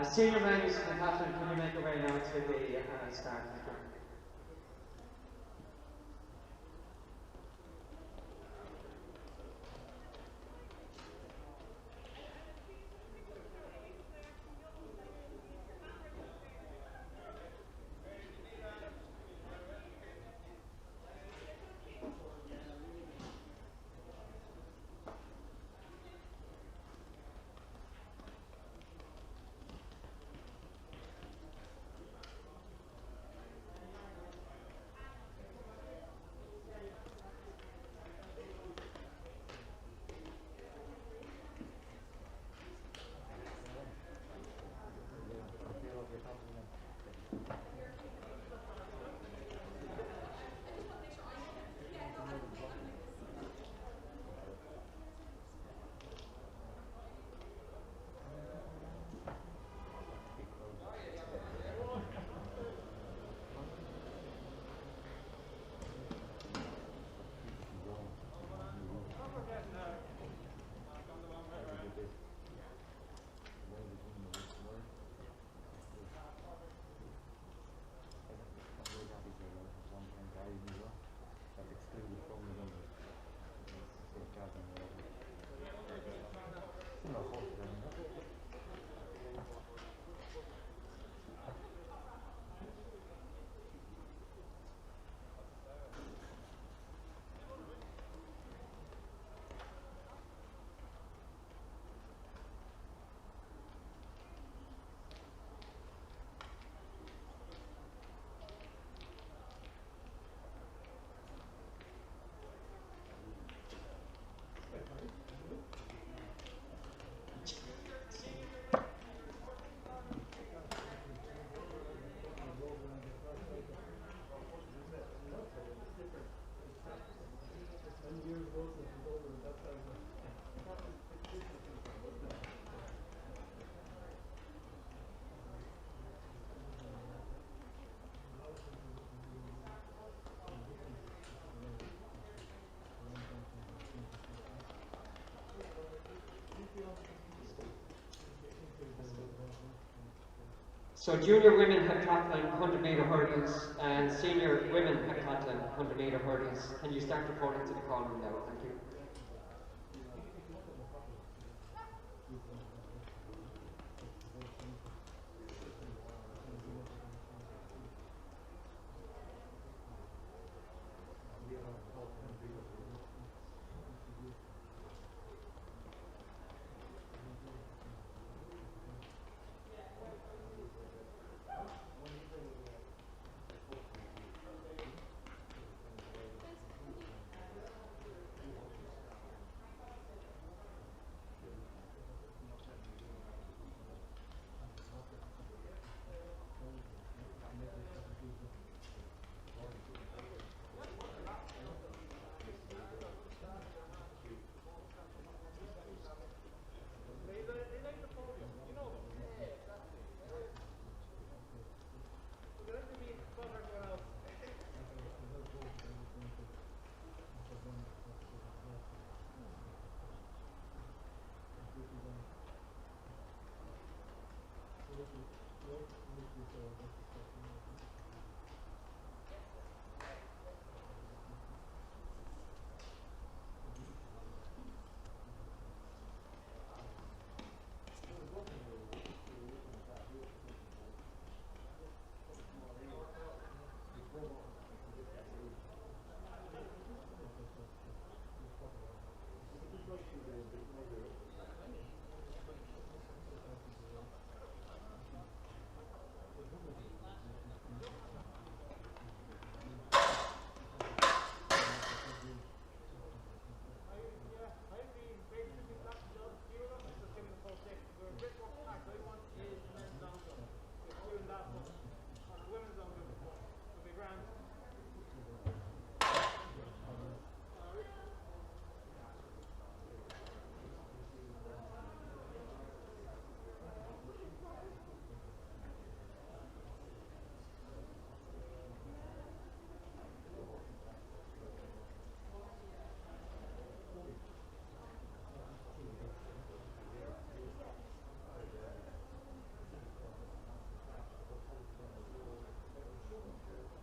Senior men's Catherine, can you make your way now to the start? So junior women heptathlon 100 metre hurdles and senior women heptathlon 100 metre hurdles. Can you start reporting to the call room now? Thank you.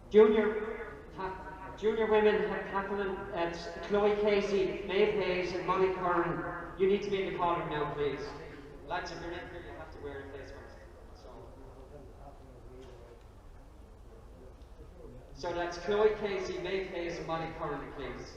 Junior, junior women heptathlon at Chloe Casey, Maeve Hayes, and Molly Curran. You need to be in the column now, please. Lads, if you're in here, you have to wear a face mask. So that's Chloe Casey, Maeve Hayes, and Molly Curran, please.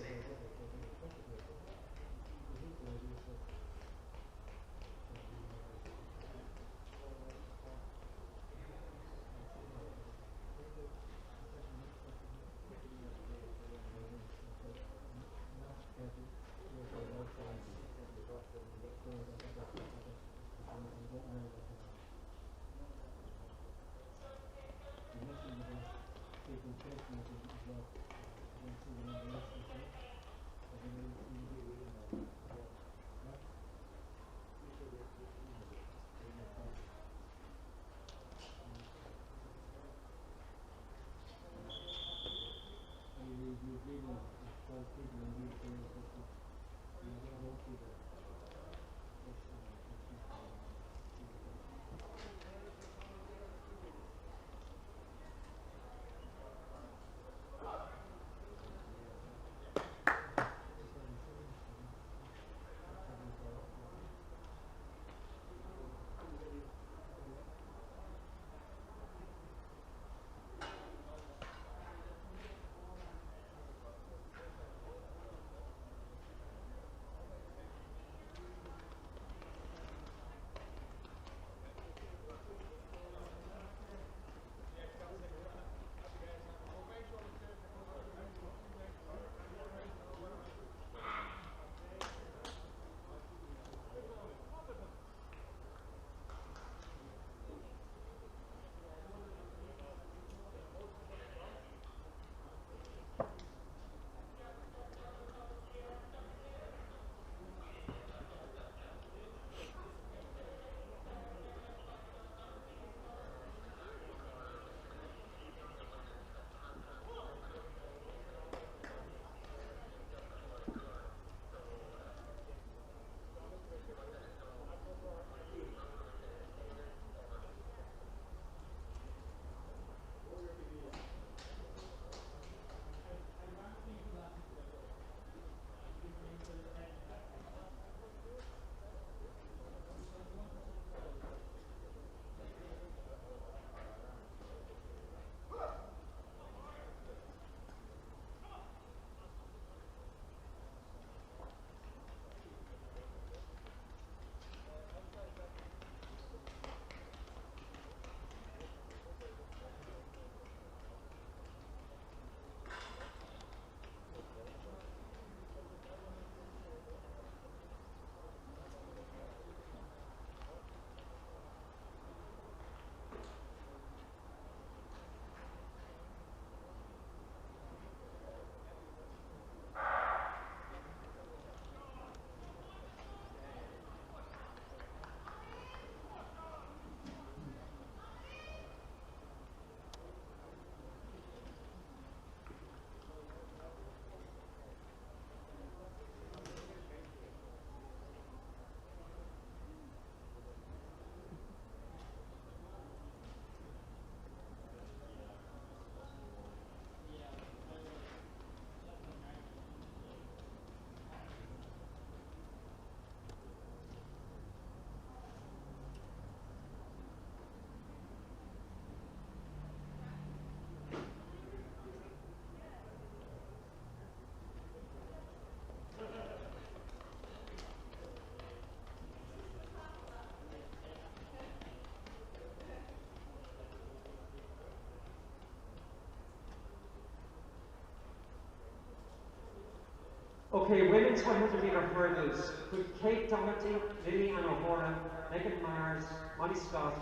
Okay, women's 100 metre hurdles. Could Kate Doherty, Lily Ann O'Hora, Megan Mars, Molly Scott,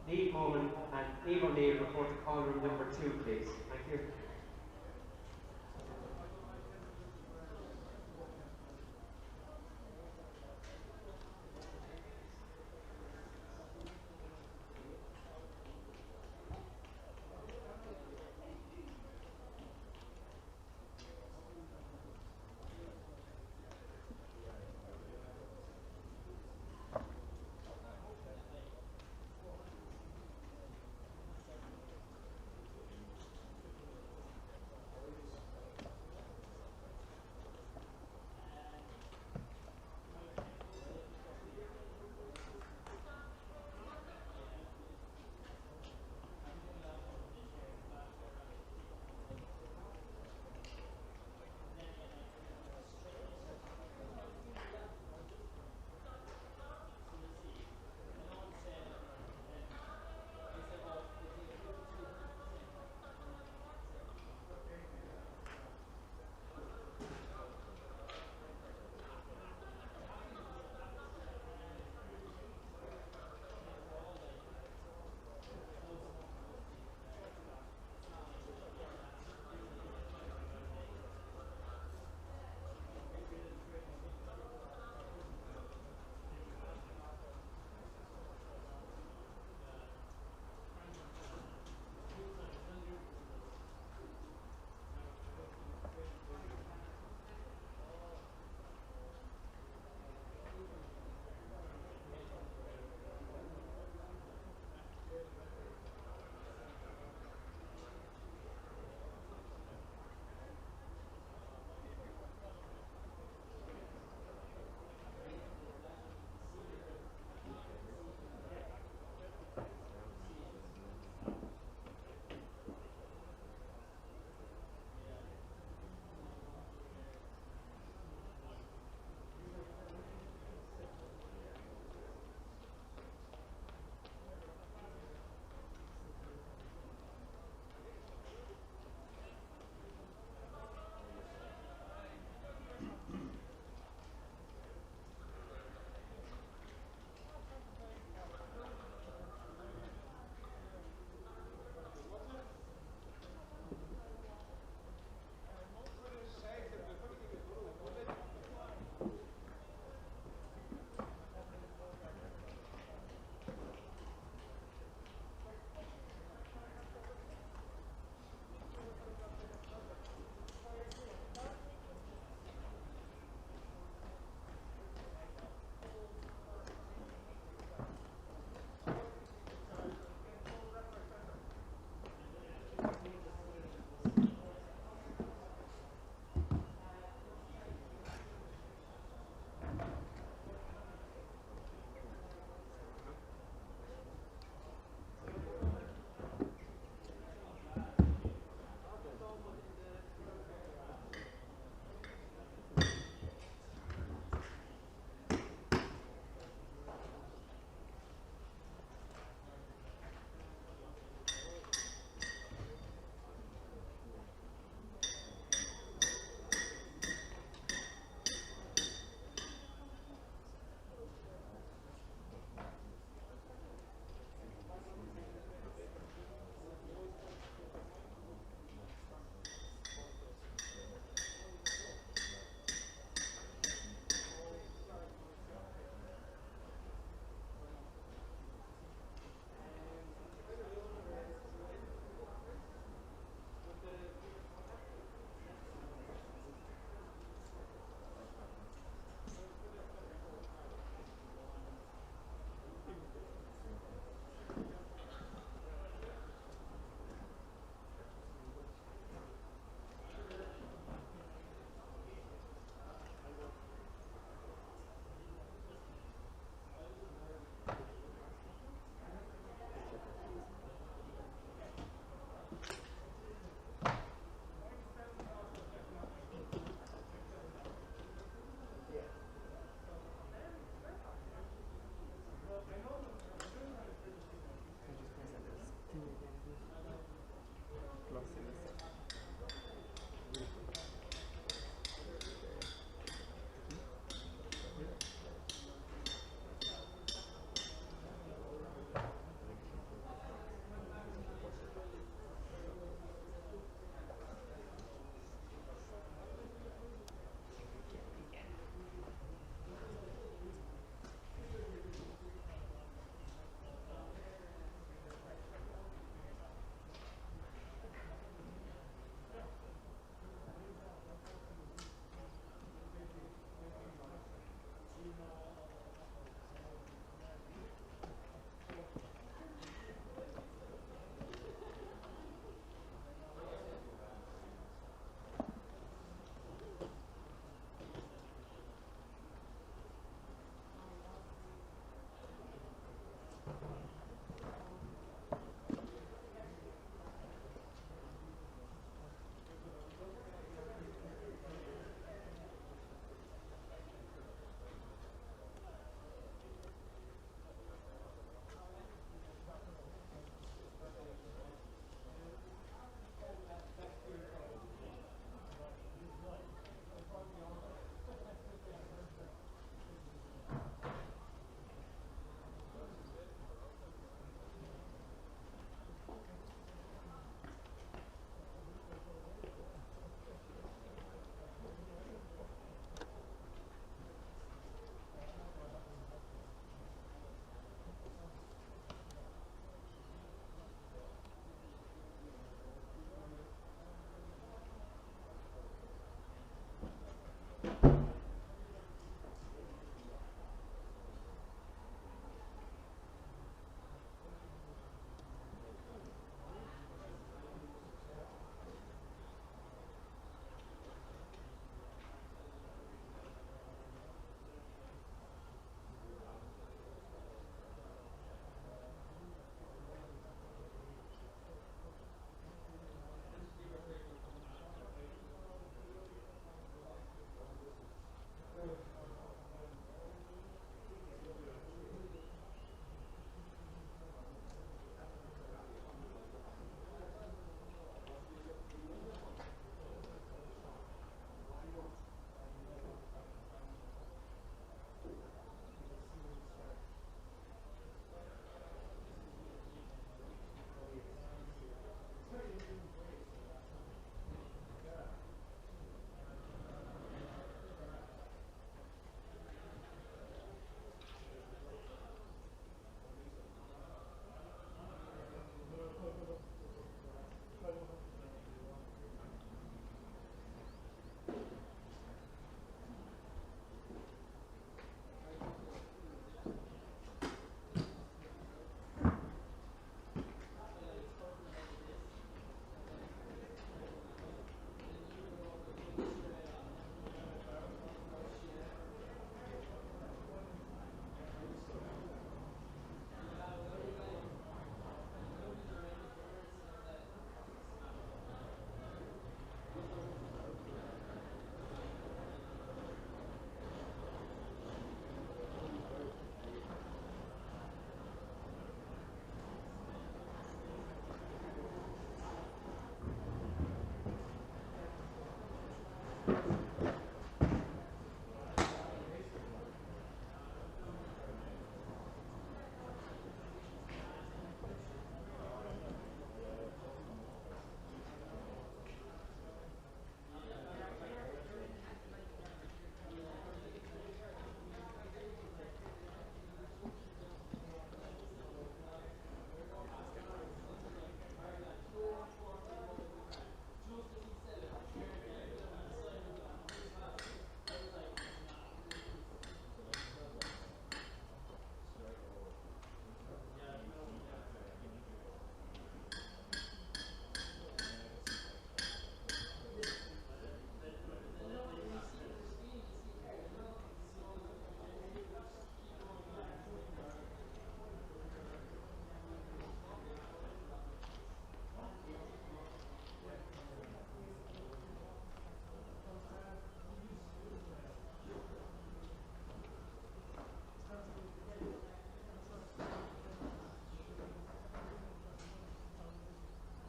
Niamh Molan, and Eve O'Neill report to call room number 2, please? Thank you.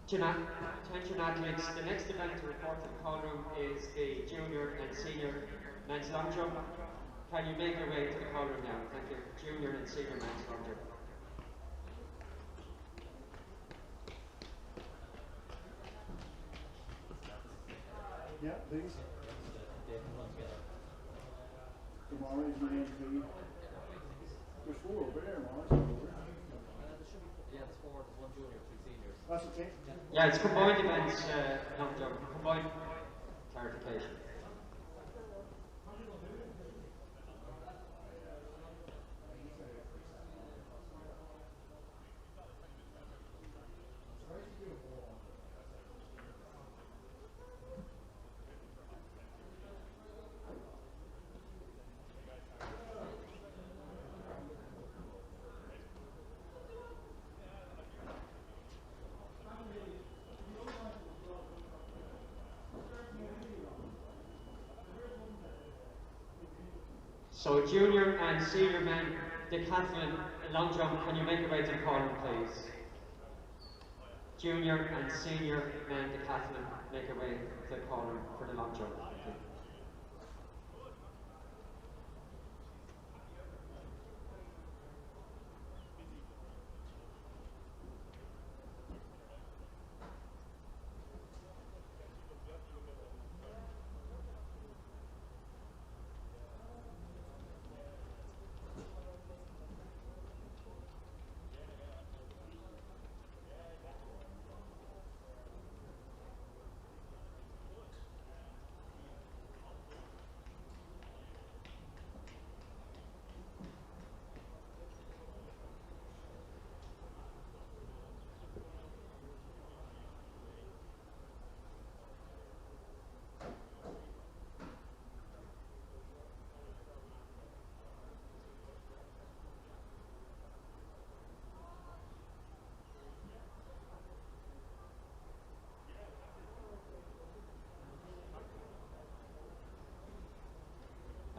Attention athletes, the next event to report to the call room is the junior and senior men's long jump. Can you make your way to the call room now? Thank you. Junior and senior men's long jump. Yeah, please. Tomorrow is my MP. There's 4 over there, Morris. Yeah, it's 4, there's 1 junior, 2 seniors. That's okay. Yeah, it's combined events, long jump. Combined clarification. So junior and senior men, decathlon long jump, can you make your way to the call room, please? Junior and senior men decathlon, make your way to the call room for the long jump. Thank you.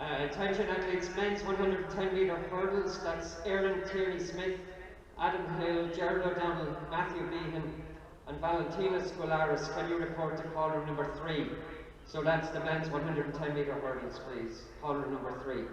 Attention athletes, men's 110 metre hurdles, that's Aaron Tierney Smith, Adam Hill, Gerald O'Donnell, Matthew Behan and Valentina Skolaris. Can you report to call room number 3? So that's the men's 110 metre hurdles, please. Call room number 3.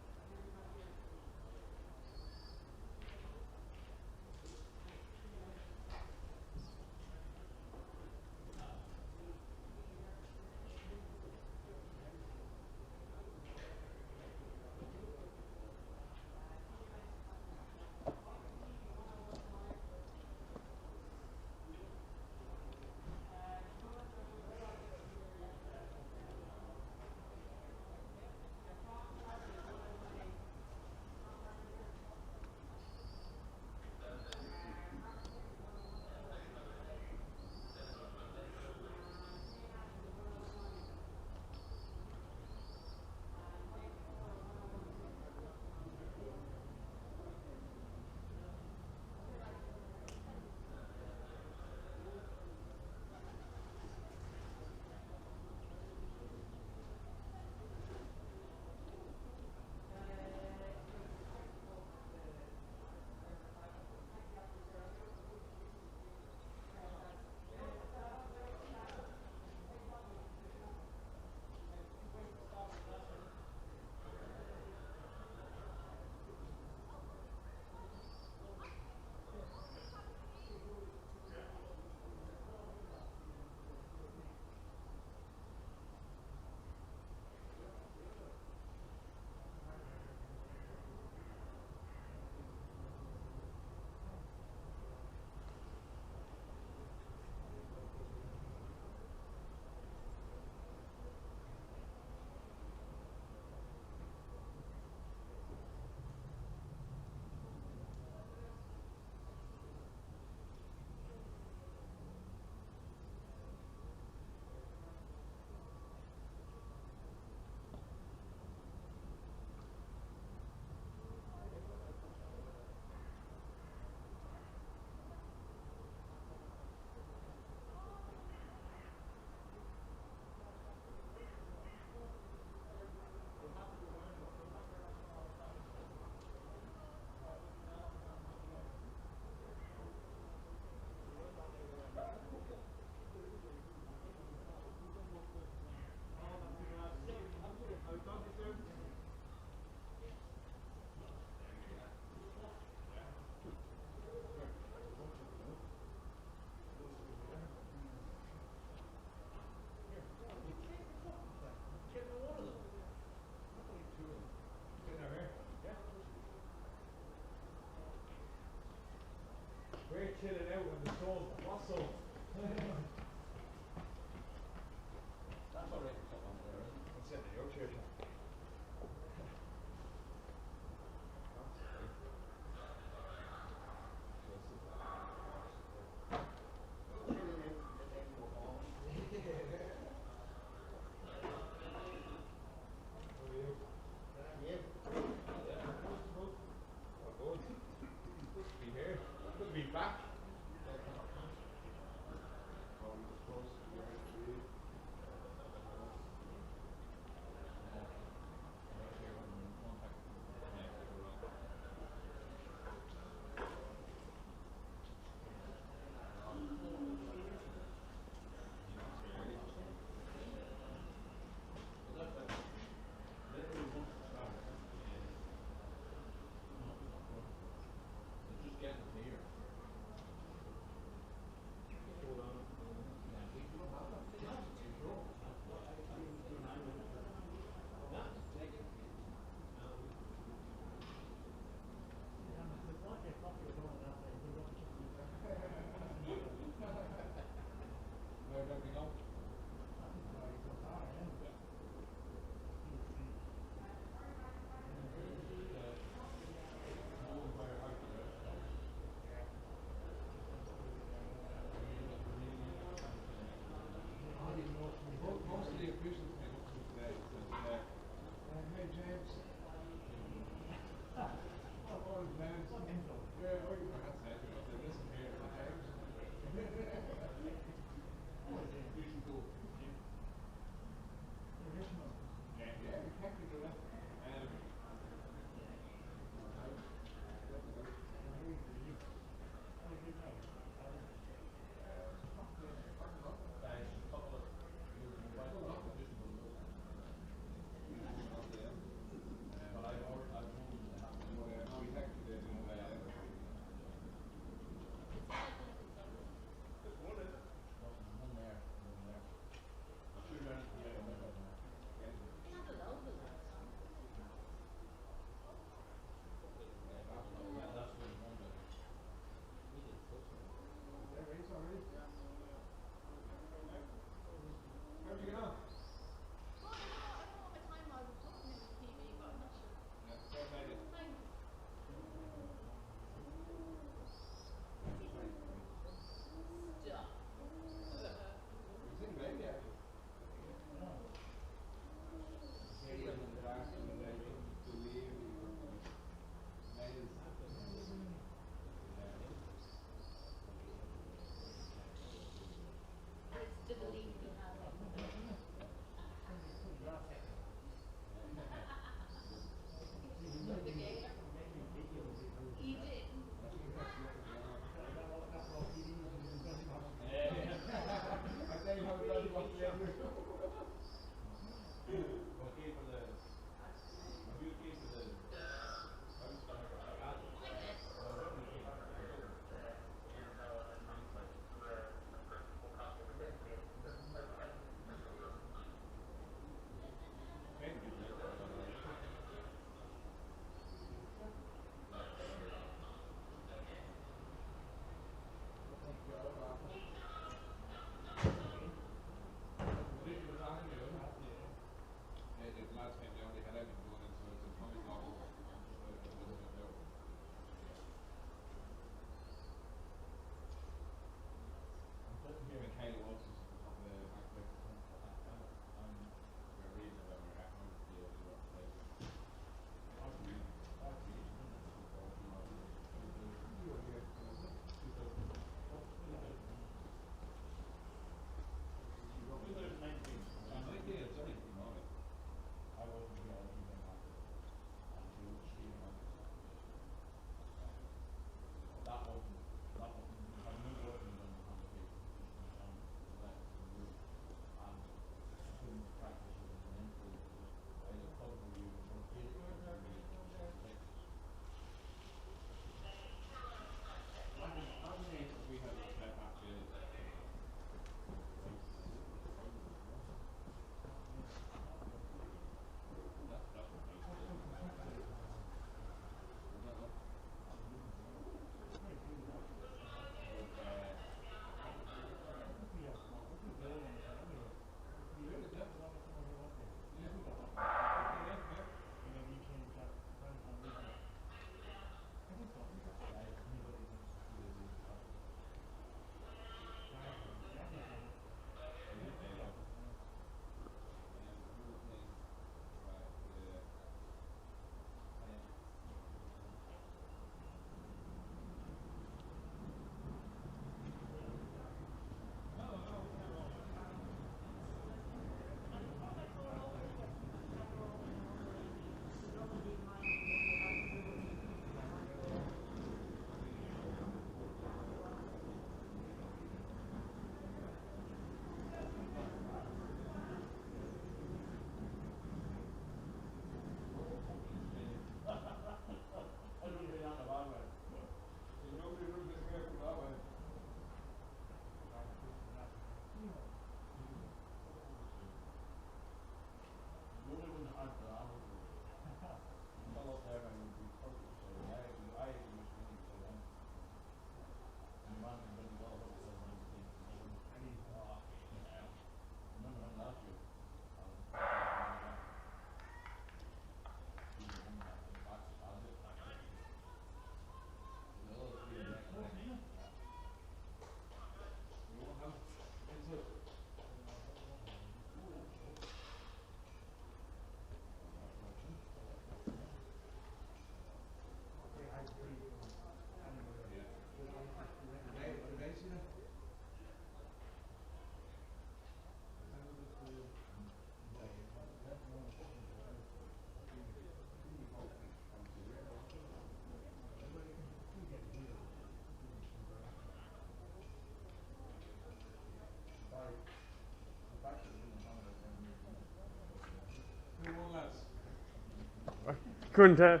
Couldn't tell.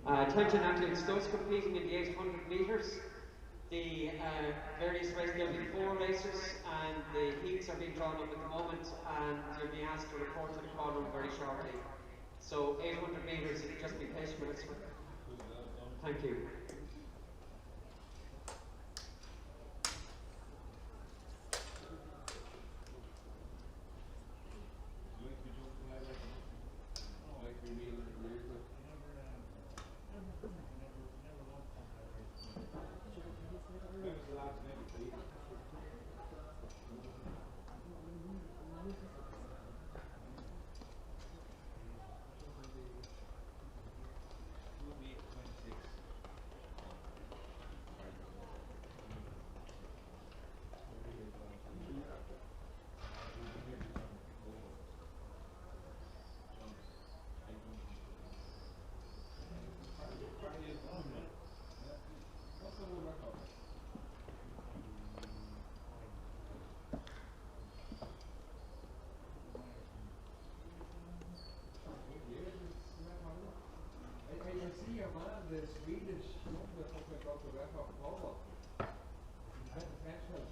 Attention athletes, those competing in the 800 metres. The various races, there'll be 4 races and the heats are being drawn up at the moment, and you'll be asked to report to the call room very shortly. So 800 metres, if you just be patient with us. Thank you. your man, the Swedish woman that fucking got the record for Volvo. He's been the French one.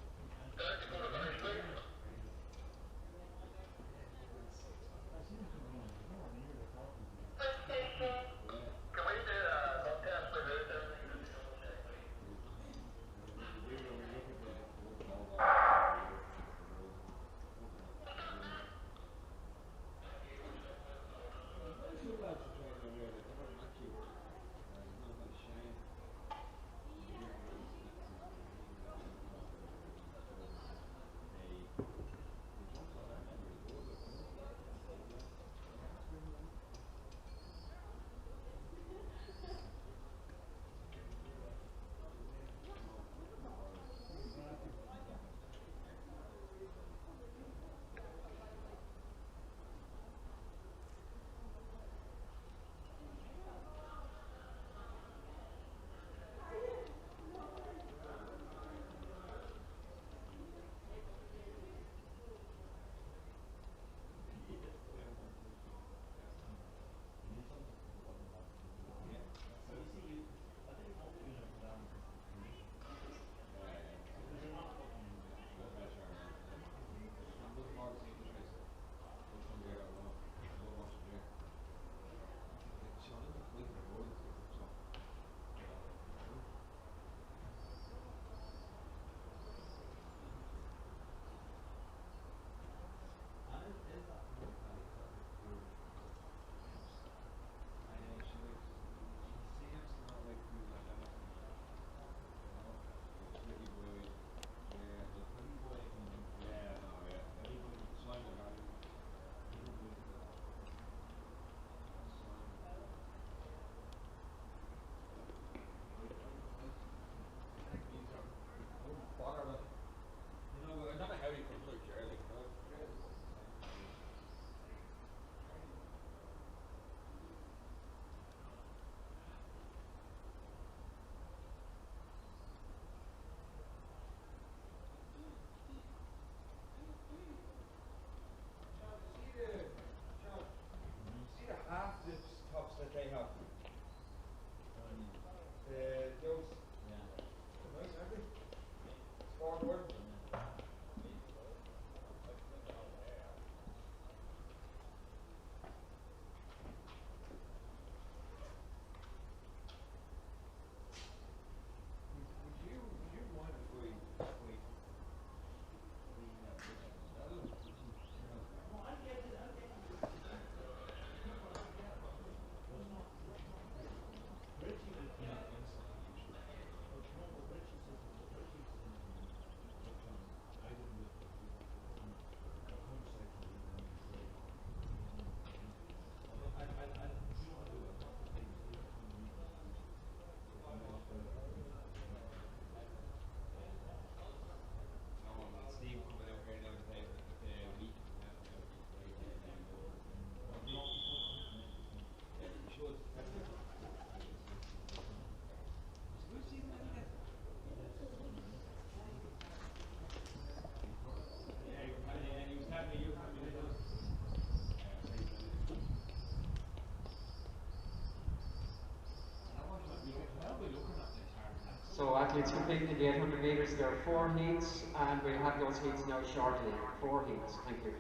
So athletes completing the 800 metres, there are 4 heats, and we'll have those heats now shortly. 4 heats, thank you.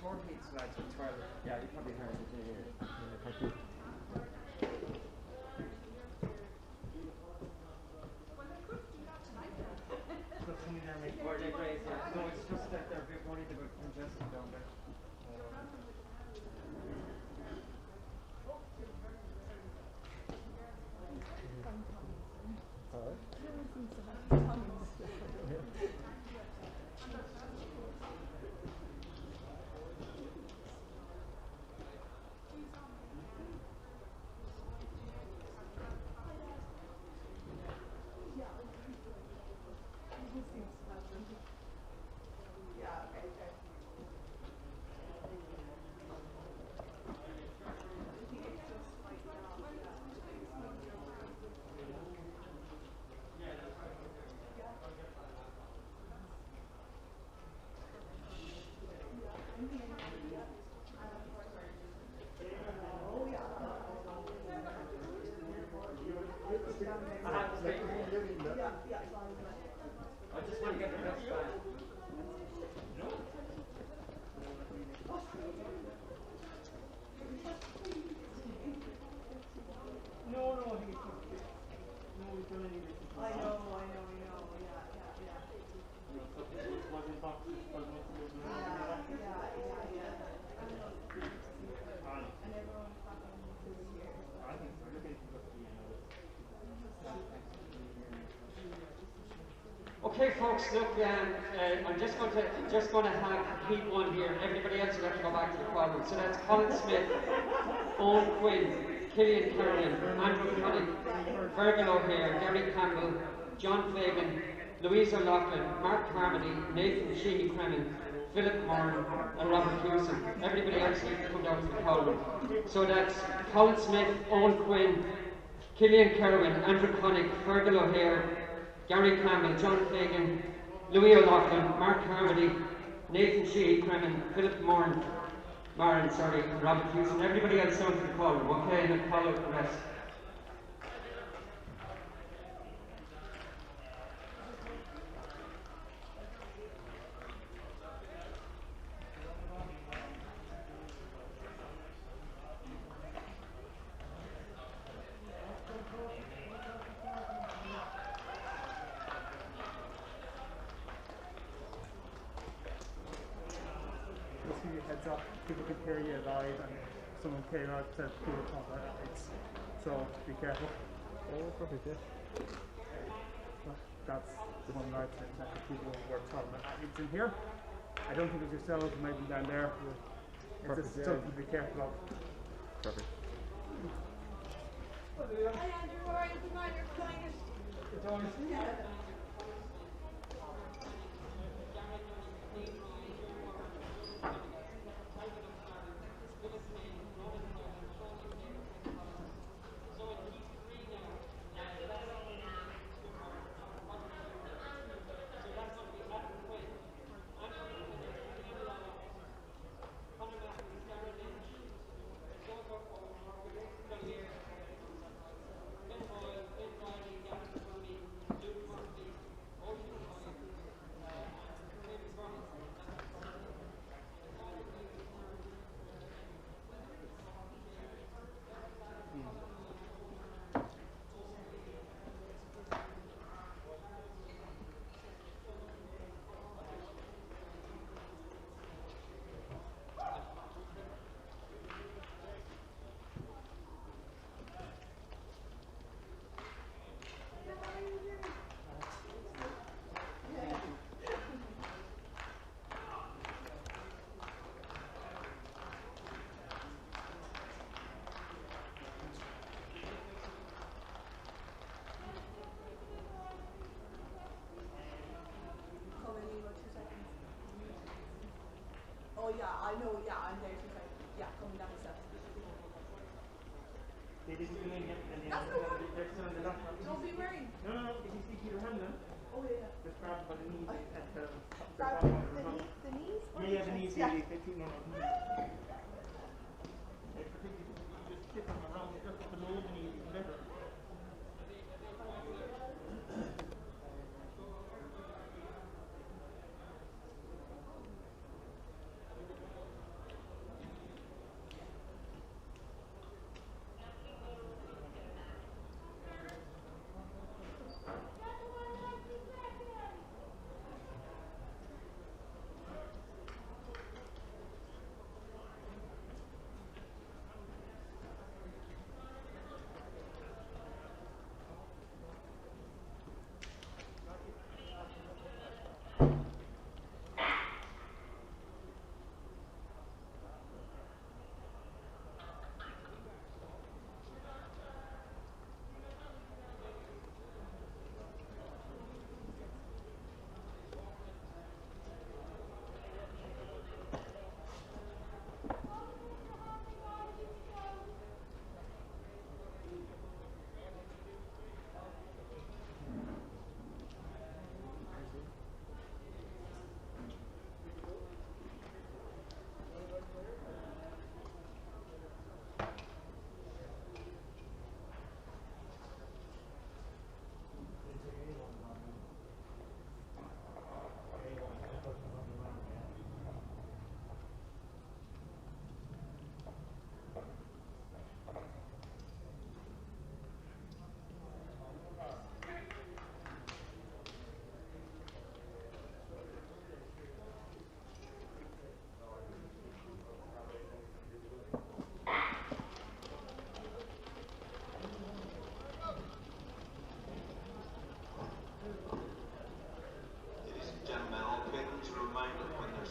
4 heats, lads, with 12. Yeah, you probably heard it here. Yeah, thank you. Got somebody there making birthday praise, yeah. No, it's just that they're a bit worried about congestion down there. I just want to get the best back. No, I think it's not. No, we've done any business. I know, yeah. No, so it was in boxes 12 months ago. And everyone was talking to the year. I think so. Look at Okay, folks, look, I'm just going to have heat one here. Everybody else will have to go back to the quad room. So that's Colin Smith, Owen Quinn, Killian Kerwin, Andrew Connick, Virgil O'Hare, Gary Campbell, John Fagan, Louise O'Loughlin, Mark Carmody, Nathan Sheehy Cremin, Philip Moran, and Robert Hewson. Everybody else needs to come down to the quad room. So that's Colin Smith, Owen Quinn, Killian Kerwin, Andrew Connick, Virgil O'Hare, Gary Campbell, John Fagan, Louis O'Loughlin, Mark Carmody, Nathan Sheehy Cremin, Philip Moran, and Robert Hewson. Everybody else down to the call room, okay? And then call out the rest. Just give you a heads up, people could hear you live and someone came out to do a talk about athletes. So be careful. Oh, perfect, yeah. That's the one night that the people were talking about athletes in here. I don't think it's yourselves, it might be down there. It's Perfect, just yeah. something to be careful of. Perfect. Hi Andrew, how are you? Good night, you're flying it. It's always Oh yeah, I know, yeah, I'm there 2 seconds. Yeah, coming down the steps. They didn't do any yet, and That's no problem. they're still on the laptop. Don't be worried. No, if you stick your hand in, Oh yeah. just grab by the knees at the Grab bottom of the hand. the knees? Or Yeah, the knees, Yeah. they keep no, knees. Particularly if you just tip them around, just below the knees, even better.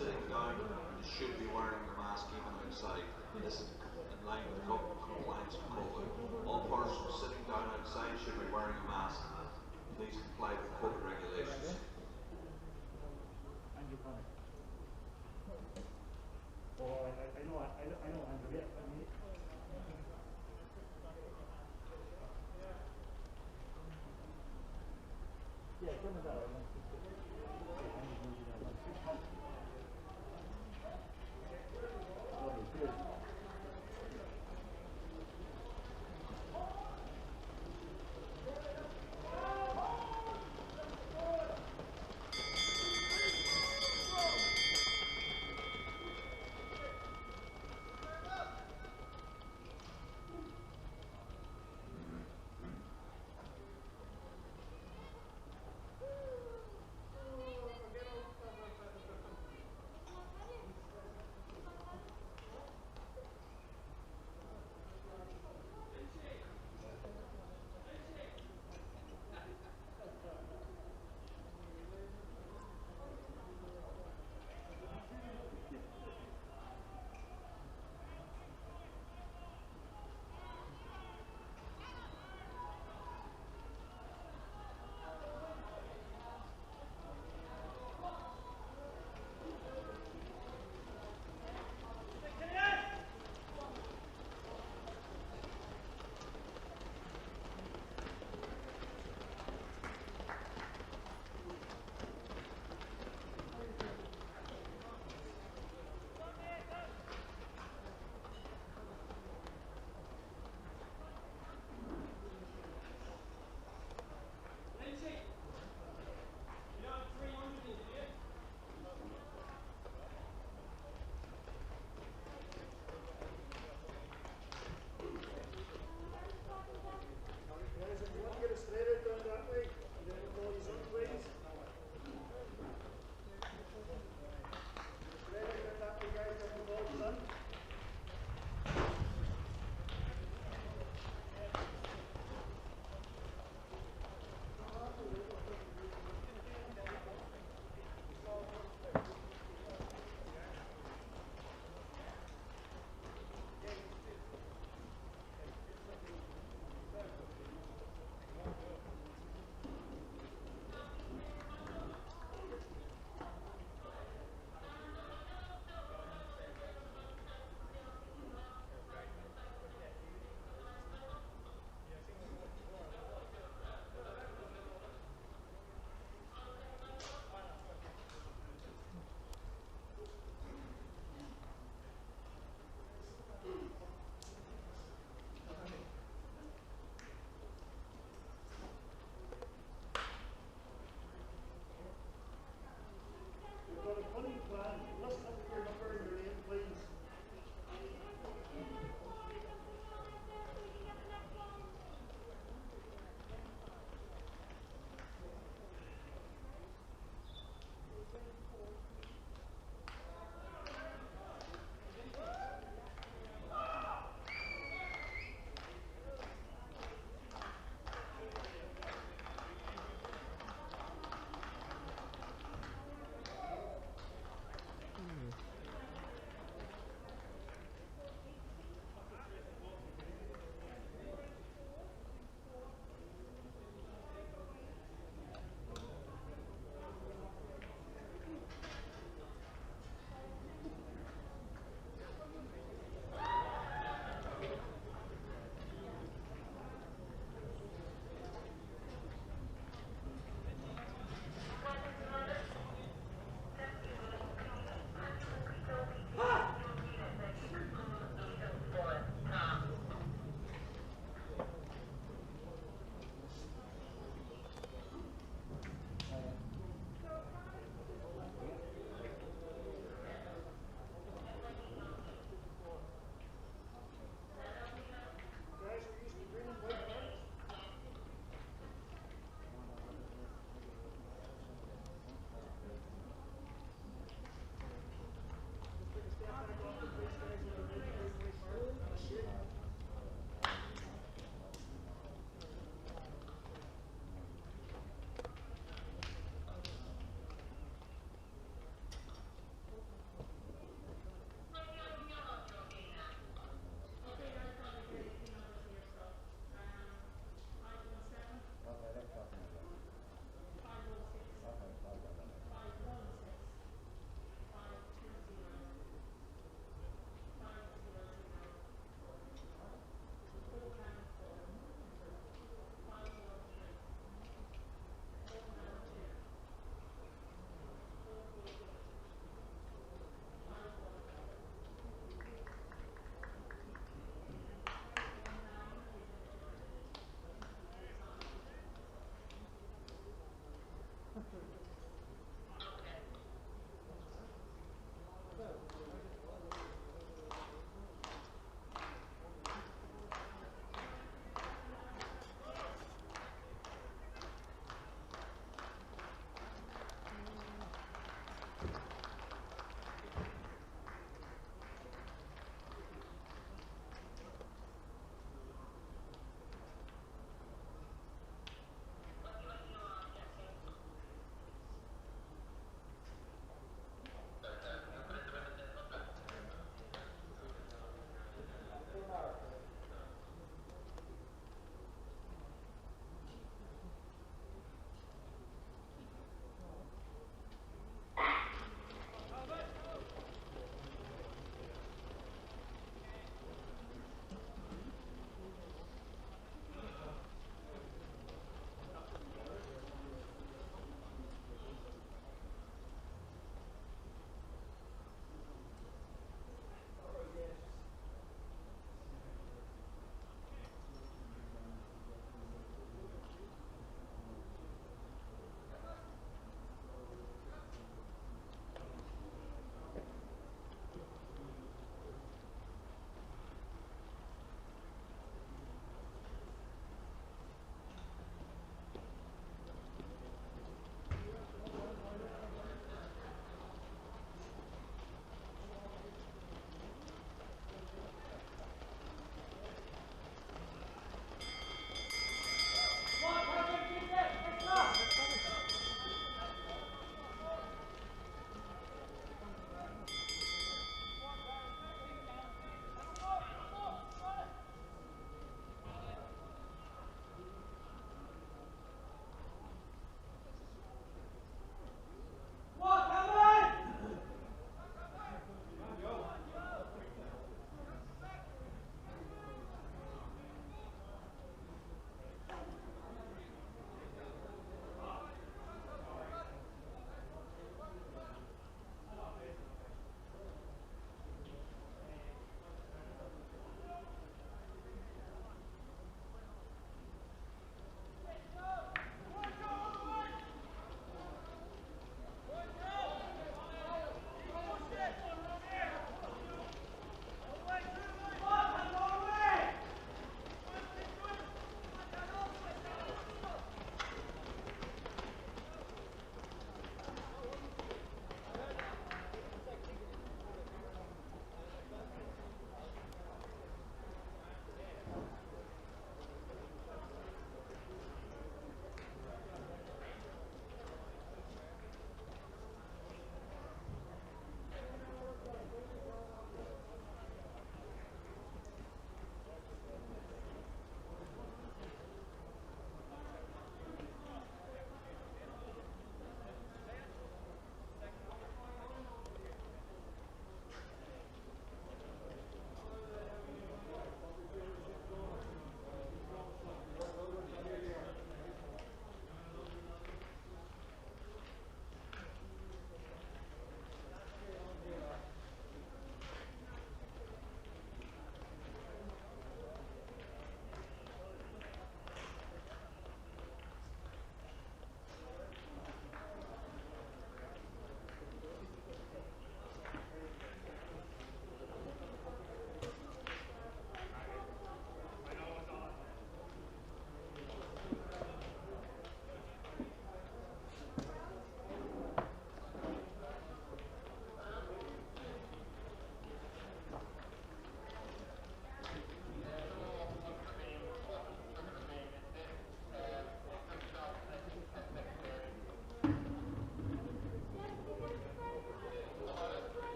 sitting down, you should be wearing your mask even outside. This is in line with compliance with COVID. All persons sitting down outside should be wearing a mask. Please comply with COVID regulations. Andrew Connor. Oh, I know Andrew, yeah. I mean, yeah, come on,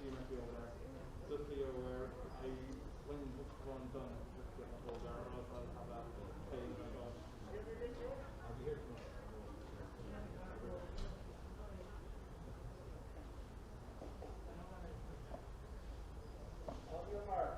you might be over there. Just so you're aware, when this one's done, let's get the whole there, or else I'll have a page as well. I'll be here tomorrow.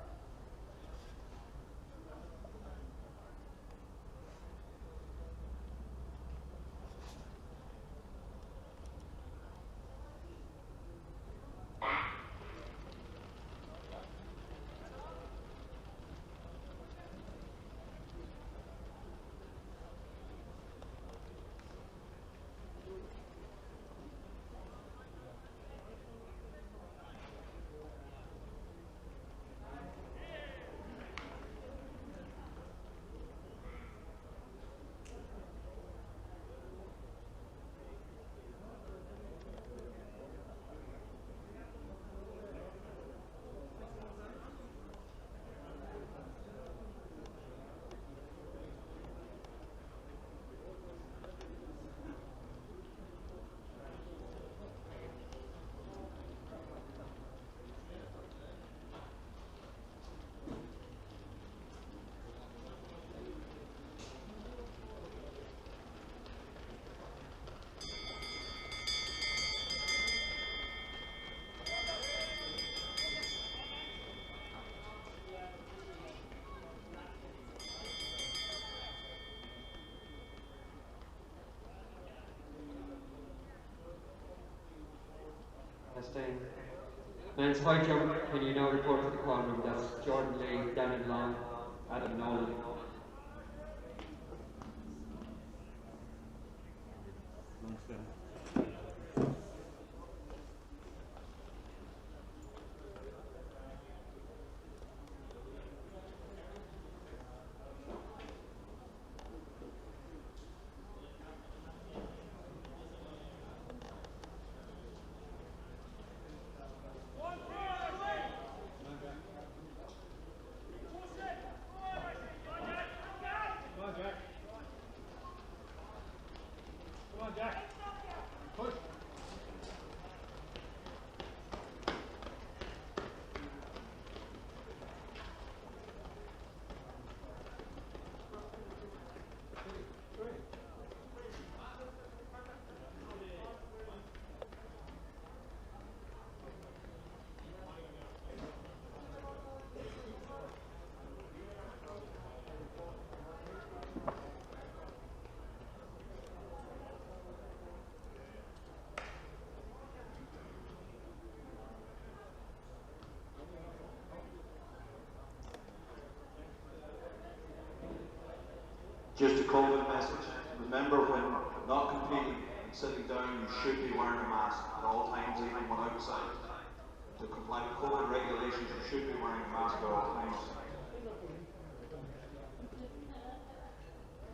Testing. Men's high jump, can you now report to the call room? That's Jordan Lee, Danny Long, Adam Nolan. Just a COVID message. Remember, when not competing and sitting down, you should be wearing a mask at all times, even when outside. To comply with COVID regulations, you should be wearing a mask at all times.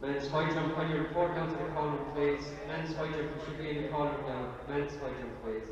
Men's high jump, can you report down to the call room, please? Men's high jump should be in the call room now. Men's high jump, please.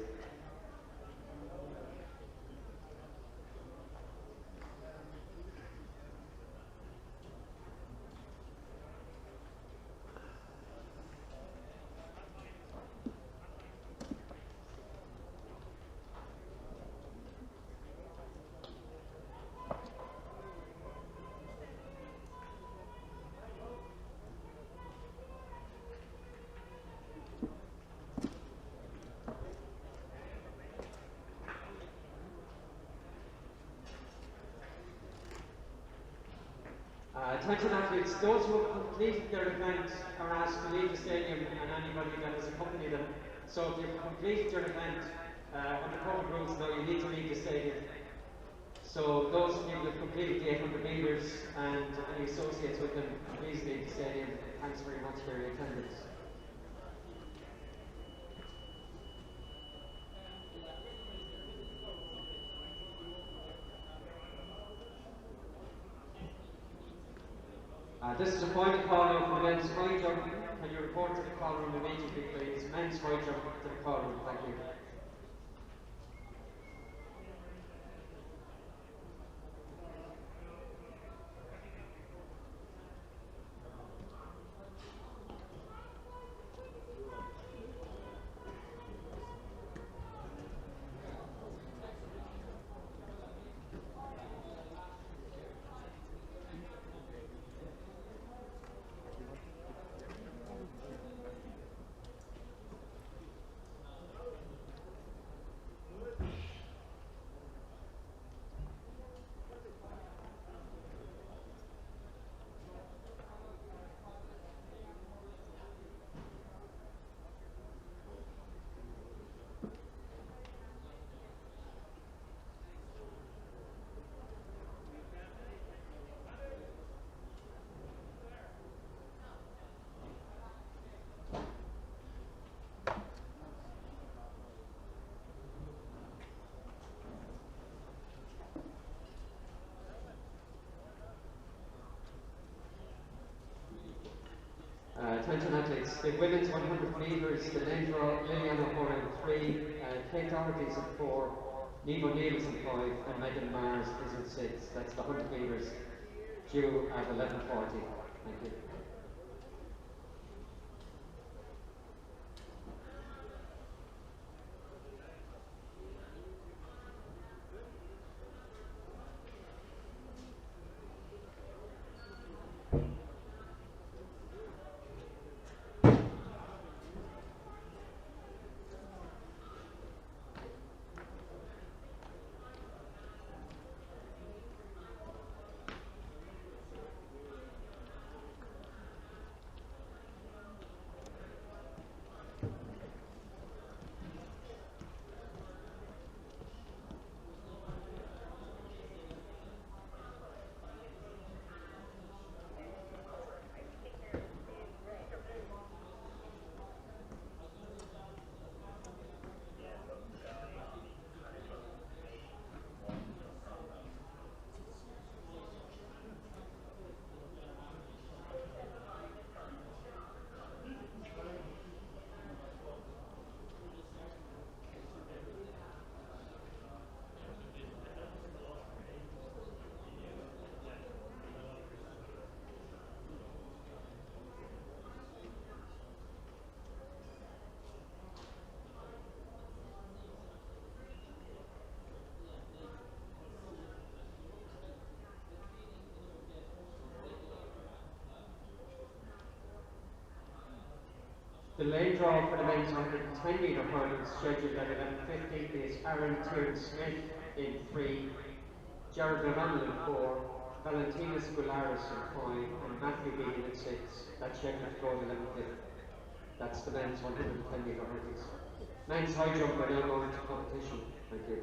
Attention athletes, those who have completed their event are asked to leave the stadium and anybody that has accompanied them. So if you've completed your event under COVID rules now, you need to leave the stadium. So those people who have completed the 800 metres and any associates with them, please leave the stadium. Thanks very much for your attendance. This is a final call out for men's high jump. Can you report to the call room immediately, please? Men's high jump to the call room. Thank you. athletes. The women's 100 metres, the lane draw, Lillian O'Connor in 3, Kate Doherty is in 4, Niamh O'Neill is in 5, and Megan Mars is in 6. That's the 100 metres due at 11:40. Thank you. The lane draw for the men's 110 metre hurdle scheduled at 11:50 is Aaron Tyrone Smith in 3, Jared O'Donnell in 4, Valentina Skularis in 5, and Matthew Bean in 6. That's scheduled to go at 11:50. That's the men's 110 metre hurdles. Men's high jump are now going to competition. Thank you.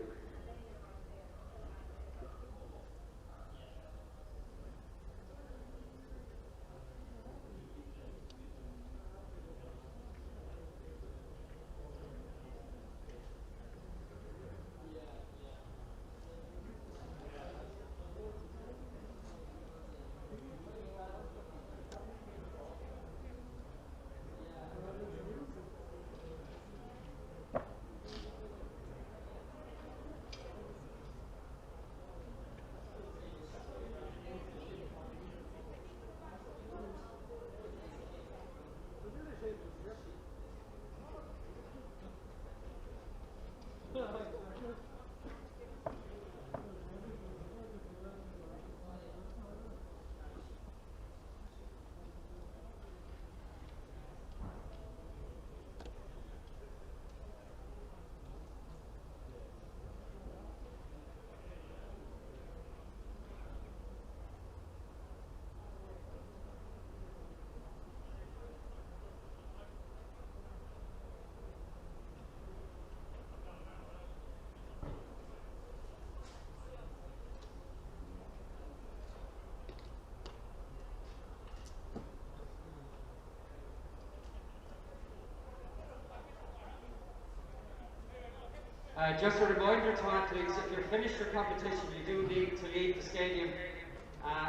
Just a reminder to athletes, if you've finished your competition, you do need to leave the stadium.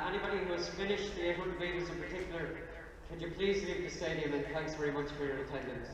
Anybody who has finished the 800 metres in particular, could you please leave the stadium, and thanks very much for your attendance.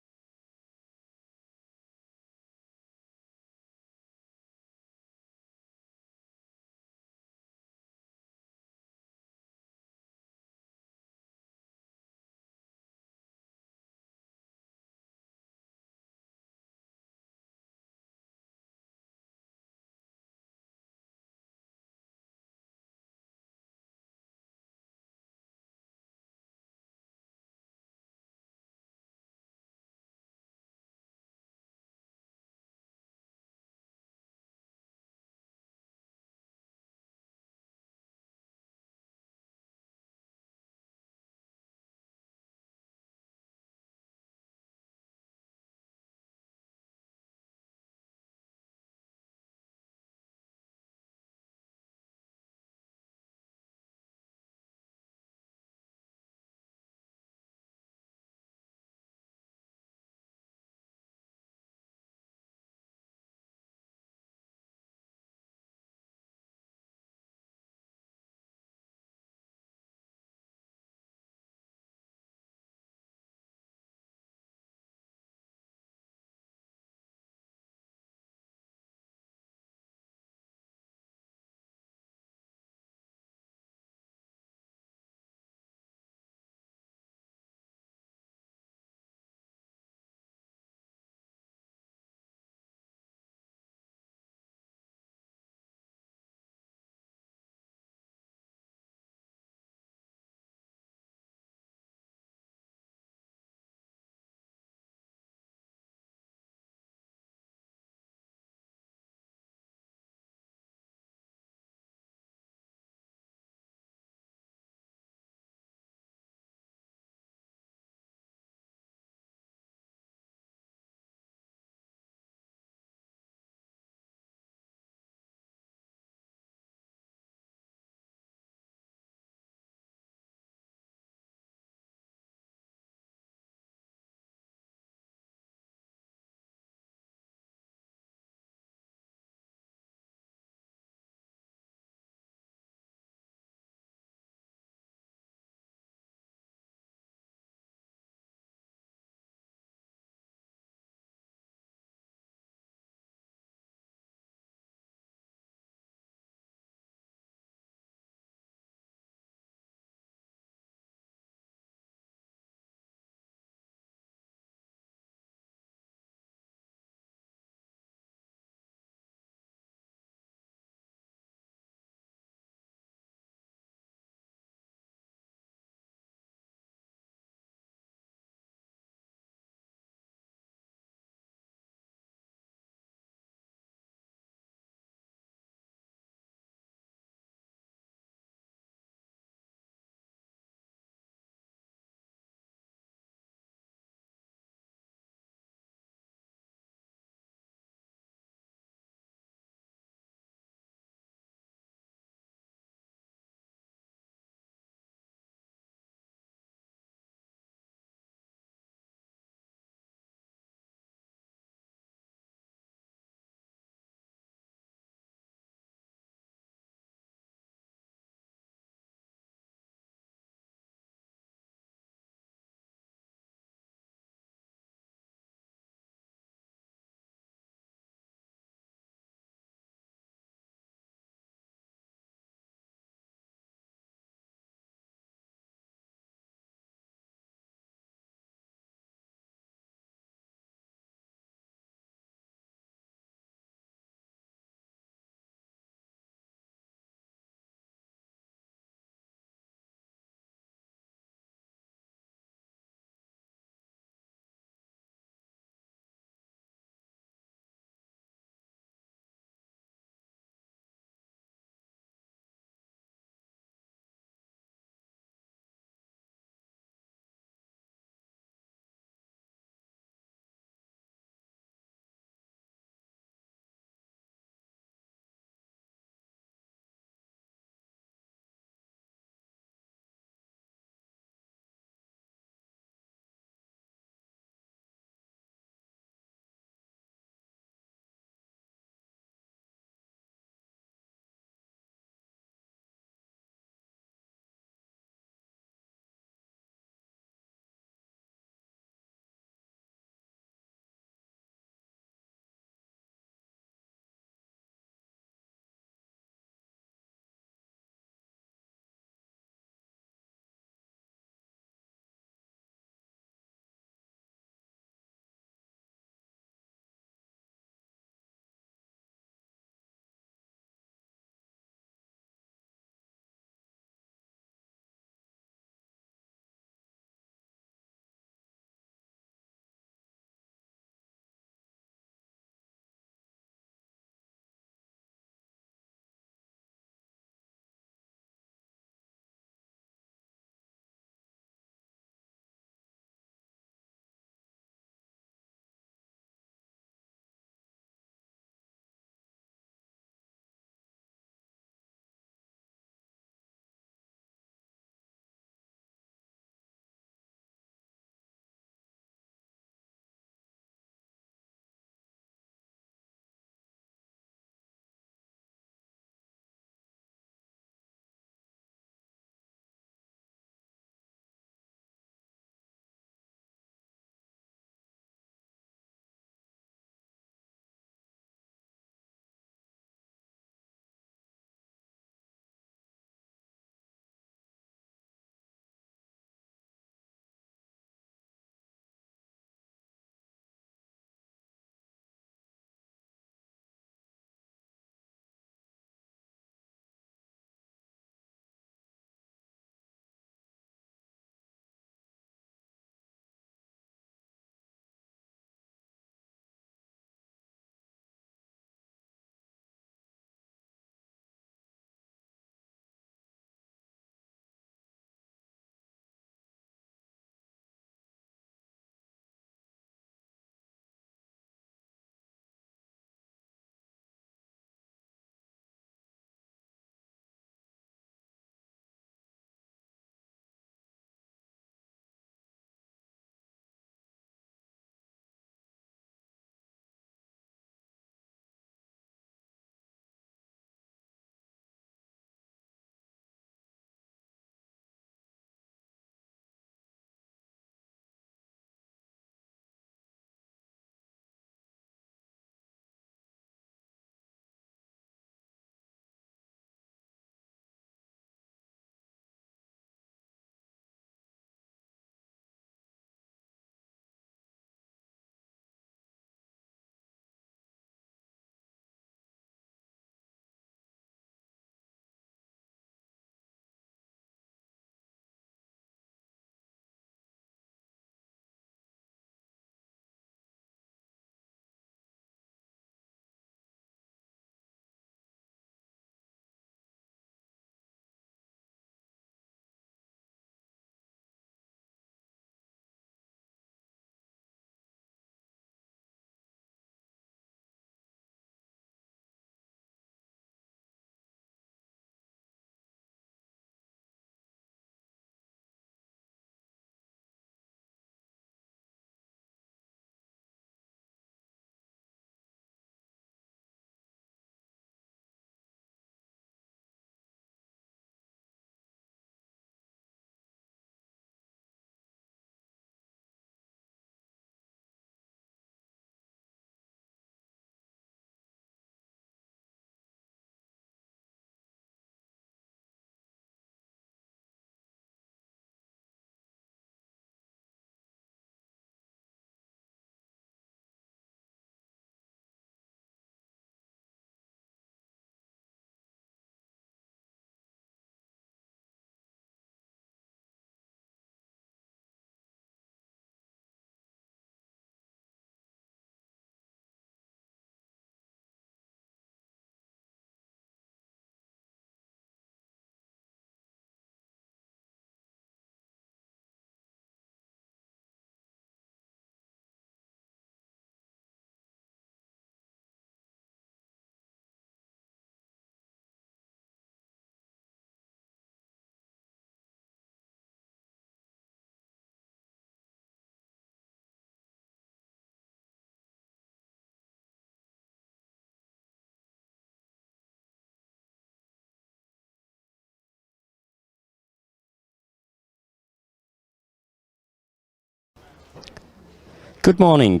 Good morning.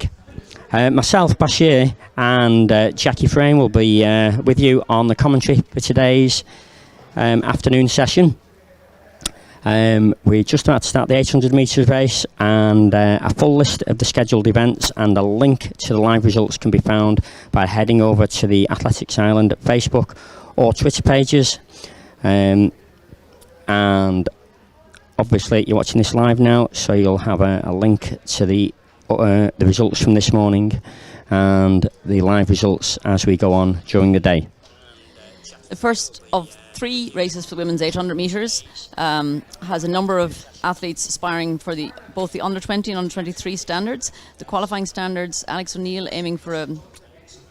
Myself, Bashir, and Jackie Frame will be with you on the commentary for today's afternoon session. We're just about to start the 800 metres race, and a full list of the scheduled events and a link to the live results can be found by heading over to the Athletics Ireland Facebook or Twitter pages. And obviously you're watching this live now, so you'll have a link to the results from this morning and the live results as we go on during the day. The first of 3 races for the women's 800 metres has a number of athletes aspiring for both the under 20 and under 23 standards. The qualifying standards, Alex O'Neill aiming for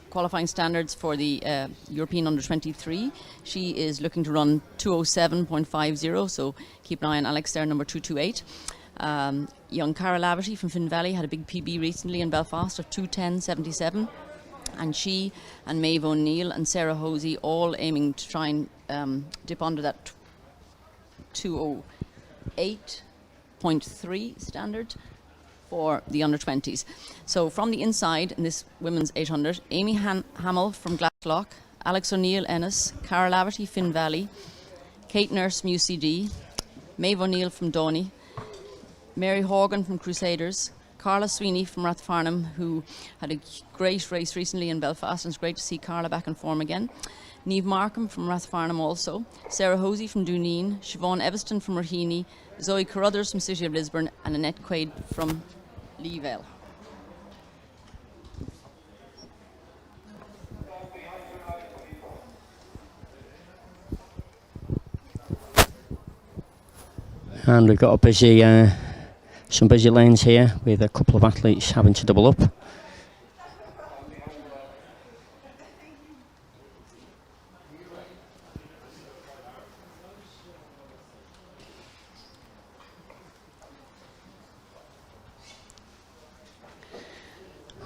qualifying standards for the European under 23. She is looking to run 2:07.50, so keep an eye on Alex there, number 228. Young Cara Laverty from Finn Valley had a big PB recently in Belfast of 2:10.77. And she and Maeve O'Neill and Sarah Hosey all aiming to try and dip under that 2:08.3 standard for the under 20s. So from the inside in this women's 800, Amy Hamill from Glasslock, Alex O'Neill Ennis, Cara Laverty Finn Valley, Kate Nurse from UCD, Maeve O'Neill from Donny, Mary Horgan from Crusaders, Carla Sweeney from Rathfarnham, who had a great race recently in Belfast, and it's great to see Carla back in form again. Niamh Markham from Rathfarnham also, Sarah Hosey from Dooneen, Siobhan Everston from Raheny, Zoe Carruthers from City of Lisburn, and Annette Quaid from Leevale. And we've got a busy some busy lanes here with a couple of athletes having to double up.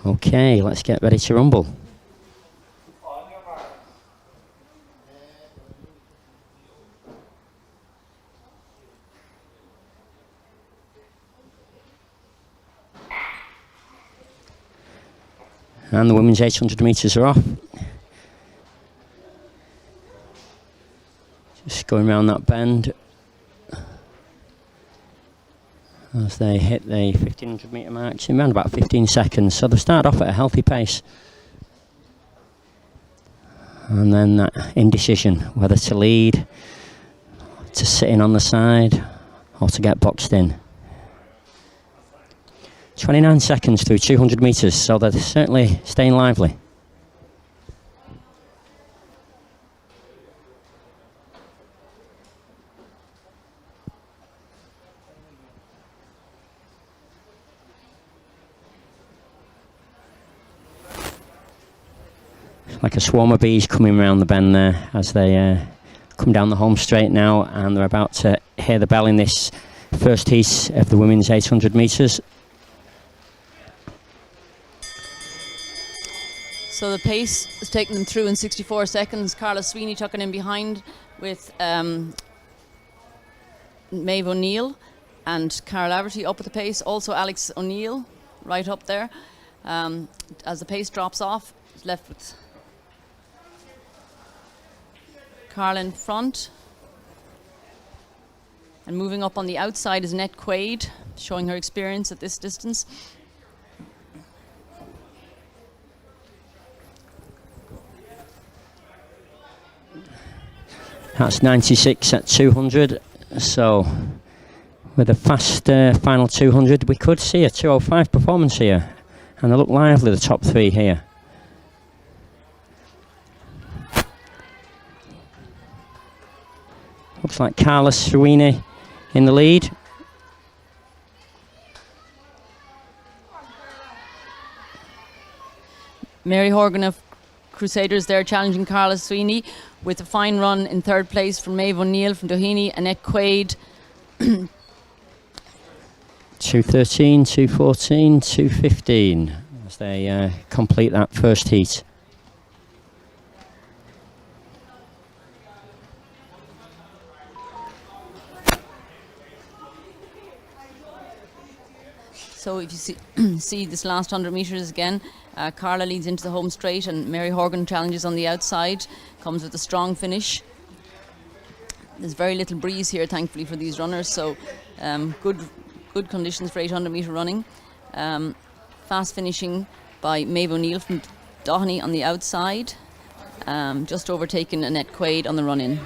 Okay, let's get ready to rumble. And the women's 800 metres are off. Just going around that bend as they hit the 1500 metre mark in around about 15 seconds. So they've started off at a healthy pace. And then that indecision, whether to lead, to sit in on the side, or to get boxed in. 29 seconds through 200 metres, so they're certainly staying lively. It's like a swarm of bees coming around the bend there as they come down the home straight now, and they're about to hear the bell in this first heat of the women's 800 metres. So the pace has taken them through in 64 seconds. Carla Sweeney tucking in behind with Maeve O'Neill and Cara Laverty up at the pace. Also Alex O'Neill right up there. As the pace drops off, it's left with Carla in front. And moving up on the outside is Annette Quaid, showing her experience at this distance. That's 96 at 200, so with a fast final 200 we could see a 205 performance here, and they look lively, the top 3 here. Looks like Carla Sweeney in the lead. Mary Horgan of Crusaders there challenging Carla Sweeney, with a fine run in third place from Maeve O'Neill from Doheny. Annette Quaid 2:13, 2:14, 2:15 as they complete that first heat. So if you see this last 100 metres again, Carla leads into the home straight and Mary Horgan challenges on the outside, comes with a strong finish. There's very little breeze here, thankfully, for these runners, so good conditions for 800 metre running. Fast finishing by Maeve O'Neill from Doheny on the outside, just overtaken Annette Quaid on the run-in.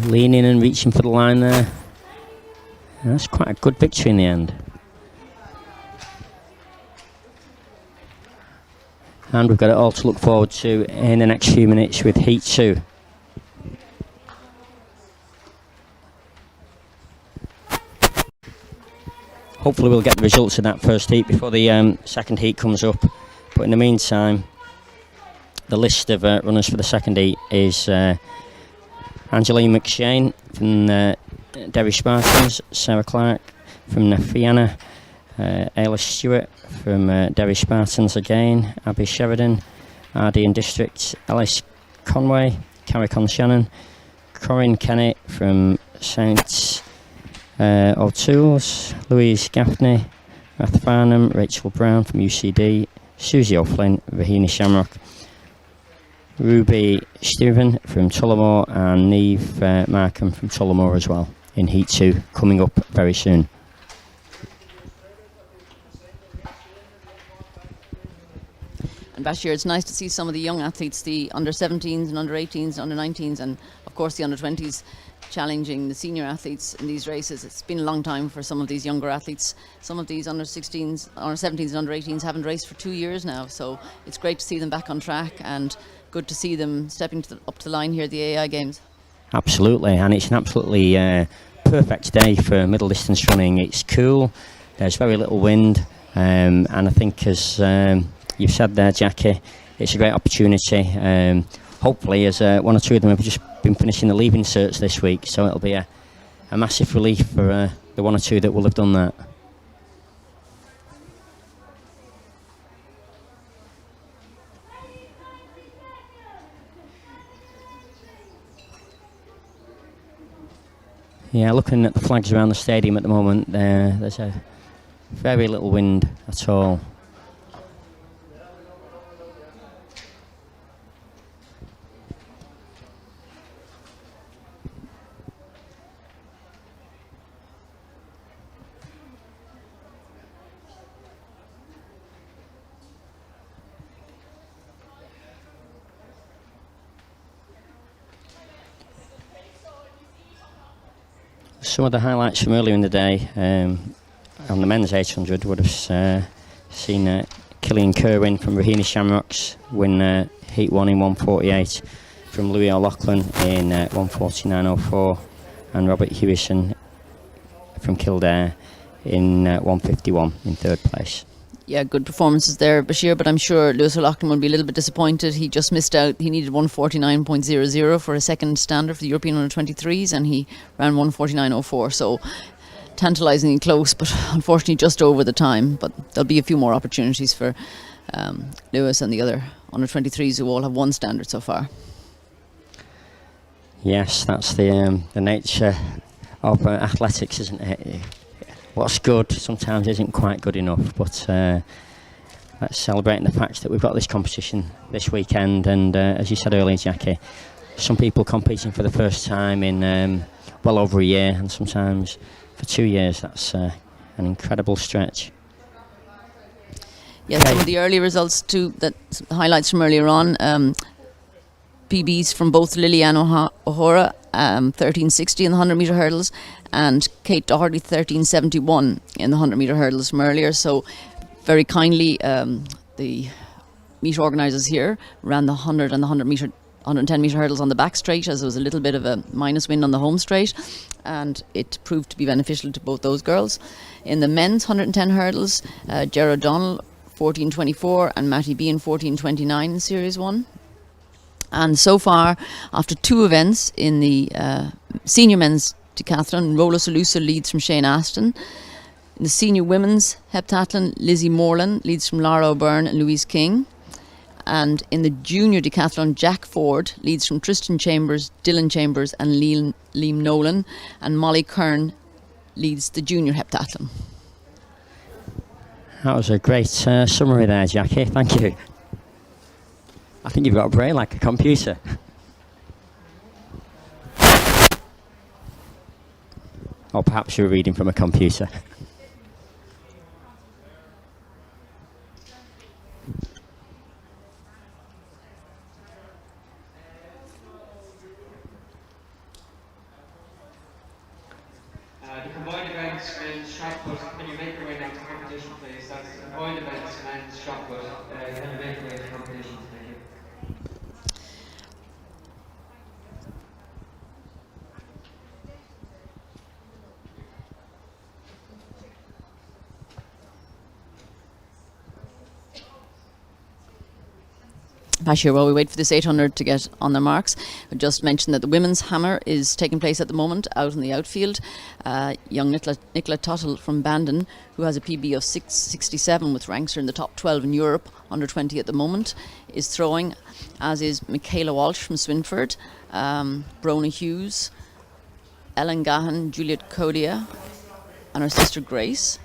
Leaning and reaching for the line there. That's quite a good victory in the end. And we've got it all to look forward to in the next few minutes with Heat 2. Hopefully we'll get the results of that first heat before the second heat comes up. But in the meantime, the list of runners for the second heat is Angeline McShane from Derry Spartans, Sarah Clark from Fianna, Ayla Stewart from Derry Spartans again, Abby Sheridan, Ardean District, Alice Conway, Carrie Shannon, Corinne Kennett from St O'Toole's, Louise Gaffney, Rath Farnham, Rachel Brown from UCD, Susie O'Flynn, Rahina Shamrock, Ruby Stephen from Tullamore, and Neve Markham from Tullamore as well in Heat 2 coming up very soon. And Bashir, it's nice to see some of the young athletes, the under 17s and under 18s and under 19s, and of course the under 20s, challenging the senior athletes in these races. It's been a long time for some of these younger athletes. Some of these under 16s, under 17s and under 18s haven't raced for 2 years now, so it's great to see them back on track and good to see them stepping up to the line here at the AAI Games. Absolutely, and it's an absolutely perfect day for middle distance running. It's cool, there's very little wind, and I think as you've said there, Jackie, it's a great opportunity. Hopefully, as one or two of them have just been finishing the leaving certs this week, so it'll be a massive relief for the one or two that will have done that. Yeah, looking at the flags around the stadium at the moment, there's a very little wind at all. Some of the highlights from earlier in the day on the men's 800 would have seen Killian Kerwin from Rahina Shamrocks win Heat 1 in 1:48, from Louis O'Loughlin in 1:49.04, and Robert Hewison from Kildare in 1:51 in third place. Yeah, good performances there, Bashir, but I'm sure Lewis O'Loughlin will be a little bit disappointed. He just missed out. He needed 1:49.00 for a second standard for the European Under-23s, and he ran 1:49.04, so tantalisingly close, but unfortunately just over the time. But there'll be a few more opportunities for Lewis and the other Under-23s who all have one standard so far. Yes, that's the nature of athletics, isn't it? What's good sometimes isn't quite good enough, but let's celebrate the fact that we've got this competition this weekend, and as you said earlier, Jackie, some people competing for the first time in well over a year, and sometimes for 2 years. That's an incredible stretch. Yeah, some of the early results too, that highlights from earlier on, PBs from both Lillian O'Hora, 13:60 in the 100 metre hurdles, and Kate Doherty 13:71 in the 100 metre hurdles from earlier. So very kindly the meet organisers here ran the 100 and the 110 metre hurdles on the back straight, as there was a little bit of a minus wind on the home straight, and it proved to be beneficial to both those girls. In the men's 110 hurdles, Gerard O'Donnell 14:24 and Matty Bean 14:29 in Series 1. And so far, after two events in the senior men's decathlon, Rola Salusa leads from Shane Aston. In the senior women's heptathlon, Lizzie Morlan leads from Lara O'Byrne and Louise King. And in the junior decathlon, Jack Ford leads from Tristan Chambers, Dylan Chambers and Liam Nolan, and Molly Kern leads the junior heptathlon. That was a great summary there, Jackie. Thank you. I think you've got a brain like a computer. Or perhaps you're reading from a computer. The combined events men's shot put. Can you make your way down to competition, please? That's the combined events men's shot put. Can you make your way to competition, thank you. Bashir, while we wait for this 800 to get on their marks, I just mentioned that the women's hammer is taking place at the moment out in the outfield. Young Nicola Tuttle from Bandon, who has a PB of 667 with ranks her in the top 12 in Europe, under 20 at the moment, is throwing, as is Michaela Walsh from Swinford, Brona Hughes, Ellen Gahan, Juliet Codia, and her sister Grace,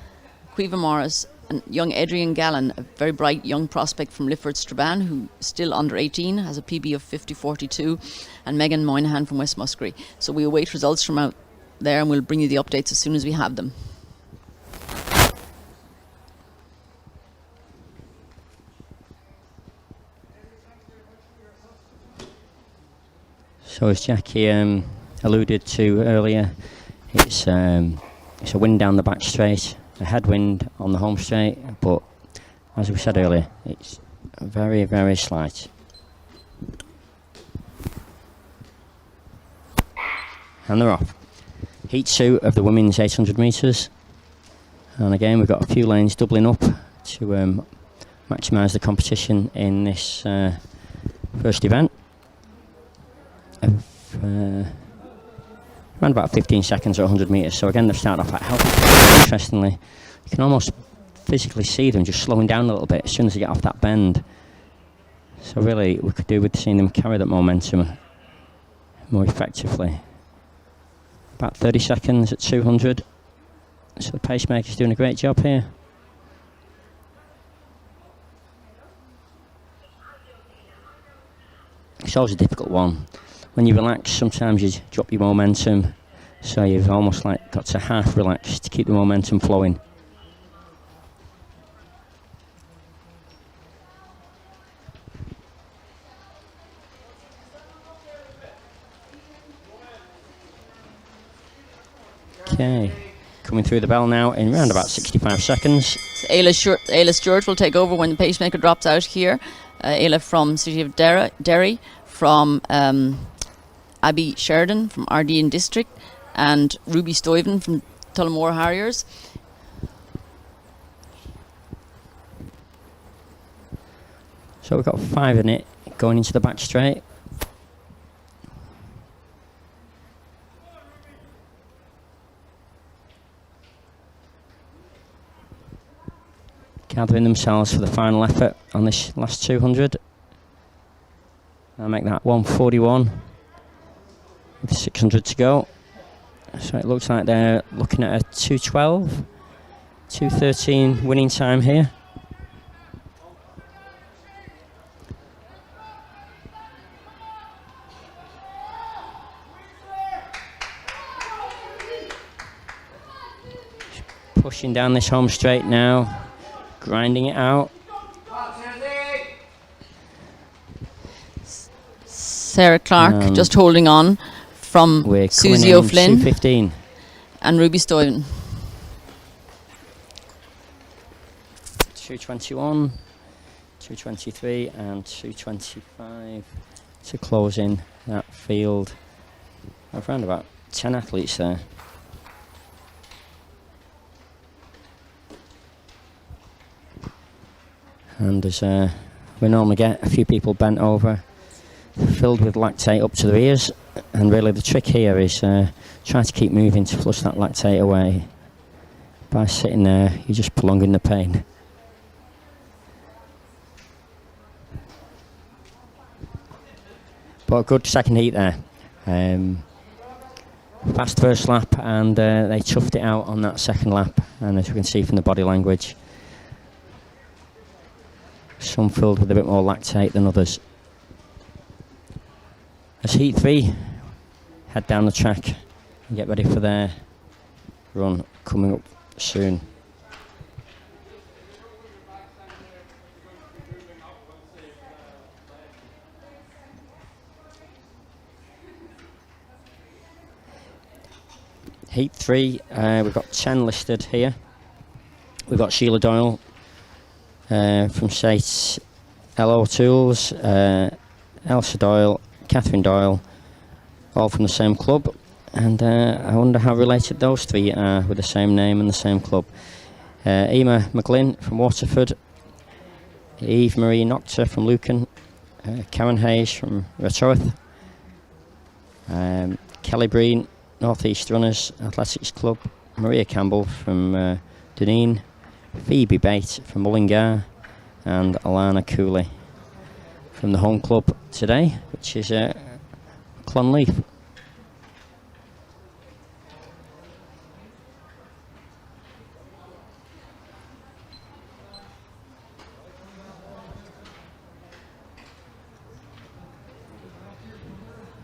Quiva Morris, and young Adrian Gallen, a very bright young prospect from Lifford Strabane, who is still under 18, has a PB of 50.42, and Megan Moynihan from West Muskerry. So we await results from out there, and we'll bring you the updates as soon as we have them. So as Jackie alluded to earlier, it's a wind down the back straight, a headwind on the home straight, but as we said earlier, it's very, very slight. And they're off. Heat 2 of the women's 800 metres. And again, we've got a few lanes doubling up to maximise the competition in this first event. Around about 15 seconds or 100 metres. So again, they've started off at healthy. Interestingly, you can almost physically see them just slowing down a little bit as soon as they get off that bend. So really, we could do with seeing them carry that momentum more effectively. About 30 seconds at 200. So the pacemaker's doing a great job here. It's always a difficult one. When you relax, sometimes you drop your momentum, so you've almost like got to half relax to keep the momentum flowing. Okay, coming through the bell now in around about 65 seconds. So Ayla Stewart will take over when the pacemaker drops out here. Ayla from City of Derry, from Abby Sheridan from Ardeen District, and Ruby Stuyven from Tullamore Harriers. So we've got 5 in it going into the back straight. Gathering themselves for the final effort on this last 200. I'll make that 1:41 with 600 to go. So it looks like they're looking at a 2:12, 2:13 winning time here. Pushing down this home straight now, grinding it out. Sarah Clark just holding on from Susie O'Flynn 2:15 and Ruby Stuyven. 2:21, 2:23 and 2:25 to close in that field of around about 10 athletes there. And as we normally get, a few people bent over, filled with lactate up to their ears, and really the trick here is trying to keep moving to flush that lactate away. By sitting there, you're just prolonging the pain. But a good second heat there. Fast first lap, and they toughed it out on that second lap. And as we can see from the body language, some filled with a bit more lactate than others. As heat 3 head down the track and get ready for their run coming up soon. Heat 3, we've got 10 listed here. We've got Sheila Doyle from Sates LO Tools, Elsa Doyle, Catherine Doyle, all from the same club. And I wonder how related those three are with the same name and the same club. Emma McGlynn from Waterford, Eve Marie Nocta from Lucan, Karen Hayes from Retorth, Kelly Breen, North East Runners Athletics Club, Maria Campbell from Dunedin, Phoebe Bate from Mullingar, and Alana Cooley from the home club today, which is Clonleaf.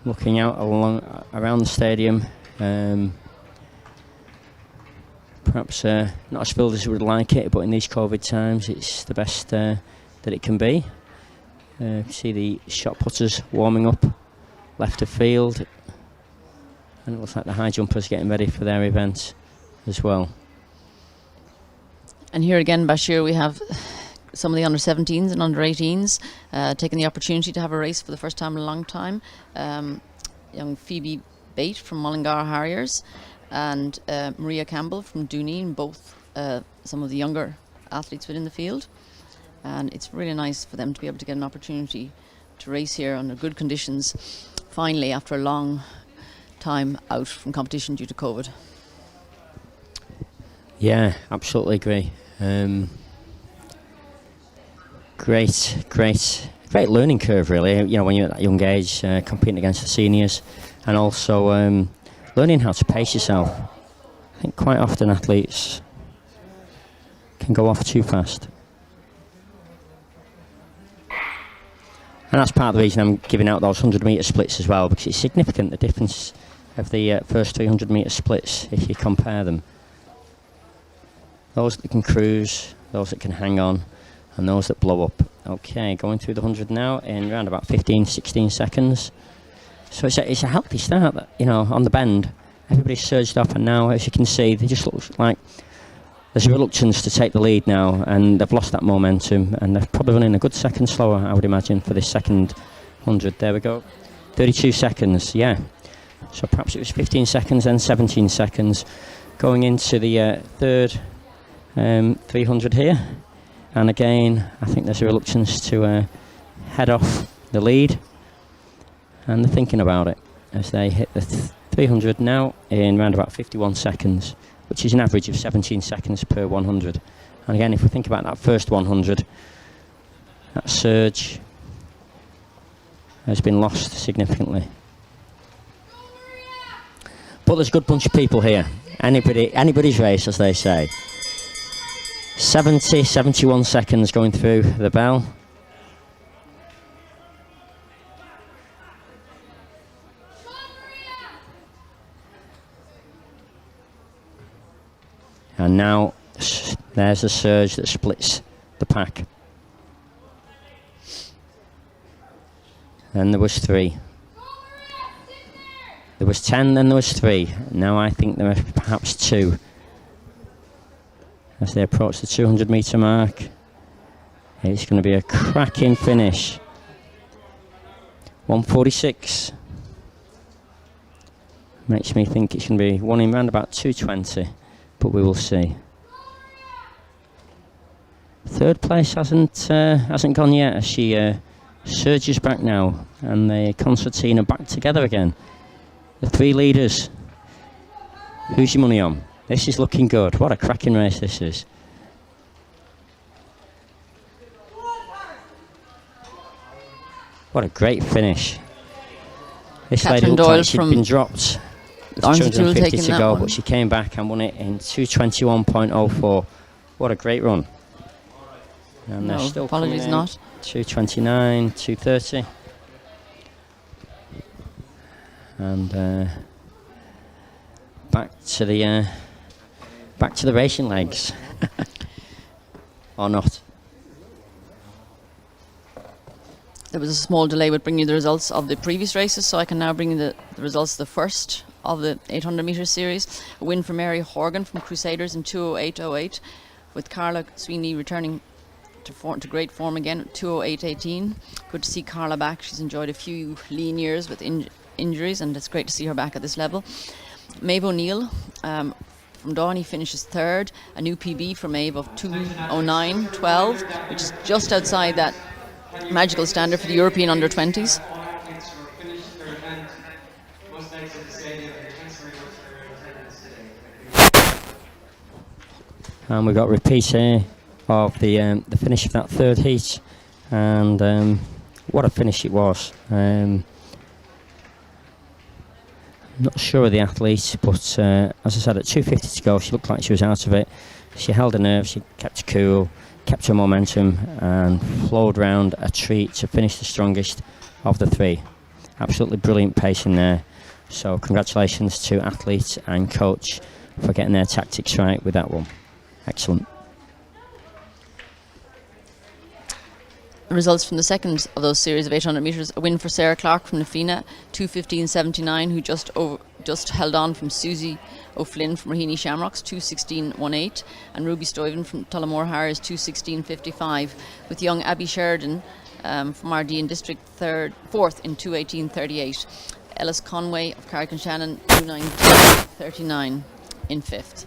Looking out around the stadium, perhaps not as filled as we would like it, but in these COVID times it's the best that it can be. You can see the shot putters warming up left of field, and it looks like the high jumpers getting ready for their event as well. And here again, Bashir, we have some of the under 17s and under 18s taking the opportunity to have a race for the first time in a long time. Young Phoebe Bate from Mullingar Harriers and Maria Campbell from Dunedin, both some of the younger athletes within the field. And it's really nice for them to be able to get an opportunity to race here under good conditions, finally, after a long time out from competition due to COVID. Yeah, absolutely agree. Great learning curve, really. You know, when you're at that young age, competing against the seniors, and also learning how to pace yourself. I think quite often athletes can go off too fast. And that's part of the reason I'm giving out those 100-metre splits as well, because it's significant, the difference of the first 300-metre splits, if you compare them. Those that can cruise, those that can hang on, and those that blow up. Okay, going through the 100 now in around about 15-16 seconds. So it's a healthy start, you know, on the bend. Everybody's surged up, and now, as you can see, they just look like there's a reluctance to take the lead now, and they've lost that momentum, and they're probably running a good second slower, I would imagine, for this second 100. There we go. 32 seconds, yeah. So perhaps it was 15 seconds, then 17 seconds. Going into the third 300 here. And again, I think there's a reluctance to head off the lead. And they're thinking about it as they hit the 300 now in around about 51 seconds, which is an average of 17 seconds per 100. And again, if we think about that first 100, that surge has been lost significantly. But there's a good bunch of people here. Anybody's race, as they say. 71 seconds going through the bell. And now there's a surge that splits the pack. Then there was 3. There was 10, then there was 3. Now I think there are perhaps 2. As they approach the 200-metre mark, it's going to be a cracking finish. 1:46. Makes me think it's going to be one in round about 2:20, but we will see. Third place hasn't gone yet, as she surges back now, and the concertina back together again. The 3 leaders. Who's your money on? This is looking good. What a cracking race this is. What a great finish. This lady Catherine looked Doyle like she'd from been dropped. With Orange Tool 250 taking to that go, one. but she came back and won it in 2:21.04. What a great run! And they're No, still apologies, coming in. not. 2:29, 2:30, and back to the racing legs, or not? There was a small delay with bringing you the results of the previous races, so I can now bring you the results of the first of the 800 metre series. A win for Mary Horgan from Crusaders in 2:08.08, with Carla Sweeney returning to great form again at 2:08.18. Good to see Carla back. She's enjoyed a few lean years with injuries, and it's great to see her back at this level. Maeve O'Neill from Downey finishes third, a new PB for Maeve of 2:09.12, which is just outside that magical standard for the European under-20s. And we got repeat here of the finish of that third heat, and what a finish it was. Not sure of the athlete, but as I said, at 2:50 to go, she looked like she was out of it. She held her nerve, she kept cool, kept her momentum, and flowed round a treat to finish the strongest of the three. Absolutely brilliant pace in there. So congratulations to athlete and coach for getting their tactics right with that one. Excellent. The results from the second of those series of 800 metres: a win for Sarah Clark from Nafina, 2:15.79, who just held on from Susie O'Flynn from Raheny Shamrocks, 2:16.18, and Ruby Stoyven from Tullamore Harris, 2:16.55, with young Abby Sheridan from Ardeen District fourth in 2:18.38. Ellis Conway of Carrick-on-Shannon, 2:19.39 in fifth.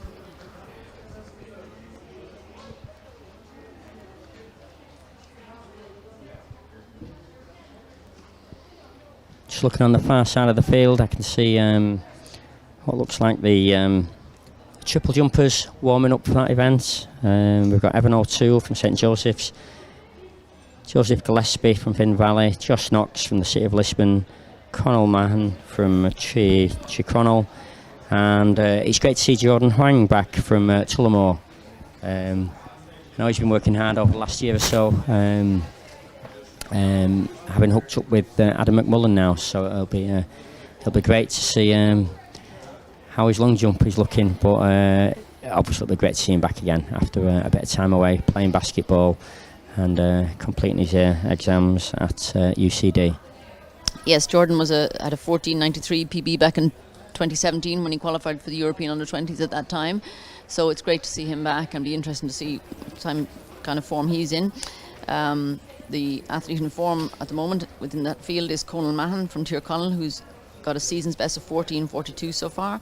Just looking on the far side of the field, I can see what looks like the triple jumpers warming up for that event. We've got Evan O'Toole from St Joseph's, Joseph Gillespie from Finn Valley, Josh Knox from the City of Lisbon, Connell Mahan from Chicronal, and it's great to see Jordan Huang back from Tullamore. I know he's been working hard over the last year or so, having hooked up with Adam McMullen now, so it'll be great to see how his long jump is looking, but obviously it'll be great to see him back again after a bit of time away playing basketball and completing his exams at UCD. Yes, Jordan was at a 14.93 PB back in 2017 when he qualified for the European under-20s at that time, so it's great to see him back and be interesting to see what kind of form he's in. The athlete in form at the moment within that field is Conal Mahan from Tyrconnell, who's got a season's best of 14.42 so far.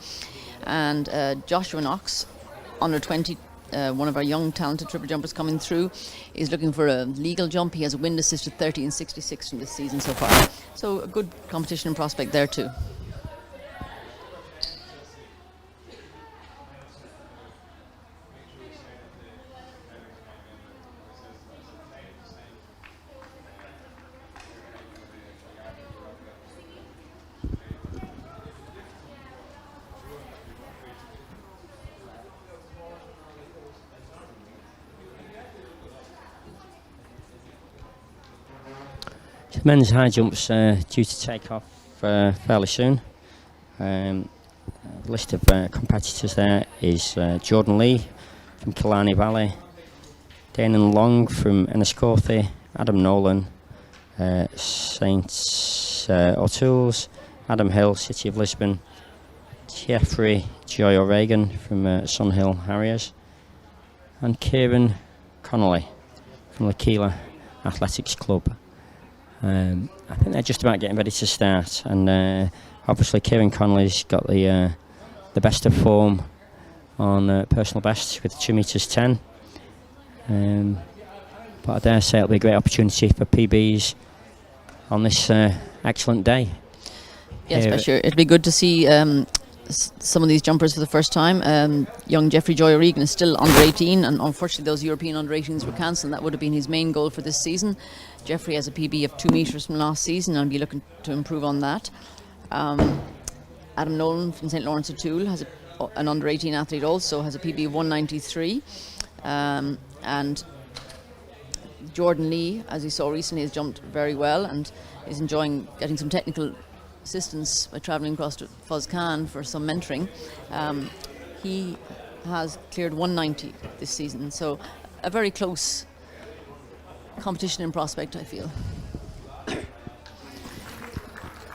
And Joshua Knox, under 20, one of our young talented triple jumpers coming through, is looking for a legal jump. He has a wind assist of 13.66 from this season so far. So a good competition and prospect there too. Men's high jumps due to take off fairly soon. The list of competitors there is Jordan Lee from Killarney Valley, Danon Long from Enniscorthy, Adam Nolan, St O'Toole's, Adam Hill, City of Lisbon, Jeffrey Joy O'Regan from Sunhill Harriers, and Kieran Connolly from Lakila Athletics Club. I think they're just about getting ready to start, and obviously Kieran Connolly's got the best of form on personal bests with 2 metres 10. But I dare say it'll be a great opportunity for PBs on this excellent day. Yes, for sure. It'll be good to see some of these jumpers for the first time. Young Jeffrey Joy O'Regan is still under 18, and unfortunately those European under 18s were cancelled. That would have been his main goal for this season. Jeffrey has a PB of 2 metres from last season and will be looking to improve on that. Adam Nolan from St. Lawrence O'Toole has an under-18 athlete also, has a PB of 193. And Jordan Lee, as you saw recently, has jumped very well and is enjoying getting some technical assistance by travelling across to Fuz Khan for some mentoring. He has cleared 190 this season, so a very close competition in prospect, I feel.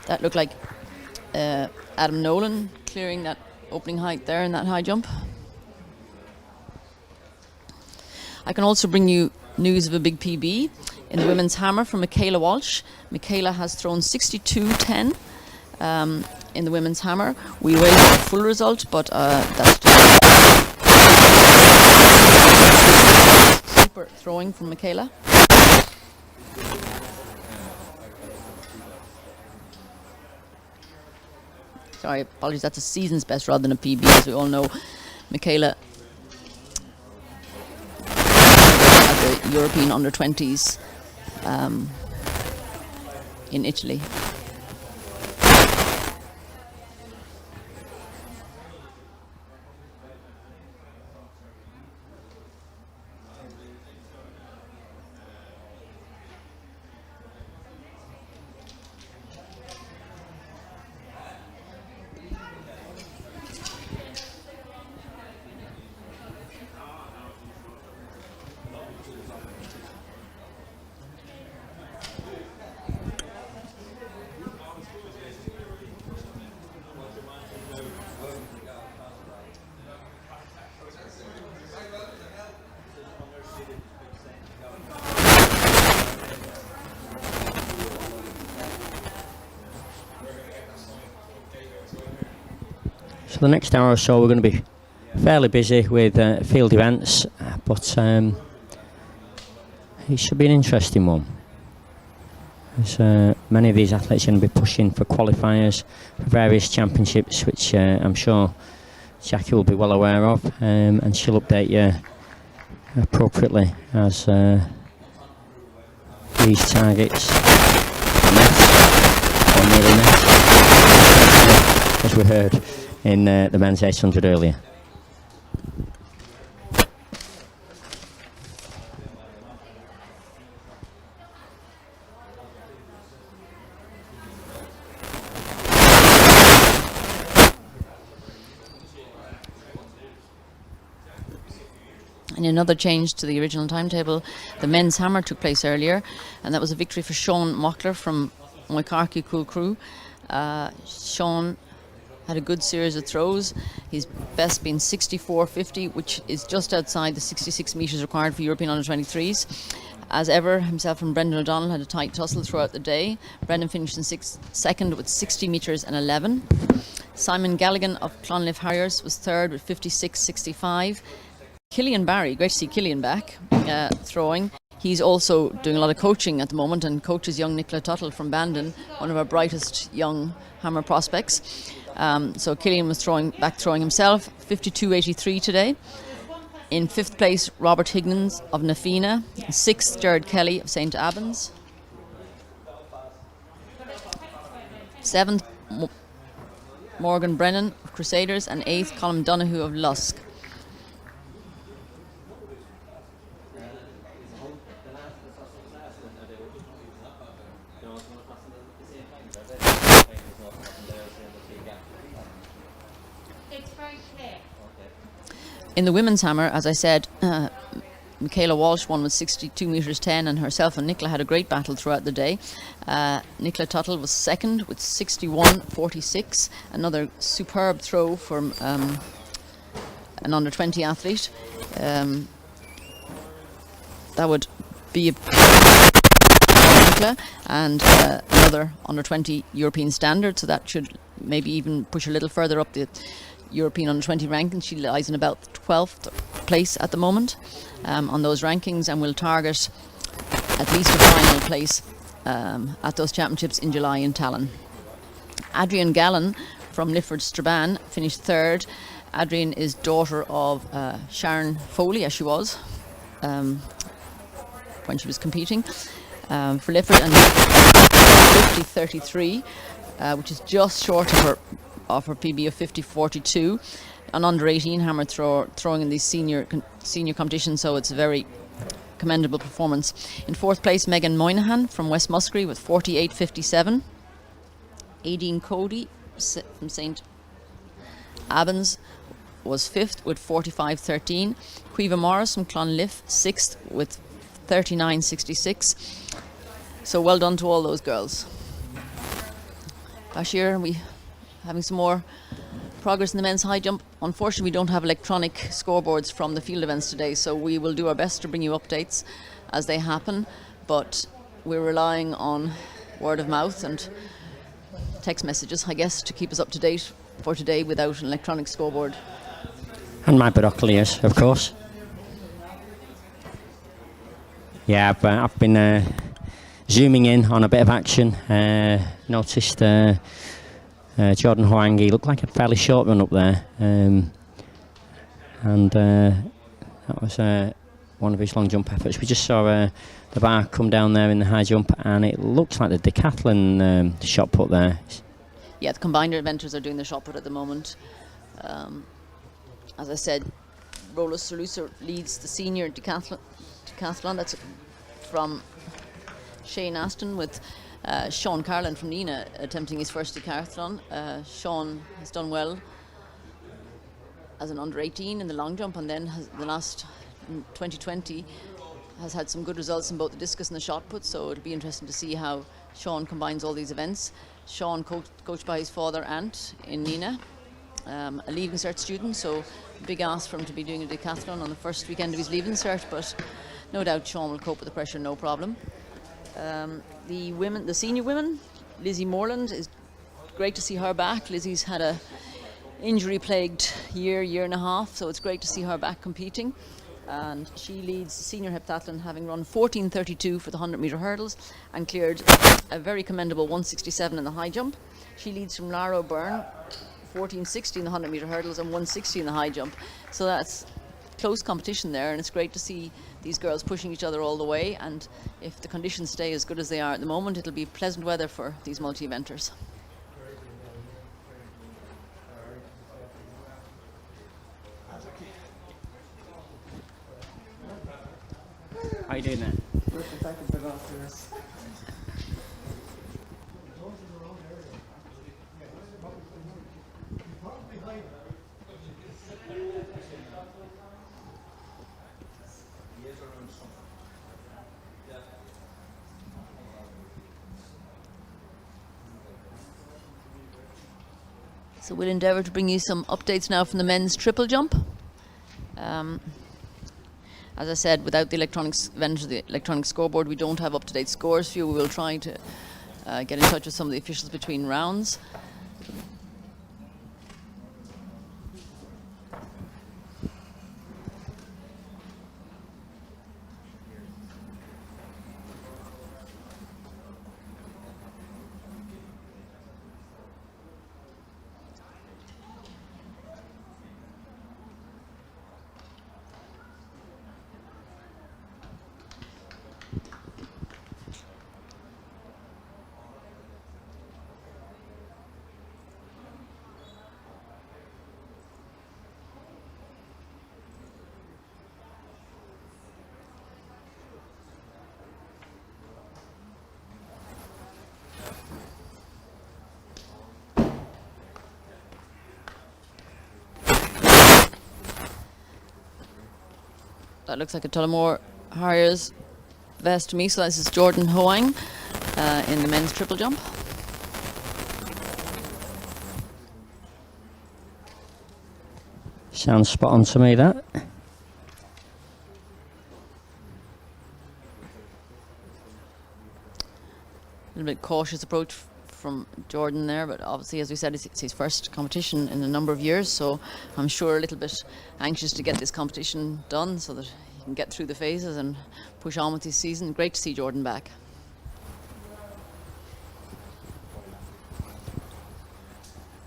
That looked like Adam Nolan clearing that opening height there in that high jump. I can also bring you news of a big PB in the women's hammer from Michaela Walsh. Michaela has thrown 62.10 in the women's hammer. We wait for a full result, but that's just super throwing from Michaela. Sorry, apologies, that's a season's best rather than a PB, as we all know. Michaela at the European under-20s in Italy. So the next hour or so we're going to be fairly busy with field events, but it should be an interesting one. As many of these athletes are going to be pushing for qualifiers for various championships, which I'm sure Jackie will be well aware of, and she'll update you appropriately as these targets met or nearly met, as we heard in the men's 800 earlier. And another change to the original timetable, the men's hammer took place earlier, and that was a victory for Sean Mockler from Moicarkey Cool Crew. Sean had a good series of throws. His best being 64.50, which is just outside the 66 metres required for European under-23s. As ever, himself and Brendan O'Donnell had a tight tussle throughout the day. Brendan finished in second with 60 metres and 11. Simon Galligan of Clonliffe Harriers was third with 56.65. Killian Barry, great to see Killian back throwing. He's also doing a lot of coaching at the moment and coaches young Nicola Tuttle from Bandon, one of our brightest young hammer prospects. So Killian was throwing himself, 52.83 today. In fifth place, Robert Higgins of Nafina. In sixth, Jared Kelly of St. Albans. Seventh, Morgan Brennan of Crusaders. And eighth, Colin Donoghue of Lusk. In the women's hammer, as I said, Michaela Walsh won with 62 metres 10, and herself and Nicola had a great battle throughout the day. Nicola Tuttle was second with 61.46, another superb throw from an under-20 athlete. That would be a Nicola, and another under-20 European standard, so that should maybe even push a little further up the European under-20 rankings. She lies in about 12th place at the moment on those rankings, and will target at least a final place at those championships in July in Tallinn. Adrienne Gallen from Lifford Strabane finished third. Adrienne is daughter of Sharon Foley, as she was when she was competing for Lifford, and 50.33. which is just short of her PB of 50.42. An under 18 hammer throwing in these senior competitions, so it's a very commendable performance. In fourth place, Megan Moynihan from West Muskerry with 48.57. Aideen Cody from St. Albans was fifth with 45.13. Quiva Morris from Clonliffe, sixth with 39.66. So well done to all those girls. Bashir, we having some more progress in the men's high jump. Unfortunately, we don't have electronic scoreboards from the field events today, so we will do our best to bring you updates as they happen, but we're relying on word of mouth and text messages, I guess, to keep us up to date for today without an electronic scoreboard. And my binoculars, of course. Yeah, I've been zooming in on a bit of action. Noticed Jordan Huang, he looked like a fairly short run up there. And that was one of his long jump efforts. We just saw the bar come down there in the high jump, and it looks like the decathlon shot put there. Yeah, the combined eventers are doing the shot put at the moment. As I said, Rola Salusa leads the senior decathlon. That's from Shane Aston, with Sean Carlin from Nina attempting his first decathlon. Sean has done well as an under 18 in the long jump, and then the last 2020 has had some good results in both the discus and the shot put, so it'll be interesting to see how Sean combines all these events. Sean coached by his father Ant in Nina, a Leaving Cert student, so big ask for him to be doing a decathlon on the first weekend of his Leaving Cert, but no doubt Sean will cope with the pressure, no problem. The senior women, Lizzie Moreland, is great to see her back. Lizzie's had a injury-plagued year and a half, so it's great to see her back competing. And she leads the senior heptathlon, having run 14.32 for the 100-metre hurdles and cleared a very commendable 167 in the high jump. She leads from Lara O'Byrne, 14.60 in the 100-metre hurdles and 160 in the high jump. So that's close competition there, and it's great to see these girls pushing each other all the way. And if the conditions stay as good as they are at the moment, it'll be pleasant weather for these multi-eventers. How you doing there? So we'll endeavour to bring you some updates now from the men's triple jump. As I said, without the electronic scoreboard, we don't have up-to-date scores for you. We will try to get in touch with some of the officials between rounds. That looks like a Tullamore Harriers vest to me. So this is Jordan Hoang in the men's triple jump. Sounds spot on to me, that. A little bit cautious approach from Jordan there, but obviously, as we said, it's his first competition in a number of years, so I'm sure a little bit anxious to get this competition done so that he can get through the phases and push on with his season. Great to see Jordan back.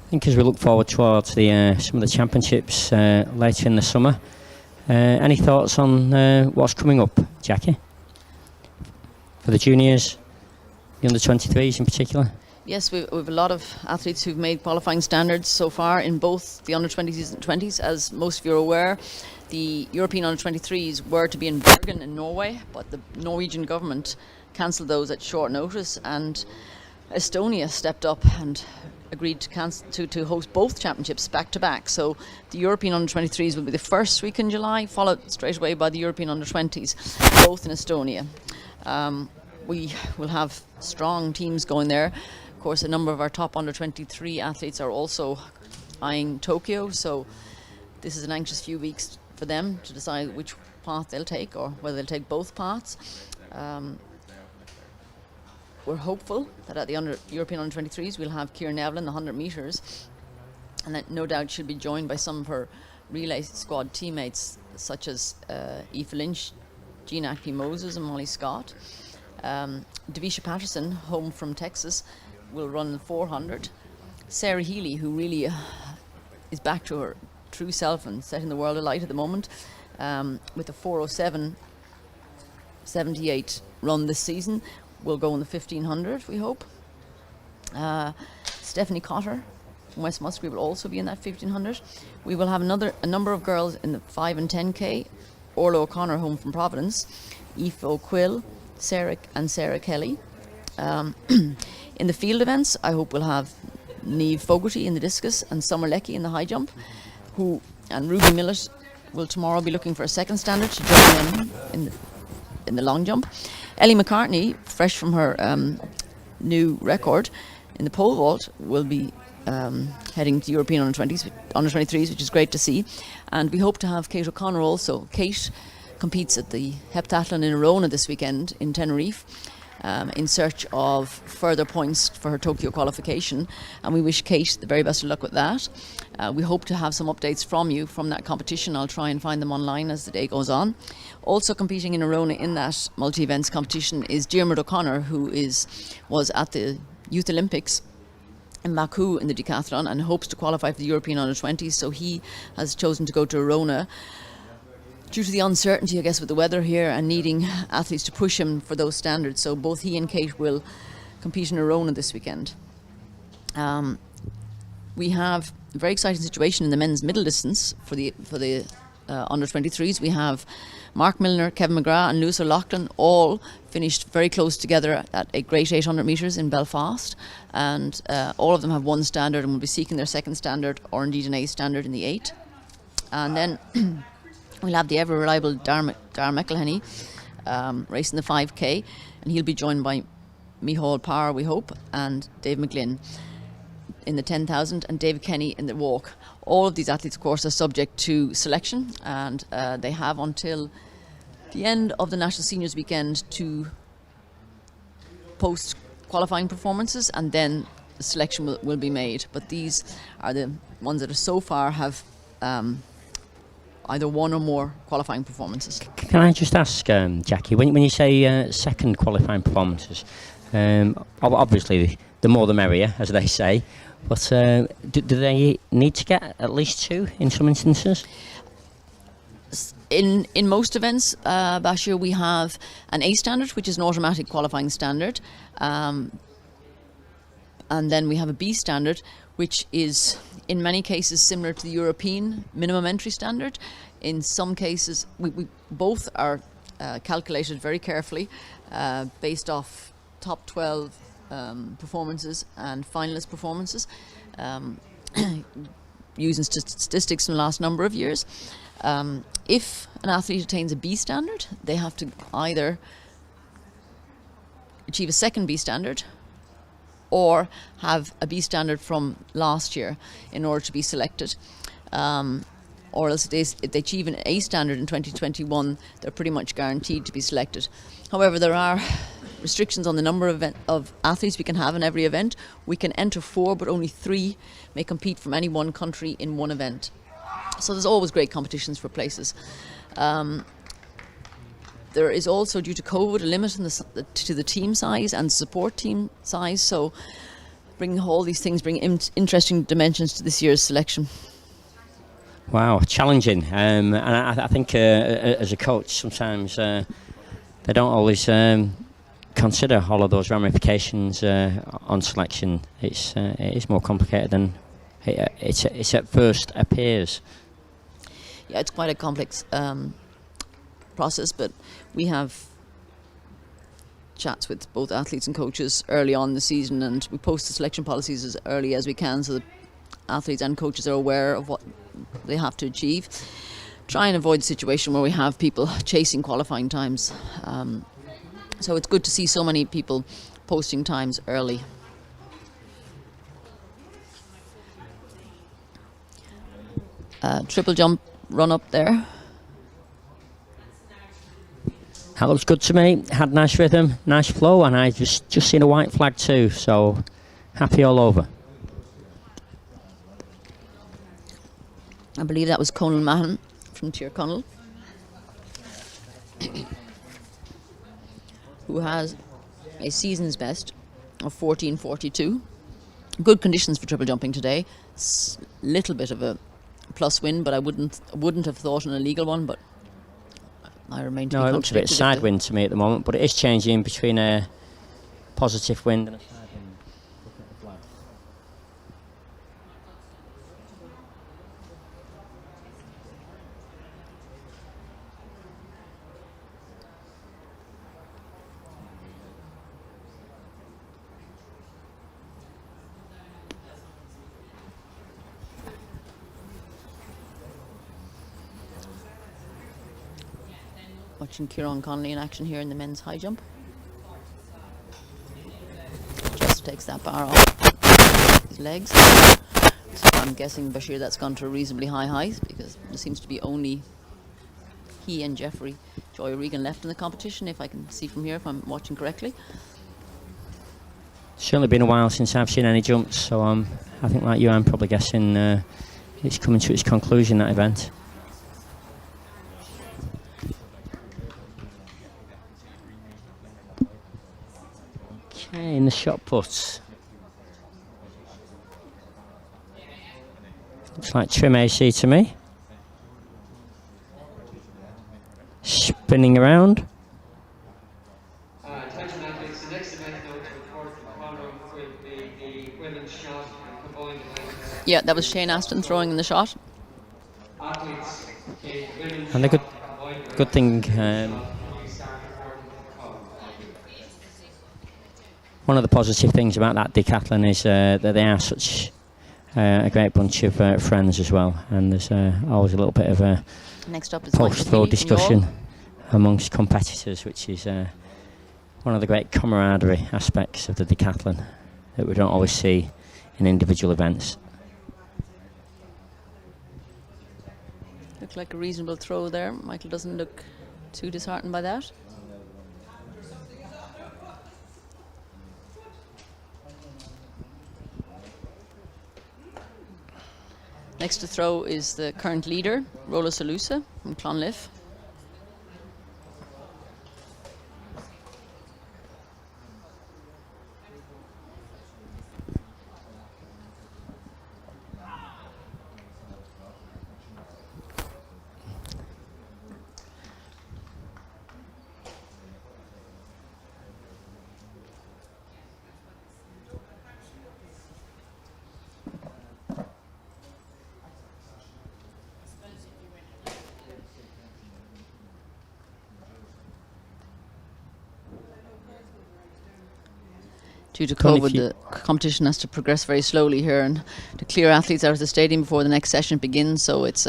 I think as we look forward towards the some of the championships later in the summer, any thoughts on what's coming up, Jackie? For the juniors, the under-23s in particular? Yes, we have a lot of athletes who've made qualifying standards so far in both the under-20s and 20s. As most of you are aware, the European under-23s were to be in Bergen in Norway, but the Norwegian government cancelled those at short notice, and Estonia stepped up and agreed to host both championships back to back. So the European under-23s will be the first week in July, followed straight away by the European under-20s, both in Estonia. We will have strong teams going there. Of course, a number of our top under-23 athletes are also eyeing Tokyo, so this is an anxious few weeks for them to decide which path they'll take, or whether they'll take both paths. We're hopeful that at the European under-23s we'll have Kieran Nevlin, the 100 metres, and that no doubt she'll be joined by some of her relay squad teammates, such as Aoife Lynch, Jean Akpi-Moses and Molly Scott. Davisha Patterson, home from Texas, will run the 400. Sarah Healy, who really is back to her true self and setting the world alight at the moment, with a 4:07.78 run this season, will go in the 1500, we hope. Stephanie Cotter from West Musgrave will also be in that 1500. We will have a number of girls in the 5 and 10k. Orla O'Connor, home from Providence, Aoife O'Quill, Sarah Kelly. In the field events, I hope we'll have Niamh Fogarty in the discus and Summer Leckie in the high jump, and Ruby Millett will tomorrow be looking for a second standard to join them in the long jump. Ellie McCartney, fresh from her new record in the pole vault, will be heading to European under-23s, which is great to see. And we hope to have Kate O'Connor also. Kate competes at the heptathlon in Arona this weekend in Tenerife, in search of further points for her Tokyo qualification, and we wish Kate the very best of luck with that. We hope to have some updates from you from that competition. I'll try and find them online as the day goes on. Also competing in Arona in that multi-events competition is Diarmuid O'Connor, who was at the Youth Olympics in Baku in the decathlon and hopes to qualify for the European under-20s, so he has chosen to go to Arona due to the uncertainty, I guess, with the weather here and needing athletes to push him for those standards. So both he and Kate will compete in Arona this weekend. We have a very exciting situation in the men's middle distance for the under-23s. We have Mark Milner, Kevin McGrath and Lewis O'Loughlin all finished very close together at a great 800 metres in Belfast, and all of them have one standard and will be seeking their second standard, or indeed an A standard in the 8. And then we'll have the ever reliable Dar McElhenney racing the 5k, and he'll be joined by Micheál Power, we hope, and Dave McGlynn in the 10,000 and David Kenny in the walk. All of these athletes, of course, are subject to selection, and they have until the end of the National Seniors Weekend to post qualifying performances, and then the selection will be made. But these are the ones that are so far have either one or more qualifying performances. Can I just ask, Jackie, when you say second qualifying performances, obviously the more the merrier, as they say, but do they need to get at least two in some instances? In most events, Bashir, we have an A standard, which is an automatic qualifying standard, and then we have a B standard, which is in many cases similar to the European minimum entry standard. In some cases, we both are calculated very carefully based off top 12 performances and finalist performances, using statistics from the last number of years. If an athlete attains a B standard, they have to either achieve a second B standard or have a B standard from last year in order to be selected. Or else if they achieve an A standard in 2021, they're pretty much guaranteed to be selected. However, there are restrictions on the number of athletes we can have in every event. We can enter 4, but only 3 may compete from any one country in one event. So there's always great competitions for places. There is also, due to COVID, a limit to the team size and support team size. So bringing all these things bring interesting dimensions to this year's selection. Wow, challenging. And I think as a coach, sometimes they don't always consider all of those ramifications on selection, it is more complicated than it at first appears. Yeah, it's quite a complex process, but we have chats with both athletes and coaches early on in the season, and we post the selection policies as early as we can so that athletes and coaches are aware of what they have to achieve. Try and avoid the situation where we have people chasing qualifying times. So it's good to see so many people posting times early. Triple jump run up there. That looks good to me. Had nice rhythm, nice flow, and I just seen a white flag too, so happy all over. I believe that was Conal Mahan from Tyrconnell, who has a season's best of 14:42. Good conditions for triple jumping today. Little bit of a plus win, but I wouldn't have thought an illegal one, but I remain to be No, it looks a bit contradicted side wind to me at the moment, but it is changing between a positive wind and a side wind. Looking at the flag. Watching Kieran Connolly in action here in the men's high jump. Just takes that bar off his legs. So I'm guessing, Bashir, that's gone to a reasonably high height, because there seems to be only he and Jeffrey Joy Regan left in the competition, if I can see from here, if I'm watching correctly. Certainly been a while since I've seen any jumps, so I think like you, I'm probably guessing it's coming to its conclusion, that event. Okay, in the shot put. Looks like trim AC to me. Spinning around. Attention athletes, the next event now to report to Conor will be the women's shot and combined event. Yeah, that was Shane Aston throwing in the shot. Athletes in women's And the shot combined good thing, one of the positive things about that decathlon is that they are such a great bunch of friends as well, and there's always a little bit of a Next up is post-flow discussion amongst competitors, which is one of the great camaraderie aspects of the decathlon that we don't always see in individual events. Looked like a reasonable throw there. Michael doesn't look too disheartened by that. Next to throw is the current leader, Rola Salusa from Clonliffe. Due to COVID, the competition has to progress very slowly here and to clear athletes out of the stadium before the next session begins, so it's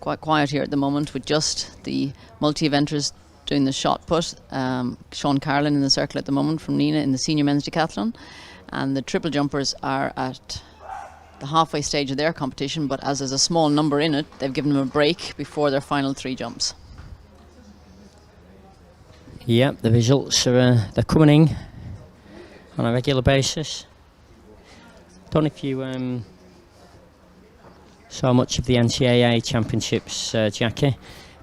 quite quiet here at the moment with just the multi-eventers doing the shot put. Sean Carlin in the circle at the moment from Nina in the senior men's decathlon, and the triple jumpers are at the halfway stage of their competition, but as there's a small number in it, they've given them a break before their final three jumps. Yep, the results are they're coming in on a regular basis. Don't know if you saw much of the NCAA championships, Jackie,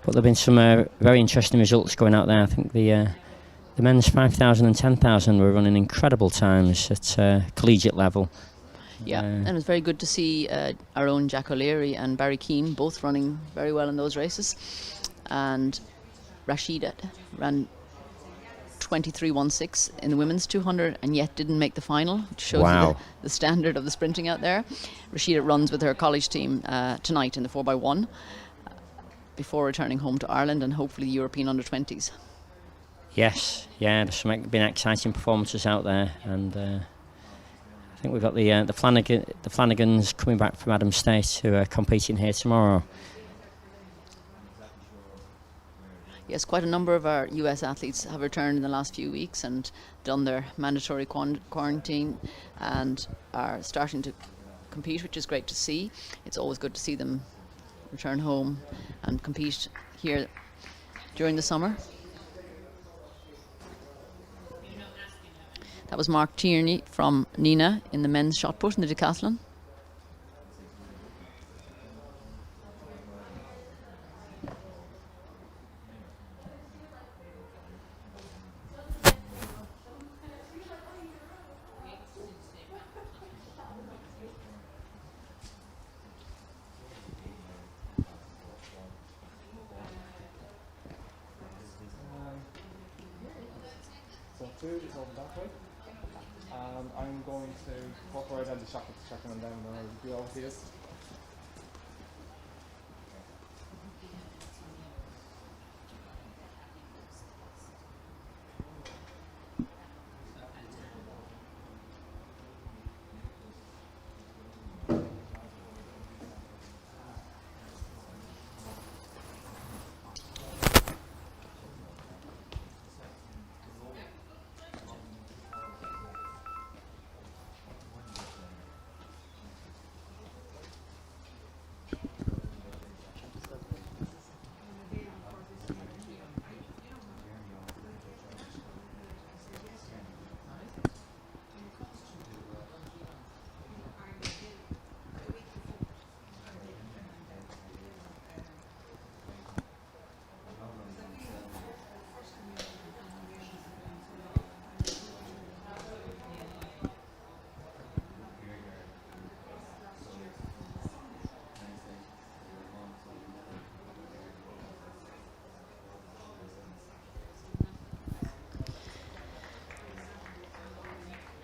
but there have been some very interesting results going out there. I think the men's 5,000 and 10,000 were running incredible times at collegiate level. Yeah, and it was very good to see our own Jack O'Leary and Barry Keane both running very well in those races. And Rashida ran 23.16 in the women's 200 and yet didn't make the final, which shows you Wow. the standard of the sprinting out there. Rashida runs with her college team tonight in the 4x1 before returning home to Ireland and hopefully European under-20s. Yes, yeah, there's some been exciting performances out there, and I think we've got the Flanagans coming back from Adams State who are competing here tomorrow. Yes, quite a number of our US athletes have returned in the last few weeks and done their mandatory quarantine and are starting to compete, which is great to see. It's always good to see them return home and compete here during the summer. That was Mark Tierney from Nina in the men's shot put in the decathlon. So food is over that way. And I'm going to walk right down the shop to check them down and I'll be over to you.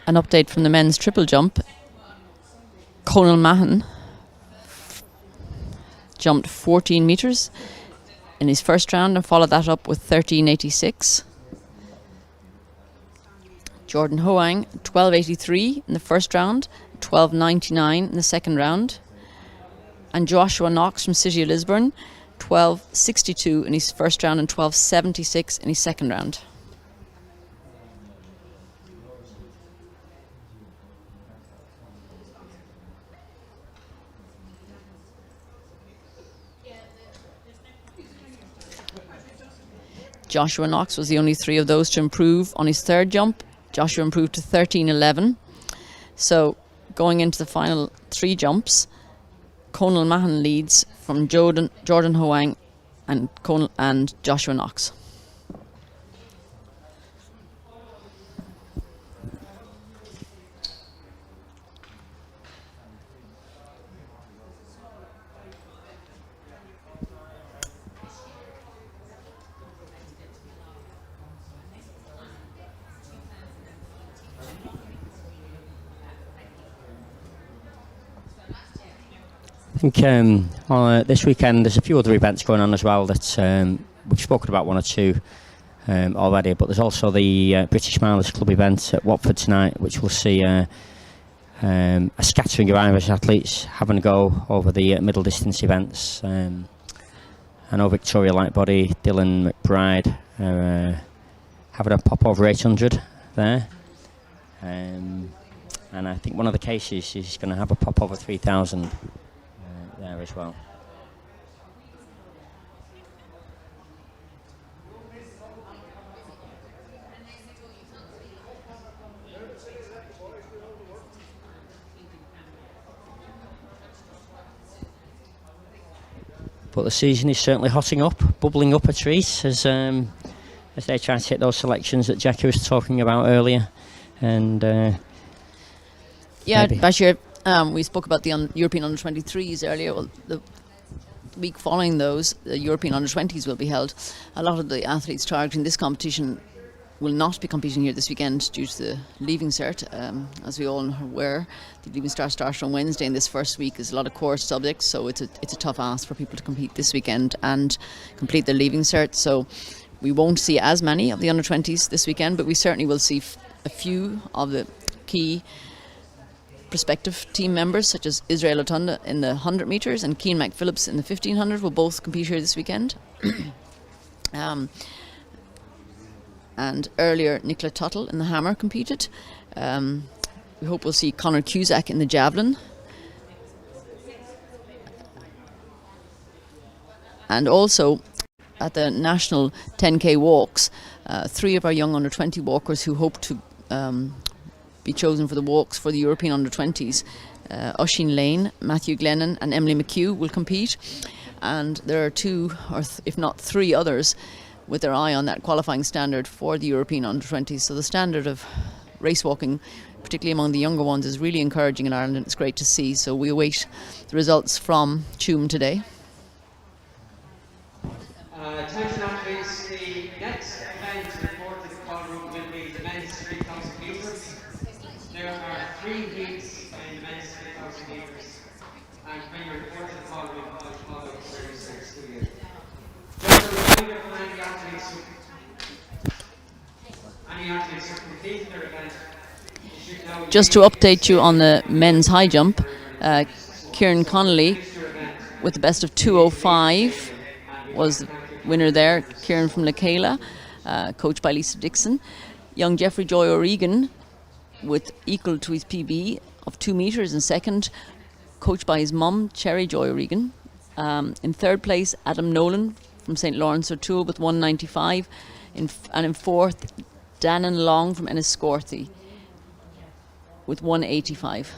An update from the men's triple jump. Conal Mahan jumped 14 metres in his first round and followed that up with 13.86. Jordan Hoang, 12.83 in the first round, 12.99 in the second round. And Joshua Knox from City of Lisburn, 12.62 in his first round and 12.76 in his second round. Joshua Knox was the only three of those to improve on his third jump. Joshua improved to 13.11. So going into the final three jumps, Conal Mahan leads from Jordan Hoang and Joshua Knox. I think this weekend there's a few other events going on as well that we've spoken about one or two already, but there's also the British Milers Club event at Watford tonight, which will see a scattering of Irish athletes having a go over the middle distance events. I know Victoria Lightbody, Dylan McBride are having a pop over 800 there, and I think one of the cases is going to have a pop over 3,000 there as well. But the season is certainly hotting up, bubbling up a treat as they try to hit those selections that Jackie was talking about earlier. And yeah, Bashir, we spoke about the European Under-23s earlier. Well, the week following those, the European Under-20s will be held. A lot of the athletes targeting this competition will not be competing here this weekend due to the leaving cert. As we all are aware, the leaving cert starts on Wednesday, and this first week is a lot of course subjects, so it's a tough ask for people to compete this weekend and complete their leaving cert. So we won't see as many of the under-20s this weekend, but we certainly will see a few of the key prospective team members, such as Israel Otunda in the 100 metres and Keane McPhillips in the 1500 will both compete here this weekend. And earlier Nicola Tuttle in the hammer competed. We hope we'll see Conor Cusack in the javelin. And also at the national 10k walks, 3 of our young under 20 walkers who hope to be chosen for the walks for the European under 20s, Oisin Lane, Matthew Glennon and Emily McHugh will compete. And there are 2 or if not 3 others with their eye on that qualifying standard for the European under-20s. So the standard of race walking, particularly among the younger ones, is really encouraging in Ireland, and it's great to see. So we await the results from Tuam today. Attention athletes, the next event reported to the ballroom will be the men's 3,000 metres. There are 3 heats in the men's 3,000 metres, and when you report to the ballroom, I'll follow where you say studio. Just a reminder for any athletes who complete their event. Just to update you on the men's high jump, Kieran Connolly with the best of 2:05 was the winner there. Kieran from Lekela, coached by Lisa Dixon. Young Jeffrey Joy O'Regan with equal to his PB of 2 metres in second, coached by his mum, Cherry Joy O'Regan. In third place, Adam Nolan from St. Lawrence O'Toole with 195. And in fourth, Dannon Long from Enniscorthy with 185.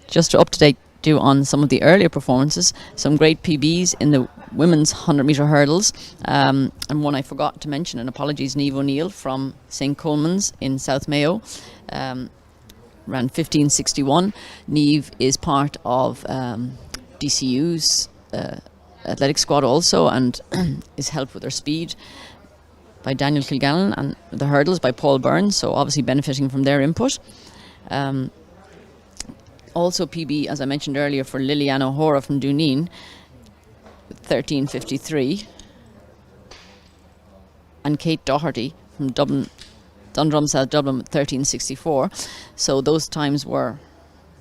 Just to update you on some of the earlier performances, some great PBs in the women's 100 metre hurdles, and one I forgot to mention, and apologies, Niamh O'Neill from St. Coleman's in South Mayo, ran 15:61. Niamh is part of DCU's athletic squad also, and is helped with her speed by Daniel Kilgallen, and the hurdles by Paul Byrne, so obviously benefiting from their input. Also PB, as I mentioned earlier, for Liliana O'Hora from Dooneen, 13:53. And Kate Doherty from Dundrum South Dublin with 13:64. So those times were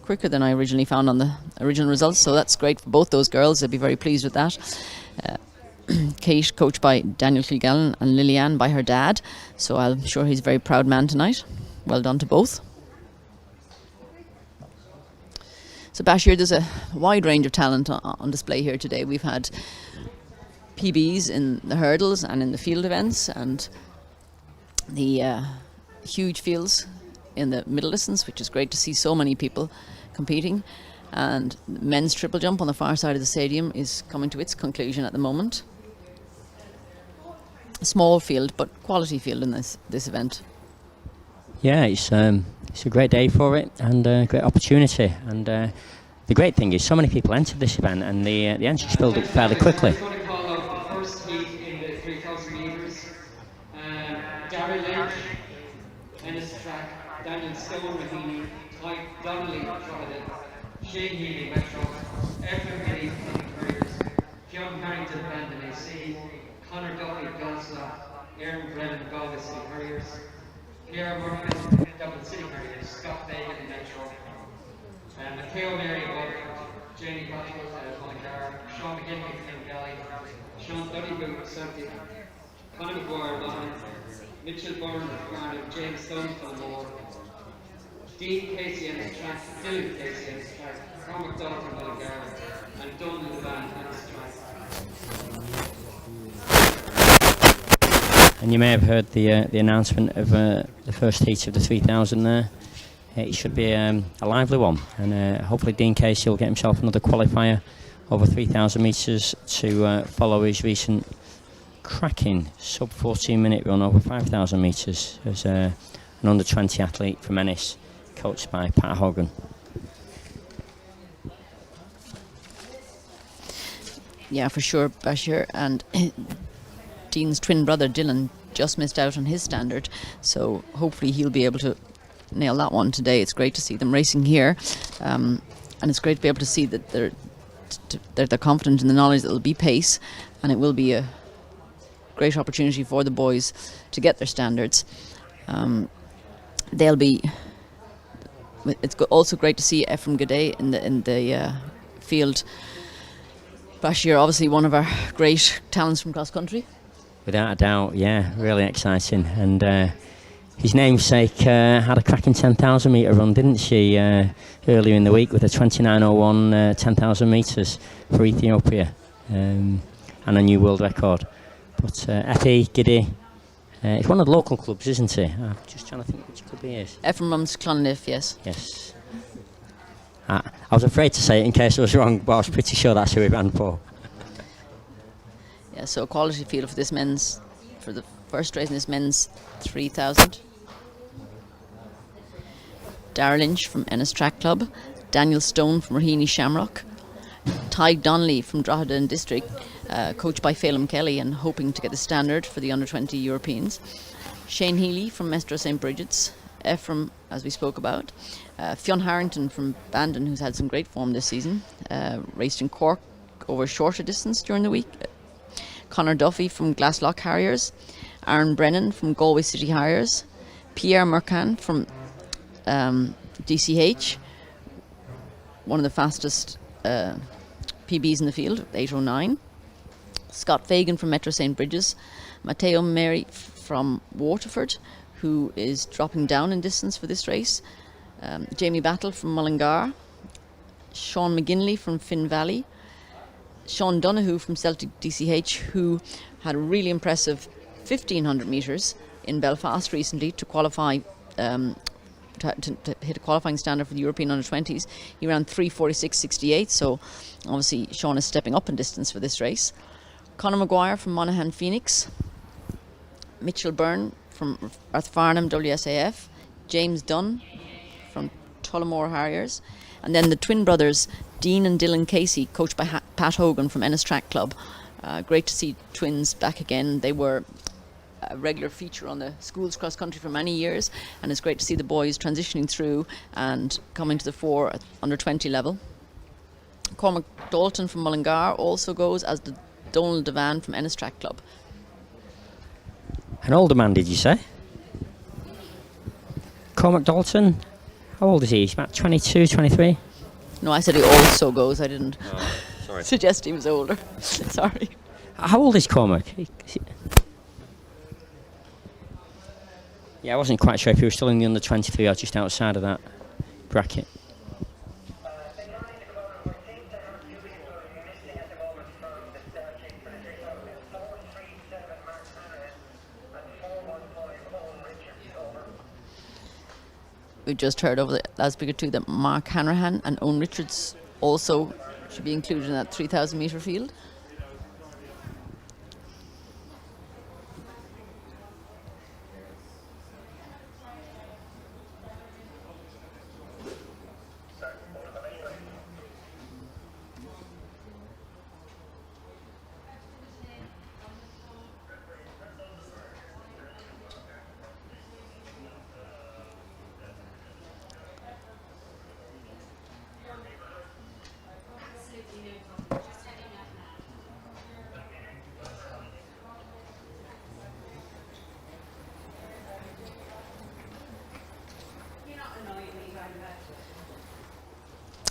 quicker than I originally found on the original results, so that's great for both those girls. They'll be very pleased with that. Kate, coached by Daniel Kilgallen, and Lillian by her dad, so I'm sure he's a very proud man tonight. Well done to both. So Bashir, there's a wide range of talent on display here today. We've had PBs in the hurdles and in the field events, and the huge fields in the middle distance, which is great to see so many people competing. And men's triple jump on the far side of the stadium is coming to its conclusion at the moment. A small field, but quality field in this event. Yeah, it's a great day for it, and a great opportunity. And the great thing is so many people entered this event, and the entries filled up fairly quickly. I'm going to call out the first heat in the 3,000 metres. Darryl Lynch, Ennis Track, Daniel Stone, Mahini, Ty Donnelly, Drogheda, Shane Healy, Metro, Evan Gilly, Couriers, John Harrington, Bandon AC, Conor Duffy, Gosla, Aaron Brennan, Galway City Couriers, Pierre Murphy, Dublin City Couriers, Scott Fagan, Metro, Matteo Mary, Waterford, Jamie Butterfield, Mullingar, Sean McGinley, Galley, Sean Doneyboo, Celtic, Conor McGuire, London, Mitchell Byrne, Garnet, James Stone, Moore, Dean Casey and his track, Dylan Casey and his track, Cormac Dalton, Mullingar, and Donald Levan and his track. And you may have heard the announcement of the first heat of the 3,000 there. It should be a lively one, and hopefully Dean Casey will get himself another qualifier over 3,000 metres to follow his recent cracking sub 14-minute run over 5,000 metres as an under 20 athlete from Ennis, coached by Pat Hogan. Yeah, for sure, Bashir. And Dean's twin brother Dylan just missed out on his standard, so hopefully he'll be able to nail that one today. It's great to see them racing here, and it's great to be able to see that they're confident in the knowledge that it'll be pace, and it will be a great opportunity for the boys to get their standards. They'll be. It's also great to see Ephraim Gaudet in the field. Bashir, obviously one of our great talents from cross country. Without a doubt, yeah, really exciting. And his namesake had a cracking 10,000 metre run, didn't she, earlier in the week with a 29:01 10,000 metres for Ethiopia, and a new world record. But Effie Giddy, it's one of the local clubs, isn't it? I'm just trying to think which club he is. Ephraim Mum's Clonliffe, yes. Yes. I was afraid to say it in case I was wrong, but I was pretty sure that's who he ran for. Yeah, so a quality field for the first race in this men's 3,000. Darryl Lynch from Ennis Track Club, Daniel Stone from Raheny Shamrock, Ty Donnelly from Drogheda and District, coached by Phelim Kelly and hoping to get the standard for the under-20 Europeans. Shane Healy from Mestro St. Bridget's, Ephraim, as we spoke about, Fionn Harrington from Bandon, who's had some great form this season, raced in Cork over a shorter distance during the week. Conor Duffy from Glasslock Harriers, Aaron Brennan from Galway City Harriers, Pierre Mercan from DCH, one of the fastest PBs in the field, 8:09. Scott Fagan from Metro St. Bridges, Matteo Mary from Waterford, who is dropping down in distance for this race, Jamie Battle from Mullingar, Sean McGinley from Finn Valley, Sean Donoghue from Celtic DCH, who had a really impressive 1,500 metres in Belfast recently to qualify, to hit a qualifying standard for the European under-20s. He ran 3:46.68, so obviously Sean is stepping up in distance for this race. Conor Maguire from Monaghan Phoenix, Mitchell Byrne from Rathfarnham WSAF, James Dunn from Tullamore Harriers, and then the twin brothers Dean and Dylan Casey, coached by Pat Hogan from Ennis Track Club. Great to see twins back again. They were a regular feature on the schools cross country for many years, and it's great to see the boys transitioning through and coming to the fore at under 20 level. Cormac Dalton from Mullingar also goes, as the Donald Devan from Ennis Track Club. An older man, did you say? Cormac Dalton? How old is he? He's about 22, 23? No, I said he also goes. I didn't Sorry. suggest he was older. Sorry. How old is Cormac? Yeah, I wasn't quite sure if he was still in the under 23 or just outside of that bracket. We just heard over the loudspeaker too that Mark Hanrahan and Owen Richards also should be included in that 3,000 metre field.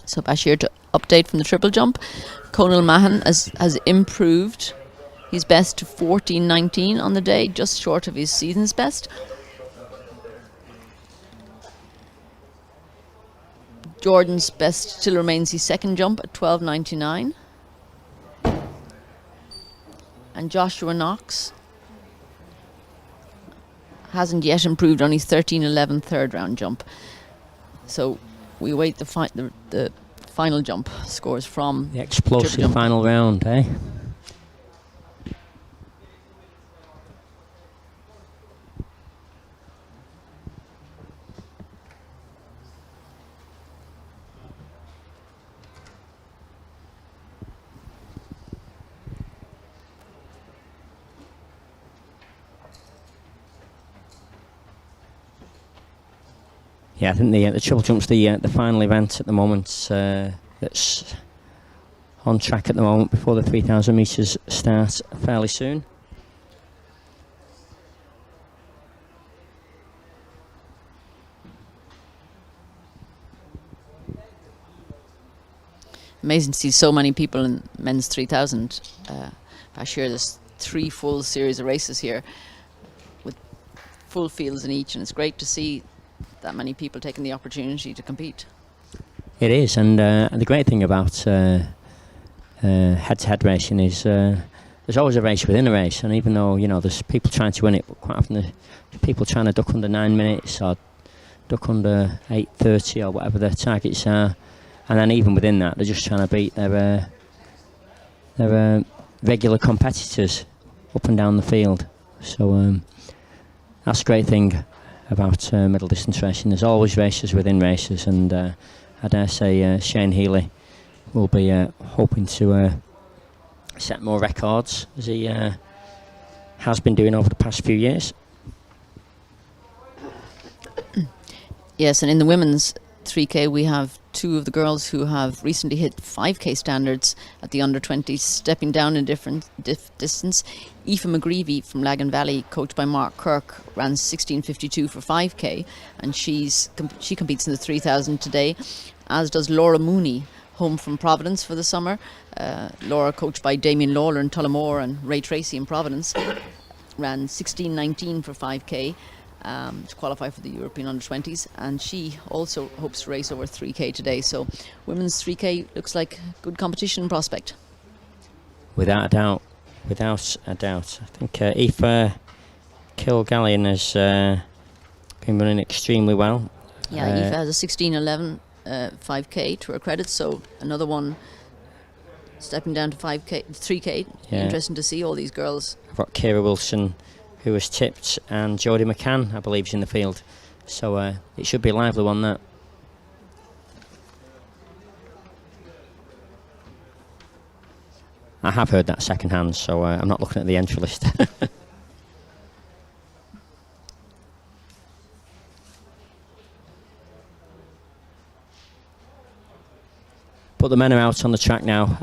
So Bashir, to update from the triple jump, Conal Mahan has improved his best to 14.19 on the day, just short of his season's best. Jordan's best still remains his second jump at 12.99. And Joshua Knox hasn't yet improved on his 13.11 third round jump. So we wait the final jump scores from the explosive final round, eh? Yeah, I think the triple jump's the final event at the moment that's on track at the moment before the 3,000 metres start fairly soon. Amazing to see so many people in men's 3,000. Bashir, there's 3 full series of races here with full fields in each, and it's great to see that many people taking the opportunity to compete. It is, and the great thing about head-to-head racing is there's always a race within a race, and even though there's people trying to win it, but quite often there's people trying to duck under 9 minutes or duck under 8:30 or whatever their targets are, and then even within that they're just trying to beat their regular competitors up and down the field. So that's a great thing about middle distance racing. There's always races within races, and I dare say Shane Healy will be hoping to set more records as he has been doing over the past few years. Yes, and in the women's 3K we have 2 of the girls who have recently hit 5K standards at the under 20s, stepping down in different distance. Aoife McGreevy from Lagan Valley, coached by Mark Kirk, ran 16.52 for 5K, and she competes in the 3,000 today, as does Laura Mooney, home from Providence for the summer. Laura, coached by Damien Lawler in Tullamore and Ray Tracy in Providence, ran 16.19 for 5K to qualify for the European under-20s, and she also hopes to race over 3K today. So women's 3K looks like good competition prospect. Without a doubt. I think Aoife Kilgallion has been running extremely well. Yeah, Aoife has a 16.11 5K to her credit, so another one stepping down to 3K. Yeah. Interesting to see all these girls. I've got Kira Wilson, who was tipped, and Jodie McCann, I believe, is in the field. So it should be a lively one, that. I have heard that second hand, so I'm not looking at the entry list. But the men are out on the track now,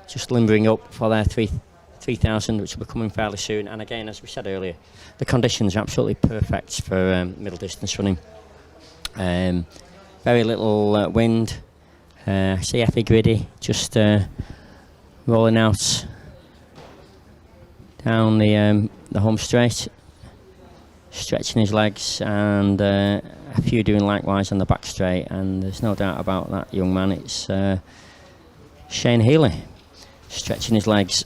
just limbering up for their 3,000, which will be coming fairly soon. And again, as we said earlier, the conditions are absolutely perfect for middle distance running. Very little wind. I see Effie Griddy just rolling out down the home straight, stretching his legs, and a few doing likewise on the back straight. And there's no doubt about that young man. It's Shane Healy stretching his legs.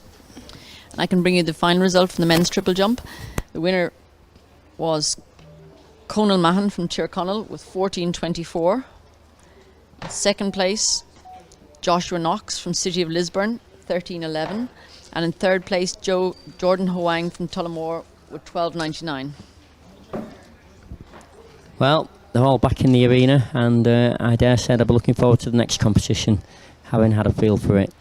And I can bring you the final result from the men's triple jump. The winner was Conal Mahan from Tyrconnell with 14.24. Second place, Joshua Knox from City of Lisburn, 13.11. And in third place, Jordan Hoang from Tullamore with 12.99. Well, they're all back in the arena, and I dare say they'll be looking forward to the next competition, having had a feel for it.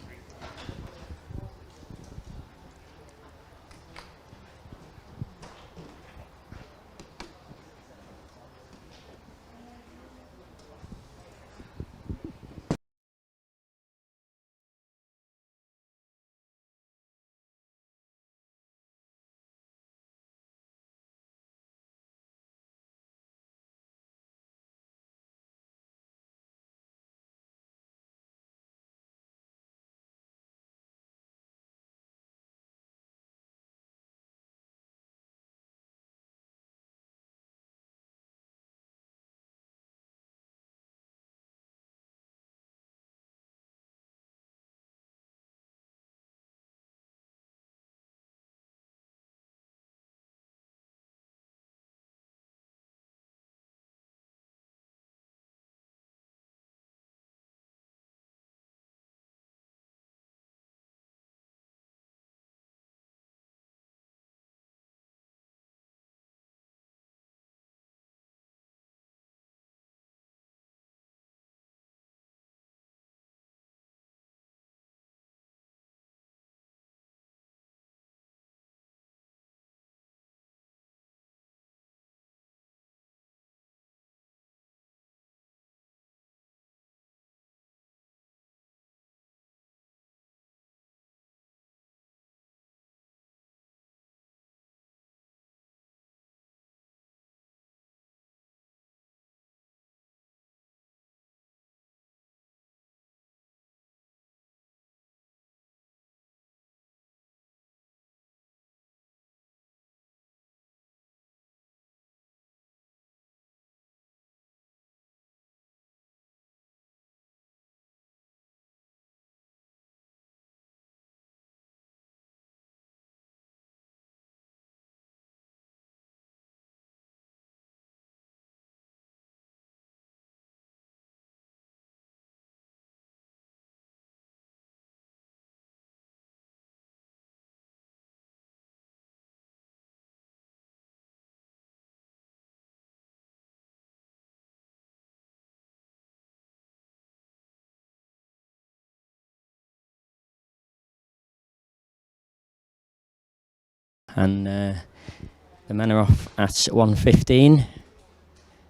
And the men are off at 1:15,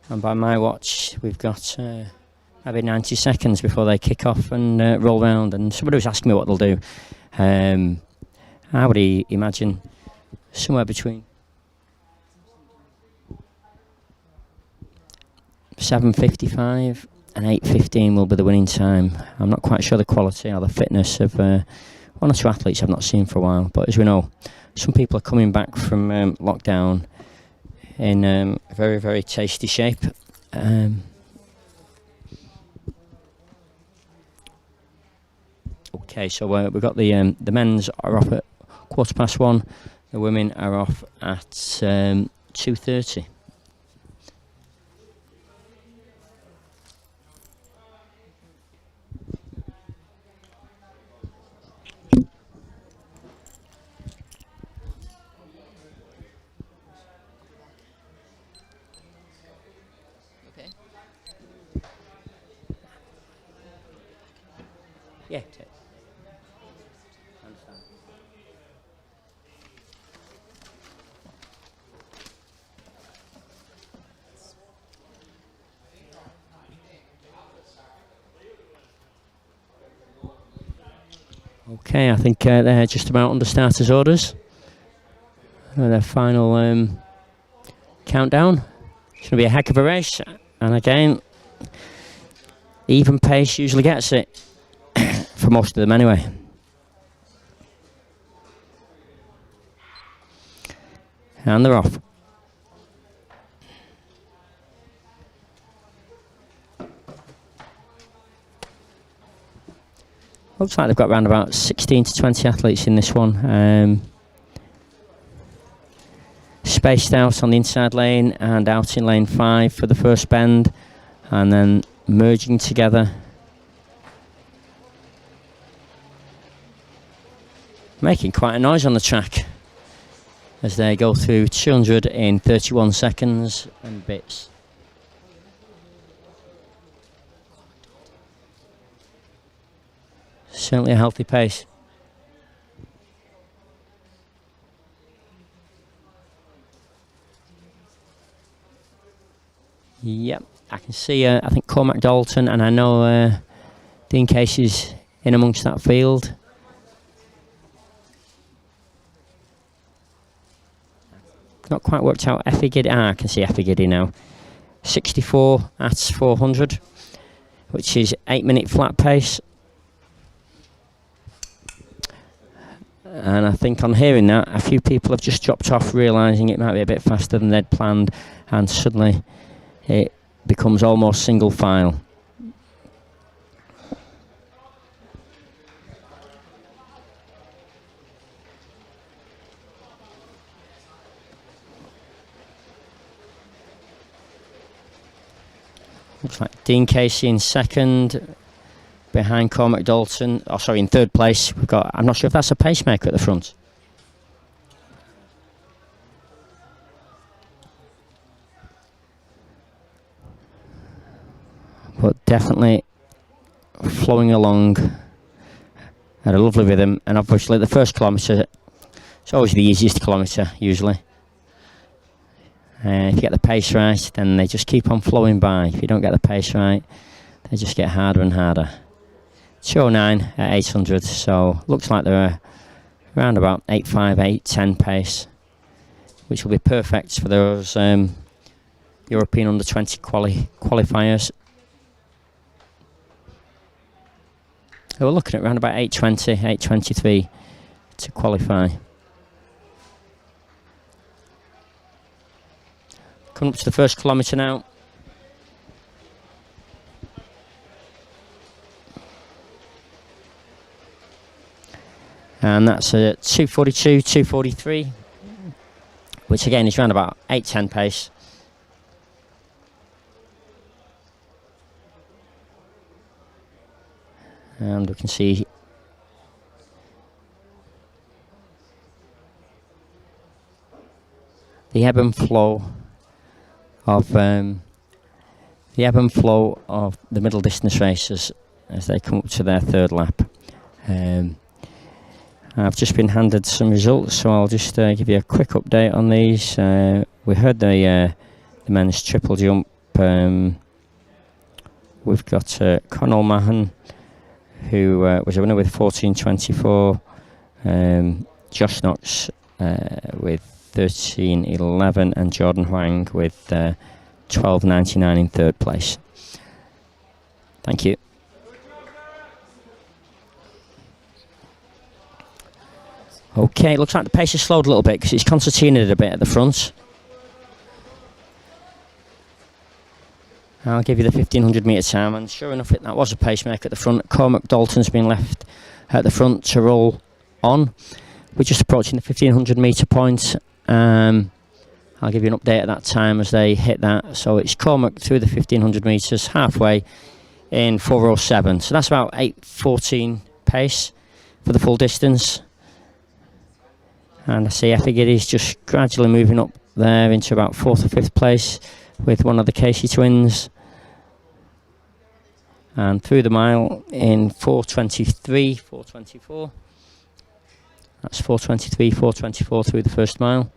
and by my watch we've got maybe 90 seconds before they kick off and roll round. And somebody was asking me what they'll do. I would imagine somewhere between 7:55 and 8:15 will be the winning time. I'm not quite sure the quality or the fitness of one or two athletes I've not seen for a while, but as we know, some people are coming back from lockdown in very, very tasty shape. Okay, so we've got the men's are off at 1:15. The women are off at 2:30. Yeah. Understand. Okay, I think they're just about under starters' orders. Their final countdown. It's going to be a heck of a race. And again, even pace usually gets it, for most of them anyway. And they're off. Looks like they've got around about 16 to 20 athletes in this one. Spaced out on the inside lane and out in lane 5 for the first bend, and then merging together. Making quite a noise on the track as they go through 200 in 31 seconds and bits. Certainly a healthy pace. Yep, I can see, I think Cormac Dalton, and I know Dean Casey's in amongst that field. Not quite worked out Effie Giddy. I can see Effie Giddy now. 64 at 400, which is 8-minute flat pace. And I think on hearing that, a few people have just dropped off, realising it might be a bit faster than they'd planned, and suddenly it becomes almost single file. Looks like Dean Casey in second, behind Cormac Dalton. Oh, sorry, in third place. We've got, I'm not sure if that's a pacemaker at the front. But definitely flowing along at a lovely rhythm. And obviously the first kilometre, it's always the easiest kilometre, usually. If you get the pace right, then they just keep on flowing by. If you don't get the pace right, they just get harder and harder. 2:09 at 800, so looks like they're around about 8:05, 8:10 pace, which will be perfect for those European under-20 qualifiers. So we're looking at around about 8:20, 8:23 to qualify. Coming up to the first kilometre now. And that's a 2:42, 2:43, which again is around about 8:10 pace. And we can see the ebb and flow of the middle distance racers as they come up to their third lap. I've just been handed some results, so I'll just give you a quick update on these. We heard the men's triple jump. We've got Conall Mahan, who was a winner with 14:24. Josh Knox with 13:11, and Jordan Huang with 12:99 in third place. Thank you. Okay, looks like the pace has slowed a little bit because it's concertinaed a bit at the front. I'll give you the 1500 metre time, and sure enough, that was a pacemaker at the front. Cormac Dalton's been left at the front to roll on. We're just approaching the 1500 metre point. I'll give you an update at that time as they hit that. So it's Cormac through the 1500 metres, halfway in 4:07. So that's about 8:14 pace for the full distance. And I see Effie Giddy's just gradually moving up there into about 4th or 5th place with one of the Casey twins. And through the mile in 4:23, 4:24. That's 4:23, 4:24 through the first mile.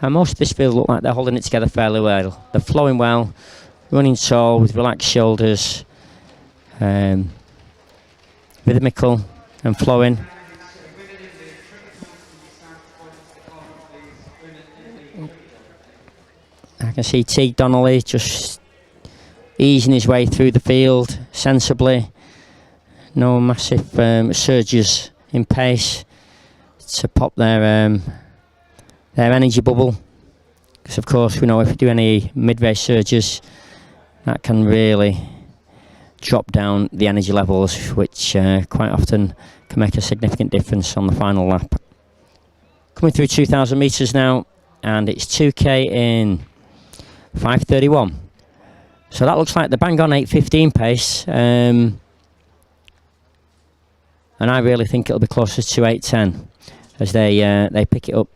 And most of this field look like they're holding it together fairly well. They're flowing well, running tall with relaxed shoulders, rhythmical and flowing. I can see Teague Donnelly just easing his way through the field sensibly. No massive surges in pace to pop their energy bubble. Because of course we know if you do any mid-race surges, that can really drop down the energy levels, which quite often can make a significant difference on the final lap. Coming through 2,000 metres now, and it's 2k in 5:31. So that looks like the bang on 8:15 pace, and I really think it'll be closer to 8:10 as they pick it up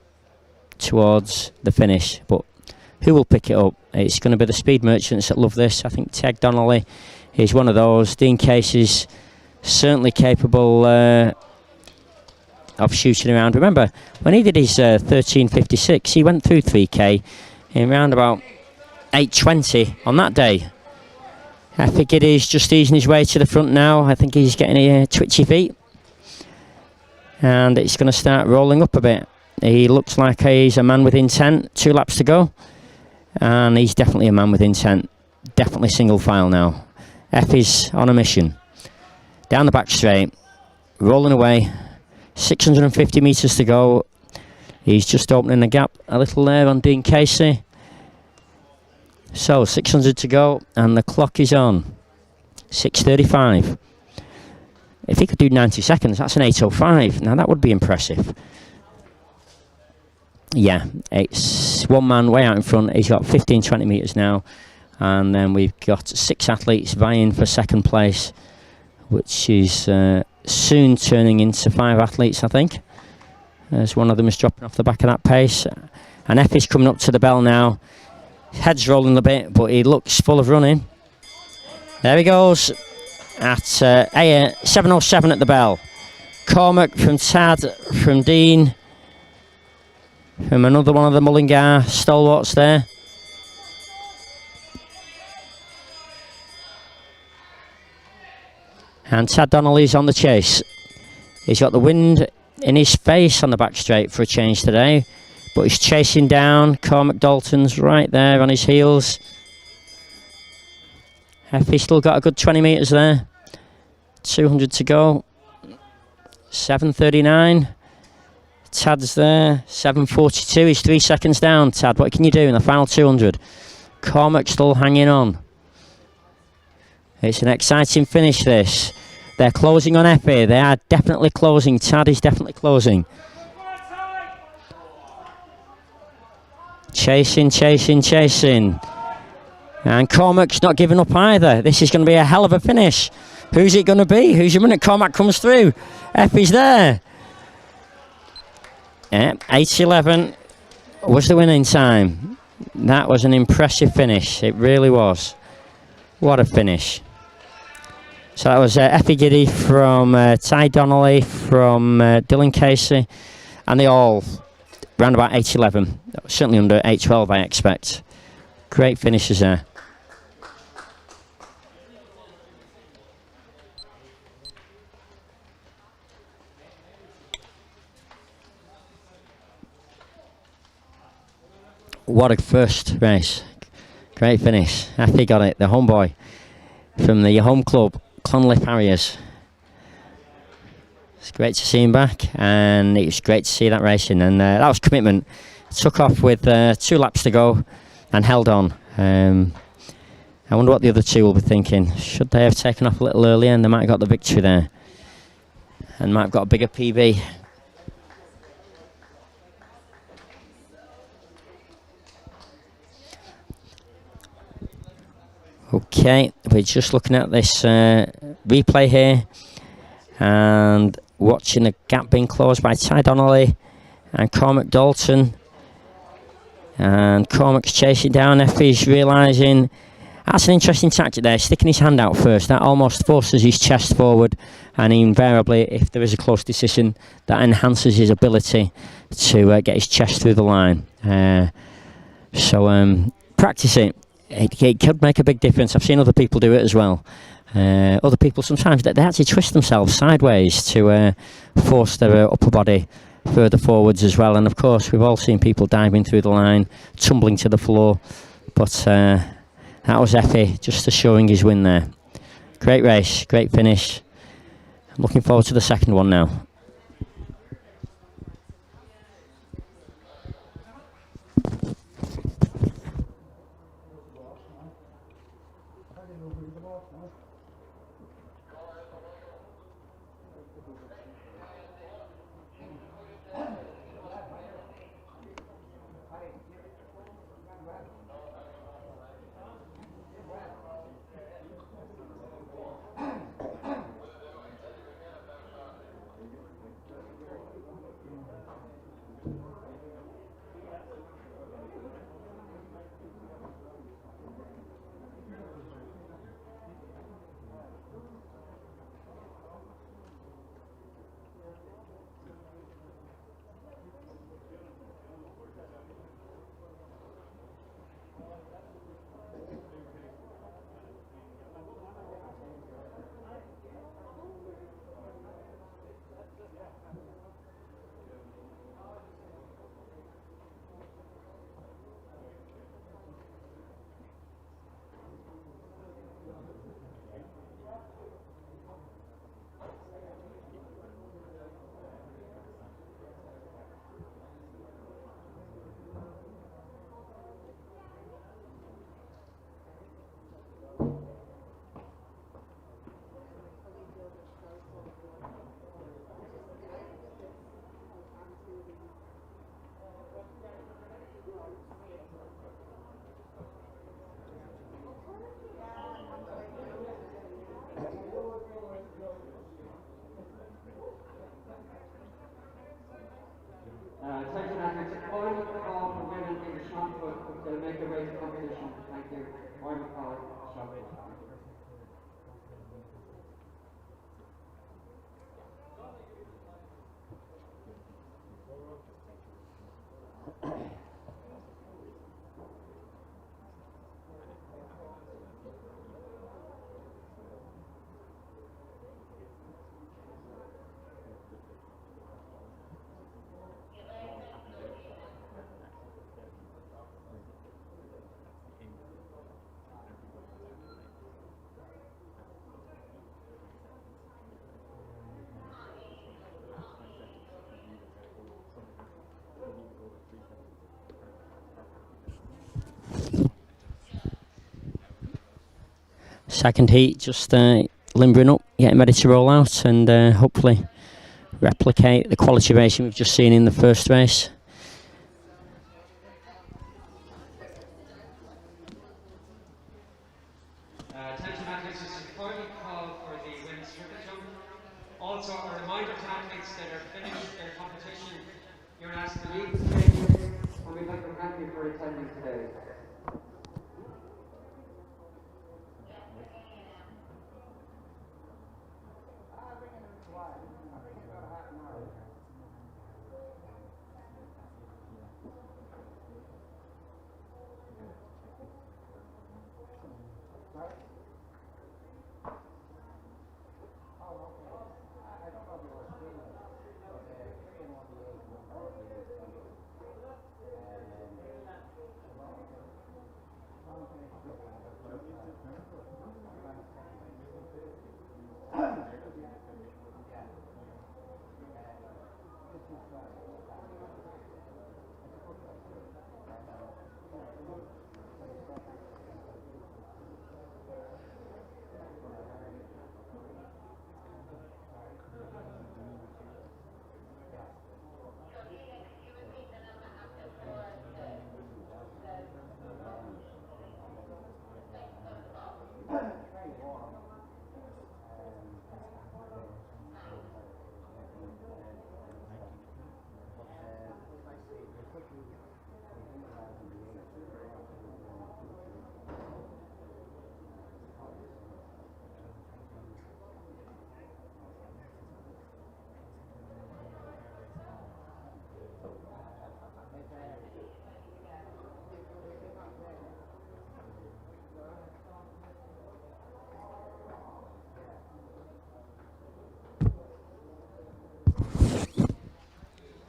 towards the finish. But who will pick it up? It's going to be the speed merchants that love this. I think Teague Donnelly is one of those. Dean Casey's certainly capable of shooting around. Remember, when he did his 13:56, he went through 3k in around about 8:20 on that day. I think it is just easing his way to the front now. I think he's getting twitchy feet, and it's going to start rolling up a bit. He looks like he's a man with intent. 2 laps to go, and he's definitely a man with intent. Definitely single file now. Effie's on a mission. Down the back straight, rolling away. 650 metres to go. He's just opening the gap a little there on Dean Casey. So 600 to go, and the clock is on. 6:35. If he could do 90 seconds, that's an 8:05. Now that would be impressive. Yeah, it's one man way out in front. He's got 15-20 metres now, and then we've got 6 athletes vying for second place, which is soon turning into 5 athletes, I think, as one of them is dropping off the back of that pace. And Effie's coming up to the bell now. Head's rolling a bit, but he looks full of running. There he goes at 7:07 at the bell. Cormac from Tad, from Dean, from another one of the Mullingar stalwarts there. And Tad Donnelly's on the chase. He's got the wind in his face on the back straight for a change today, but he's chasing down. Cormac Dalton's right there on his heels. Effie's still got a good 20 metres there. 200 to go. 7:39. Tad's there. 7:42. He's 3 seconds down. Tad, what can you do in the final 200? Cormac still hanging on. It's an exciting finish, this. They're closing on Effie. They are definitely closing. Tad is definitely closing. Chasing, chasing, chasing. And Cormac's not giving up either. This is going to be a hell of a finish. Who's it going to be? Who's your minute? Cormac comes through. Effie's there. Yeah, 8:11 was the winning time. That was an impressive finish. It really was. What a finish. So that was Effie Giddy from Ty Donnelly, from Dylan Casey, and they all round about 8:11. Certainly under 8:12, I expect. Great finishes there. What a first race. Great finish. Effie got it, the homeboy from the home club, Clonliffe Harriers. It's great to see him back, and it was great to see that racing, and that was commitment. Took off with 2 laps to go and held on. I wonder what the other 2 will be thinking. Should they have taken off a little earlier, and they might have got the victory there, and might have got a bigger PB. Okay, we're just looking at this replay here and watching the gap being closed by Ty Donnelly and Cormac Dalton. And Cormac's chasing down. Effie's realising that's an interesting tactic there, sticking his hand out first. That almost forces his chest forward, and invariably, if there is a close decision, that enhances his ability to get his chest through the line. So practice it. It could make a big difference. I've seen other people do it as well. Other people sometimes they actually twist themselves sideways to force their upper body further forwards as well. And of course, we've all seen people diving through the line, tumbling to the floor. But that was Effie just showing his win there. Great race, great finish. I'm looking forward to the second one now. Attention athletes, final call for women in the shot put. They'll make their way to competition. Thank you. Final call, shot put. Second heat, just limbering up, getting ready to roll out, and hopefully replicate the quality racing we've just seen in the first race. Attention athletes, this is the final call for the women's triple jump. Also, a reminder to athletes that are finished their competition, you're asked to leave the stadium, and we'd like to thank you for attending today.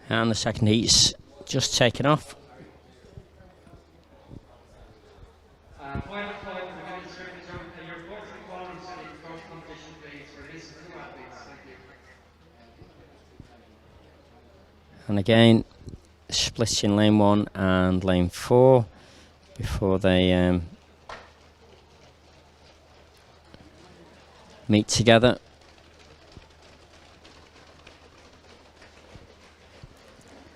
And the second heat's just taken off. Final call for the men's circuit jump. Your both quality setting cross competition please for these two athletes. Thank you. And again, splits in lane 1 and lane 4 before they meet together.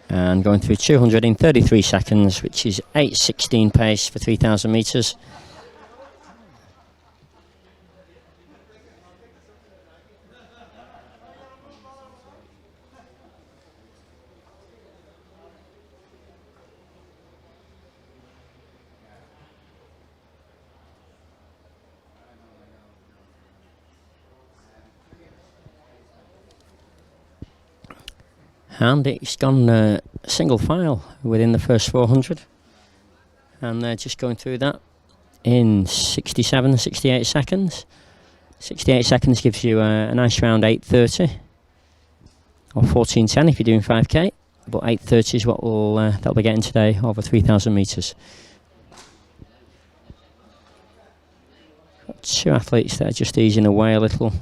And going through 200 in 33 seconds, which is 8:16 pace for 3,000 metres. And it's gone single file within the first 400, and they're just going through that in 68 seconds. 68 seconds gives you a nice round 8:30 or 14:10 if you're doing 5k, but 8:30 is what they'll be getting today over 3,000 metres. Got two athletes that are just easing away a little.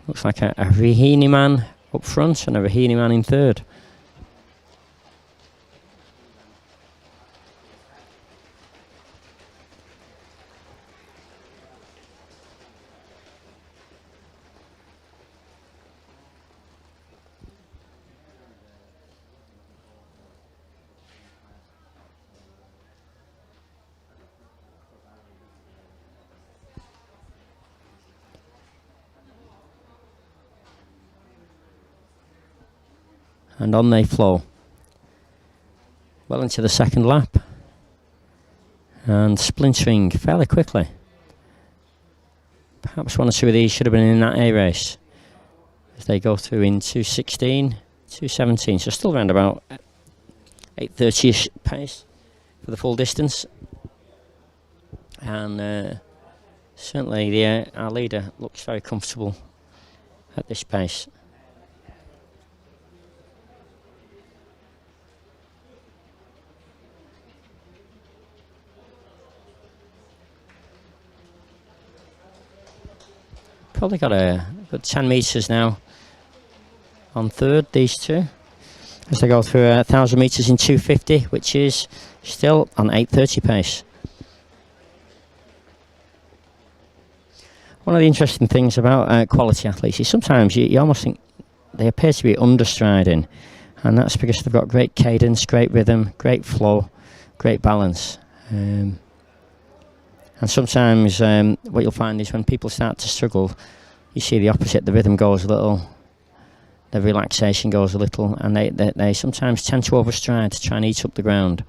Looks like a Rahini man up front and a Rahini man in third. And on they flow. Well into the second lap. And splintering fairly quickly. Perhaps one or two of these should have been in that A race. As they go through in 2:16, 2:17. So still around about 8:30-ish pace for the full distance. And certainly our leader looks very comfortable at this pace. Probably got a good 10 metres now on third, these two, as they go through 1,000 metres in 2:50, which is still on 8:30 pace. One of the interesting things about quality athletes is sometimes you almost think they appear to be understriding, and that's because they've got great cadence, great rhythm, great flow, great balance. And sometimes what you'll find is when people start to struggle, you see the opposite. The rhythm goes a little, the relaxation goes a little, and they sometimes tend to overstride to try and eat up the ground.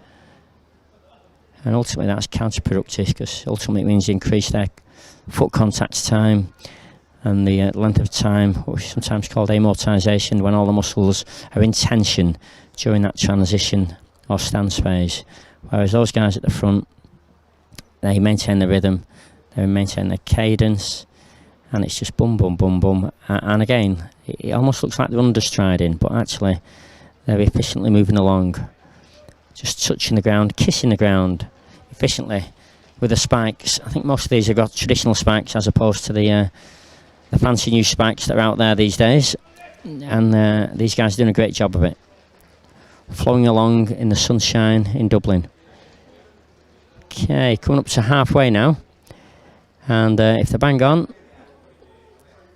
And ultimately that's counterproductive, because ultimately it means you increase their foot contact time and the length of time, what is sometimes called amortization, when all the muscles are in tension during that transition or stance phase. Whereas those guys at the front, they maintain the rhythm, they maintain the cadence, and it's just bum, bum, bum, bum. And again, it almost looks like they're understriding, but actually they're efficiently moving along, just touching the ground, kissing the ground efficiently with the spikes. I think most of these have got traditional spikes as opposed to the fancy new spikes that are out there these days. And these guys are doing a great job of it, flowing along in the sunshine in Dublin. Okay, coming up to halfway now, and if they're bang on,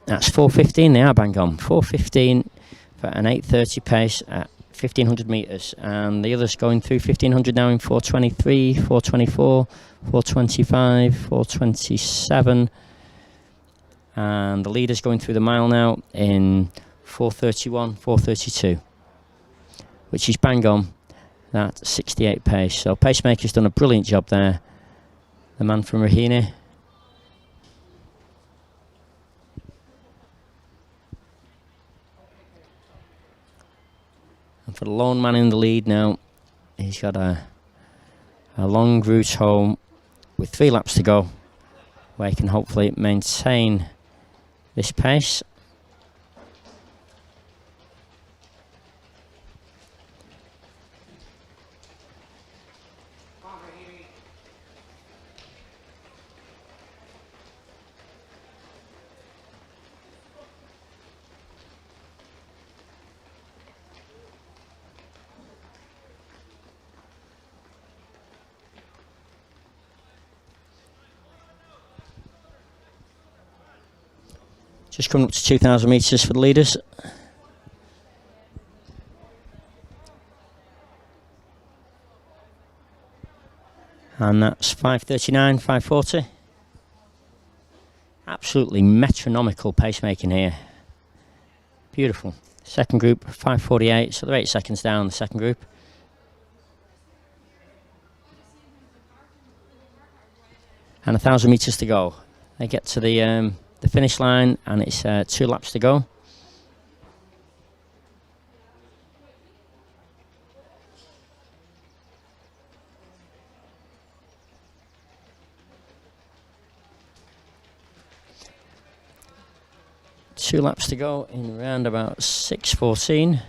that's 4:15. They are bang on. 4:15 for an 8:30 pace at 1,500 metres, and the others going through 1,500 now in 4:23, 4:24, 4:25, 4:27, and the leaders going through the mile now in 4:31, 4:32, which is bang on that 68 pace. So Pacemaker's done a brilliant job there, the man from Rahini. And for the lone man in the lead now, he's got a long route home with 3 laps to go, where he can hopefully maintain this pace. Just coming up to 2,000 metres for the leaders. And that's 5:39, 5:40. Absolutely metronomical pacemaking here. Beautiful. Second group, 5:48, so they're 8 seconds down the second group. And 1,000 metres to go. They get to the finish line, and it's 2 laps to go. Two laps to go in around about 6:14.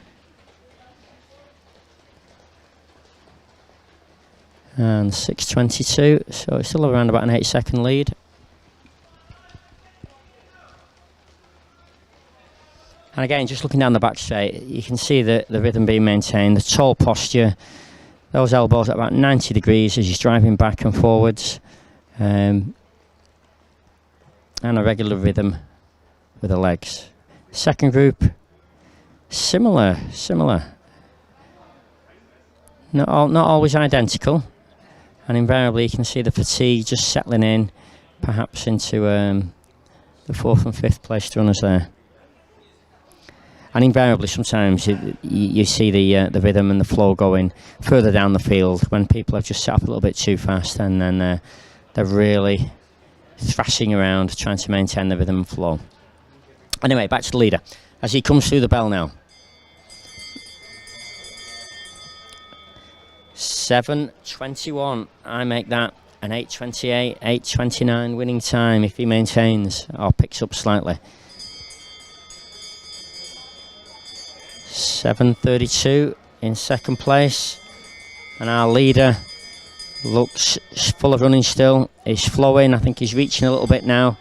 And 6:22, so it's still around about an 8-second lead. And again, just looking down the back straight, you can see the rhythm being maintained, the tall posture, those elbows at about 90 degrees as he's driving back and forwards, and a regular rhythm with the legs. Second group, similar. Not always identical, and invariably you can see the fatigue just settling in, perhaps into the 4th and 5th place runners there. And invariably, sometimes you see the rhythm and the flow going further down the field when people have just set up a little bit too fast, and then they're really thrashing around trying to maintain the rhythm and flow. Anyway, back to the leader as he comes through the bell now. 7:21. I make that an 8:28, 8:29 winning time if he maintains or picks up slightly. 7:32 in second place, and our leader looks full of running still. He's flowing. I think he's reaching a little bit now.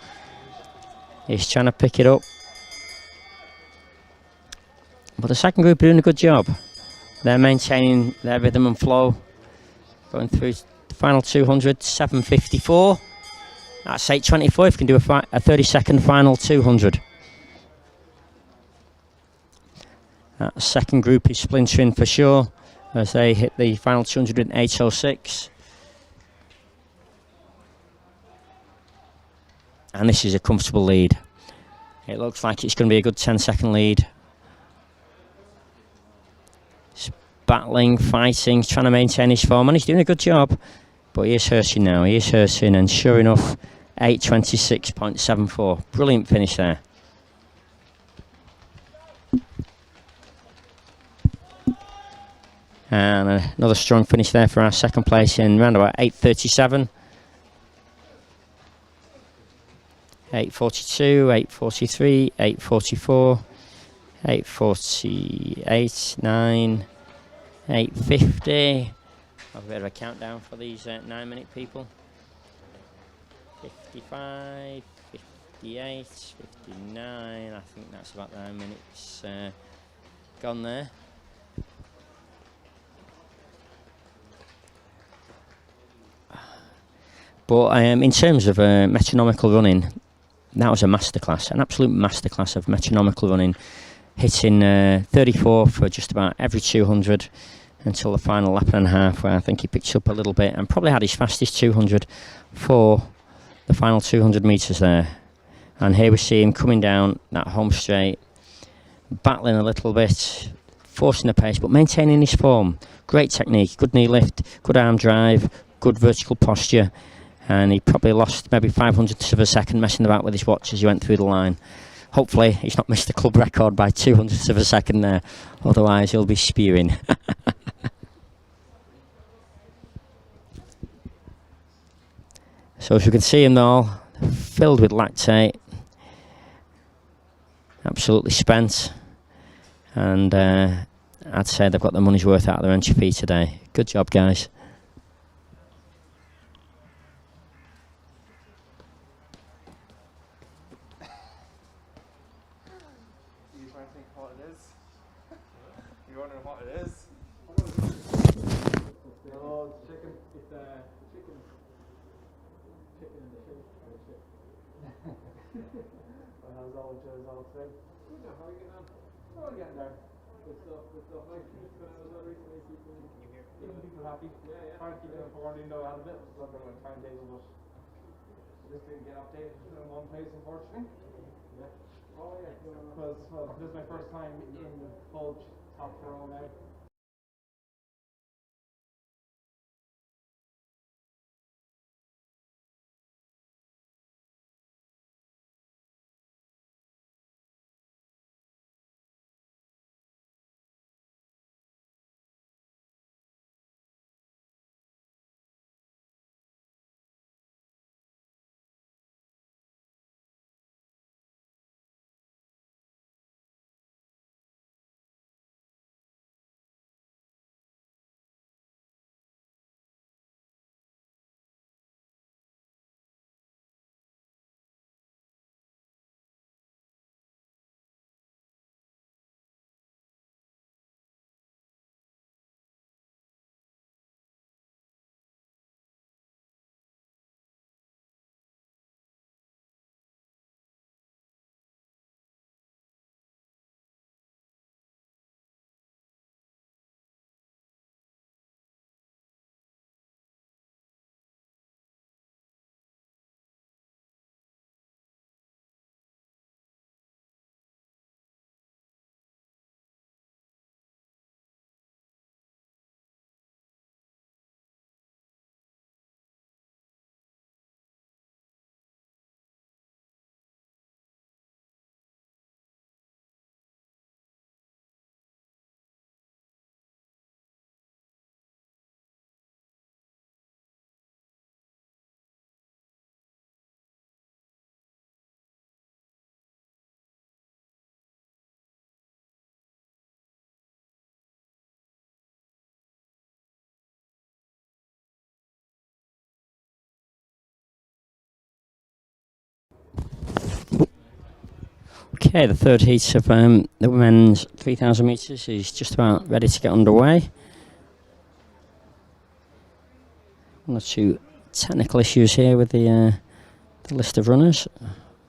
He's trying to pick it up, but the second group are doing a good job. They're maintaining their rhythm and flow, going through the final 200. 7:54. That's 8:24 if you can do a 30-second final 200. That second group is splintering for sure as they hit the final 200 in 8:06. And this is a comfortable lead. It looks like it's going to be a good 10-second lead. He's battling, fighting, trying to maintain his form, and he's doing a good job. But he is hurting now, he is hurting, and sure enough, 8:26.74. Brilliant finish there. And another strong finish there for our second place in round about 8:37. 8:42, 8:43, 8:44, 8:48, 9, 8:50. I've a bit of a countdown for these 9-minute people. 55, 58, 59. I think that's about 9 minutes gone there. But in terms of metronomical running, that was a masterclass, an absolute masterclass of metronomical running, hitting 34 for just about every 200 until the final lap and a half, where I think he picked up a little bit and probably had his fastest 200 for the final 200 metres there. And here we see him coming down that home straight, battling a little bit, forcing the pace, but maintaining his form. Great technique, good knee lift, good arm drive, good vertical posture. And he probably lost maybe 500ths of a second messing about with his watch as he went through the line. Hopefully he's not missed the club record by 200ths of a second there, otherwise he'll be spewing. So as you can see him all filled with lactate, absolutely spent, and I'd say they've got their money's worth out of their entry fee today. Good job, guys. I was all to his old thing. Good now, how are you getting on? Oh, getting there. Good stuff, good stuff. Nice things going out as well recently, Keeping people happy. Yeah, yeah. Trying to keep them informed, even though I had a bit of a blunder with timetable, but just didn't get updated in one place, unfortunately. Yeah. Oh yeah, Because, well, this is my first time in full top row now. Okay, the third heat of the women's 3,000 metres is just about ready to get underway. One or two technical issues here with the list of runners,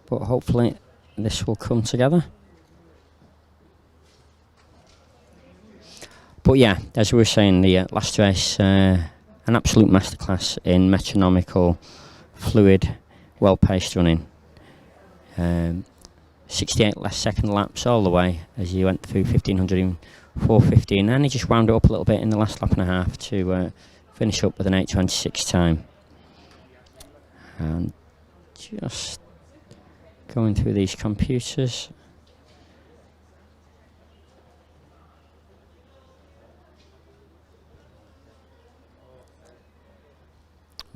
but hopefully this will come together. But yeah, as we were saying, the last race, an absolute masterclass in metronomical, fluid, well-paced running. 68 last second laps all the way as you went through 1500 in 4:50, and then he just wound it up a little bit in the last lap and a half to finish up with an 8:26 time. And just going through these computers.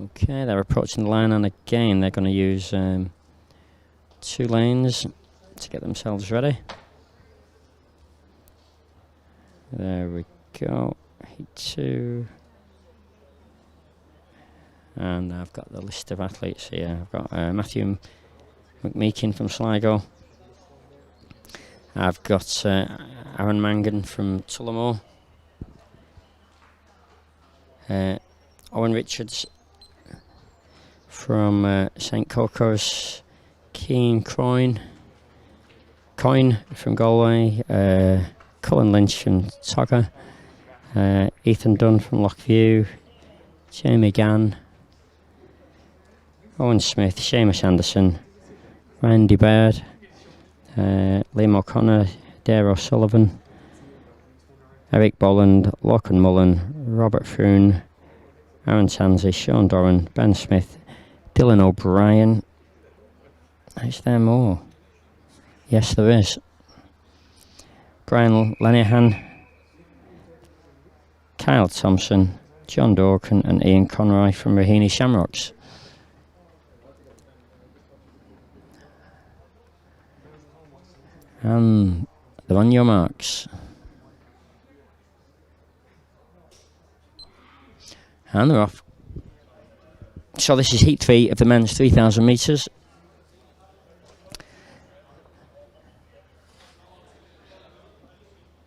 Okay, they're approaching the line, and again they're going to use 2 lanes to get themselves ready. There we go, heat 2. And I've got the list of athletes here. I've got Matthew McMeekin from Sligo. I've got Aaron Mangan from Tullamore. Owen Richards from St Cocos. Keane Coyne from Galway. Colin Lynch from Togger. Ethan Dunn from Lochview. Jamie Gann. Owen Smith, Seamus Anderson, Randy Baird, Liam O'Connor, Dare O'Sullivan, Eric Bolland, Lachlan Mullen, Robert Froon, Aaron Tansey, Sean Doran, Ben Smith, Dylan O'Brien. Is there more? Yes, there is. Brian Lenihan, Kyle Thompson, John Dorkin, and Ian Conroy from Raheny Shamrocks. And they're on your marks. And they're off. So this is heat 3 of the men's 3,000 metres.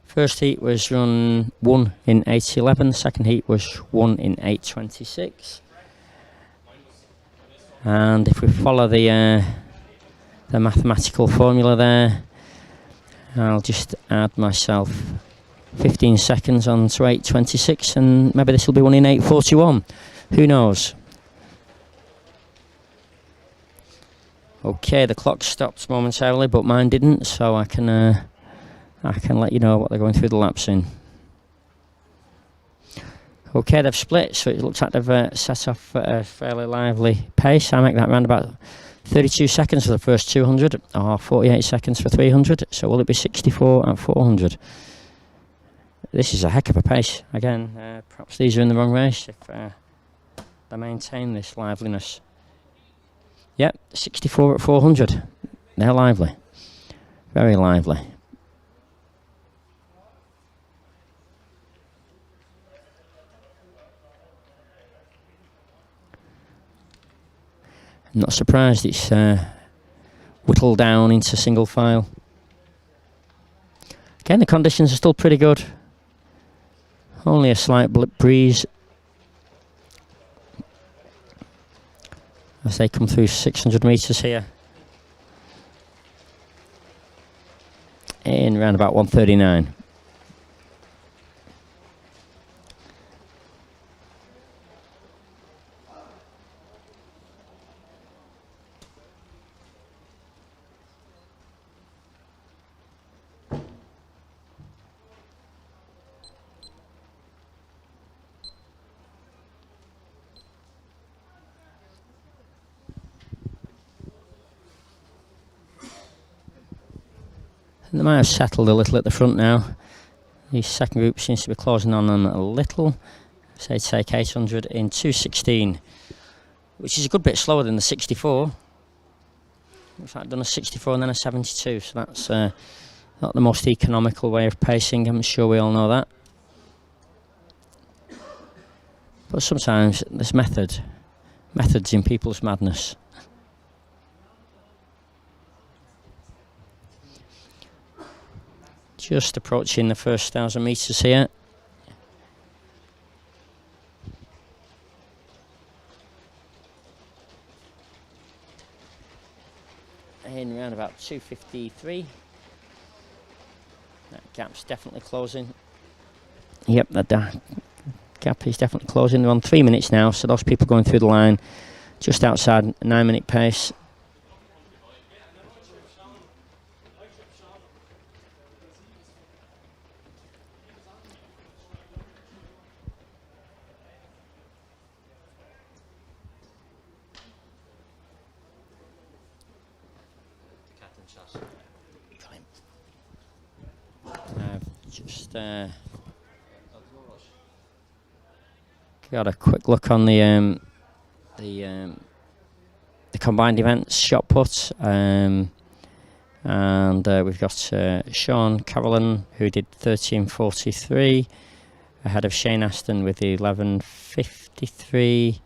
First heat was run 1 in 8:11. Second heat was 1 in 8:26. And if we follow the the mathematical formula there. I'll just add myself 15 seconds on to 8:26, and maybe this will be one in 8:41. Who knows? Okay, the clock stopped momentarily, but mine didn't, so I can let you know what they're going through the laps in. Okay, they've split, so it looks like they've set off at a fairly lively pace. I make that round about 32 seconds for the first 200, or 48 seconds for 300, so will it be 64 and 400? This is a heck of a pace. Again, perhaps these are in the wrong race if they maintain this liveliness. Yep, 64 at 400. They're lively. Very lively. I'm not surprised it's whittled down into single file. Again, the conditions are still pretty good. Only a slight breeze as they come through 600 metres here. In around about 139. They might have settled a little at the front now. The second group seems to be closing on them a little. So they'd take 800 in 2:16, which is a good bit slower than the 64. Looks like I've done a 64 and then a 72, so that's not the most economical way of pacing. I'm sure we all know that. But sometimes there's methods in people's madness. Just approaching the first 1,000 metres here. In around about 2:53. That gap's definitely closing. Yep, that gap is definitely closing. They're on 3 minutes now, so those people going through the line just outside 9-minute pace. Just got a quick look on the combined events shot put, and we've got Sean Carolyn, who did 13:43 ahead of Shane Aston with the 11:53,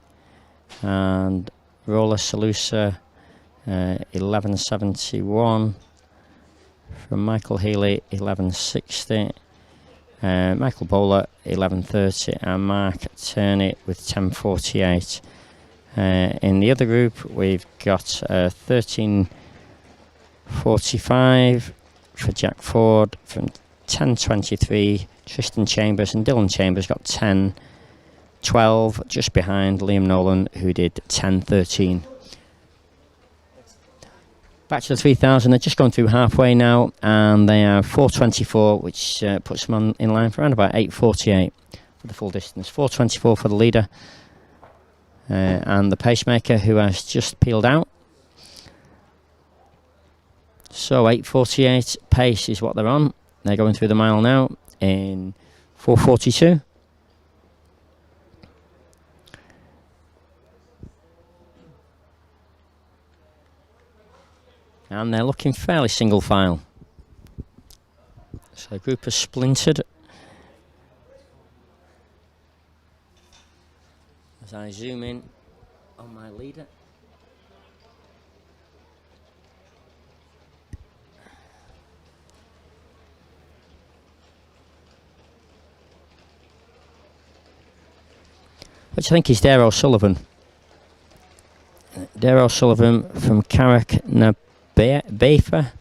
and Rola Salusa 11:71. From Michael Healy 11:60, Michael Bowler 11:30, and Mark Turney with 10:48. In the other group, we've got 13:45 for Jack Ford from 10:23. Tristan Chambers and Dylan Chambers got 10:12, just behind Liam Nolan, who did 10:13. Back to the 3,000, they're just going through halfway now, and they are 4:24, which puts them in line for around about 8:48 for the full distance. 4:24 for the leader, and the pacemaker, who has just peeled out. So 8:48 pace is what they're on. They're going through the mile now in 4:42. And they're looking fairly single file. So the group has splintered. As I zoom in on my leader. Which I think is Dare O'Sullivan. Dare O'Sullivan from Carrick na Bafer.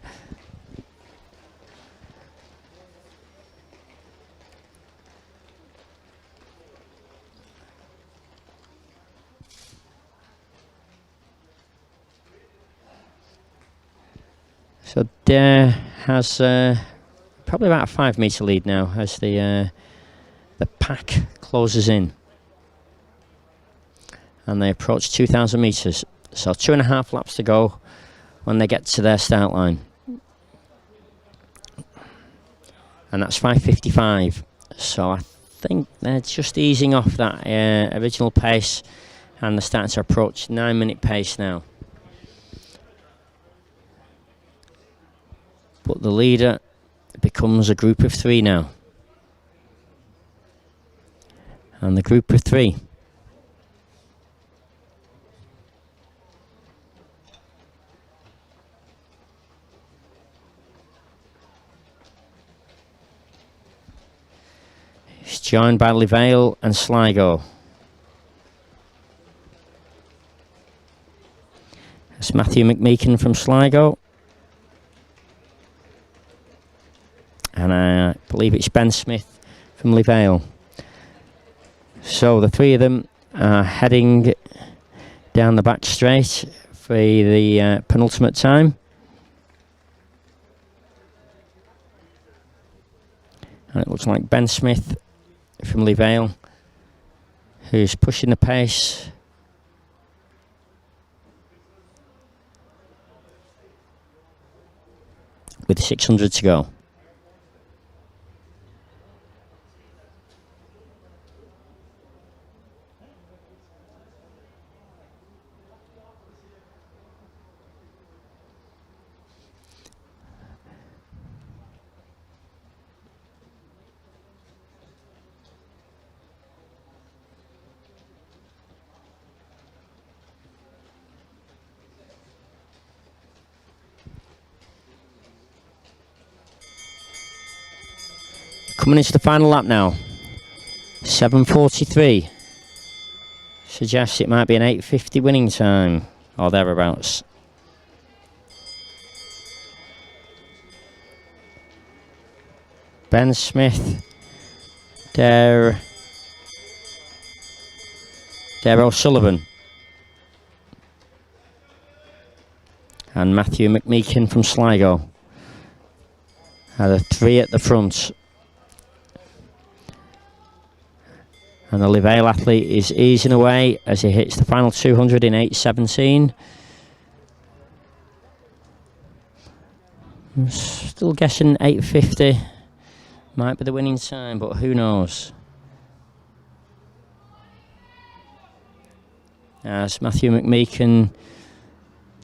So Dare has probably about a 5 metre lead now as the pack closes in. And they approach 2,000 metres. So 2.5 laps to go when they get to their start line. And that's 5:55. So I think they're just easing off that original pace, and they're starting to approach 9-minute pace now. But the leader becomes a group of 3 now. And the group of 3. It's joined by Livale and Sligo. It's Matthew McMeekin from Sligo. And I believe it's Ben Smith from Livale. So the 3 of them are heading down the back straight for the penultimate time. And it looks like Ben Smith from Livale, who's pushing the pace. With 600 to go. Coming into the final lap now. 7:43. Suggests it might be an 8:50 winning time, or thereabouts. Ben Smith, Dare O'Sullivan, and Matthew McMeekin from Sligo are the 3 at the front. And the Livale athlete is easing away as he hits the final 200 in 8:17. I'm still guessing 8:50 might be the winning time, but who knows? As Matthew McMeekin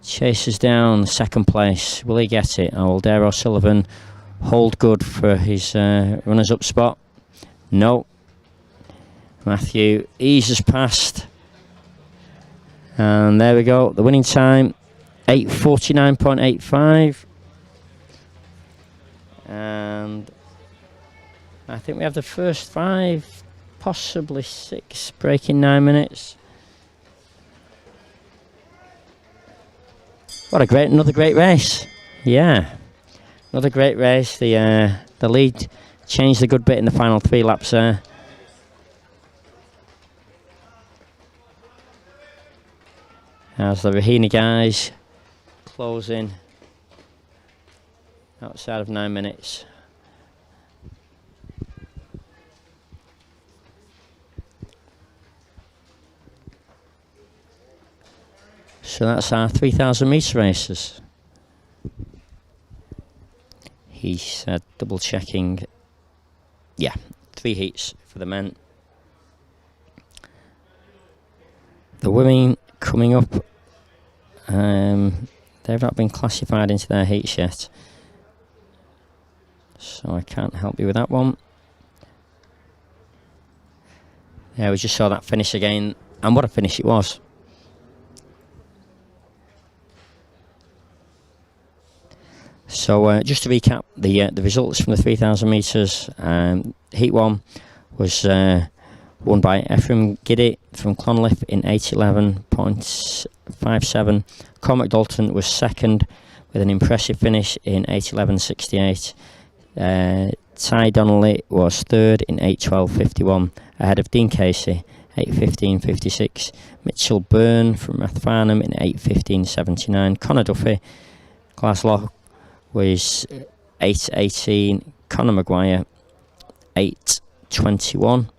chases down second place, will he get it? Or will Dare O'Sullivan hold good for his runners-up spot? No. Matthew eases past, and there we go, the winning time 8:49.85, and I think we have the first 5, possibly 6, breaking 9 minutes. What another great race. Yeah, another great race. The lead changed a good bit in the final 3 laps there. As the Rahena guys closing outside of 9 minutes. So that's our 3,000 metre races. He's double checking. Yeah, 3 heats for the men. The women coming up, they've not been classified into their heats yet, so I can't help you with that one. Yeah, we just saw that finish again, and what a finish it was. So just to recap the results from the 3,000 metres, heat 1 was won by Ephraim Giddy from Clonliffe in 8:11.57. Cormac Dalton was second with an impressive finish in 8:11.68. Ty Donnelly was third in 8:12.51, ahead of Dean Casey, 8:15.56. Mitchell Byrne from Rathfarnham in 8:15.79. Conor Duffy, Glasgow, was 8:18. Conor Maguire, 8:21.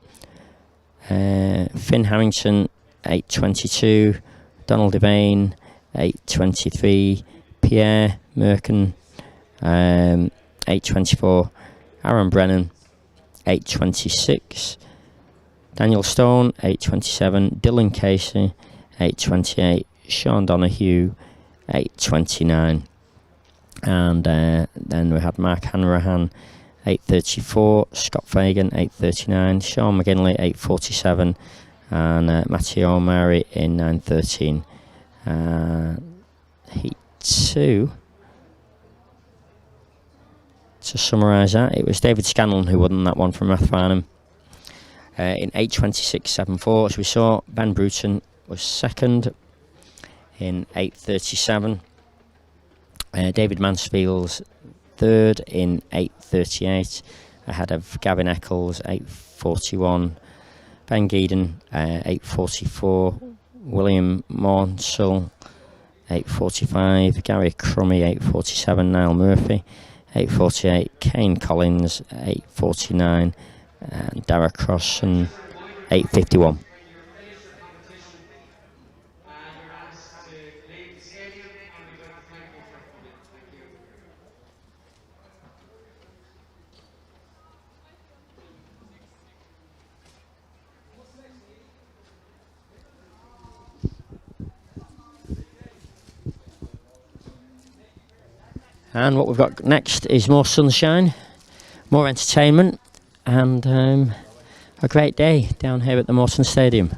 Finn Harrington, 8:22. Donald Devane, 8:23. Pierre Merkin, 8:24. Aaron Brennan, 8:26. Daniel Stone, 8:27. Dylan Casey, 8:28. Sean Donahue, 8:29. And then we had Mark Hanrahan, 8:34. Scott Fagan, 8:39. Sean McGinley, 8:47. And Matthew O'Mara in 9:13. Heat 2. To summarise that, it was David Scanlon who won that one from Rathfarnham in 8:26.74. As we saw, Ben Bruton was second in 8:37. David Mansfield's third in 8:38, ahead of Gavin Eccles, 8:41. Ben Geeden, 8:44. William Maunsell, 8:45. Gary Crummy, 8:47. Niall Murphy, 8:48. Kane Collins, 8:49. And Dara Crossan, 8:51. And what we've got next is more sunshine, more entertainment, and a great day down here at the Morton Stadium.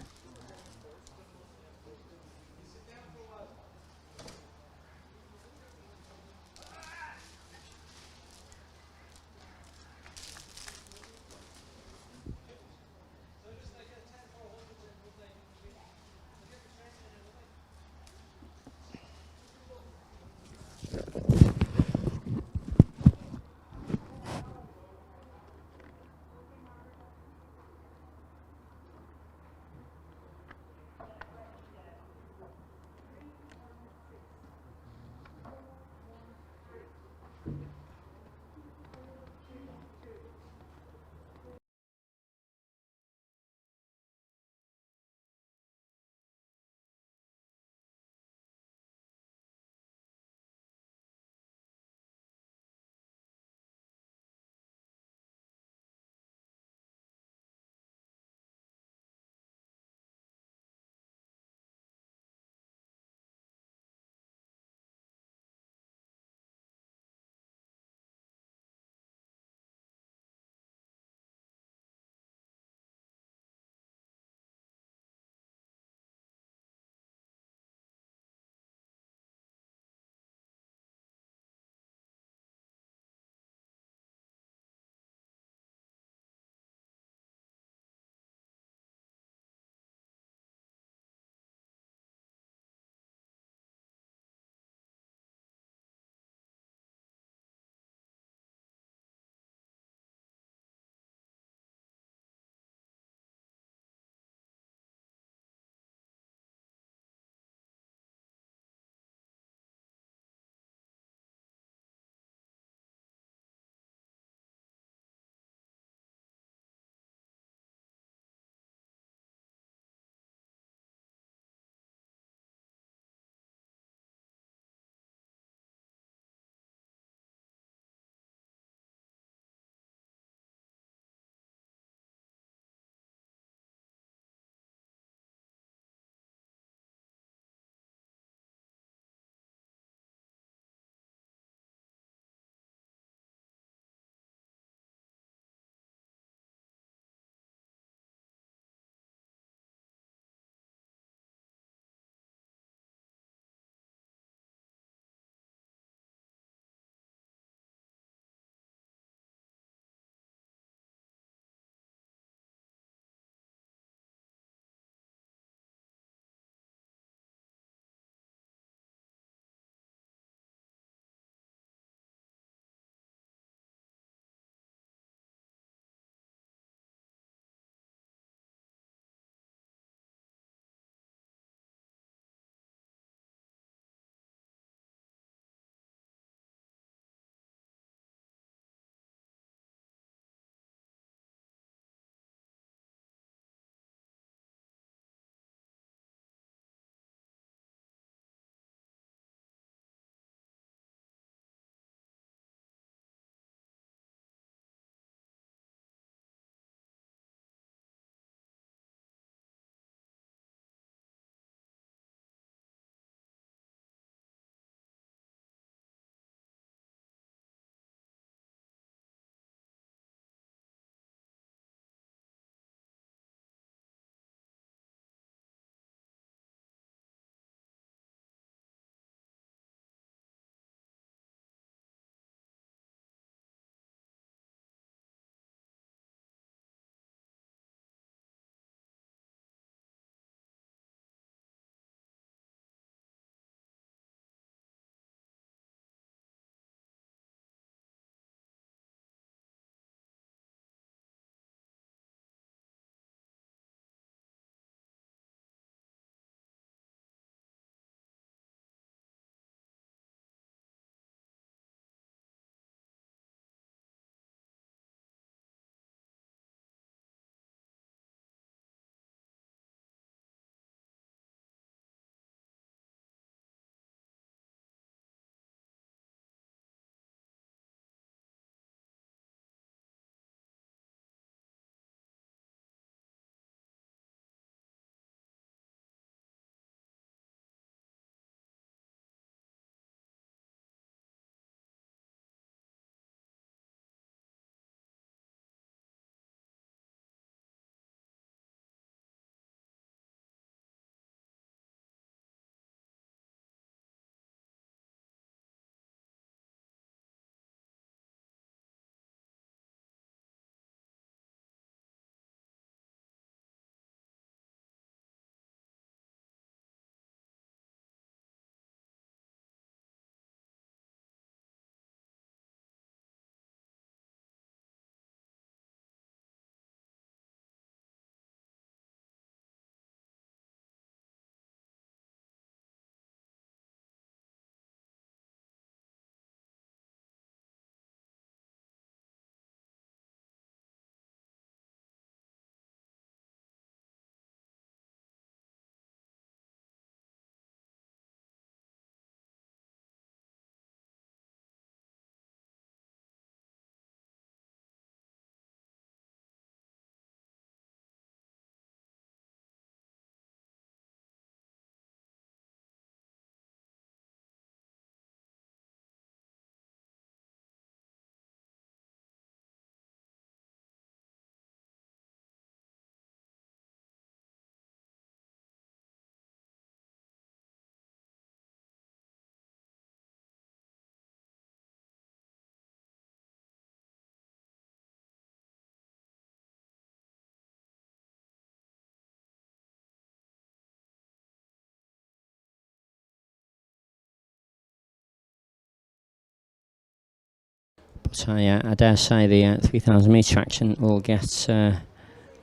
But I dare say the 3,000 metre action will get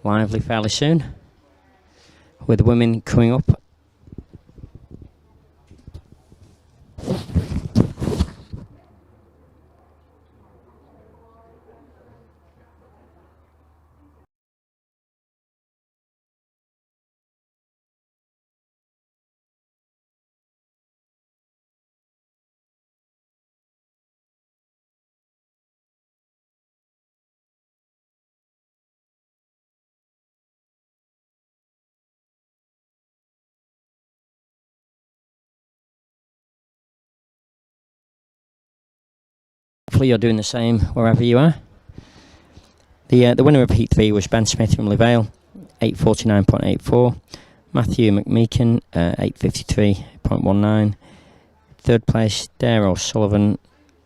lively fairly soon, with the women coming up. Hopefully you're doing the same wherever you are. The winner of Heat 3 was Ben Smith from Leavale, 8:49.84. Matthew McMeekin, 8:53.19. Third place, Dare O'Sullivan,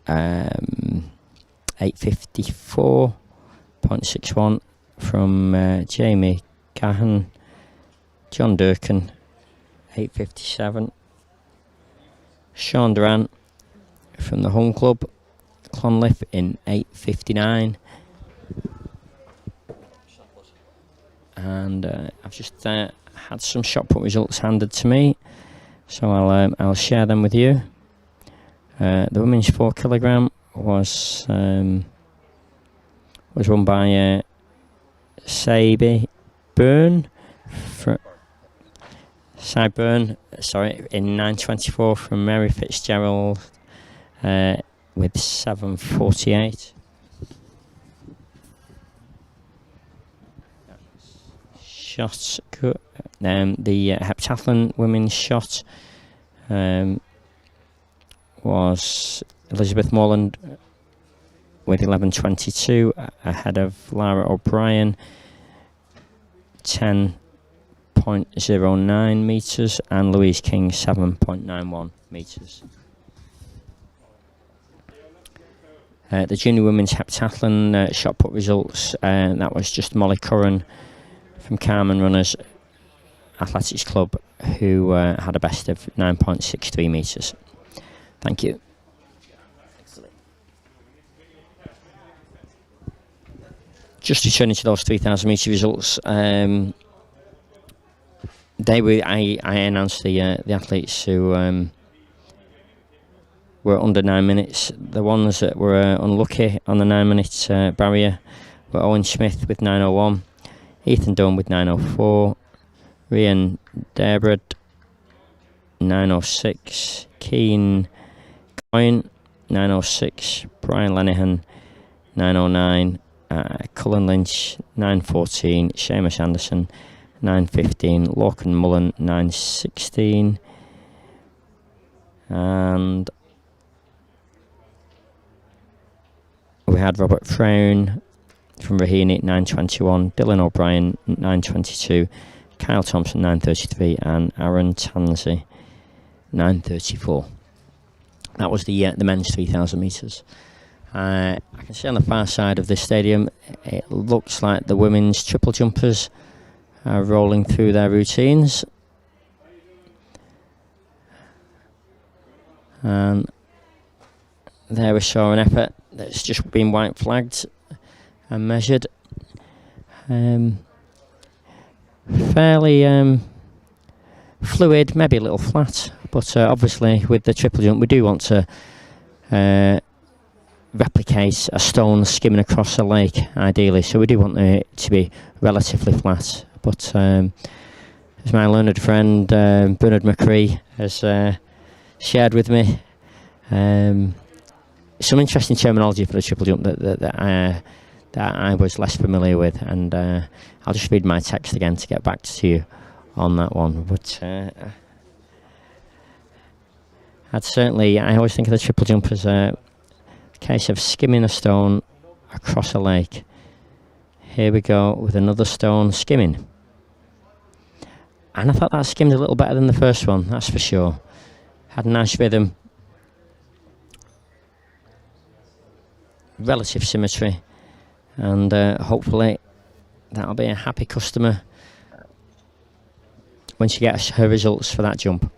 8:54.61 from Jamie Cahan. John Durkin, 8:57. Sean Durant from the home club, Clonliffe, in 8:59. And I've just had some shot put results handed to me, so I'll share them with you. The women's 4 kilogram was won by Sabi Byrne, in 9:24 from Mary Fitzgerald with 7:48. Shots, the heptathlon women's shot was Elizabeth Morland with 11:22 ahead of Lara O'Brien, 10.09 metres, and Louise King, 7.91 metres. The junior women's heptathlon shot put results, that was just Molly Curran from Carmen Runners Athletics Club, who had a best of 9.63 metres. Thank you. Excellent. Just returning to those 3,000 metre results, I announced the athletes who were under 9 minutes. The ones that were unlucky on the 9 minute barrier were Owen Smith with 9:01, Ethan Dunn with 9:04, Ryan Debrad 9:06, Keen Coyne 9:06, Brian Lenihan 9:09, Cullen Lynch 9:14, Seamus Anderson 9:15, Lorcan Mullen 9:16, and we had Robert Frown from Raheny 9:21, Dylan O'Brien 9:22, Kyle Thompson 9:33, and Aaron Tansey 9:34. That was the men's 3,000 metres. I can see on the far side of this stadium, it looks like the women's triple jumpers are rolling through their routines. And there we saw an effort that's just been white flagged and measured. Fairly fluid, maybe a little flat, but obviously with the triple jump we do want to replicate a stone skimming across a lake ideally, so we do want it to be relatively flat. But as my learned friend Bernard McCree has shared with me, some interesting terminology for the triple jump that I was less familiar with, and I'll just read my text again to get back to you on that one. But I always think of the triple jump as a case of skimming a stone across a lake. Here we go with another stone skimming, and I thought that skimmed a little better than the first one, that's for sure. Had a nice rhythm, relative symmetry, and hopefully that'll be a happy customer when she gets her results for that jump.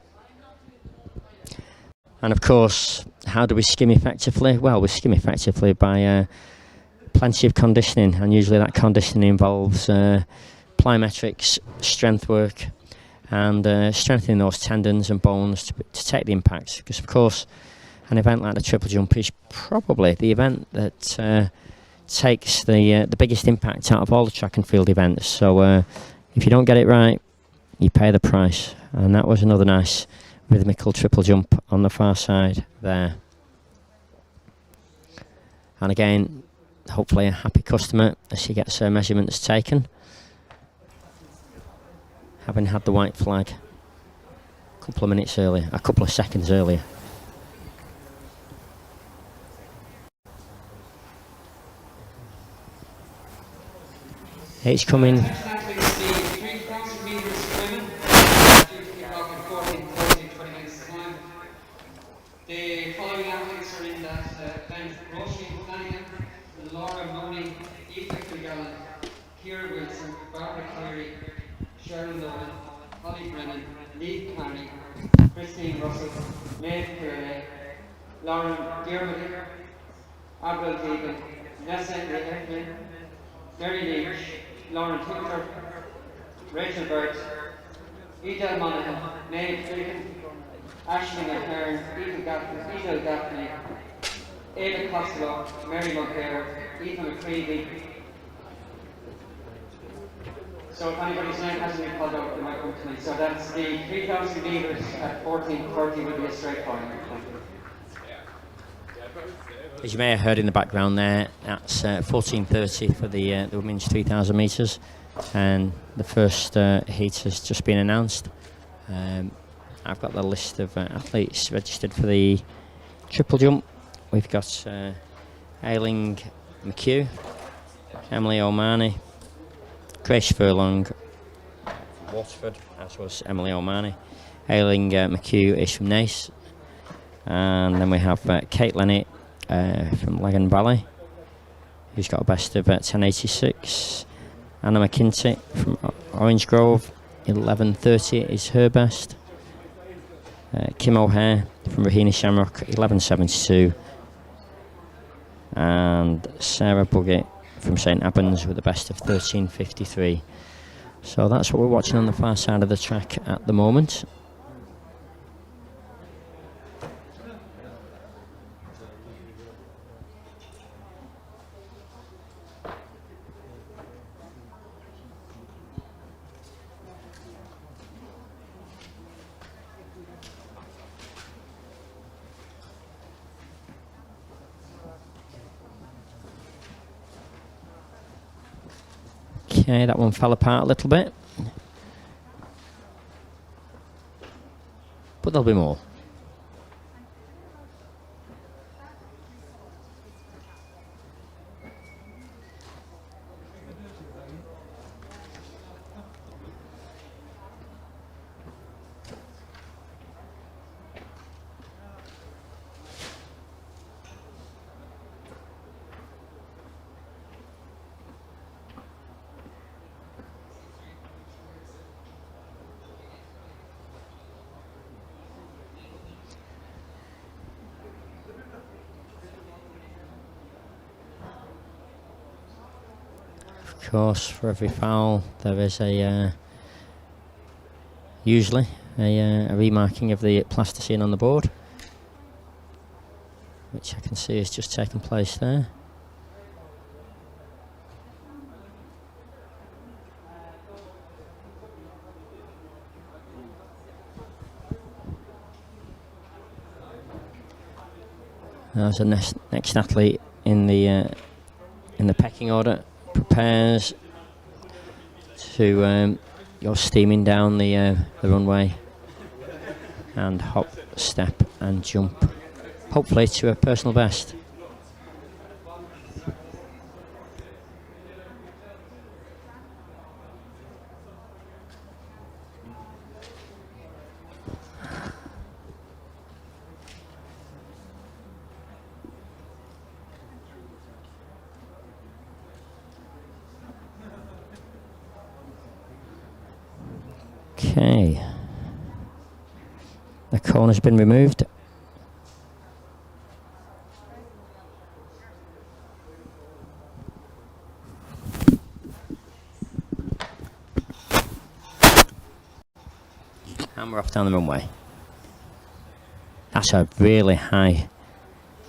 And of course, how do we skim effectively? Well, we skim effectively by plenty of conditioning, and usually that conditioning involves plyometrics, strength work, and strengthening those tendons and bones to take the impacts. Because of course, an event like the triple jump is probably the event that takes the biggest impact out of all the track and field events. So if you don't get it right, you pay the price. And that was another nice rhythmical triple jump on the far side there. And again, hopefully a happy customer as she gets her measurements taken, having had the white flag a couple of seconds earlier. It's coming. The following athletes are in that event: Roisin Flanagan, Laura Mooney, Aoife Kilgallen, Ciara Wilson, Barbara Cleary, Cheryl Logan, Holly Brennan, Niamh Carney, Christine Russell, Maeve Curley, Lauren Dermody, Avril Deegan, Nessa Eflin, Mary Leach, Lauren Tucker, Rachel Burt, Edel Monaghan, Maeve Finnegan, Aisling Ahern, Edel Gaffney, Ada Costello, Mary Mulcair, Eva McCreevy. So if anybody's name hasn't been called out, they might come to me. So that's the 3,000 metres at 14:30 will be a straight final. As you may have heard in the background there, that's 14:30 for the women's 3,000 metres, and the first heat has just been announced. I've got the list of athletes registered for the triple jump. We've got Ailing McHugh, Emily O'Mahony, Grace Furlong, Waterford, as was Emily O'Mahony. Ailing McHugh is from Naas. And then we have Kate Lenny from Lagan Valley, who's got a best of 10.86. Anna McKinty from Orange Grove, 11.30 is her best. Kim O'Hare from Rahena Shamrock, 11.72. And Sarah Buggett from St Albans with a best of 13.53. So that's what we're watching on the far side of the track at the moment. Okay, that one fell apart a little bit, but there'll be more. Of course, for every foul there is usually a remarking of the plasticine on the board, which I can see has just taken place there. There's the next athlete in the pecking order. Prepares to go steaming down the runway and hop, step and jump, hopefully to a personal best. Okay, the corner's been removed. down the runway. That's a really high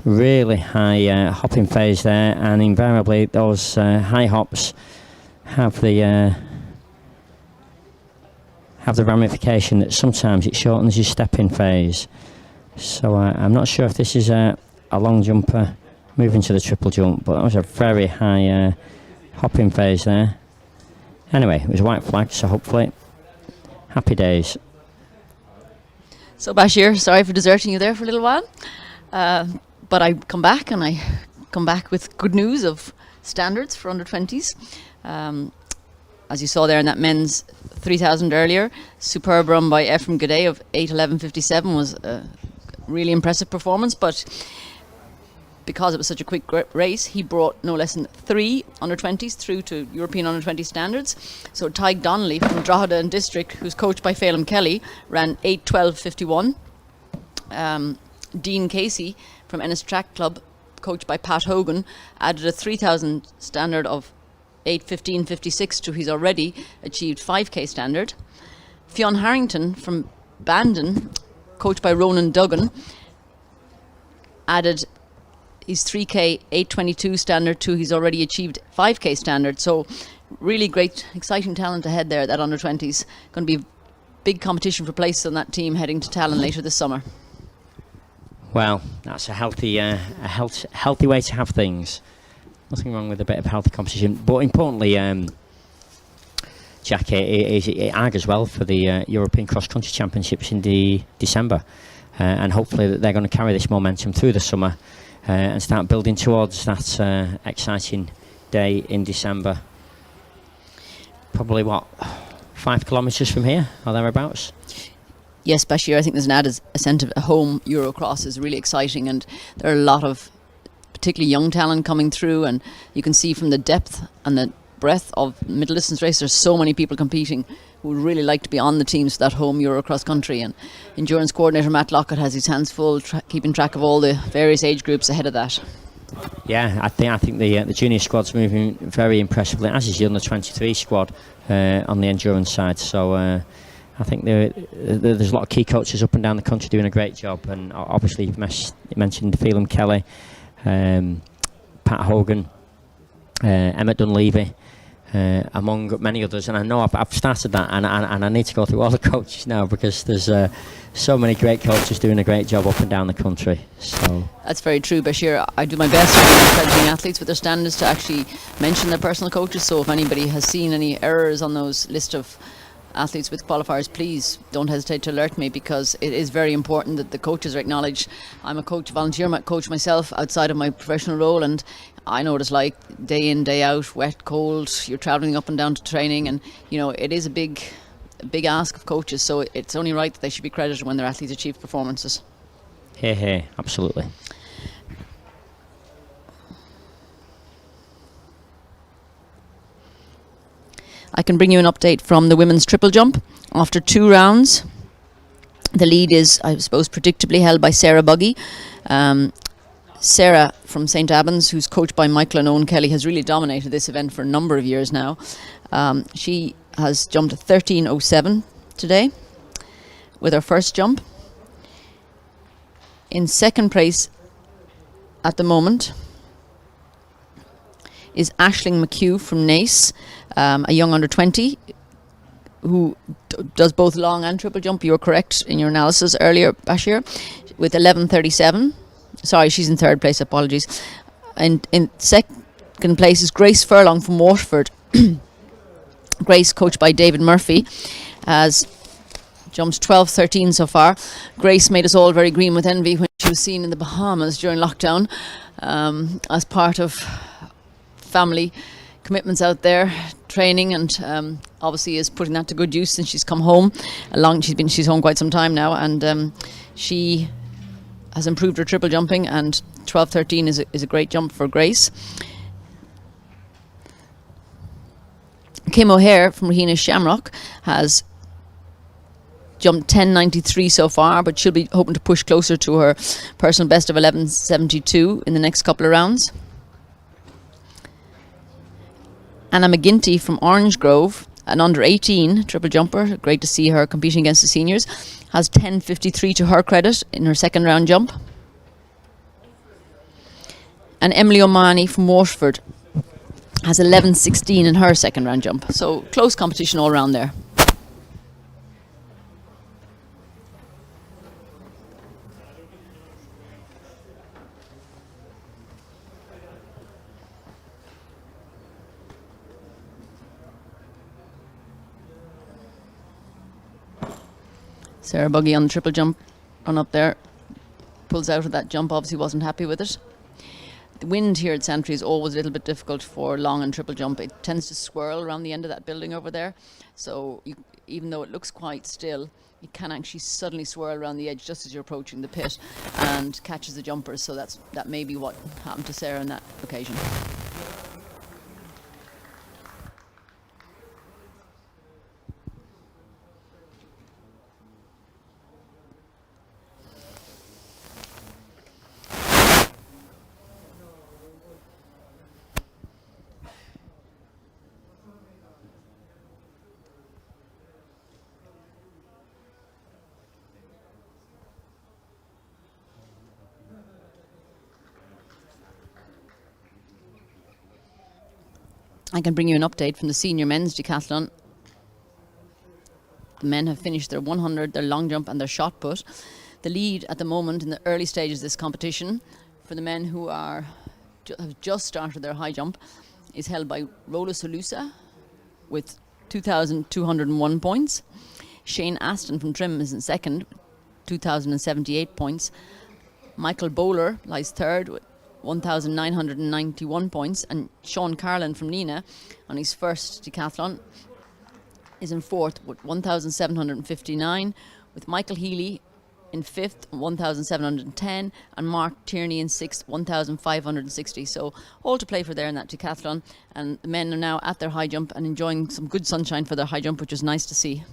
hopping phase there, and invariably those high hops have the ramification that sometimes it shortens your stepping phase. So I'm not sure if this is a long jumper moving to the triple jump, but that was a very high hopping phase there. Anyway, it was a white flag, so hopefully happy days. So Bashir, sorry for deserting you there for a little while, but I come back with good news of standards for under 20s. As you saw there in that men's 3000 earlier, superb run by Ephraim Goudet of 8:11.57 was a really impressive performance, but because it was such a quick race, he brought no less than 3 under 20s through to European under 20 standards. So Tyg Donnelly from Drogheda and District, who's coached by Phelim Kelly, ran 8:12.51. Dean Casey from Ennis Track Club, coached by Pat Hogan, added a 3000 standard of 8:15.56 to his already achieved 5k standard. Fionn Harrington from Bandon, coached by Ronan Duggan, added his 3k 8:22 standard to his already achieved 5k standard. So really great, exciting talent ahead there, that under 20s. Going to be big competition for places on that team heading to Tallinn later this summer. Well, that's a healthy way to have things. Nothing wrong with a bit of healthy competition, but importantly, Jack, it augurs well for the European Cross Country Championships in December, and hopefully that they're going to carry this momentum through the summer and start building towards that exciting day in December. Probably 5 kilometres from here or thereabouts. Yes, Bashir, I think there's an added incentive. A home Eurocross is really exciting, and there are a lot of particularly young talent coming through, and you can see from the depth and the breadth of middle distance race, there's so many people competing who would really like to be on the teams for that home Eurocross country. And endurance coordinator Matt Lockett has his hands full keeping track of all the various age groups ahead of that. Yeah, I think the junior squad's moving very impressively, as is the under 23 squad on the endurance side. So I think there's a lot of key coaches up and down the country doing a great job, and obviously you mentioned Phelim Kelly, Pat Hogan, Emmett Dunleavy, among many others. And I know I've started that, and I need to go through all the coaches now, because there's so many great coaches doing a great job up and down the country. So that's very true, Bashir. I do my best when accrediting athletes with their standards to actually mention their personal coaches. So if anybody has seen any errors on those list of athletes with qualifiers, please don't hesitate to alert me, because it is very important that the coaches are acknowledged. I'm a coach, volunteer coach myself outside of my professional role, and I know what it's like day in, day out, wet, cold. You're travelling up and down to training, and it is a big ask of coaches, so it's only right that they should be credited when their athletes achieve performances. Hey, absolutely. I can bring you an update from the women's triple jump. After 2 rounds, the lead is, I suppose, predictably held by Sarah Buggy. Sarah from St. Albans, who's coached by Michael and Owen Kelly, has really dominated this event for a number of years now. She has jumped 13:07 today with her first jump. In second place at the moment is Aisling McHugh from Naas, a young under 20 who does both long and triple jump. You were correct in your analysis earlier, Bashir, with 11:37. Sorry, she's in third place, apologies. And in second place is Grace Furlong from Waterford. Grace, coached by David Murphy, has jumped 12:13 so far. Grace made us all very green with envy when she was seen in the Bahamas during lockdown, as part of family commitments out there, training, and obviously is putting that to good use since she's come home. She's home quite some time now, and she has improved her triple jumping, and 12:13 is a great jump for Grace. Kim O'Hare from Rahena Shamrock has jumped 10:93 so far, but she'll be hoping to push closer to her personal best of 11:72 in the next couple of rounds. Anna McGinty from Orange Grove an under 18 triple jumper, great to see her competing against the seniors, has 10.53 to her credit in her second round jump. And Emily O'Mahony from Waterford has 11.16 in her second round jump. So close competition all around there. Sarah Buggy on the triple jump, run up there, pulls out of that jump, obviously wasn't happy with it. The wind here at Santry is always a little bit difficult for long and triple jump. It tends to swirl around the end of that building over there, so even though it looks quite still, it can actually suddenly swirl around the edge just as you're approaching the pit and catches the jumpers, so that may be what happened to Sarah on that occasion. I can bring you an update from the senior men's decathlon. The men have finished their 100, their long jump and their shot put. The lead at the moment in the early stages of this competition for the men who have just started their high jump is held by Rola Solusa with 2,201 points. Shane Aston from Trim is in second, 2,078 points. Michael Bowler lies third with 1,991 points, and Sean Carlin from Nina on his first decathlon is in fourth with 1,759, with Michael Healy in fifth, 1,710, and Mark Tierney in sixth, 1,560. So all to play for there in that decathlon, and the men are now at their high jump and enjoying some good sunshine for their high jump, which is nice to see.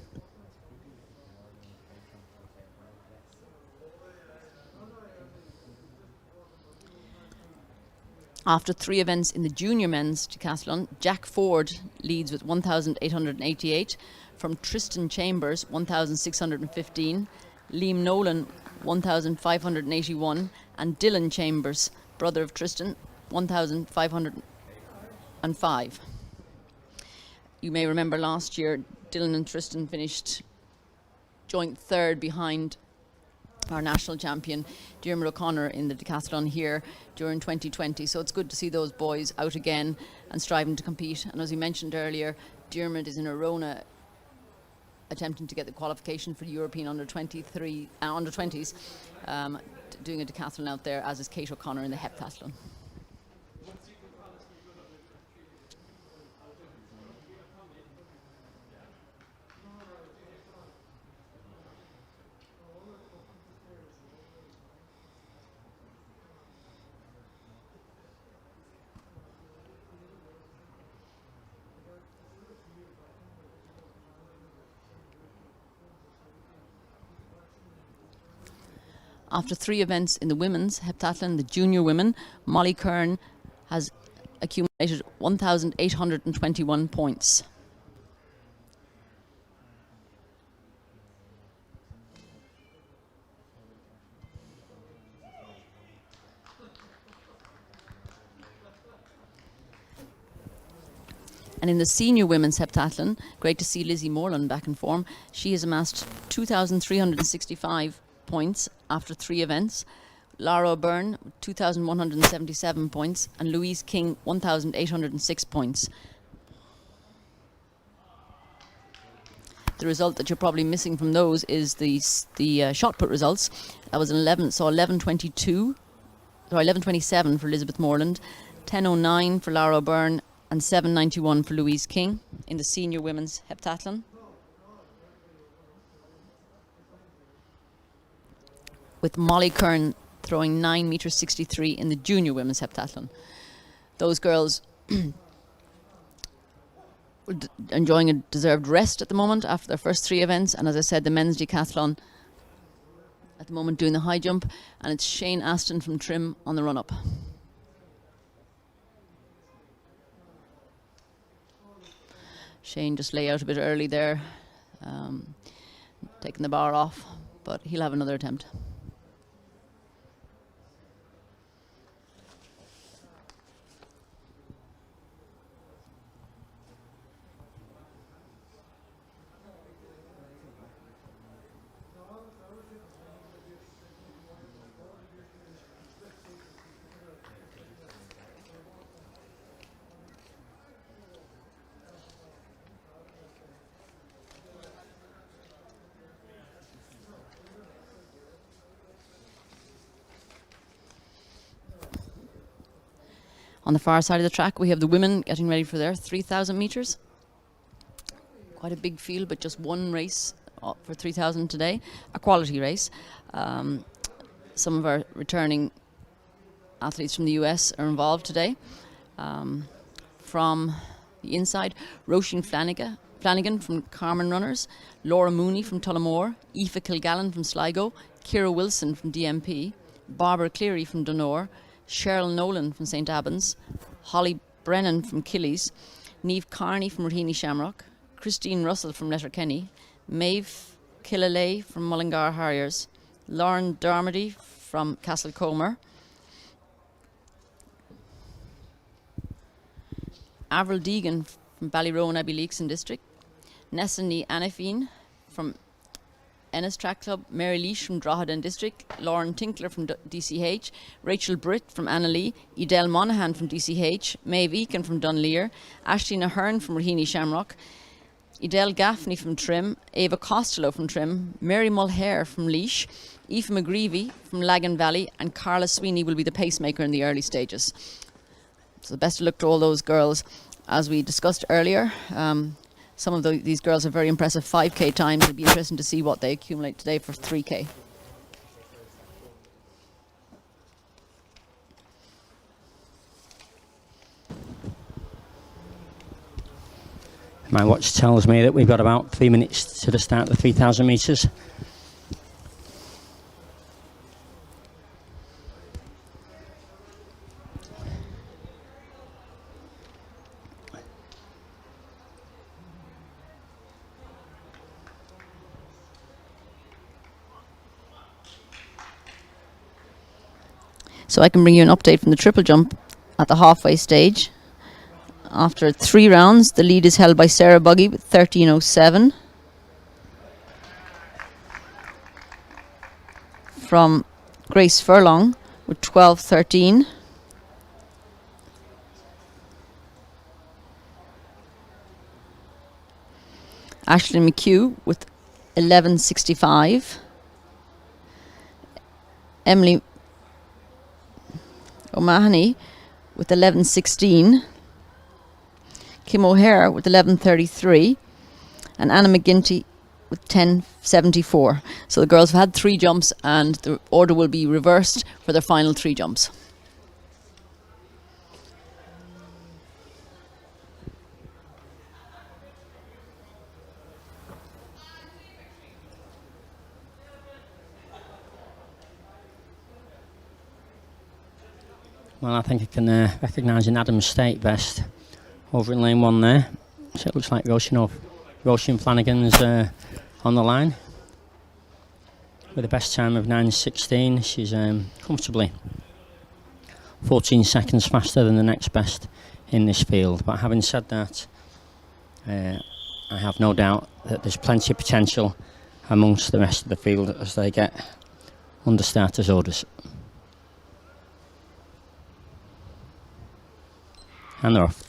After three events in the junior men's decathlon, Jack Ford leads with 1,888, from Tristan Chambers 1,615, Liam Nolan 1,581, and Dylan Chambers, brother of Tristan, 1,505. You may remember last year Dylan and Tristan finished joint third behind our national champion Diarmuid O'Connor in the decathlon here during 2020, so it's good to see those boys out again and striving to compete. And as we mentioned earlier, Diarmuid is in Arona attempting to get the qualification for the European under 20s, doing a decathlon out there, as is Kate O'Connor in the heptathlon. After three events in the women's heptathlon, the junior women, Molly Kern has accumulated 1,821 points. And in the senior women's heptathlon, great to see Lizzie Morland back in form. She has amassed 2,365 points after three events. Lara Byrne, 2,177 points, and Louise King, 1,806 points. The result that you're probably missing from those is the shot put results. That was an 11:27 for Elizabeth Morland, 10:09 for Lara Byrne, and 7:91 for Louise King in the senior women's heptathlon. With Molly Kern throwing 9.63 in the junior women's heptathlon. Those girls enjoying a deserved rest at the moment after their first three events, and as I said, the men's decathlon at the moment doing the high jump, and it's Shane Aston from Trim on the run-up. Shane just lay out a bit early there, taking the bar off, but he'll have another attempt. On the far side of the track, we have the women getting ready for their 3,000 metres. Quite a big field, but just one race for 3,000 today, a quality race. Some of our returning athletes from the US are involved today. From the inside, Roisin Flanagan from Carmen Runners, Laura Mooney from Tullamore, Aoife Kilgallen from Sligo, Ciara Wilson from DMP, Barbara Cleary from Dunor, Cheryl Nolan from St Albans, Holly Brennan from Killies, Niamh Carney from Raheny Shamrock, Christine Russell from Letterkenny, Maeve Killalay from Mullingar Harriers, Lauren Darmody from Castlecomer, Avril Deegan from Ballyroan Abbey Leakson District, Nessany Anafine from Ennis Track Club, Mary Leash from Drogheda District, Lauren Tinkler from DCH, Rachel Britt from Annalee, Edel Monaghan from DCH, Maeve Eakin from Dunleer, Ashleen Ahern from Raheny Shamrock, Edel Gaffney from Trim, Ava Costello from Trim, Mary Mulhare from Leash, Aoife McGreevy from Lagan Valley, and Carla Sweeney will be the pacemaker in the early stages. So the best of luck to all those girls. As we discussed earlier, some of these girls have very impressive 5K times. It'll be interesting to see what they accumulate today for 3K. My watch tells me that we've got about 3 minutes to the start of the 3,000 metres. So I can bring you an update from the triple jump at the halfway stage. After 3 rounds, the lead is held by Sarah Buggy with 13:07. From Grace Furlong with 12:13. Ashley McHugh with 11:65. Emily O'Mahony with 11:16, Kim O'Hare with 11:33, and Anna McGinty with 10:74. So the girls have had 3 jumps, and the order will be reversed for their final 3 jumps. Well, I think I can recognise an Adams State vest over in lane 1 there. So it looks like Roisin Flanagan's on the line with a best time of 9:16. She's comfortably 14 seconds faster than the next best in this field. But having said that, I have no doubt that there's plenty of potential amongst the rest of the field as they get under starters orders. And they're off.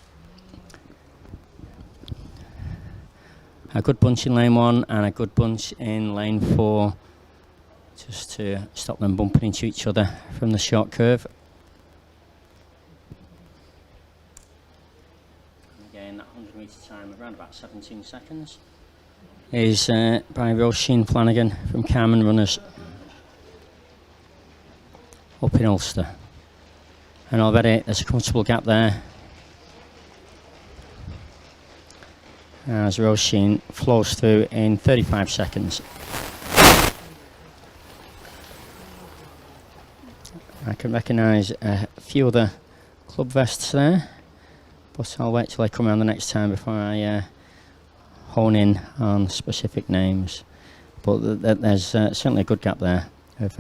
A good bunch in lane 1 and a good bunch in lane 4, just to stop them bumping into each other from the short curve. Again, that 100 metre time of around about 17 seconds is by Roisin Flanagan from Carmen Runners up in Ulster. And already there's a comfortable gap there as Roisin flows through in 35 seconds. I can recognise a few other club vests there, but I'll wait till I come around the next time before I hone in on specific names. But there's certainly a good gap there of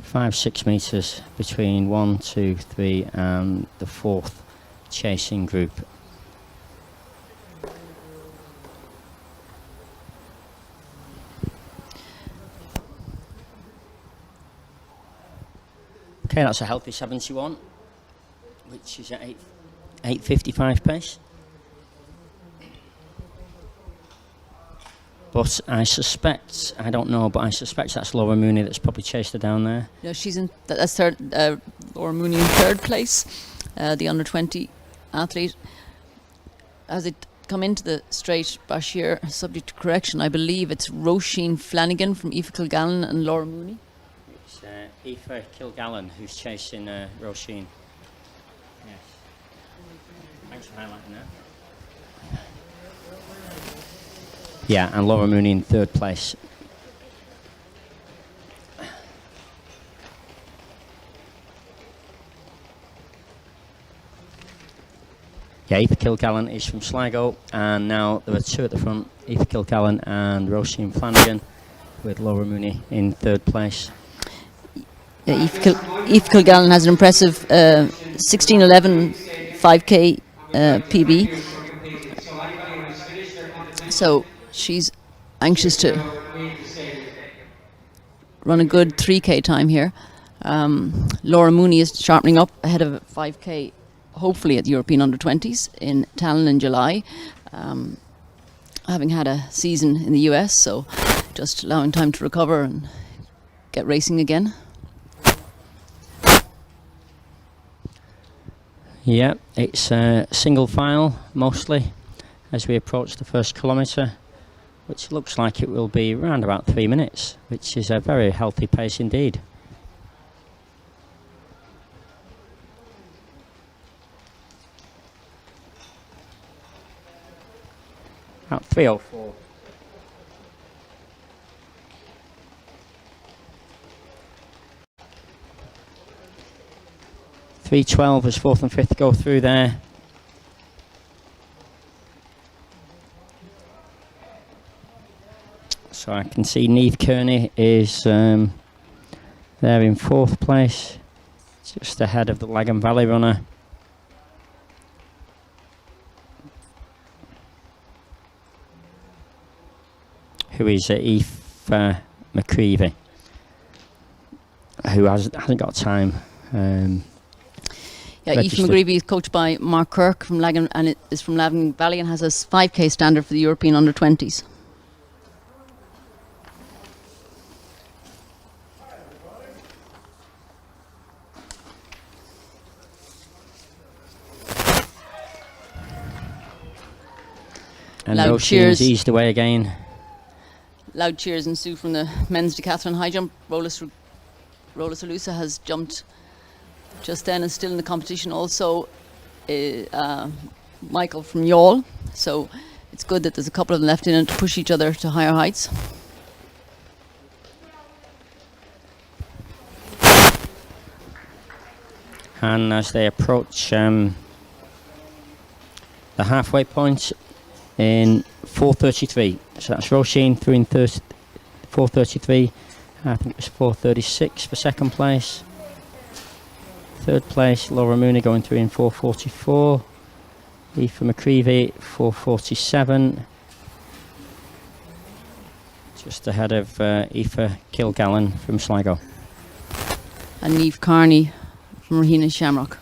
5-6 metres between 1, 2, 3 and the fourth chasing group. Okay, that's a healthy 71, which is at 8:55 pace. But I suspect, I don't know, but I suspect that's Laura Mooney that's probably chased her down there. No, she's in. That's third. Laura Mooney in third place. The under 20 athlete. As it come into the straight, Bashir, subject to correction, I believe it's Roisin Flanagan from Aoife Kilgallen and Laura Mooney. It's Aoife Kilgallen who's chasing Roisin. Yes. Thanks for highlighting that. Yeah, and Laura Mooney in third place. Yeah, Aoife Kilgallen is from Sligo, and now there are two at the front, Aoife Kilgallen and Roisin Flanagan, with Laura Mooney in third place. Yeah, Aoife Kilgallen has an impressive 16:11 5k PB. So she's anxious to run a good 3k time here. Laura Mooney is sharpening up ahead of 5k, hopefully at the European Under-20s in Tallinn in July, having had a season in the US, so just allowing time to recover and get racing again. Yeah, it's single file mostly as we approach the first kilometre, which looks like it will be around about 3 minutes, which is a very healthy pace indeed. About 3:04. .312 as fourth and fifth go through there. So I can see Niamh Kearney is there in fourth place, just ahead of the Lagan Valley runner. Who is Aoife McCreevy, who hasn't got time. Yeah, Aoife McCreevy is coached by Mark Kirk from Lagan, and it is from Lagan Valley and has a 5k standard for the European Under-20s. And loud cheers eased away again. Loud cheers ensue from the men's decathlon high jump. Rolas Alusa has jumped just then and still in the competition. Also, Michael from Youghal. So it's good that there's a couple of them left in it to push each other to higher heights. And as they approach the halfway point in 4:33, so that's Roisin through in 4:33. I think it was 4:36 for second place. Third place, Laura Mooney going through in 4:44. Aoife McCreevy 4:47. Just ahead of Aoife Kilgallen from Sligo. And Niamh Kearney from Rahena Shamrock.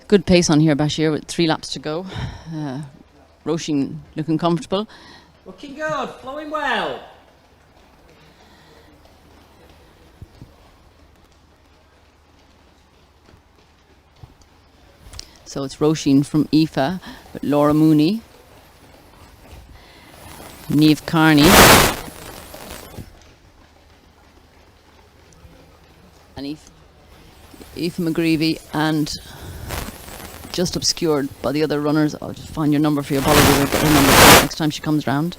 Good pace on here, Bashir, with 3 laps to go. Roisin looking comfortable. Looking good, flowing well. So it's Roisin from Aoife, with Laura Mooney, Niamh Kearney, and Aoife McGreevy, and just obscured by the other runners. I'll just find your number for you. Apologies, I'll get her number next time she comes round.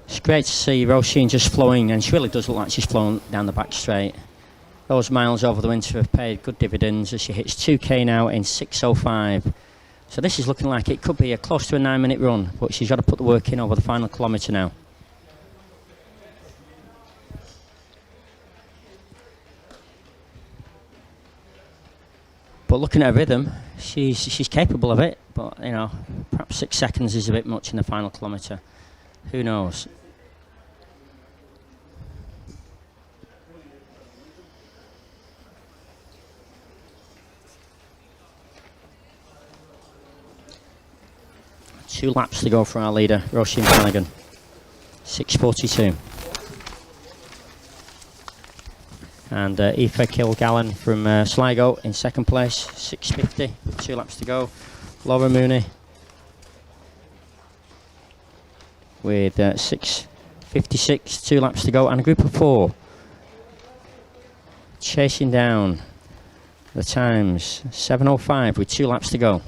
It's great to see Roisin just flowing, and she really does look like she's flowing down the back straight. Those miles over the winter have paid good dividends as she hits 2k now in 6:05. So this is looking like it could be close to a 9-minute run, but she's got to put the work in over the final kilometre now. But looking at her rhythm, she's capable of it. But you know, perhaps 6 seconds is a bit much in the final kilometre. Who knows? Two laps to go for our leader, Roisin Flanagan. 6:42. And Aoife Kilgallen from Sligo in second place, 6:50. 2 laps to go. Laura Mooney with 6:56. 2 laps to go, and a group of 4 chasing down the times. 7:05 with 2 laps to go.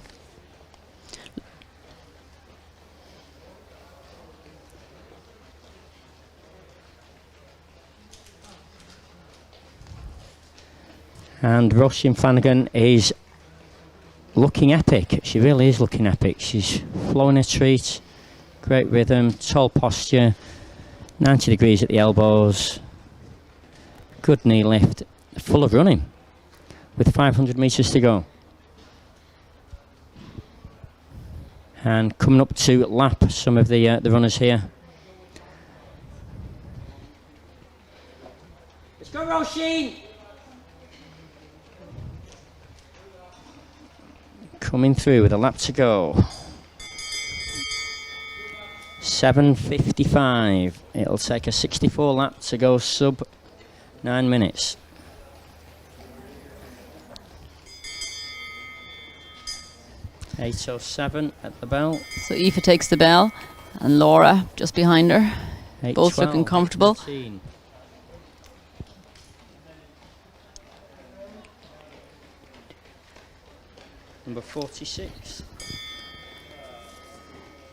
And Roisin Flanagan is looking epic. She really is looking epic. She's flowing a treat, great rhythm, tall posture, 90 degrees at the elbows, good knee lift, full of running, with 500 metres to go. And coming up to lap some of the runners here. Let's go, Roisin! Coming through with a lap to go. 7:55. It'll take a 64 lap to go sub 9 minutes. .807 at the bell. So Aoife takes the bell, and Laura just behind her. Both looking comfortable. 13. Number 46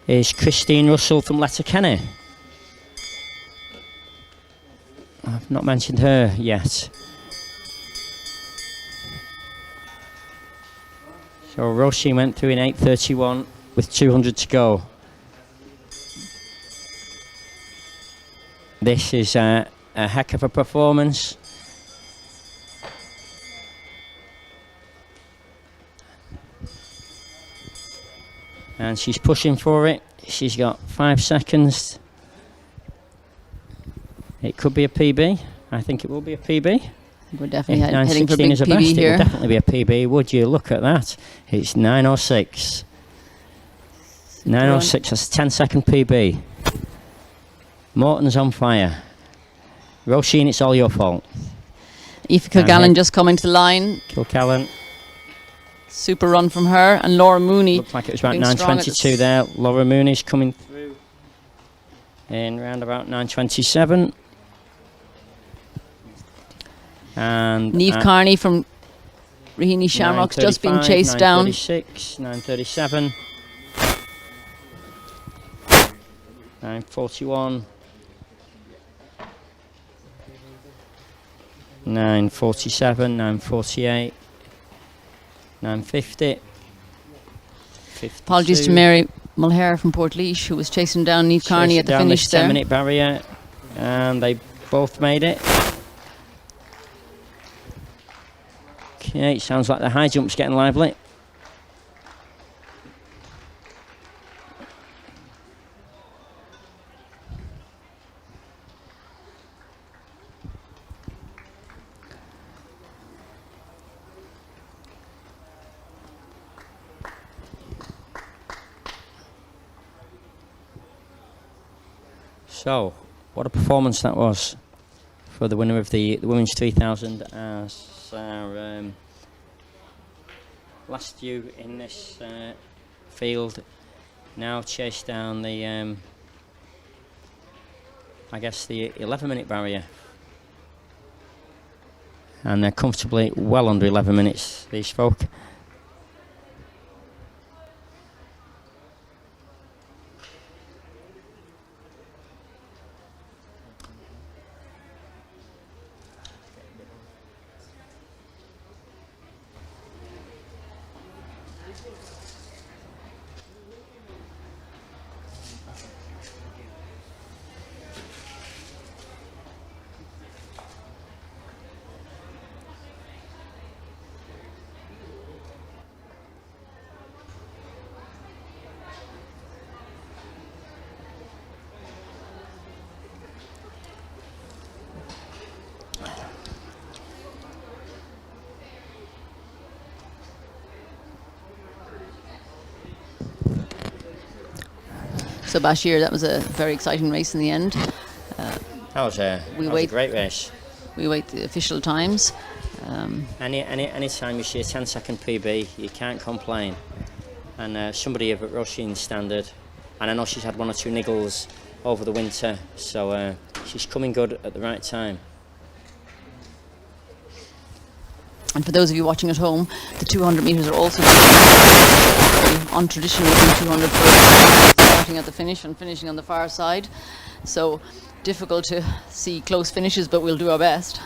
is Christine Russell from Letterkenny. I've not mentioned her yet. So Roisin went through in 8:31 with 200 to go. This is a heck of a performance. And she's pushing for it. She's got 5 seconds. It could be a PB. I think it will be a PB. We're definitely heading for a 9:16 big is a PB best. here. It will definitely be a PB. Would you look at that? It's 9:06. 9:06. That's a 10-second PB. Morton's on fire. Roisin, it's all your fault. Aoife Kilgallen just coming to the line. Kilgallen. Super run from her, and Laura Mooney. Looks like it was about being strong at 9:22 there. Laura Mooney's coming through in round about 9:27. And Niamh Carney from Raheny Shamrock's just been chased down. 9:36, 9:37, 9:41, 9:47, 9:48, 9:50. Apologies to Mary Mulhare from Portlaoise, who was chasing down Niamh Carney at the finish there. 10-minute barrier, and they both made it. Okay, sounds like the high jump's getting lively. So, what a performance that was for the winner of the Women's 3000 as our last few in this field. Now chase down the, I guess the 11-minute barrier. and they're comfortably well under 11 minutes, these folk. So Bashir, that was a very exciting race in the end. That was a great race. We wait the official times. Any time you see a 10-second PB, you can't complain. And somebody of rushing standard, and I know she's had one or two niggles over the winter, so she's coming good at the right time. And for those of you watching at home, the 200 metres are also untraditional 200 starting at the finish and finishing on the far side. So difficult to see close finishes, but we'll do our best.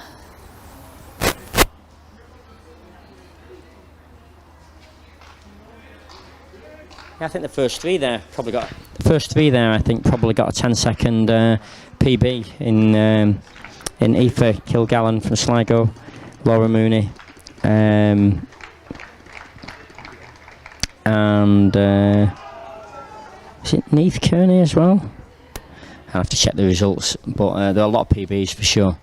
Yeah, I think the first three there probably got a 10-second PB in Aoife Kilgallen from Sligo, Laura Mooney, and is it Neath Kearney as well? I'll have to check the results, but there are a lot of PBs for sure.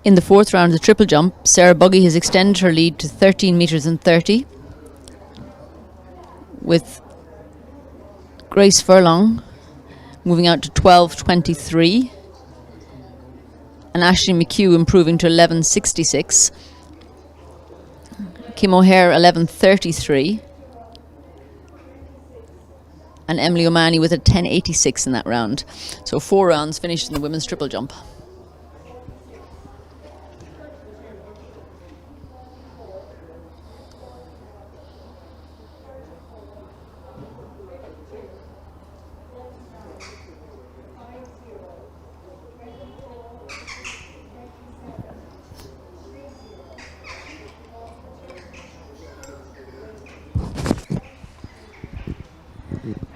In the fourth round of the triple jump, Sarah Buggy has extended her lead to 13 metres and 30, with Grace Furlong moving out to 12.23 and Ashley McHugh improving to 11.66. Kim O'Hare 11.33 and Emily O'Mahony with a 10.86 in that round. So 4 rounds finished in the women's triple jump.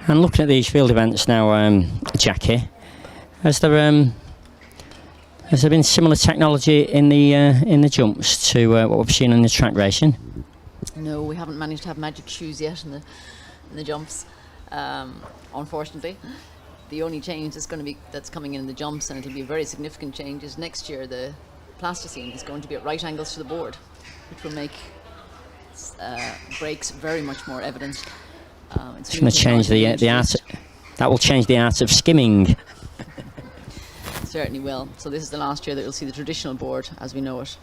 And looking at these field events now, Jackie, has there been similar technology in the jumps to what we've seen in the track racing? No, we haven't managed to have magic shoes yet in the jumps, unfortunately. The only change that's coming in the jumps, and it'll be a very significant change, is next year the plasticine is going to be at right angles to the board, which will make breaks very much more evident. It's going to change the art. That will change the art of skimming. Certainly will. So this is the last year that you'll see the traditional board as we know it.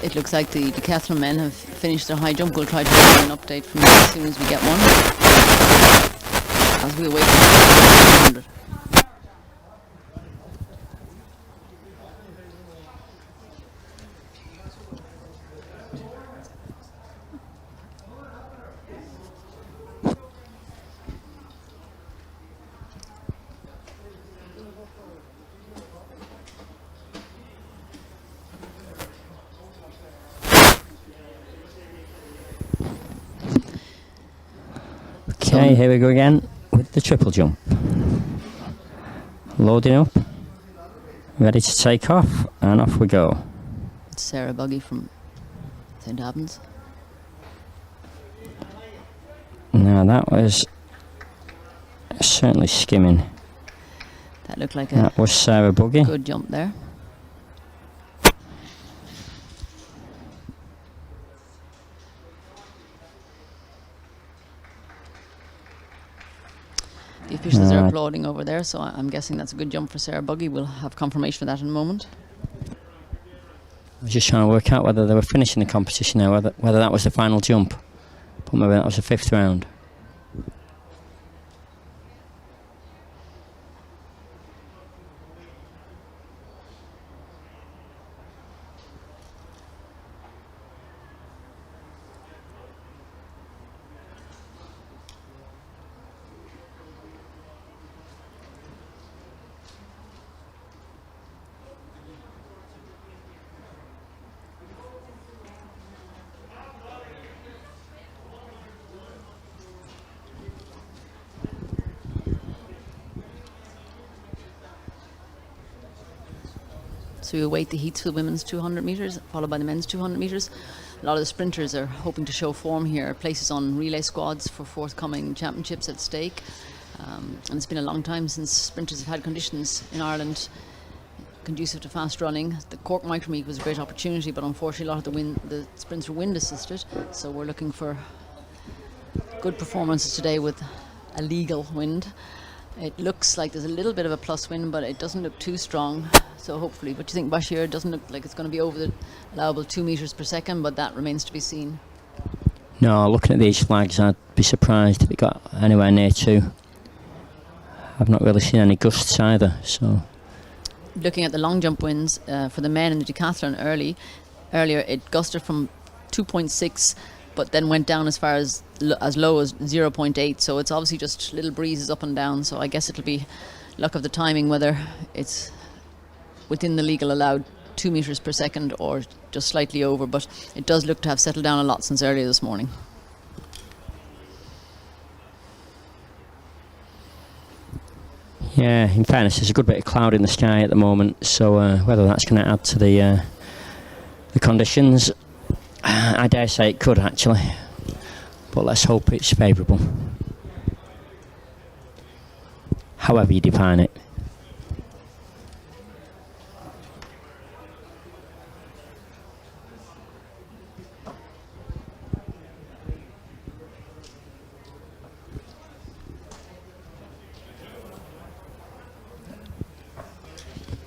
It looks like the decathlon men have finished their high jump. We'll try to get an update from them as soon as we get one. As we await the 100. Okay, here we go again with the triple jump. Loading up, ready to take off, and off we go. It's Sarah Buggy from St Albans. Now that was certainly skimming. That looked like That was Sarah Buggy. good jump there. The officials are applauding over there, so I'm guessing that's a good jump for Sarah Buggy. We'll have confirmation of that in a moment. I was just trying to work out whether they were finishing the competition now, whether that was the final jump. But maybe that was the 5th round. So we await the heats for the women's 200 metres, followed by the men's 200 metres. A lot of the sprinters are hoping to show form here, places on relay squads for forthcoming championships at stake. And it's been a long time since sprinters have had conditions in Ireland conducive to fast running. The Cork Micromeet was a great opportunity, but unfortunately a lot of the sprints were wind assisted. So we're looking for good performances today with a legal wind. It looks like there's a little bit of a plus wind, but it doesn't look too strong. So hopefully, what do you think, Bashir? It doesn't look like it's going to be over the allowable 2 metres per second, but that remains to be seen. No, looking at these flags, I'd be surprised if it got anywhere near 2. I've not really seen any gusts either, so... Looking at the long jump winds for the men in the decathlon earlier, it gusted from 2.6, but then went down as far as low as 0.8. So it's obviously just little breezes up and down. So I guess it'll be luck of the timing whether it's within the legal allowed 2 metres per second or just slightly over. But it does look to have settled down a lot since earlier this morning. Yeah, in fairness, there's a good bit of cloud in the sky at the moment, so whether that's going to add to the conditions, I dare say it could actually, but let's hope it's favourable. However you define it.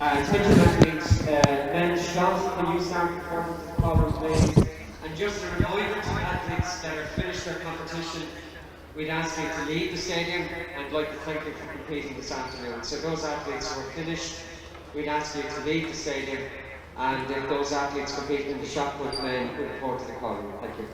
Attention athletes, men's shot, can you start performance column please? And just a reminder to athletes that have finished their competition, we'd ask you to leave the stadium and like to thank you for competing this afternoon. So those athletes who are finished, we'd ask you to leave the stadium, and if those athletes competing in the shot put men, we report to the column. Thank you.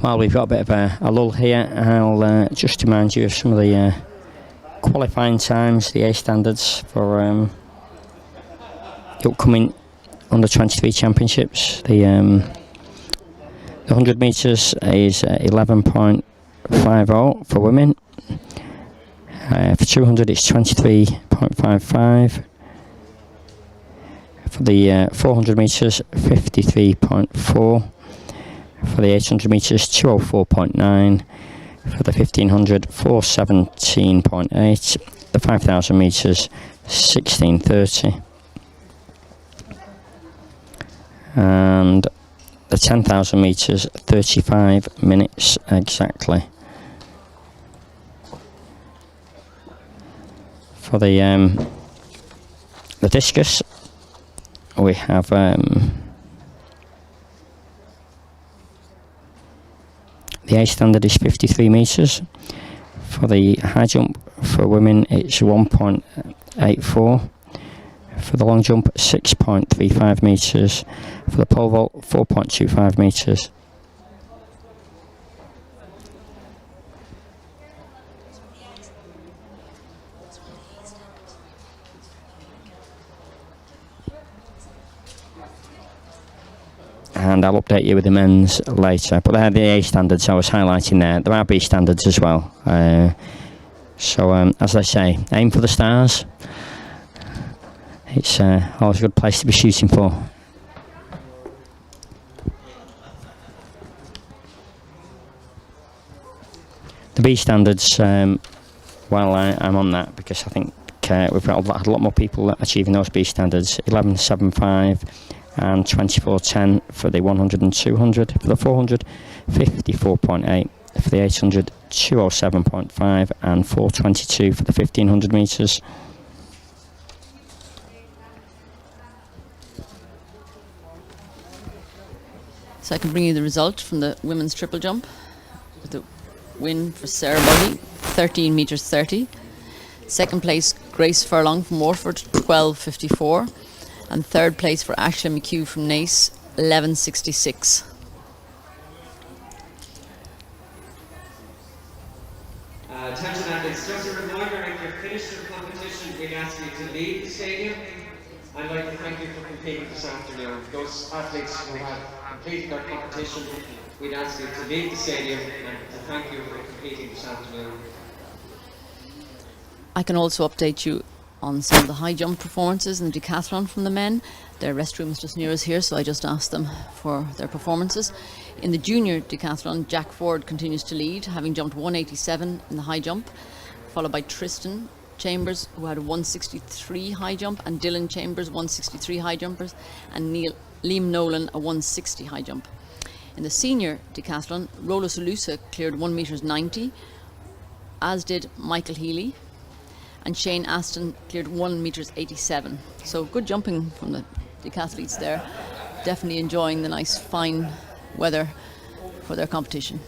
While we've got a bit of a lull here, I'll just remind you of some of the qualifying times, the A standards for the upcoming under 23 championships. The 100 metres is 11.50 for women. For 200 it's 23.55. For the 400 metres 53.4. For the 800 metres 204.9. For the 1500 417.8. The 5000 metres 1630. And the 10,000 metres 35 minutes exactly. For the discus we have the A standard is 53 metres. For the high jump for women it's 1.84. For the long jump 6.35 metres. For the pole vault 4.25 metres. And I'll update you with the men's later. But they're the A standards I was highlighting there. There are B standards as well. So as I say, aim for the stars. It's always a good place to be shooting for. The B standards, well, I'm on that because I think we've had a lot more people achieving those B standards. 11.75 and 24.10 for the 100 and 200. For the 400, 54.8. For the 800, 207.5 and 422 for the 1500 metres. So I can bring you the result from the women's triple jump. With the win for Sarah Buggy, 13 metres 30. Second place, Grace Furlong from Waterford, 12.54. And third place for Ashleigh McHugh from Naas, 11.66. Attention athletes, just a reminder, if you're finished your competition, we'd ask you to leave the stadium. I'd like to thank you for competing this afternoon. Those athletes who have completed their competition, we'd ask you to leave the stadium and to thank you for competing this afternoon. I can also update you on some of the high jump performances in the decathlon from the men. Their restroom is just near us here, so I just asked them for their performances. In the junior decathlon, Jack Ford continues to lead, having jumped 187 in the high jump, followed by Tristan Chambers, who had a 163 high jump, and Dylan Chambers, 163 high jumpers, and Liam Nolan, a 160 high jump. In the senior decathlon, Rolo Salusa cleared 1 metres 90, as did Michael Healy, and Shane Aston cleared 1 metres 87. So good jumping from the decathletes there. Definitely enjoying the nice fine weather for their competition.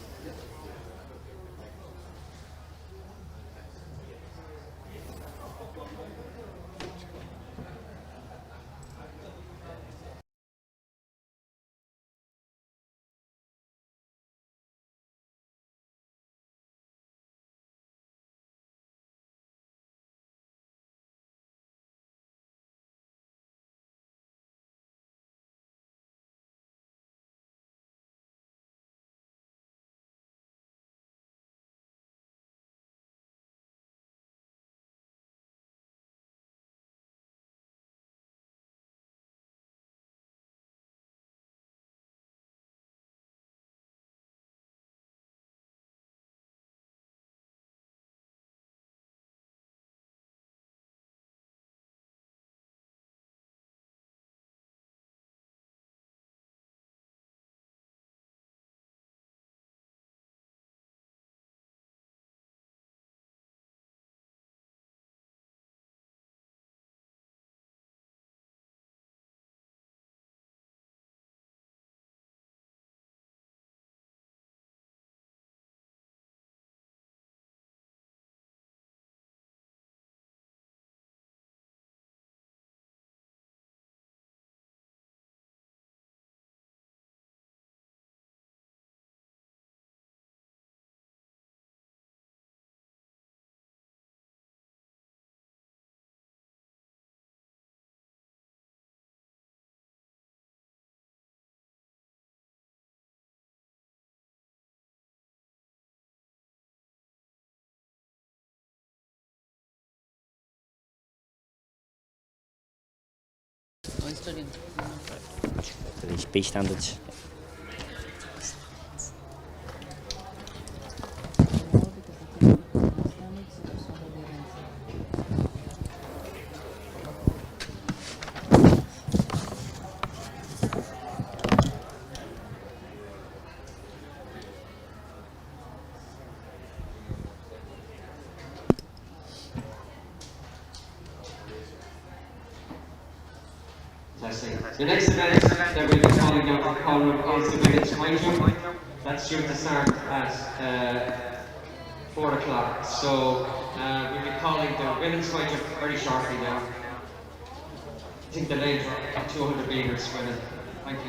I'm studying. For these B standards. The next event that we'll be calling down from Colin is the women's high jump. That's due to start at 4 o'clock. So we'll be calling the women's high jump very shortly now. I think the lane for 200 metres women. Thank you.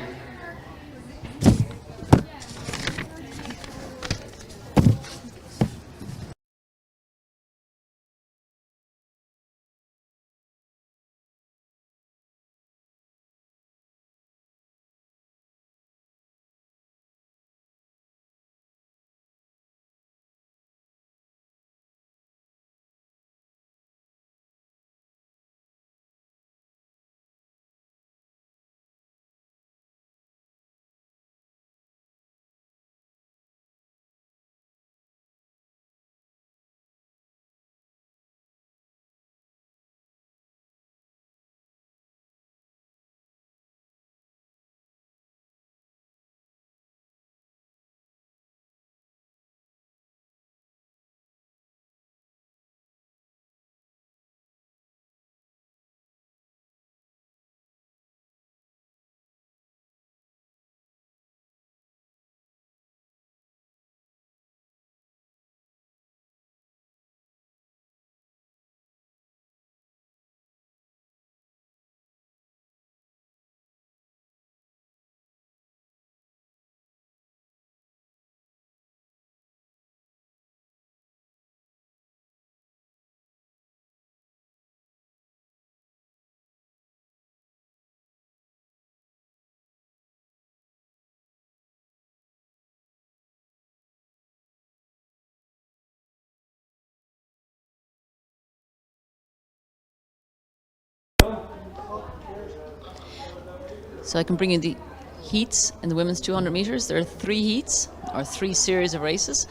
So I can bring you the heats in the women's 200 metres. There are 3 heats, or 3 series of races.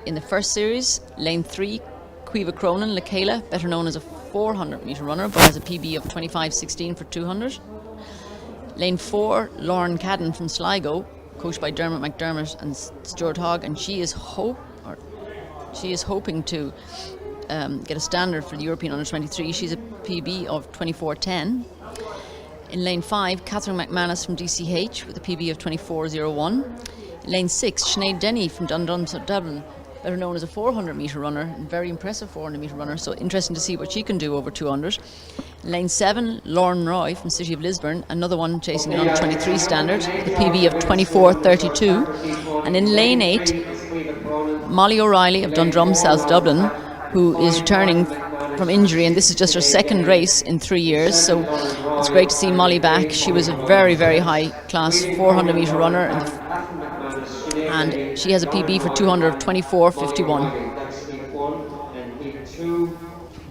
In the first series, lane 3, Caoimhe Cronin, Lakayla, better known as a 400 metre runner, but has a PB of 25.16 for 200. Lane 4, Lauren Cadden from Sligo, coached by Dermot McDermott and Stuart Hogg, and she is hoping to get a standard for the European Under-23. She's a PB of 24.10. In lane 5, Catherine McManus from DCH with a PB of 24.01. In lane 6, Sinead Denny from Dundrum Dublin, better known as a 400 metre runner, and very impressive 400 metre runner, so interesting to see what she can do over 200. In lane 7, Lauren Roy from City of Lisburn, another one chasing an under-23 standard, with a PB of 24.32. And in lane 8, Molly O'Reilly of Dundrum South Dublin, who is returning from injury, and this is just her second race in 3 years, so it's great to see Molly back. She was a very, very high class 400 metre runner, and she has a PB for 200 of 24.51. That's heat 1 and heat 2.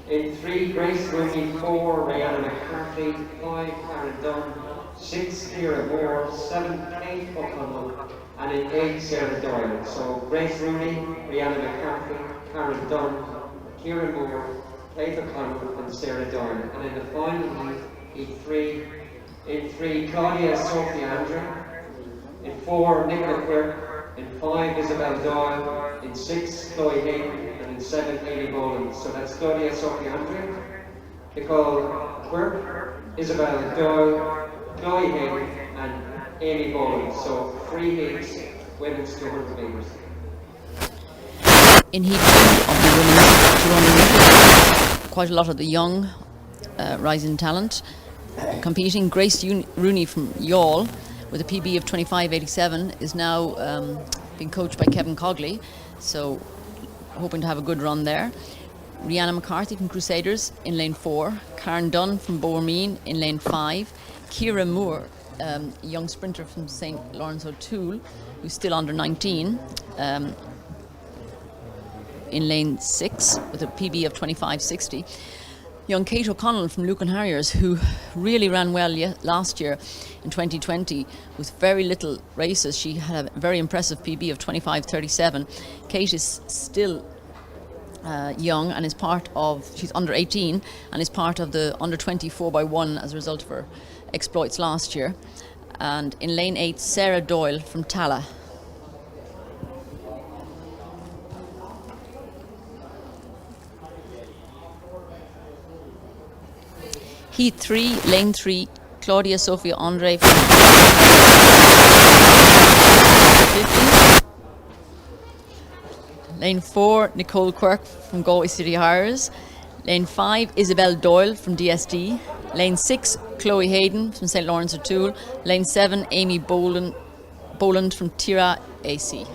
In 3, Grace Rooney, 4, Rihanna McCarthy, 5, Karen Dunn, 6, Ciara Moore, 7, Kate O'Connell, and in 8, Sarah Doyle. So Grace Rooney, Rihanna McCarthy, Karen Dunn, Ciara Moore, Kate O'Connell, and Sarah Doyle. And in the final heat 3, in 3, Claudia Sophie Andrew, in 4, Nicola Quirk, in 5, Isabel Doyle, in 6, Chloe Hayden, and in 7, Amy Boland. So that's Claudia Sophie Andrew, Nicole Quirk, Isabel Doyle, Chloe Hayden, and Amy Boland. So 3 heats, women's 200 metres. In heat 2 of the women's 200 metres, quite a lot of the young rising talent competing. Grace Rooney from Youghal, with a PB of 25.87, is now being coached by Kevin Cogley, so hoping to have a good run there. Rihanna McCarthy from Crusaders in lane 4, Karen Dunn from Bowermeen in lane 5, Ciara Moore, a young sprinter from St. Lawrence O'Toole, who's still under 19, in lane 6 with a PB of 25.60. young Kate O'Connell from Lucan Harriers, who really ran well last year in 2020 with very little races. She had a very impressive PB of 25:37. Kate is still young and is she's under 18 and is part of the under 20 4x1 as a result of her exploits last year. And in lane 8, Sarah Doyle from Tala. Heat 3, lane 3, Claudia Sophia Andre from 50. Lane 4, Nicole Quirk from Galway City Hires. Lane 5, Isabel Doyle from DSD. Lane 6, Chloe Hayden from St. Lawrence O'Toole. Lane 7, Amy Boland from Tira AC.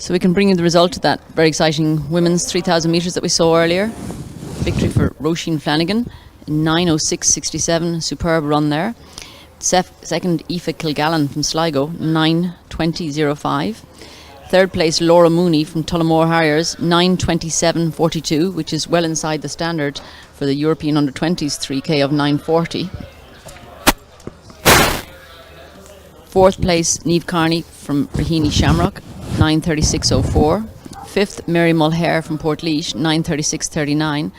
So we can bring you the result of that very exciting women's 3,000 metres that we saw earlier. Victory for Roisin Flanagan in 9:06.67, superb run there. Second, Aoife Kilgallen from Sligo, 9:20.05. Third place, Laura Mooney from Tullamore Harriers, 9:27.42, which is well inside the standard for the European Under-20s 3K of 9:40. Fourth place, Niamh Carney from Raheny Shamrock, 9:36.04. Fifth, Mary Mulhare from Portlaoise, 9:36.39.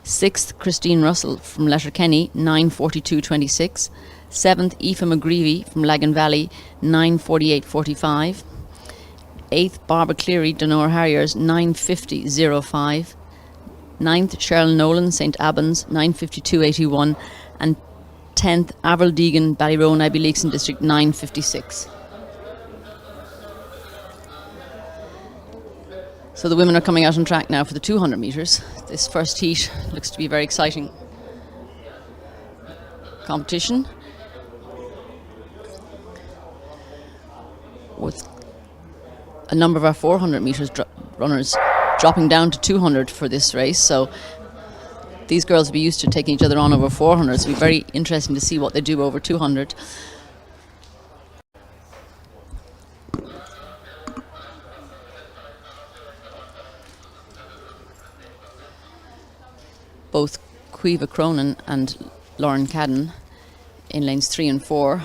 Sixth, Christine Russell from Letterkenny, 9:42.26. Seventh, Aoife McGreevy from Lagan Valley, 9:48.45. Eighth, Barbara Cleary, Donore Harriers, 9:50.05. Ninth, Cheryl Nolan, St Albans, 9:52.81. And 10th, Avril Deegan, Ballyroan, Abbey Leakson District, 9:56. So the women are coming out on track now for the 200 metres. This first heat looks to be a very exciting competition, with a number of our 400 metres runners dropping down to 200 for this race. So these girls will be used to taking each other on over 400. So it'll be very interesting to see what they do over 200. Both Caoimhe Cronin and Lauren Cadden in lanes 3 and 4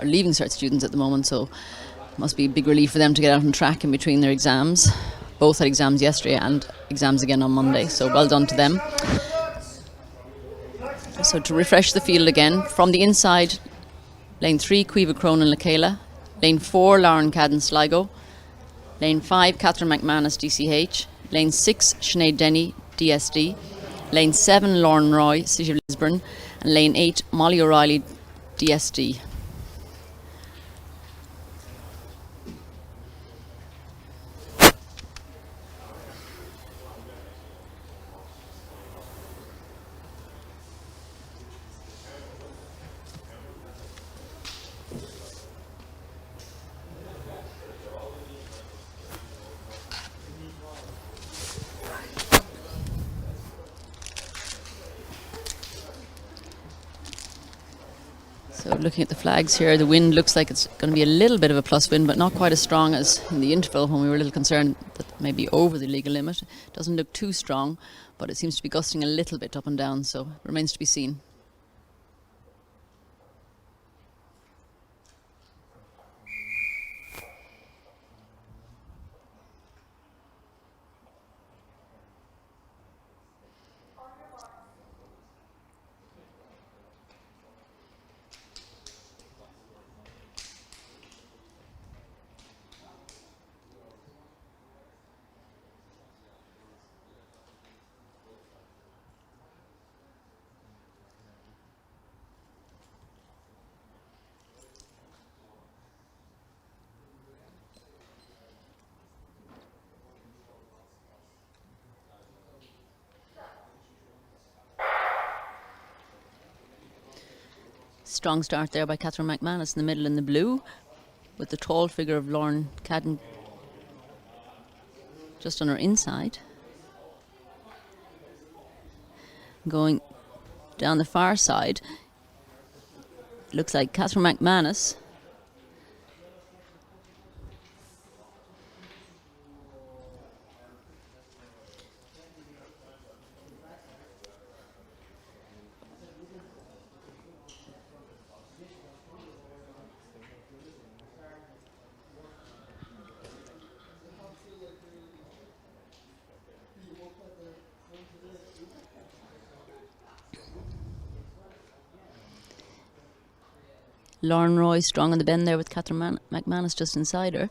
are leaving cert students at the moment, so it must be a big relief for them to get out on track in between their exams. Both had exams yesterday and exams again on Monday, so well done to them. So to refresh the field again, from the inside, lane 3, Caoimhe Cronin Lakela, lane 4, Lauren Cadden Sligo, lane 5, Catherine McManus DCH, lane 6, Sinead Denny DSD, lane 7, Lauren Roy, City of Lisburn, and lane 8, Molly O'Reilly DSD. So looking at the flags here, the wind looks like it's going to be a little bit of a plus wind, but not quite as strong as in the interval when we were a little concerned that maybe over the legal limit. It doesn't look too strong, but it seems to be gusting a little bit up and down, so it remains to be seen. Strong start there by Catherine McManus in the middle in the blue, with the tall figure of Lauren Cadden just on her inside. Going down the far side, looks like Catherine McManus Lauren Roy strong on the bend there with Catherine McManus just inside her.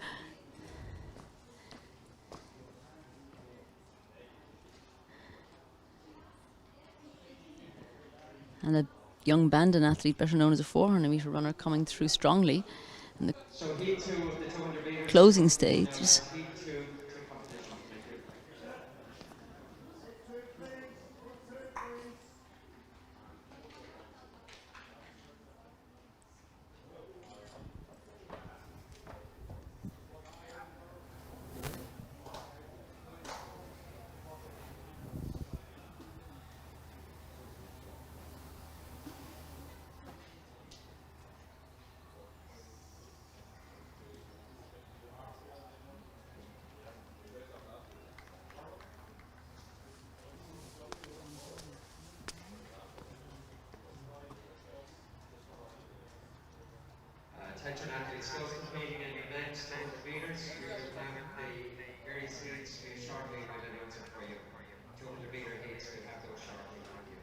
And a young Bandon athlete, better known as a 400 metre runner, coming through strongly in the closing stages. Attention athletes, those competing in the next 200 metres, we will have the various heats shortly with an answer for you. 200 metre heats, we'll have those shortly. Thank you.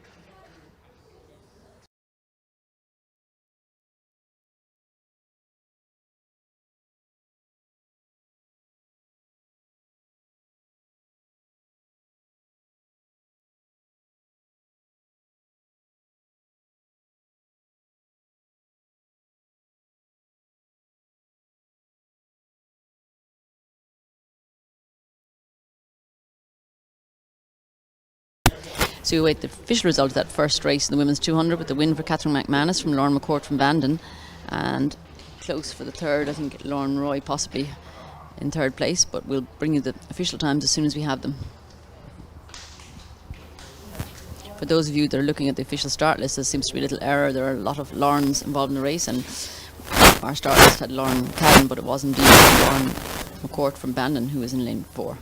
So we await the official result of that first race in the women's 200 with the win for Catherine McManus from Lauren McCourt from Bandon, and close for the third, I think Lauren Roy possibly in third place, but we'll bring you the official times as soon as we have them. For those of you that are looking at the official start list, there seems to be a little error. There are a lot of Laurens involved in the race, and our start list had Lauren Cadden, but it was indeed Lauren McCourt from Bandon who was in lane 4.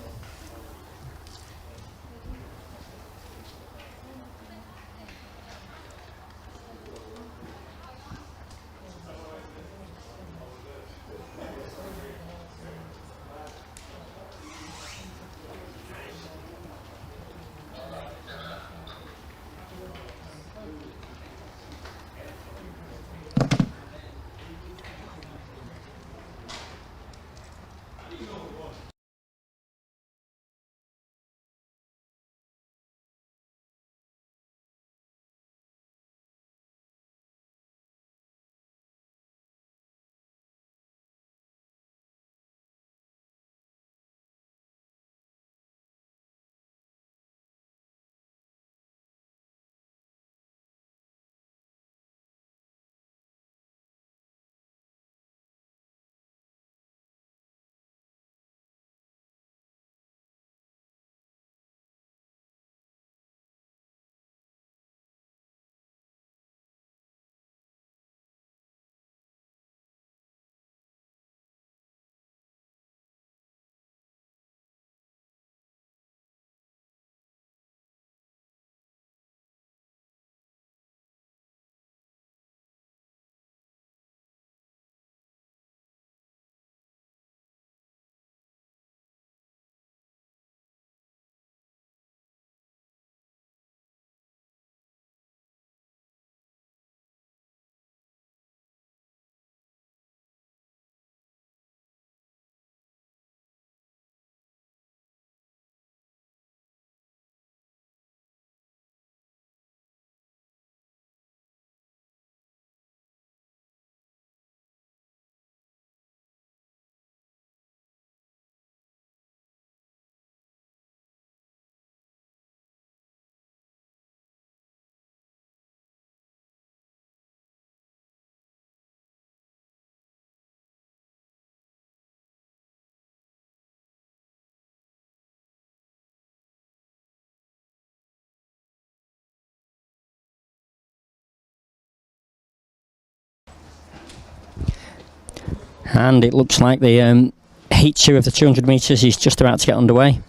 And it looks like the heat 2 of the 200 metres is just about to get underway.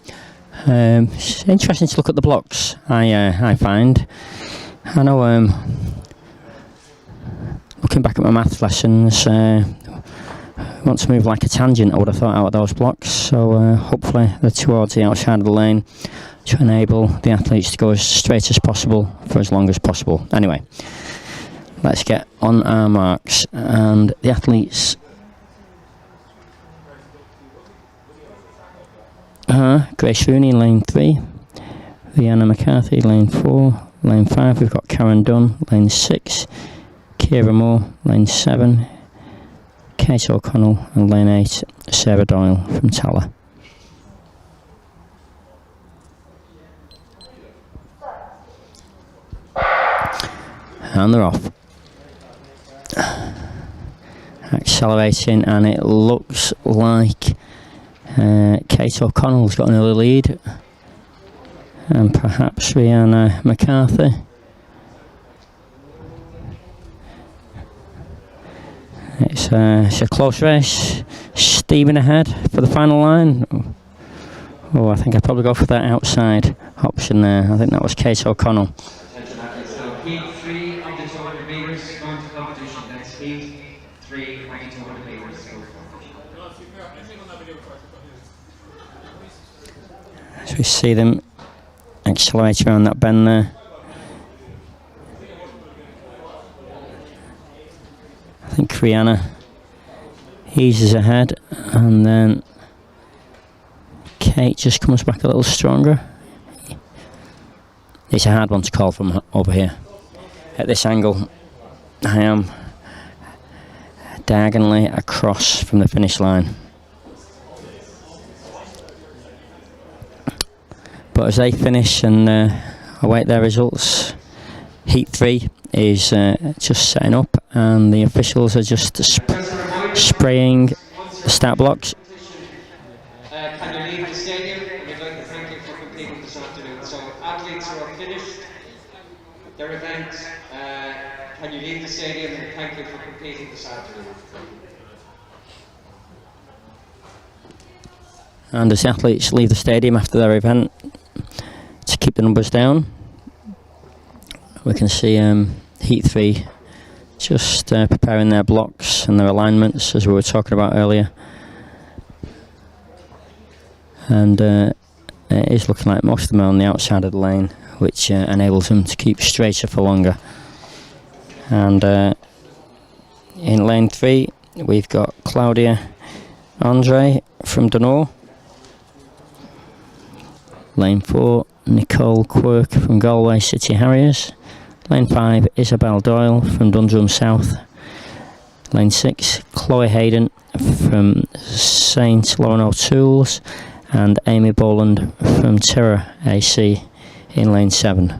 It's interesting to look at the blocks, I find. I know, looking back at my maths lessons, want to move like a tangent, I would have thought, out of those blocks. So hopefully they're towards the outside of the lane to enable the athletes to go as straight as possible for as long as possible. Anyway, let's get on our marks, and the athletes are Grace Rooney in lane 3, Rihanna McCarthy lane 4, lane 5 we've got Karen Dunn, lane 6, Kira Moore lane 7, Kate O'Connell, and lane 8 Sarah Doyle from Tala. And they're off. Accelerating, and it looks like Kate O'Connell's got an early lead, and perhaps Rihanna McCarthy. It's a close race. Steaming ahead for the final line. Oh, I think I'd probably go for that outside option there. I think that was Kate O'Connell. Attention athletes, so heat 3 of the 200 metres, going to competition next heat. 3, 2200 metres. So we see them accelerate around that bend there. I think Rihanna eases ahead, and then Kate just comes back a little stronger. It's a hard one to call from over here. At this angle, I am diagonally across from the finish line. But as they finish and await their results, Heat 3 is just setting up, and the officials are just spraying the start blocks. Can you leave the stadium? We'd like to thank you for completing this afternoon. So athletes who have finished their event, can you leave the stadium, and thank you for completing this afternoon. And as the athletes leave the stadium after their event, to keep the numbers down, we can see Heat 3 just preparing their blocks and their alignments, as we were talking about earlier. And it is looking like most of them are on the outside of the lane, which enables them to keep straighter for longer. And in lane 3, we've got Claudia Andre from Dunor. Lane 4, Nicole Quirk from Galway City Harriers. Lane 5, Isabel Doyle from Dundrum South. Lane 6, Chloe Hayden from St Lauren O'Toole's, and Amy Boland from Tira AC in lane 7.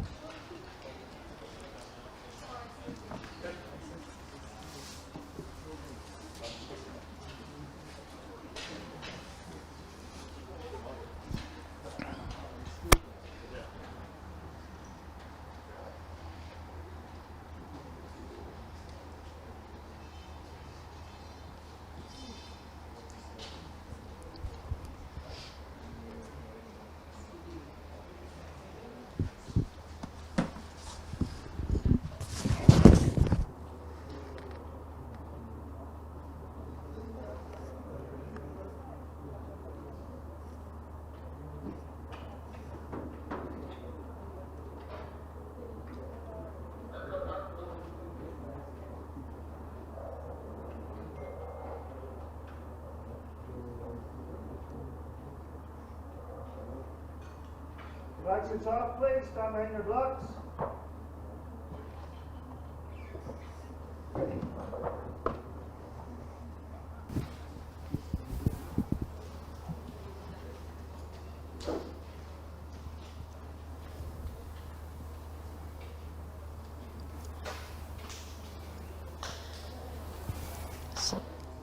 Blocks are top, please. Stand behind your blocks.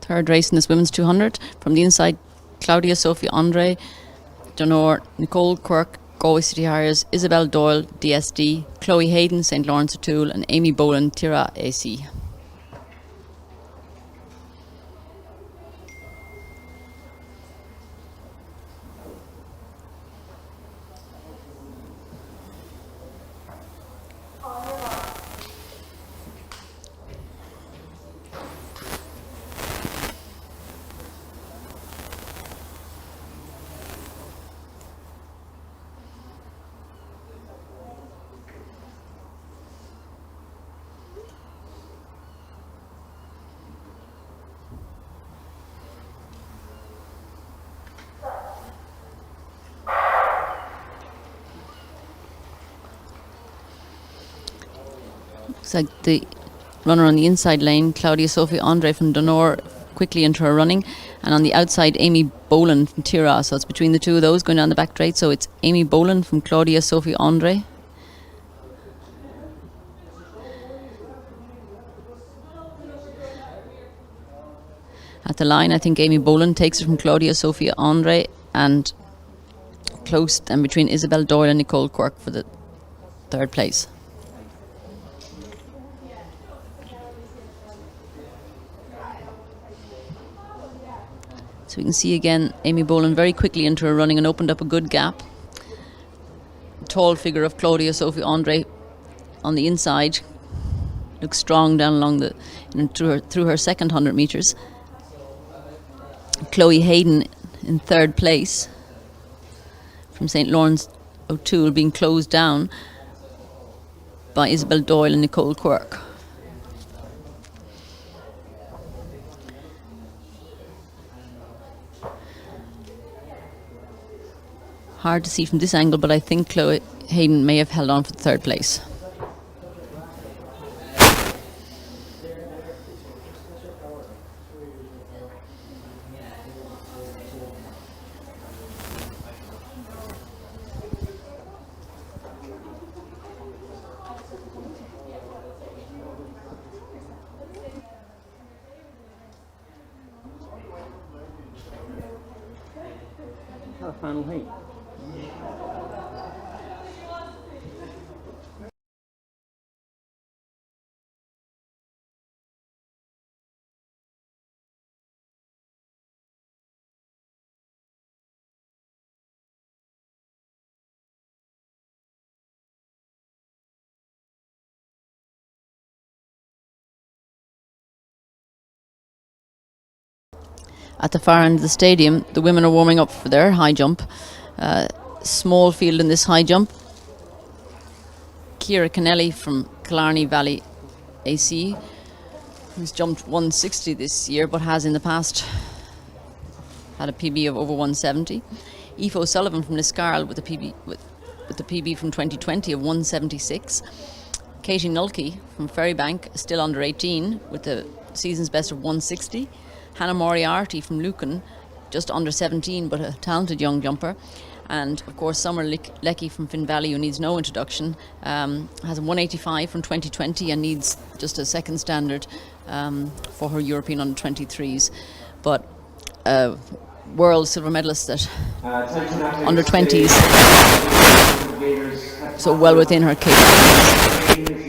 Third race in this women's 200. From the inside, Claudia Sophie Andre, Donor, Nicole Quirk, Galway City Harriers, Isabel Doyle, DSD, Chloe Hayden, St Lawrence O'Toole, and Amy Boland, Tira AC. Looks like the runner on the inside lane, Claudia Sophie Andre from Donor, quickly into her running. And on the outside, Amy Boland from Tira. So it's between the two of those going down the back straight. So it's Amy Boland from Claudia Sophie Andre. At the line, I think Amy Boland takes it from Claudia Sophie Andre, and close and between Isabel Doyle and Nicole Quirk for the third place. So we can see again Amy Boland very quickly into her running and opened up a good gap. Tall figure of Claudia Sophie Andre on the inside. looks strong down along through her second 100 metres. Chloe Hayden in third place from St. Lawrence O'Toole, being closed down by Isabel Doyle and Nicole Quirk. Hard to see from this angle, but I think Chloe Hayden may have held on for the third place. Our final heat. At the far end of the stadium, the women are warming up for their high jump. Small field in this high jump. Ciara Kennelly from Killarney Valley AC, who's jumped 160 this year, but has in the past had a PB of over 170. Aoife O'Sullivan from Liscarroll with the PB from 2020 of 176. Katie Nulke from Ferrybank, still under 18, with the season's best of 160. Hannah Moriarty from Lucan, just under 17, but a talented young jumper. And of course, Summer Leckie from Finn Valley, who needs no introduction, has a 185 from 2020 and needs just a second standard for her European under 23s. But world silver medalist at under 20s, so well within her capabilities.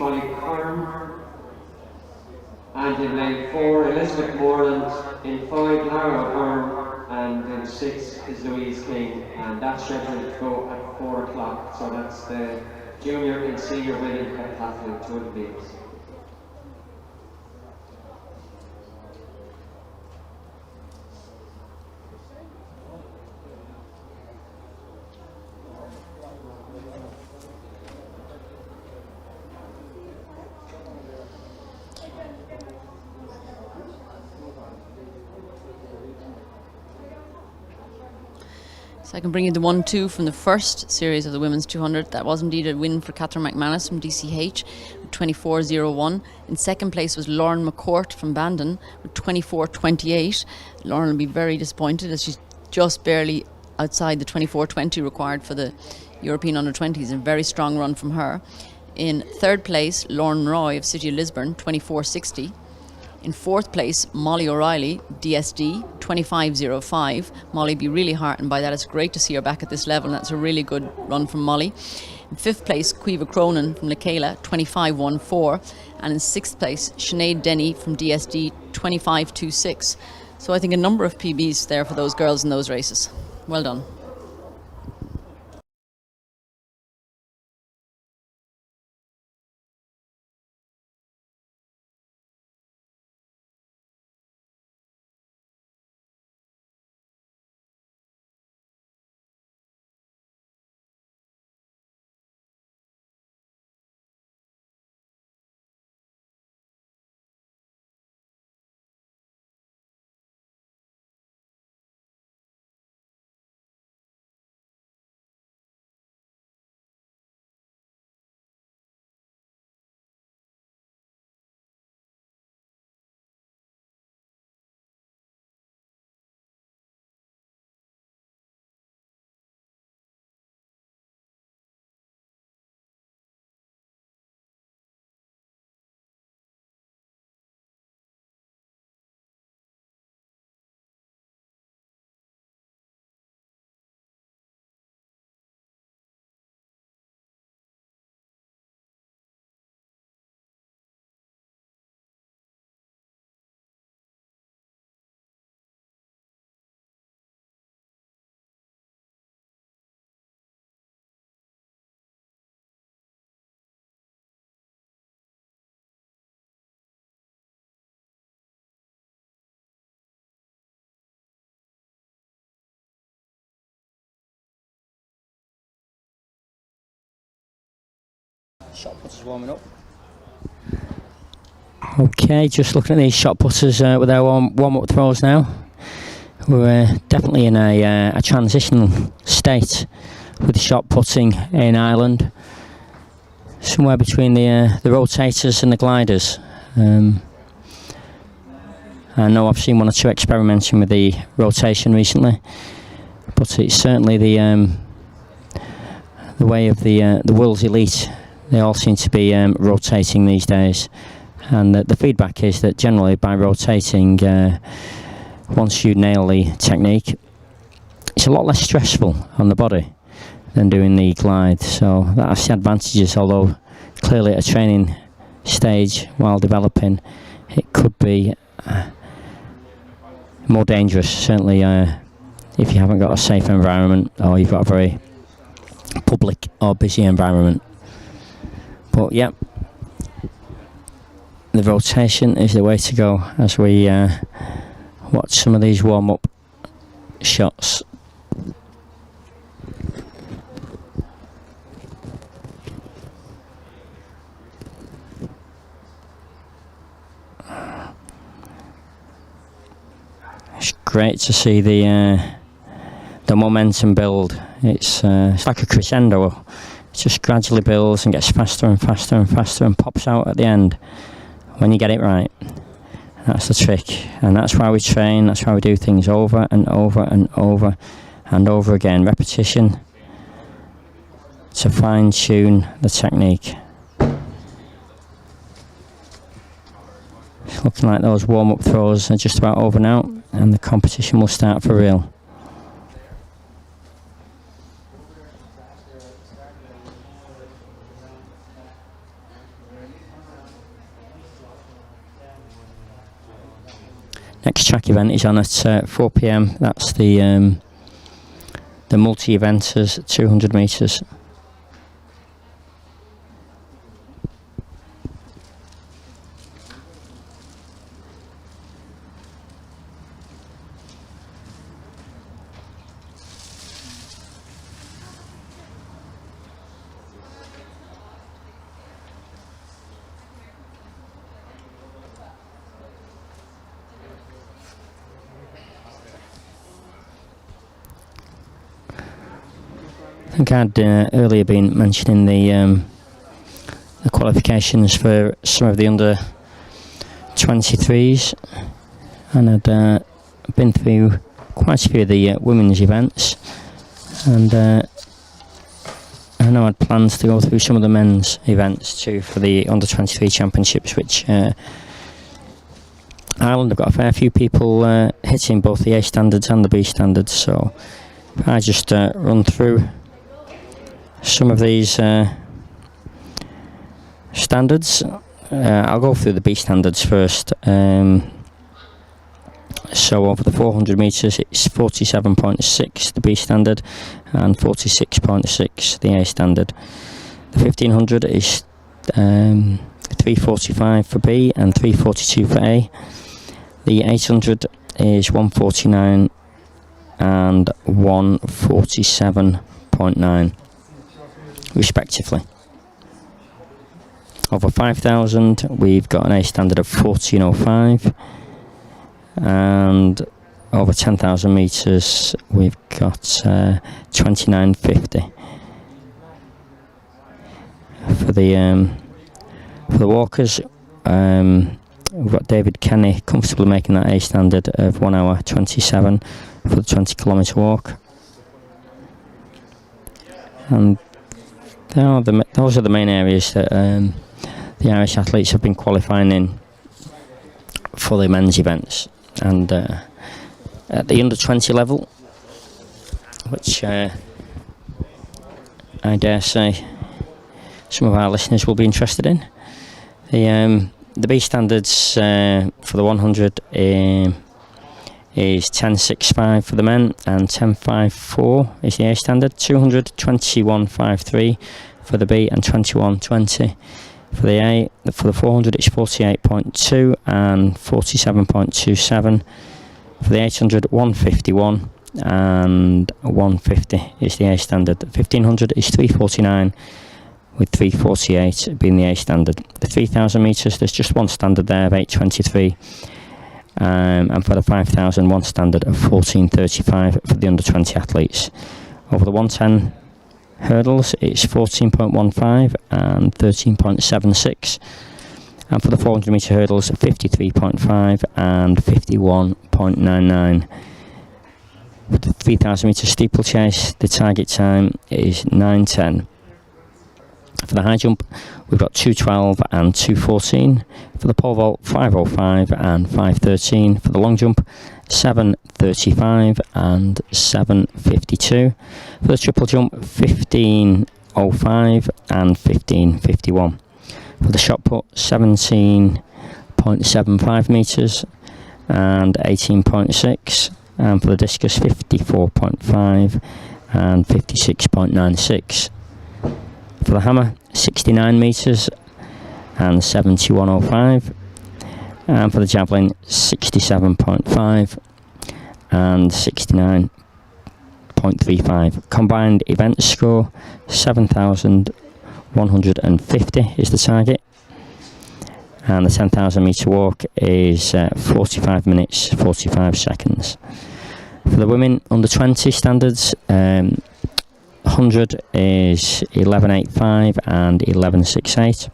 And in lane 4, Elizabeth Moreland, in 5, Lara O'Byrne, and in 6 is Louise King, and that's scheduled to go at 4 o'clock. So that's the junior and senior women heptathlon Tour de Beams. So I can bring you the 1-2 from the first series of the Women's 200. That was indeed a win for Catherine McManus from DCH with 24.01. In second place was Lauren McCourt from Bandon with 24.28. Lauren will be very disappointed as she's just barely outside the 24.20 required for the European under-20s. A very strong run from her. In third place, Lauren Roy of City of Lisburn, 24.60. In fourth place, Molly O'Reilly, DSD, 25.05. Molly be really heartened by that. It's great to see her back at this level, and that's a really good run from Molly. In fifth place, Caoimhe Cronin from Lekela, 25.14. And in sixth place, Sinead Denny from DSD, 25.26. So I think a number of PBs there for those girls in those races. Well done. Shot putters warming up. Okay, just looking at these shot putters with their warm-up throws now. We're definitely in a transitional state with shot putting in Ireland. Somewhere between the rotators and the gliders. I know I've seen one or two experimenting with the rotation recently, but it's certainly the way of the world's elite. They all seem to be rotating these days, and the feedback is that generally by rotating, once you nail the technique, it's a lot less stressful on the body than doing the glide. So that's the advantages, although clearly at a training stage while developing it could be more dangerous, certainly if you haven't got a safe environment or you've got a very public or busy environment. But yeah, the rotation is the way to go as we watch some of these warm-up shots. It's great to see the momentum build. It's like a crescendo. It just gradually builds and gets faster and faster and faster and pops out at the end when you get it right. That's the trick, and that's why we train. That's why we do things over and over and over and over again. Repetition to fine-tune the technique. It's looking like those warm-up throws are just about over now, and the competition will start for real. Next track event is on at 4 p.m. That's the multi-eventers 200 metres. I think I'd earlier been mentioning the qualifications for some of the under 23s, and I'd been through quite a few of the women's events, and I know I'd plans to go through some of the men's events too for the under 23 championships, which Ireland have got a fair few people hitting both the A standards and the B standards, so if I just run through some of these standards. I'll go through the B standards first. So over the 400 metres it's 47.6 the B standard and 46.6 the A standard. The 1500 is 345 for B and 342 for A. The 800 is 149 and 147.9 respectively. Over 5,000 we've got an A standard of 1405, and over 10,000 metres we've got 2950. For the walkers, we've got David Kenny comfortably making that A standard of 1 hour 27 for the 20 kilometre walk, and those are the main areas that the Irish athletes have been qualifying in for the men's events. And at the under 20 level, which I dare say some of our listeners will be interested in, the B standards for the 100 is 10.65 for the men and 10.54 is the A standard. 200 21.53 for the B and 21.20 for the A. For the 400 it's 48.2 and 47.27. For the 800 151 and 150 is the A standard. 1500 is 349, with 3:48 being the A standard. The 3,000 metres, there's just one standard there of 8:23, and for the 5,000, one standard of 14:35 for the under 20 athletes. Over the 110 hurdles, it's 14.15 and 13.76. And for the 400 metre hurdles, 53.5 and 51.99. For the 3,000 metre steeplechase, the target time is 9:10. For the high jump, we've got 2:12 and 2:14. For the pole vault, 5:05 and 5:13. For the long jump, 7:35 and 7:52. For the triple jump, 15:05 and 15:51. For the shot put, 17.75 metres and 18.6. And for the discus, 54.5 and 56.96. For the hammer, 69 metres and 71.05. And for the javelin, 67.5 and 69.35. Combined event score, 7,150 is the target. And the 10,000 metre walk is 45 minutes 45 seconds. For the women under 20 standards, 100 is 11.85 and 11.68.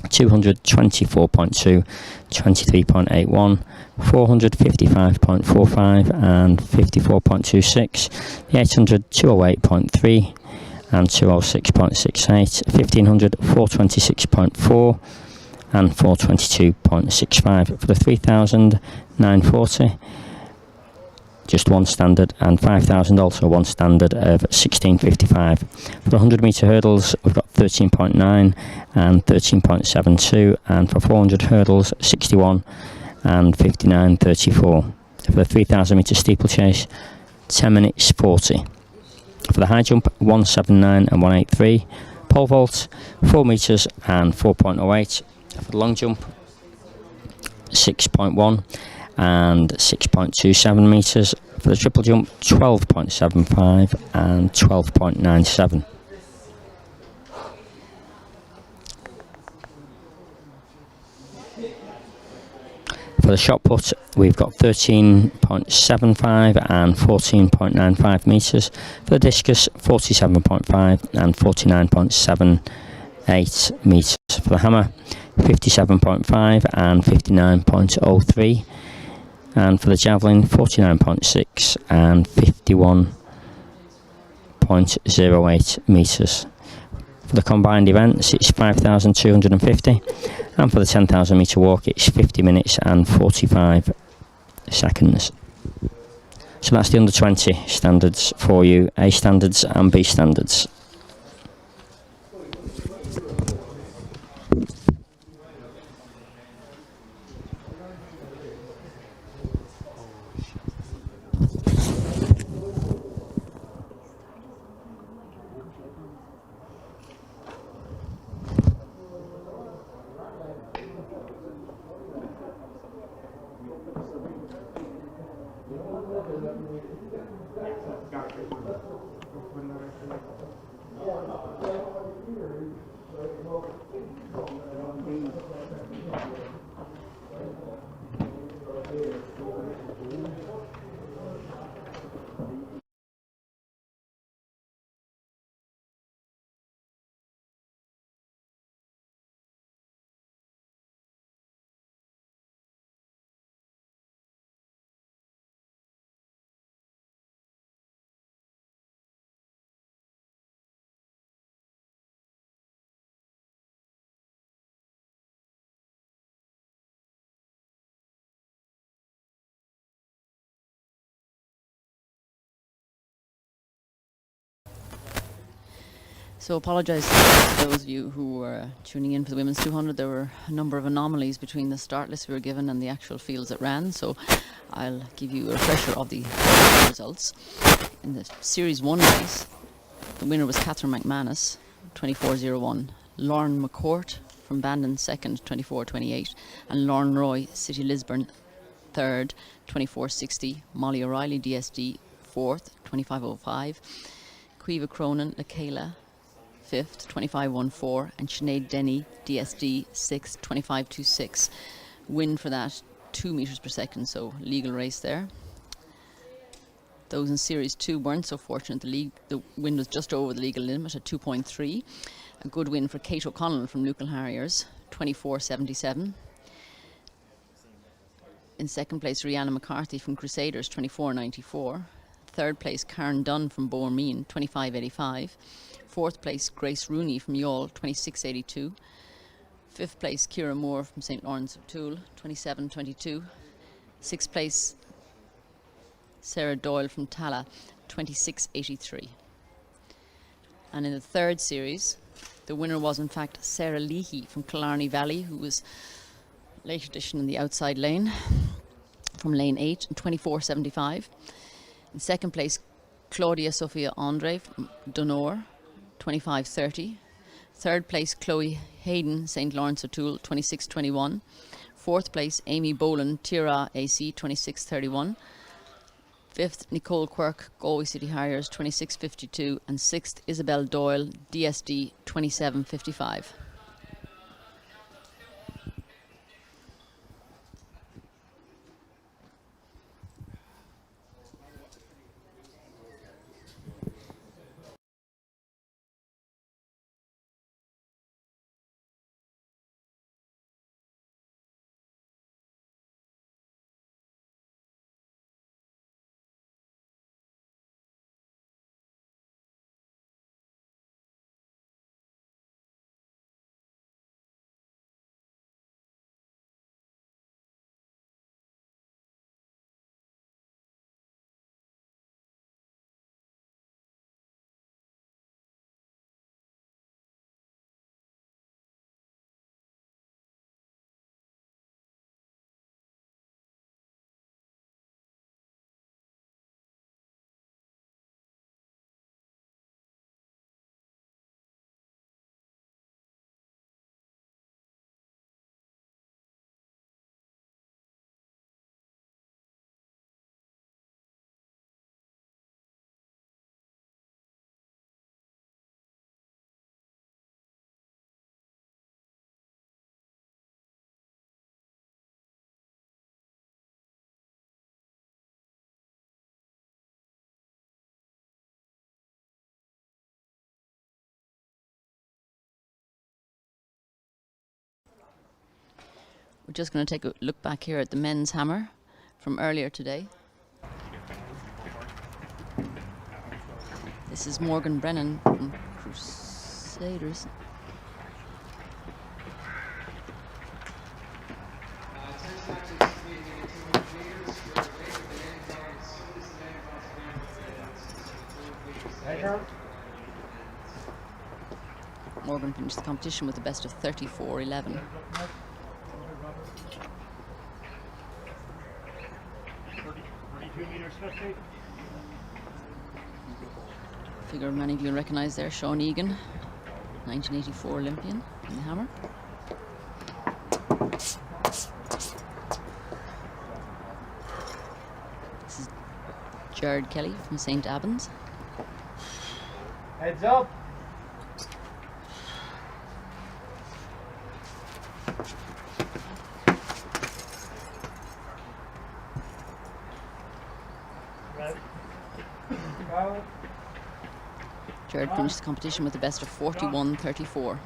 200, 24.2, 23.81. 400, 55.45 and 54.26. The 800, 208.3 and 206.68. 1500, 426.4 and 422.65. For the 3,000, 940, just one standard, and 5,000 also one standard of 16.55. For the 100 metre hurdles, we've got 13.9 and 13.72, and for 400 hurdles, 61 and 59.34. For the 3,000 metre steeplechase, 10 minutes 40. For the high jump, 179 and 183. Pole vault, 4 metres and 4.08. For the long jump, 6.1 and 6.27 metres. For the triple jump, 12.75 and 12.97. For the shot put, we've got 13.75 and 14.95 metres. For the discus, 47.5 and 49.78 metres. For the hammer, 57.5 and 59.03. And for the javelin, 49.6 and 51.08 metres. For the combined events, it's 5,250, and for the 10,000 metre walk, it's 50 minutes and 45 seconds. So that's the under 20 standards for you, A standards and B standards. So apologise to those of you who were tuning in for the women's 200. There were a number of anomalies between the start list we were given and the actual fields that ran. So I'll give you a refresher of the results. In the Series 1 race, the winner was Catherine McManus, 24.01. Lauren McCourt from Bandon second, 24.28. And Lauren Roy, City Lisburn third, 24.60. Molly O'Reilly, DSD fourth, 25.05. Quiva Cronin, Lakayla 5th, 25.14, and Sinead Denny, DSD, 6th, 25.26. Wind for that, 2 metres per second, so legal race there. Those in Series 2 weren't so fortunate. The wind was just over the legal limit at 2.3. A good win for Kate O'Connell from Newcastle Harriers, 24.77. In second place, Rihanna McCarthy from Crusaders, 24.94. Third place, Karen Dunn from Bournemouth, 25.85. Fourth place, Grace Rooney from Youghal, 26.82. Fifth place, Ciara Moore from St. Lawrence O'Toole, 27.22. Sixth place, Sarah Doyle from Tala, 26.83. And in the third series, the winner was in fact Sarah Leahy from Killarney Valley, who was late edition in the outside lane from lane 8, 24.75. In second place, Claudia Sophia Andre from Donore, 25.30. Third place, Chloe Hayden, St. Lawrence O'Toole, 26.21. Fourth place, Amy Boland, Tira AC, 26.31. Fifth, Nicole Quirk, Galway City Harriers, 26.52. And sixth, Isabel Doyle, DSD, 27.55. We're just going to take a look back here at the men's hammer from earlier today. This is Morgan Brennan from Crusaders. Morgan finished the competition with the best of 34.11. 32 meters 50. Figure many of you will recognise there, Sean Egan, 1984 Olympian in the hammer. This is Jared Kelly from St. Albans. Heads up. Jared finished the competition with the best of 41.34.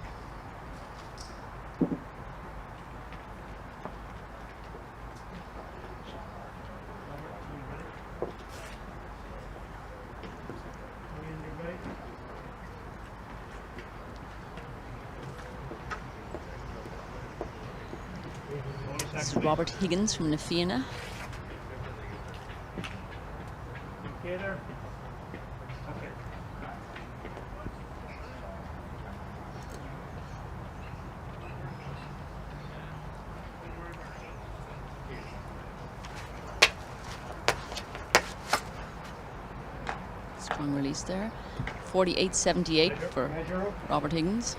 This is Robert Higgins from Nafiana. Okay there. Okay. Strong release there. 48.78 for Robert Higgins.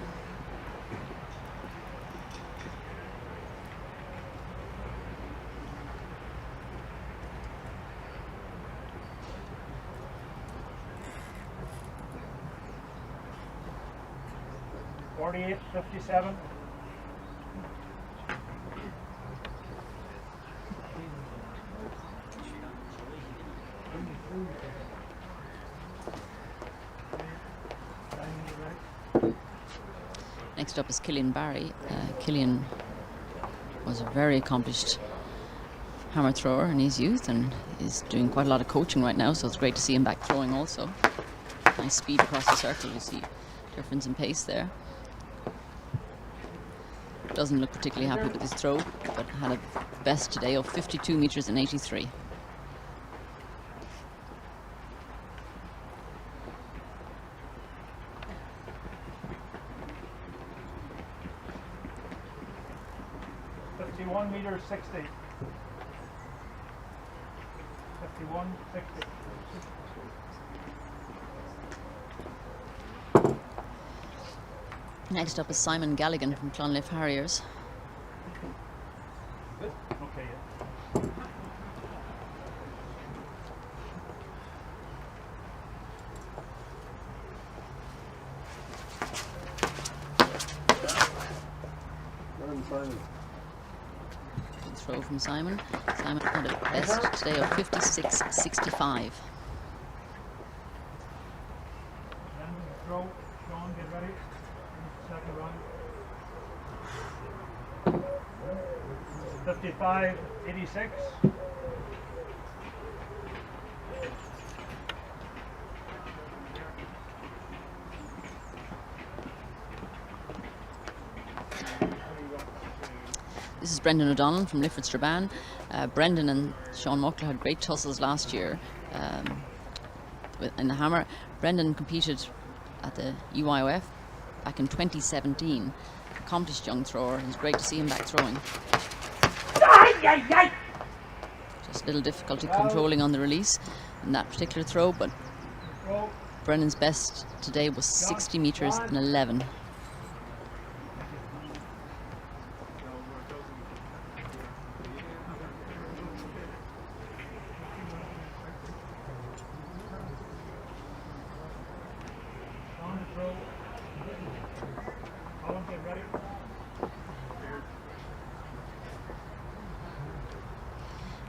48.57. Next up is Killian Barry. Killian was a very accomplished hammer thrower in his youth and is doing quite a lot of coaching right now, so it's great to see him back throwing also. Nice speed across the circle, you see difference in pace there. Doesn't look particularly happy with his throw, but had a best today of 52 meters and 83. Meter 60. 51.60. Next up is Simon Galligan from Clonliffe Harriers. Okay. Throw from Simon. Simon had a best today of 56.65. Throw. Sean, get ready. Second run. 55.86. This is Brendan O'Donnell from Lifford Strabane. Brendan and Sean Muckler had great tussles last year in the hammer. Brendan competed at the UIOF back in 2017. Accomplished young thrower, and it's great to see him back throwing. Just a little difficulty controlling on the release in that particular throw, but Brendan's best today was 60 meters and 11.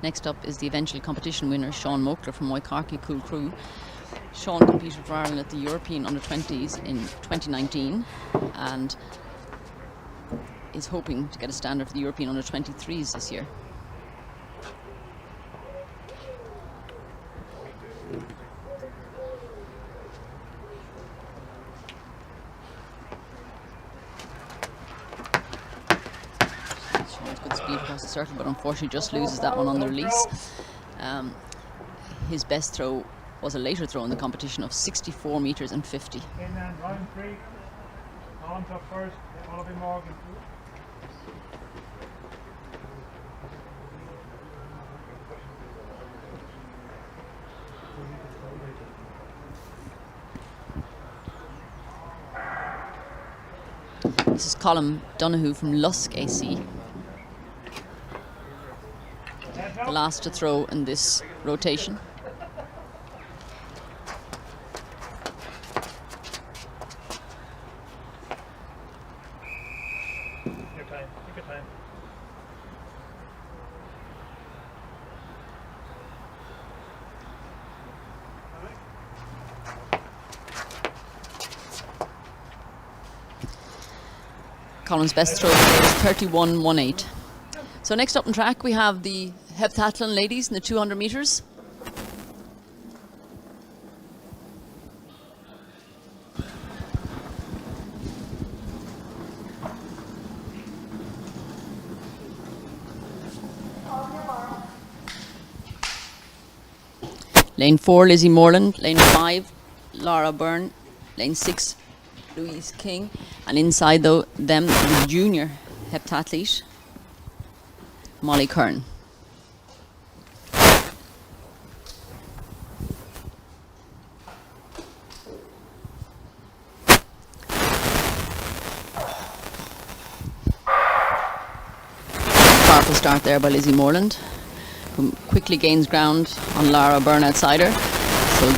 Next up is the eventual competition winner, Sean Muckler from Moycarkey Cool Crew. Sean competed for Ireland at the European Under-20s in 2019 and is hoping to get a standard for the European Under-23s this year. Across the circle, but unfortunately just loses that one on the release. His best throw was a later throw in the competition of 64 meters and 50. Amen. Round 3. On top first. Oliver Morgan. This is Colin Donoghue from Lusk AC. The last to throw in this rotation. Your time. Take your time. Colin's best throw today is 31.18. So next up on track we have the heptathlon ladies in the 200 meters. Lane 4, Lizzie Morland. Lane 5, Laura Byrne. Lane 6, Louise King. And inside them, the junior heptathlete, Molly Kern. Powerful start there by Lizzie Morland, who quickly gains ground on Lara Byrne outside her. So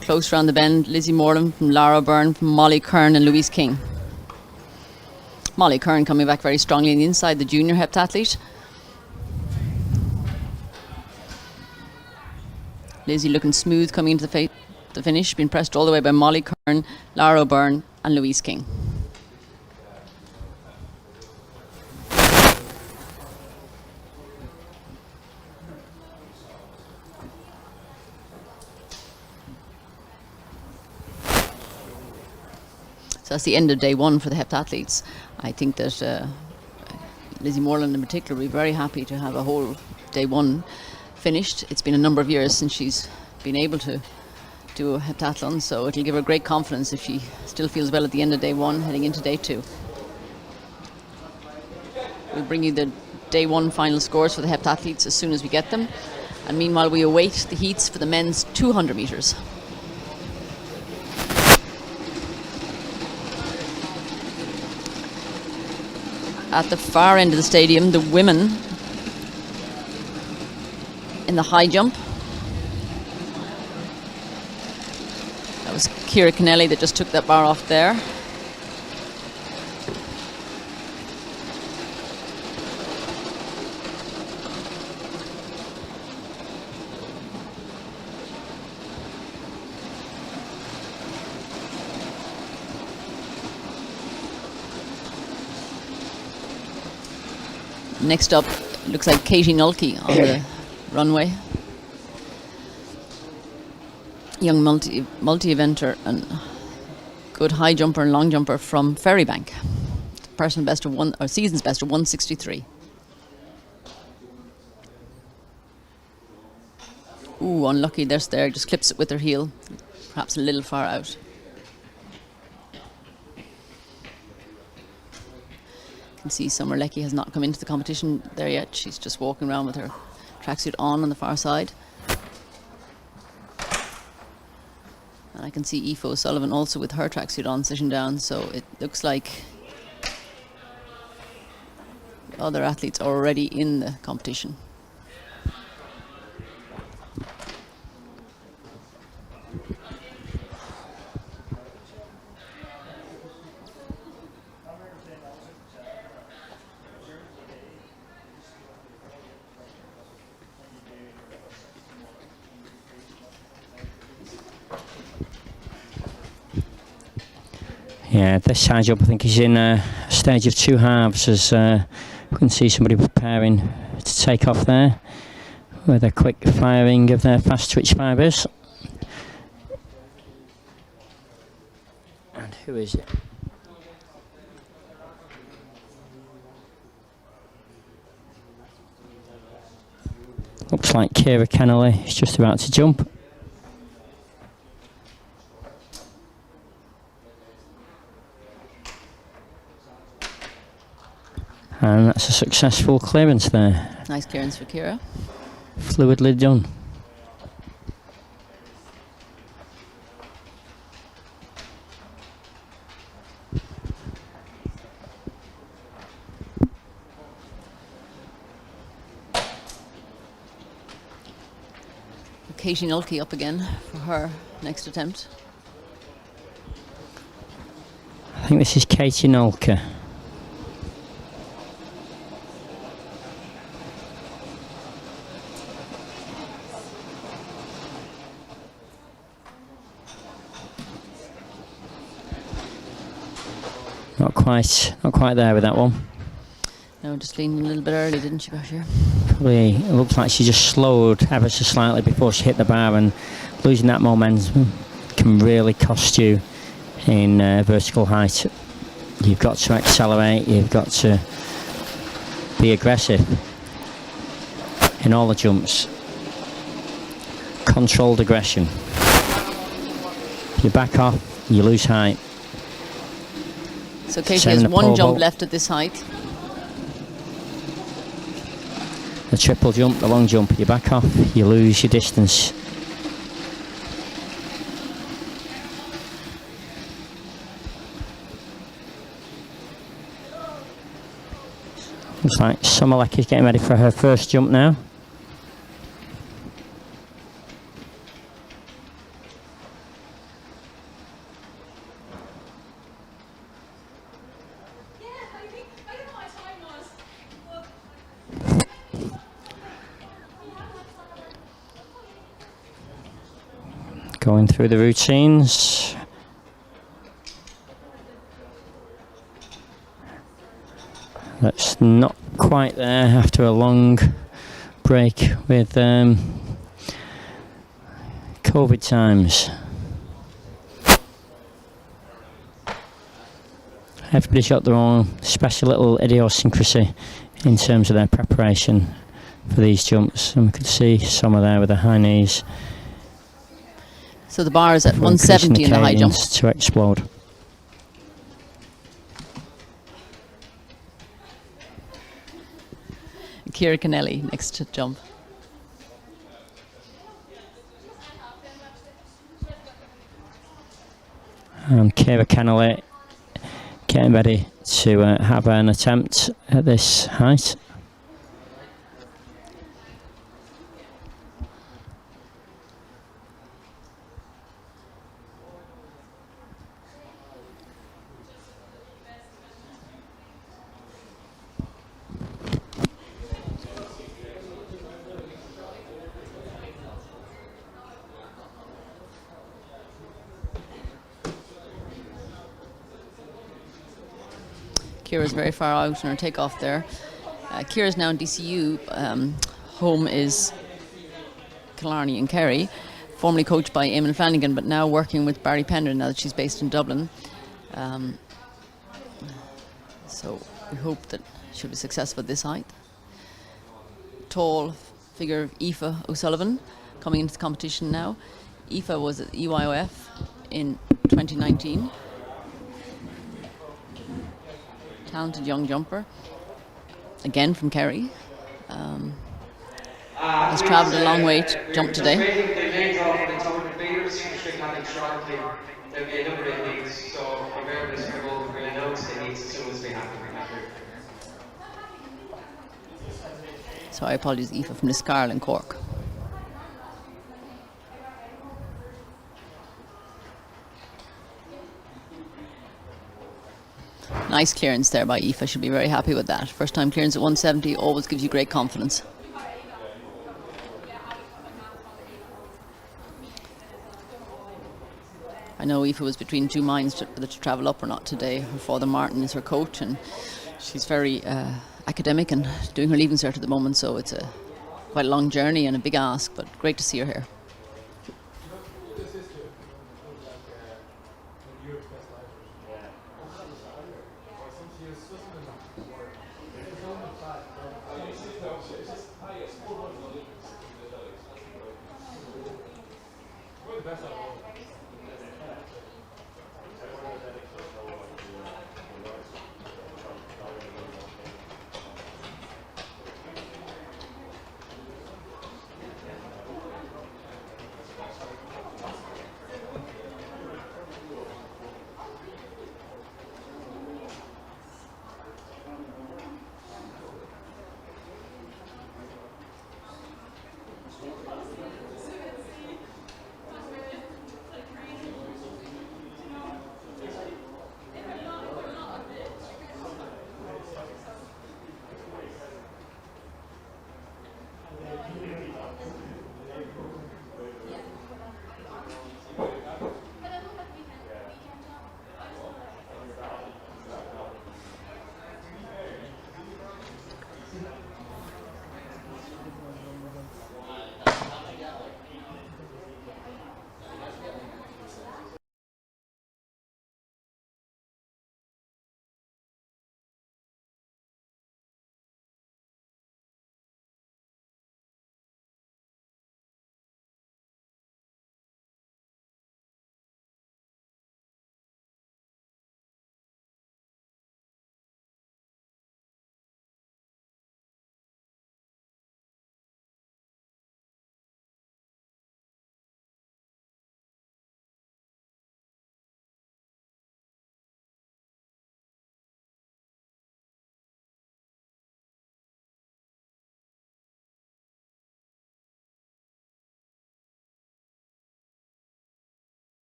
close round the bend, Lizzie Morland from Lara Byrne, from Molly Kern and Louise King. Molly Kern coming back very strongly on the inside, the junior heptathlete. Lizzie looking smooth coming into the finish, being pressed all the way by Molly Kern, Lara O'Byrne and Louise King. So that's the end of day one for the heptathletes. I think that Lizzie Moreland in particular will be very happy to have a whole day one finished. It's been a number of years since she's been able to do a heptathlon, so it'll give her great confidence if she still feels well at the end of day one, heading into day two. We'll bring you the day one final scores for the heptathletes as soon as we get them. And meanwhile, we await the heats for the men's 200 metres. At the far end of the stadium, the women in the high jump. That was Ciara Kennelly that just took that bar off there. Next up, looks like Katie Nulke on the runway. Young multi-eventer and good high jumper and long jumper from Ferrybank. Personal best of season's best of 163. Ooh, unlucky, there's there, just clips it with her heel. Perhaps a little far out. Can see Summer Leckie has not come into the competition there yet. She's just walking around with her tracksuit on the far side. And I can see Aoife O'Sullivan also with her tracksuit on, sitting down. So it looks like other athletes are already in the competition. Yeah, this high jump I think is in a stage of two halves, as we can see somebody preparing to take off there with a quick firing of their fast twitch fibres. And who is it? Looks like Ciara Kennelly is just about to jump. And that's a successful clearance there. Nice clearance for Ciara. Fluidly done. Katie Nulke up again for her next attempt. I think this is Katie Nulke. Not quite there with that one. No, just leaning a little bit early, didn't she, Bashir? Probably, it looks like she just slowed ever so slightly before she hit the bar, and losing that momentum can really cost you in vertical height. You've got to accelerate, you've got to be aggressive in all the jumps. Controlled aggression. If you back off, you lose height. So Katie has one jump left at this height. The triple jump, the long jump, you back off, you lose your distance. Looks like Summer Leckie's getting ready for her first jump now. going through the routines. That's not quite there after a long break with COVID times. Everybody's got their own special little idiosyncrasy in terms of their preparation for these jumps, and we could see some of there with the high knees. So the bar is at 170 in the high jump. To explode. Ciara Kennelly next to jump. And Ciara Kennelly getting ready to have an attempt at this height. Ciara's very far out on her takeoff there. Ciara's now in DCU. Home is Killarney and Kerry, formerly coached by Eamon Flanagan, but now working with Barry Pender now that she's based in Dublin. So we hope that she'll be successful at this height. Tall figure of Aoife O'Sullivan coming into the competition now. Aoife was at EYOF in 2019. Talented young jumper, again from Kerry. Has travelled a long way to jump today. The mains off the 200 metres, which they have shortly. There'll be a number of meets, so awareness for both will announce the meets as soon as they happen. Sorry, apologies, Aoife from Liscarl in Cork. Nice clearance there by Aoife. She'll be very happy with that. First time clearance at 170 always gives you great confidence. I know Aoife was between two minds whether to travel up or not today. Her father Martin is her coach, and she's very academic and doing her leaving cert at the moment, so it's quite a long journey and a big ask, but great to see her here.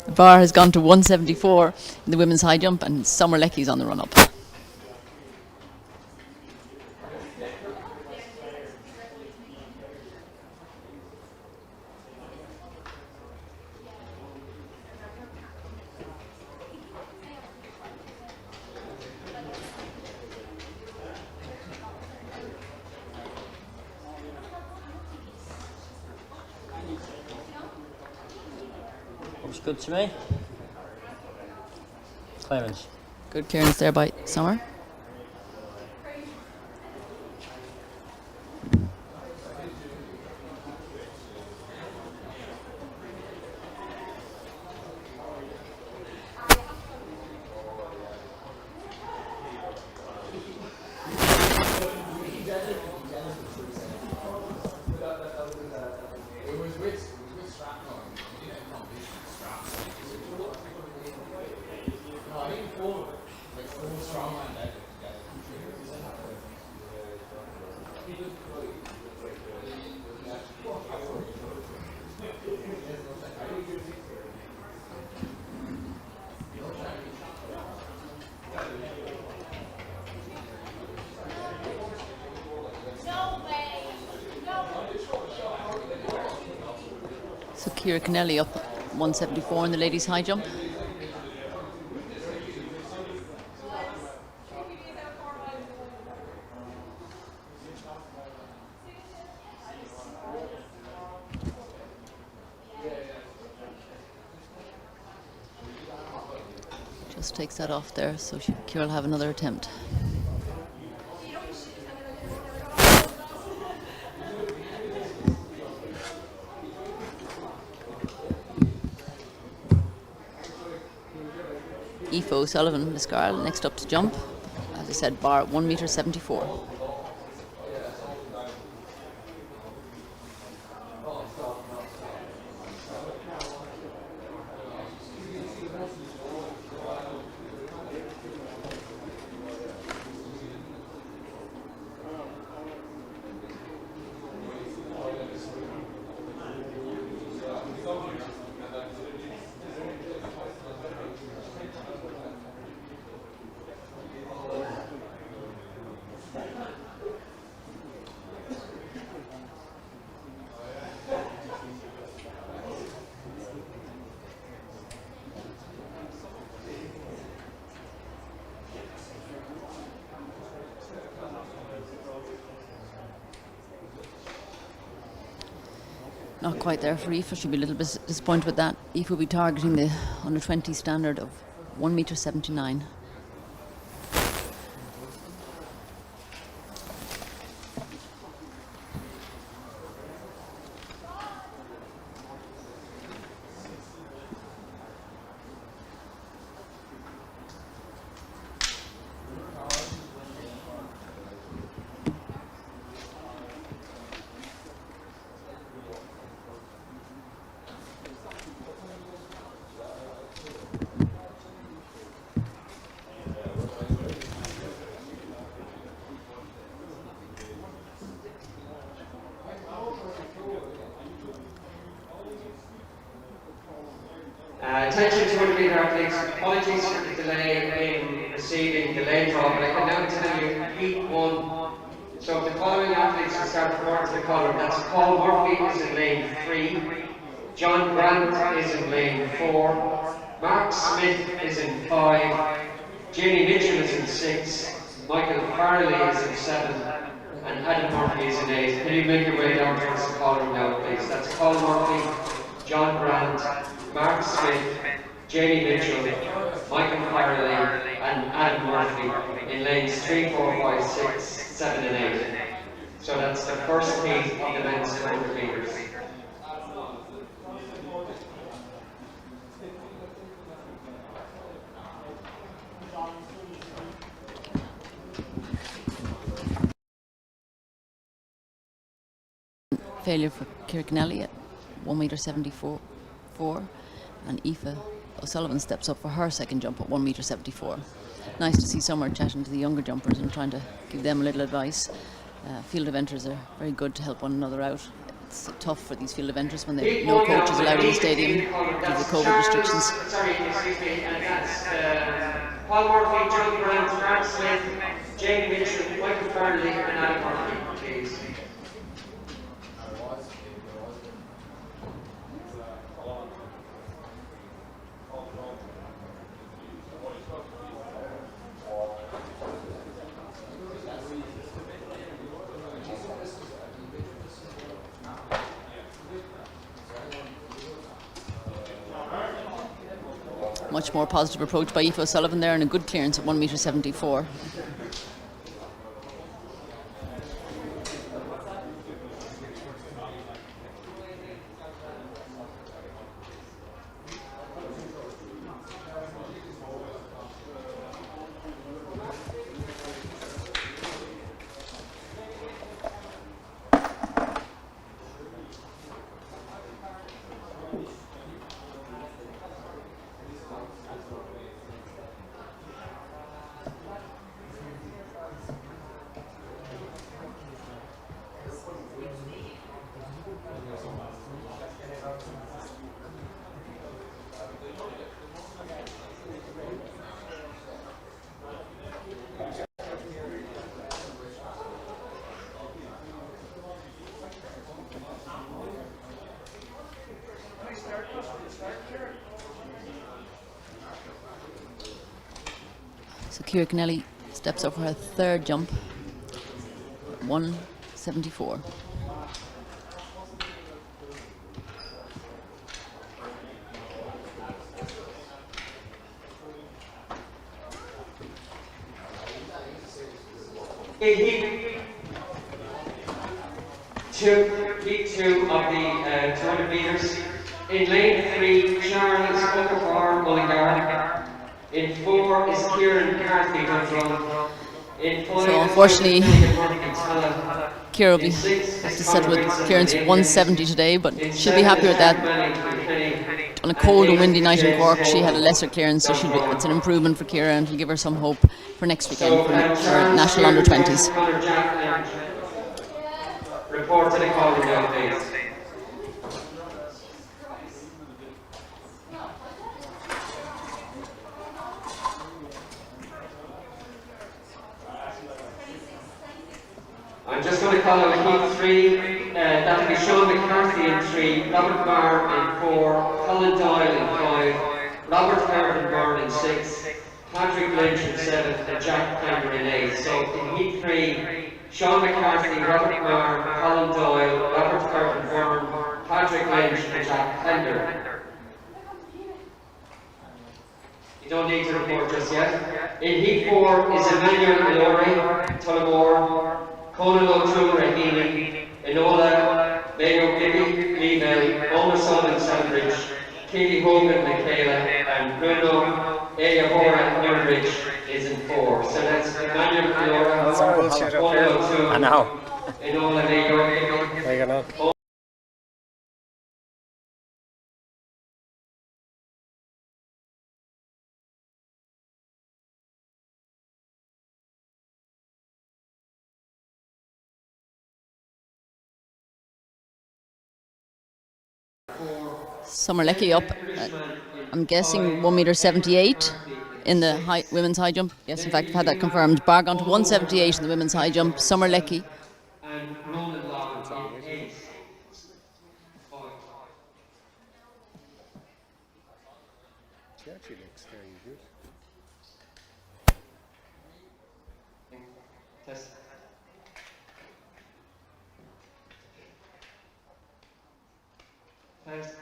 The bar has gone to 174 in the women's high jump, and Summer Lecky's on the run up. Looks good to me. Clearance. Good clearance there by Summer. So Ciara Kennelly up 174 in the ladies' high jump. Just takes that off there, so Ciara will have another attempt. Aoife O'Sullivan, Miss Garl, next up to jump. As I said, bar at 1.74 m. Not quite there for Aoife. She'll be a little bit disappointed with that. Aoife will be targeting the under 20 standard of 1.79 m. Attention to 100 metre athletes, apologies for the delay in receiving the lane draw, but I can now tell you heat 1. So the following athletes will start forward to the column. That's Paul Murphy is in lane 3, John Grant is in lane 4, Mark Smith is in 5, Jamie Mitchell is in 6, Michael Farley is in 7, and Adam Murphy is in 8. Can you make your way down towards the column now, please? That's Paul Murphy, John Grant, Mark Smith, Jamie Mitchell, Michael Farley and Adam Murphy in lanes 3, 4, 5, 6, 7 and 8. So that's the first heat of the men's 100 metres. Failure for Ciara Kennelly at 1.74 m, and Aoife O'Sullivan steps up for her second jump at 1.74 m. Nice to see Summer chatting to the younger jumpers and trying to give them a little advice. Field eventers are very good to help one another out. it's tough for these field eventers when they no coaches allowed in the stadium due to COVID restrictions. Sorry, excuse me, and that's Paul Murphy, John Grant, Mark Smith, Jamie Mitchell, Michael Farley, and Adam Murphy, please. Much more positive approach by Aoife O'Sullivan there, and a good clearance at 1.74 metre. So Ciara Kennelly steps up for her third jump, 1.74. Heat 2 of the 200 metres. In lane 3, Charles Okafor Mullingar. In 4 is Kieran McCarthy Dundrum. In 5 So unfortunately, Ciara will have to settle with clearance 170 today, but she'll be happy with that. On a cold and windy night in Cork, she had a lesser clearance, so it's an improvement for Ciara, and it'll give her some hope for next weekend for National Under-20s. Report to the call now, please. I'm just going to call out Heat 3. That will be Sean McCarthy in 3, Robert Barr in 4, Colin Doyle in 5, Robert Irvin Byrne in 6, Patrick Lynch in 7, and Jack Clemmer in 8. So in Heat 3, Sean McCarthy, Robert Barr, Colin Doyle, Robert Irvin Byrne, Patrick Lynch, and Jack Clemmer. You don't need to report just yet. In Heat 4 is Emmanuel Mallory, Tullamore, Conan O'Toole, Healy, Enola, Mayo Gibby, Leeville, Oma Sullivan Sandridge, Katie Hogan, Michaela, and Bruno Ayahora Nurridge is in 4. So that's Emmanuel Mallory, Conan O'Toole, Enola, Mayo Gibby. Summer Leckie up, I'm guessing 1.78 in the women's high jump. Yes, in fact, I've had that confirmed. Bar gone to 1.78 in the women's high jump. Summer Leckie. She actually looks very good. Test. Test.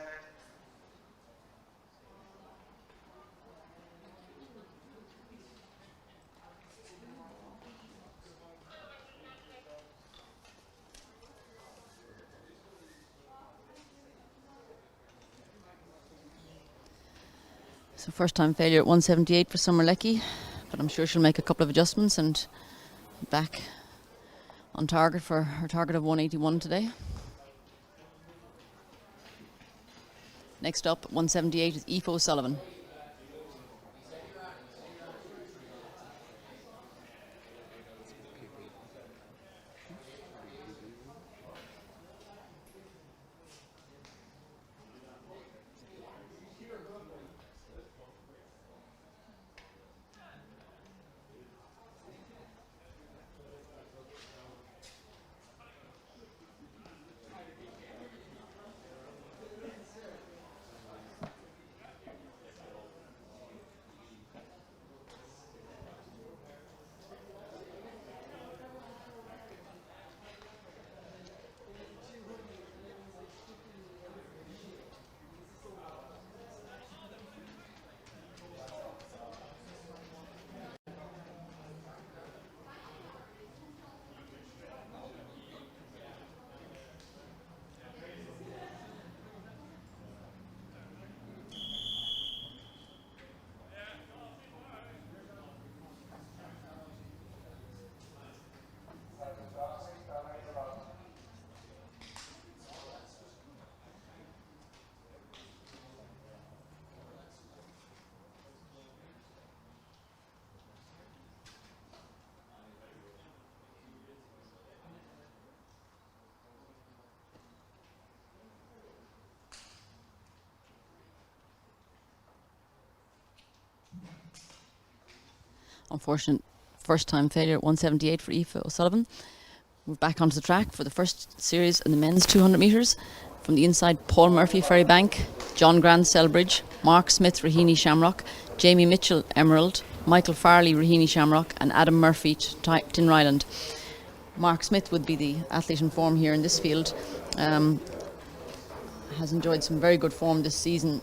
So first time failure at 1.78 for Summer Leckie, but I'm sure she'll make a couple of adjustments and back on target for her target of 181 today. Next up, 178 is Aoife O'Sullivan. Unfortunate first time failure at 178 for Aoife O'Sullivan. We're back onto the track for the first series in the men's 200 metres. From the inside, Paul Murphy, Ferrybank, John Grant, Selbridge, Mark Smith, Raheny Shamrock, Jamie Mitchell, Emerald, Michael Farley, Raheny Shamrock, and Adam Murphy, Tinryland. Mark Smith would be the athlete in form here in this field. Has enjoyed some very good form this season.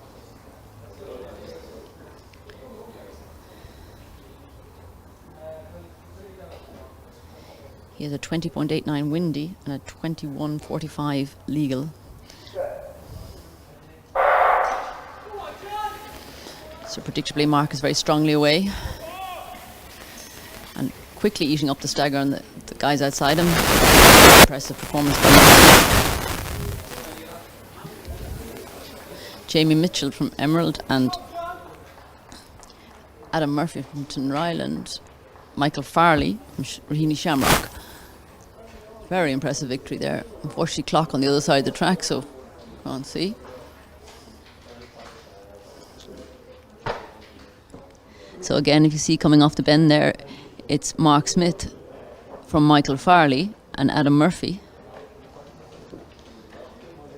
He has a 20.89 windy and a 21.45 legal. So predictably Mark is very strongly away and quickly eating up the stagger on the guys outside him. Impressive performance by Mark. Jamie Mitchell from Emerald and Adam Murphy from Tinryland. Michael Farley from Raheny Shamrock. Very impressive victory there. Unfortunately, clock on the other side of the track, so can't see. So again, if you see coming off the bend there, it's Mark Smith from Michael Farley and Adam Murphy.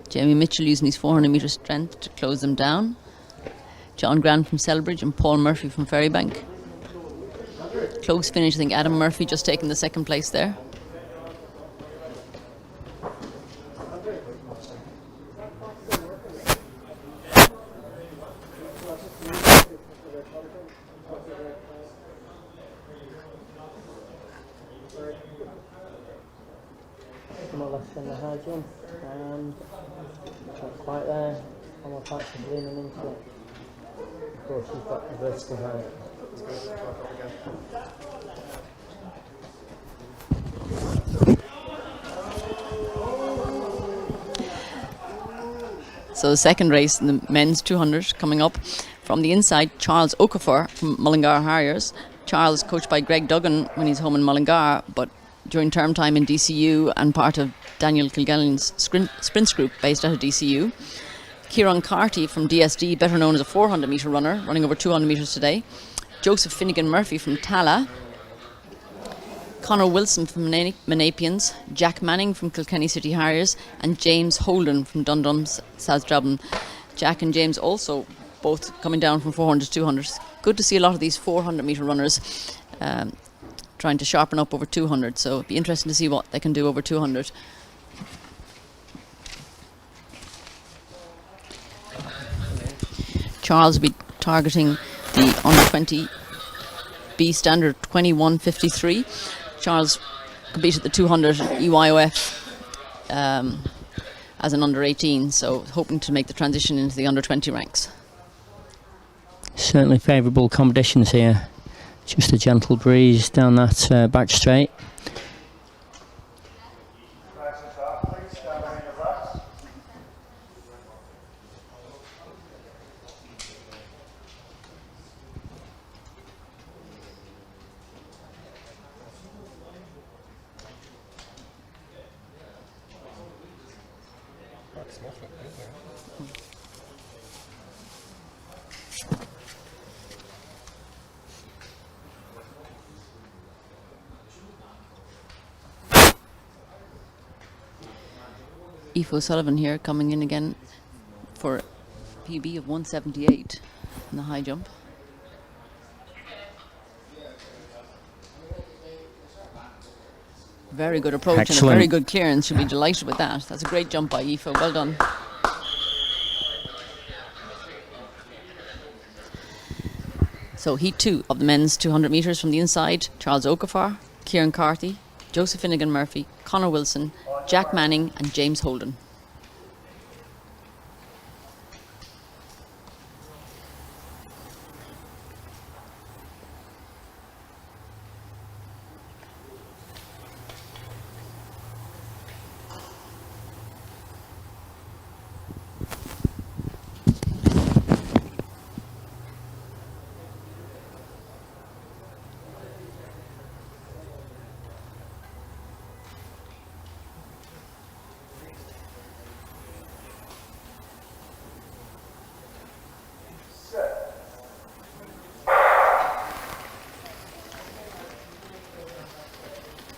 Jamie Mitchell using his 400 metre strength to close them down. John Grant from Selbridge and Paul Murphy from Ferrybank. Close finish, I think Adam Murphy just taking the second place there. More or less in the high jump, and not quite there. I'm actually leaning into it. Of course, she's got the vertical height. So the second race in the men's 200 coming up. From the inside, Charles Okafor from Mullingar Harriers. Charles coached by Greg Duggan when he's home in Mullingar, but during term time in DCU and part of Daniel Kilgallen's sprints group based out of DCU. Kieran Carty from DSD, better known as a 400 metre runner, running over 200 metres today. Joseph Finnegan Murphy from Tala. Conor Wilson from Menapians. Jack Manning from Kilkenny City Harriers. And James Holden from Dundum's South Dublin. Jack and James also both coming down from 400 to 200. Good to see a lot of these 400 metre runners trying to sharpen up over 200, so it'd be interesting to see what they can do over 200. Charles will be targeting the under 20 B standard 21.53. Charles competed the 200 EYOF as an under 18, so hoping to make the transition into the under 20 ranks. Certainly favourable competitions here. Just a gentle breeze down that back straight. Aoife O'Sullivan here coming in again for a PB of 178 in the high jump. Very good approach. Excellent. And a very good clearance. She'll be delighted with that. That's a great jump by Aoife. Well done. So heat 2 of the men's 200 metres from the inside. Charles Okafor, Kieran Carthy, Joseph Finnegan Murphy, Conor Wilson, Jack Manning and James Holden.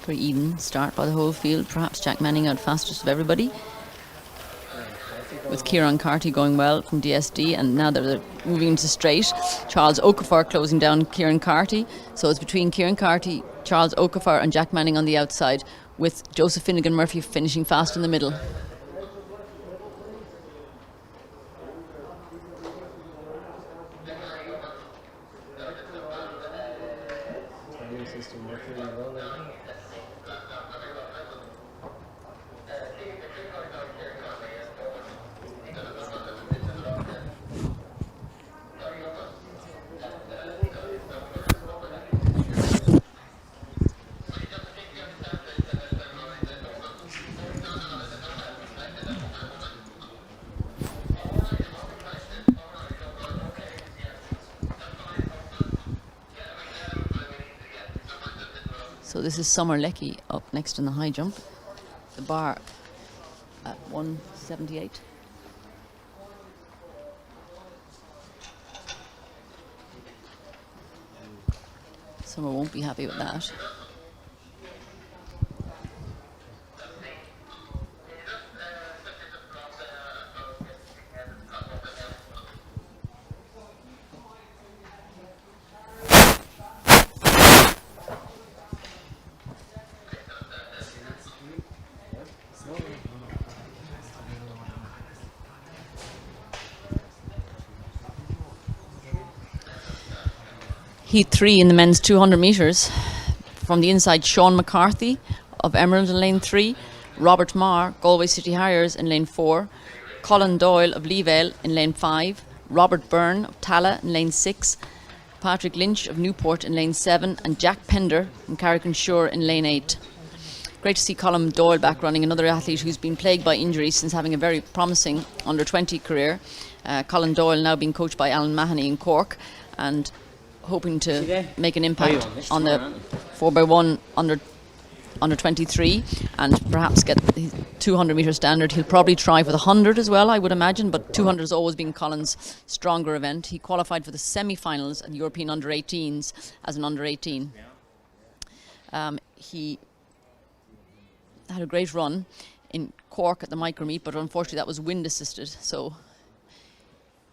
Very even start by the whole field. Perhaps Jack Manning out fastest of everybody, with Kieran Carty going well from DSD, and now they're moving into straight. Charles Okafor closing down Kieran Carty. So it's between Kieran Carty, Charles Okafor and Jack Manning on the outside, with Joseph Finnegan Murphy finishing fast in the middle. So this is Summer Leckie up next in the high jump. The bar at 178. Summer won't be happy with that. Heat 3 in the men's 200 metres. From the inside, Sean McCarthy of Emerald in lane 3, Robert Marr, Galway City Harriers in lane 4, Colin Doyle of Leavale in lane 5, Robert Byrne of Tala in lane 6, Patrick Lynch of Newport in lane 7, and Jack Pender from Carrick-on-Shore in lane 8. Great to see Colin Doyle back running, another athlete who's been plagued by injuries since having a very promising under-20 career. Colin Doyle now being coached by Alan Mahoney in Cork, and hoping to make an impact on the 4x1 under 23 and perhaps get the 200 metre standard. He'll probably try for the 100 as well, I would imagine, but 200 has always been Colin's stronger event. He qualified for the semi-finals at the European under 18s as an under 18. He had a great run in Cork at the micro meet, but unfortunately that was wind assisted, so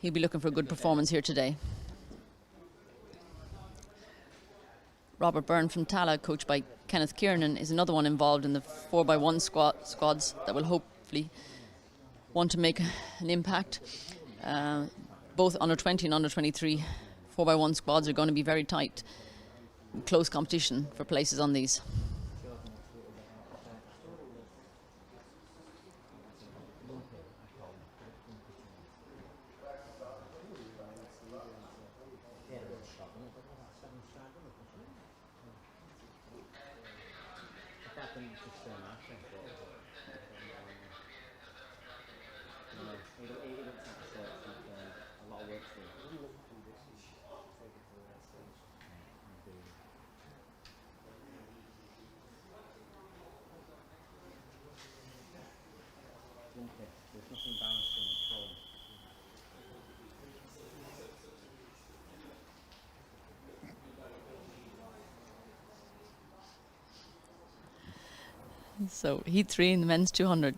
he'll be looking for a good performance here today. Robert Byrne from Tala, coached by Kenneth Kiernan, is another one involved in the 4x1 squads that will hopefully want to make an impact. Both under 20 and under 23 4x1 squads are going to be very tight, close competition for places on these. So Heat 3 in the men's 200.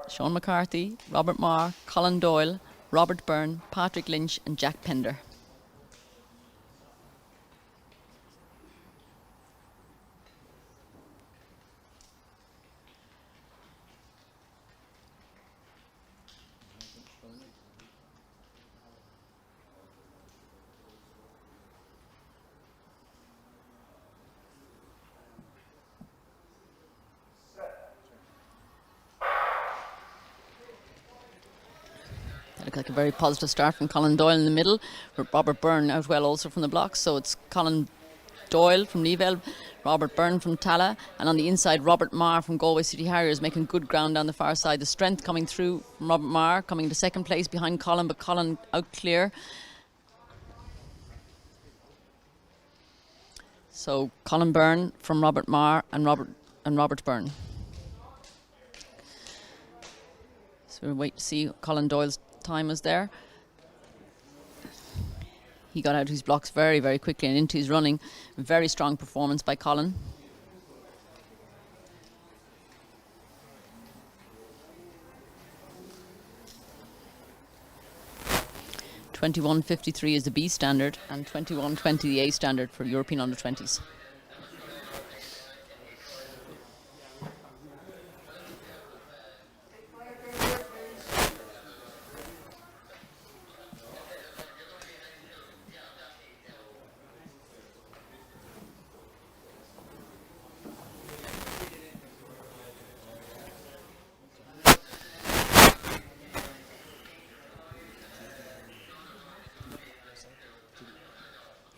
Sean McCarthy, Robert Marr, Colin Doyle, Robert Byrne, Patrick Lynch and Jack Pender. Look like a very positive start from Colin Doyle in the middle, with Robert Byrne out well also from the blocks. So it's Colin Doyle from Leavale, Robert Byrne from Tala, and on the inside Robert Marr from Galway City Harriers making good ground down the far side. The strength coming through from Robert Marr, coming to second place behind Colin, but Colin out clear. So Colin Byrne from Robert Marr and Robert Byrne. So we'll wait to see Colin Doyle's time was there. He got out of his blocks very, very quickly and into his running. Very strong performance by Colin. 21.53 is the B standard, and 21.20 the A standard for European under-20s.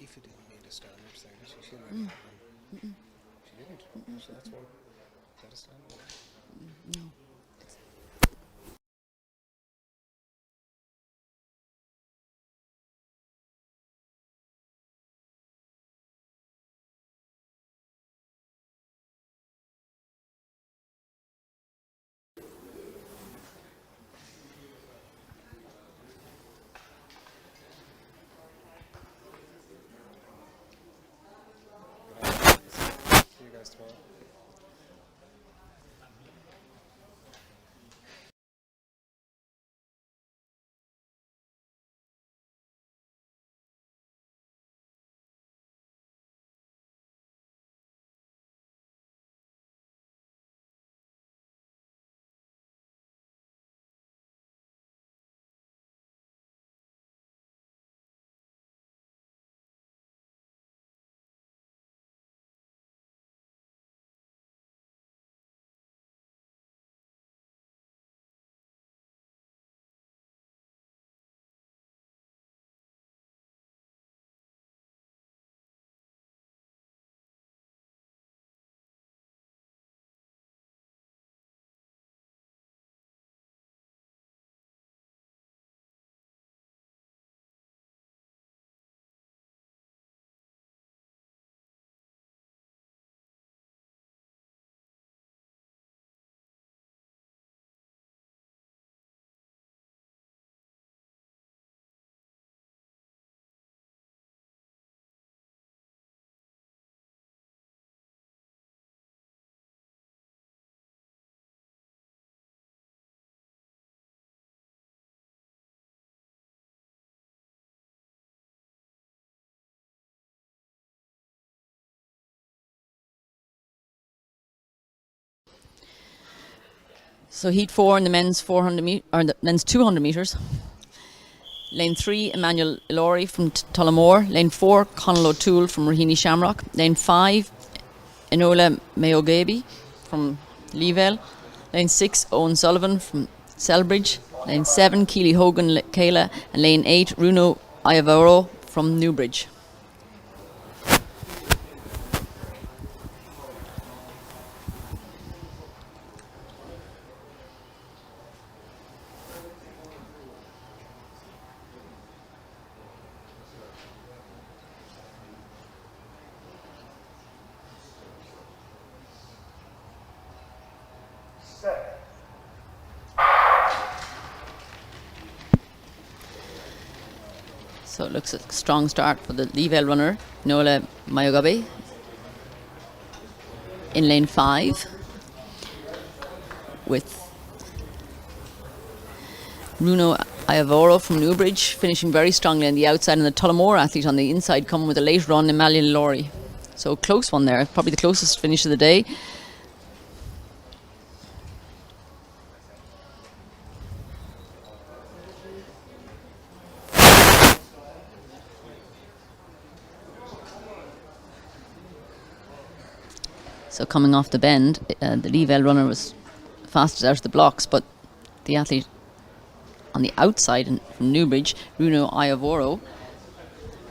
If you didn't need a standard thing, she should have. She didn't. So that's why. Is that a standard? No. See you guys tomorrow. So heat 4 in the men's 200 meters. Lane 3, Emmanuel Ilori from Tullamore. Lane 4, Conal O'Toole from Raheny Shamrock. Lane 5, Enola Mayogaby from Leevale. Lane 6, Owen Sullivan from Selbridge. Lane 7, Keely Hogan Kayla. And lane 8, Runo Iavaro from Newbridge. So it looks a strong start for the Leevale runner, Nola Mayogaby, in lane 5, with Runo Iavaro from Newbridge finishing very strongly on the outside, and the Tullamore athlete on the inside coming with a late run, Emmanuel Ilori. So close one there, probably the closest finish of the day. So coming off the bend, the Leevale runner was fastest out of the blocks, but the athlete on the outside from Newbridge, Runo Iavaro,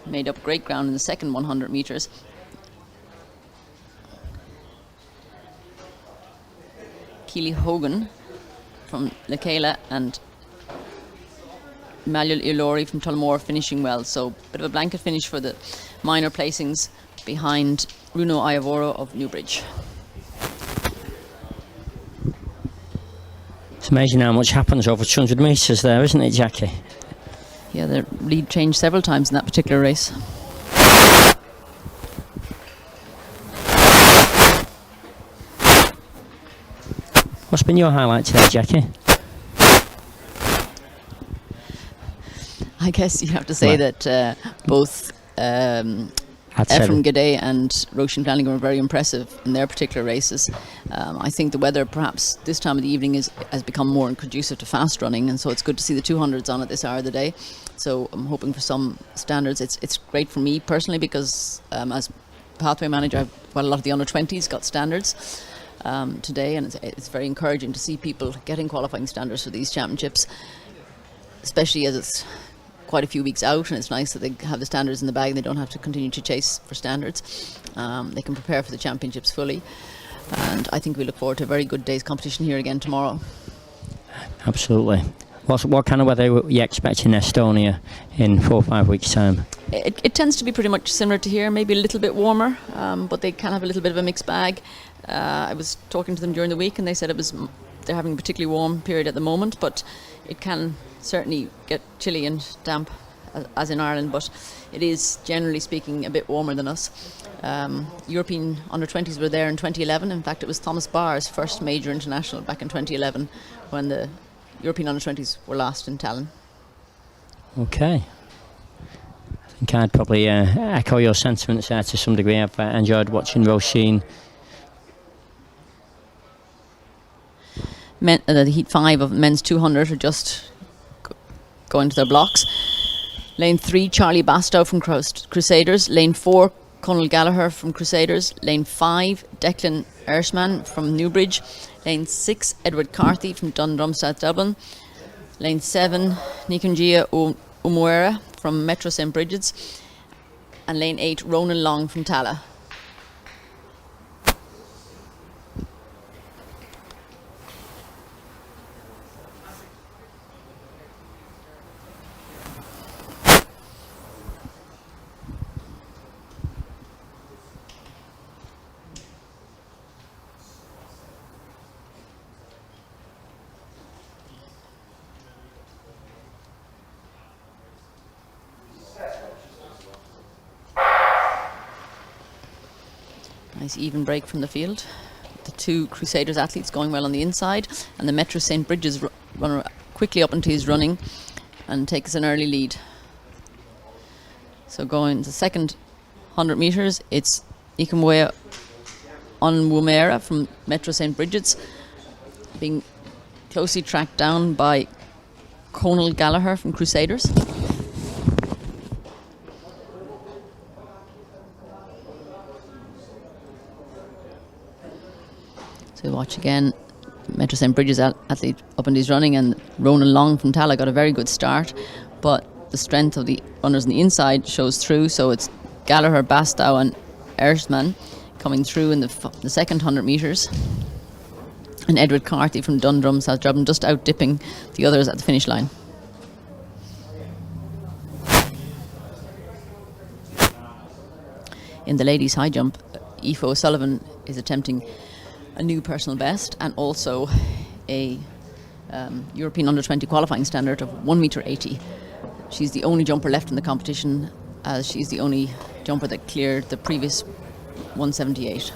made up great ground in the second 100 metres. Keely Hogan from Lekela and Emmanuel Ilori from Tullamore finishing well. So bit of a blanket finish for the minor placings behind Runo Iavaro of Newbridge. It's amazing how much happens over 200 metres there, isn't it, Jackie? Yeah, the lead changed several times in that particular race. What's been your highlight today, Jackie? I guess you have to say Right. that both I'd say Ephraim that- Gaudet and Roisin Flanagan were very impressive in their particular races. I think the weather perhaps this time of the evening has become more conducive to fast running, and so it's good to see the 200s on at this hour of the day. So I'm hoping for some standards. It's great for me personally because as pathway manager, a lot of the under 20s got standards today, and it's very encouraging to see people getting qualifying standards for these championships, especially as it's quite a few weeks out, and it's nice that they have the standards in the bag and they don't have to continue to chase for standards. They can prepare for the championships fully, and I think we look forward to a very good day's competition here again tomorrow. Absolutely. What kind of weather are you expecting in Estonia in 4 or 5 weeks' time? It tends to be pretty much similar to here, maybe a little bit warmer, but they can have a little bit of a mixed bag. I was talking to them during the week and they said they're having a particularly warm period at the moment, but it can certainly get chilly and damp as in Ireland, but it is generally speaking a bit warmer than us. European under-20s were there in 2011. In fact, it was Thomas Barr's first major international back in 2011 when the European under-20s were last in Tallinn. Okay. I think I'd probably echo your sentiments there to some degree. I've enjoyed watching Roisin. The heat 5 of men's 200 are just going to their blocks. Lane 3, Charlie Bastow from Crusaders. Lane 4, Conal Gallagher from Crusaders. Lane 5, Declan Ershman from Newbridge. Lane 6, Edward Carthy from Dundrum, South Dublin. Lane 7, Nikunjia Umuera from Metro St. Bridget's. And lane 8, Ronan Long from Tala. Nice even break from the field. The two Crusaders athletes going well on the inside, and the Metro St. Bridges runner quickly up into his running and takes an early lead. So going the second 100 metres, it's Ikamwea Onwumera from Metro St. Bridget's being closely tracked down by Conal Gallagher from Crusaders. So watch again, Metro St. Bridges athlete up and he's running, and Ronan Long from Tala got a very good start, but the strength of the runners on the inside shows through, so it's Gallagher, Bastow and Ershman coming through in the second 100 metres, and Edward Carthy from Dundrum, South Dublin just out dipping the others at the finish line. In the ladies' high jump, Aoife O'Sullivan is attempting a new personal best and also a European under-20 qualifying standard of 1.80 m. She's the only jumper left in the competition, as she's the only jumper that cleared the previous 178.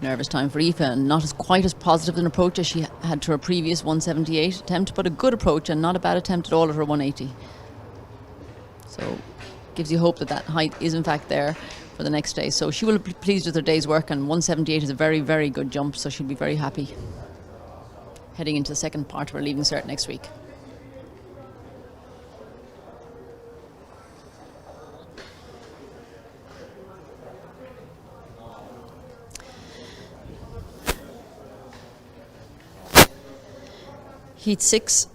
Nervous time for Aoife, and not quite as positive an approach as she had to her previous 178 attempt, but a good approach and not a bad attempt at all at her 180. So gives you hope that that height is in fact there for the next day. So she will be pleased with her day's work, and 178 is a very, very good jump, so she'll be very happy heading into the second part of her leaving cert next week. Heat 6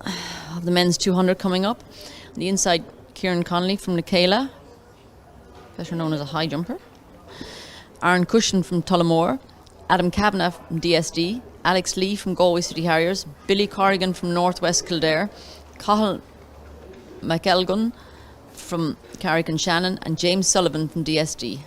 of the men's 200 coming up. On the inside, Kieran Connolly from Nicola, better known as a high jumper. Aaron Cushion from Tullamore. Adam Kavanagh from DSD. Alex Lee from Galway City Harriers. Billy Corrigan from Northwest Kildare. Cathal McElgun from Carrick and Shannon, and James Sullivan from DSD.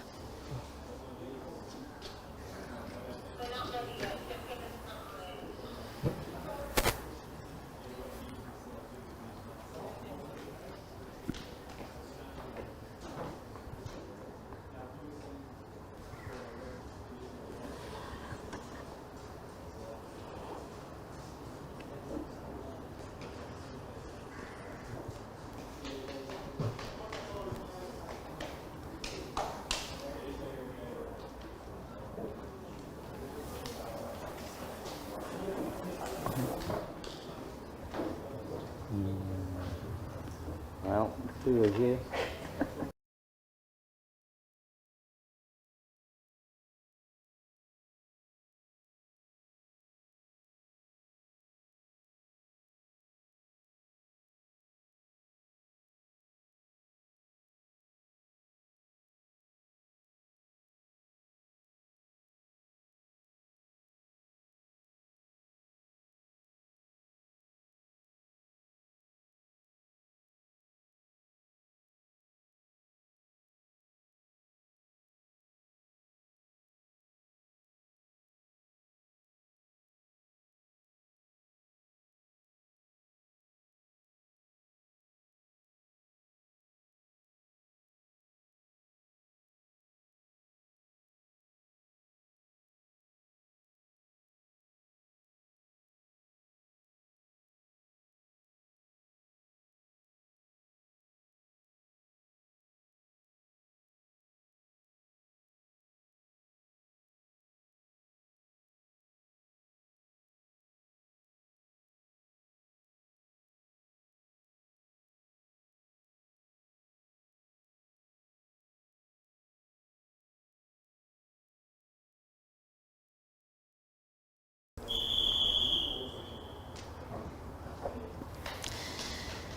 Well, 2 years here.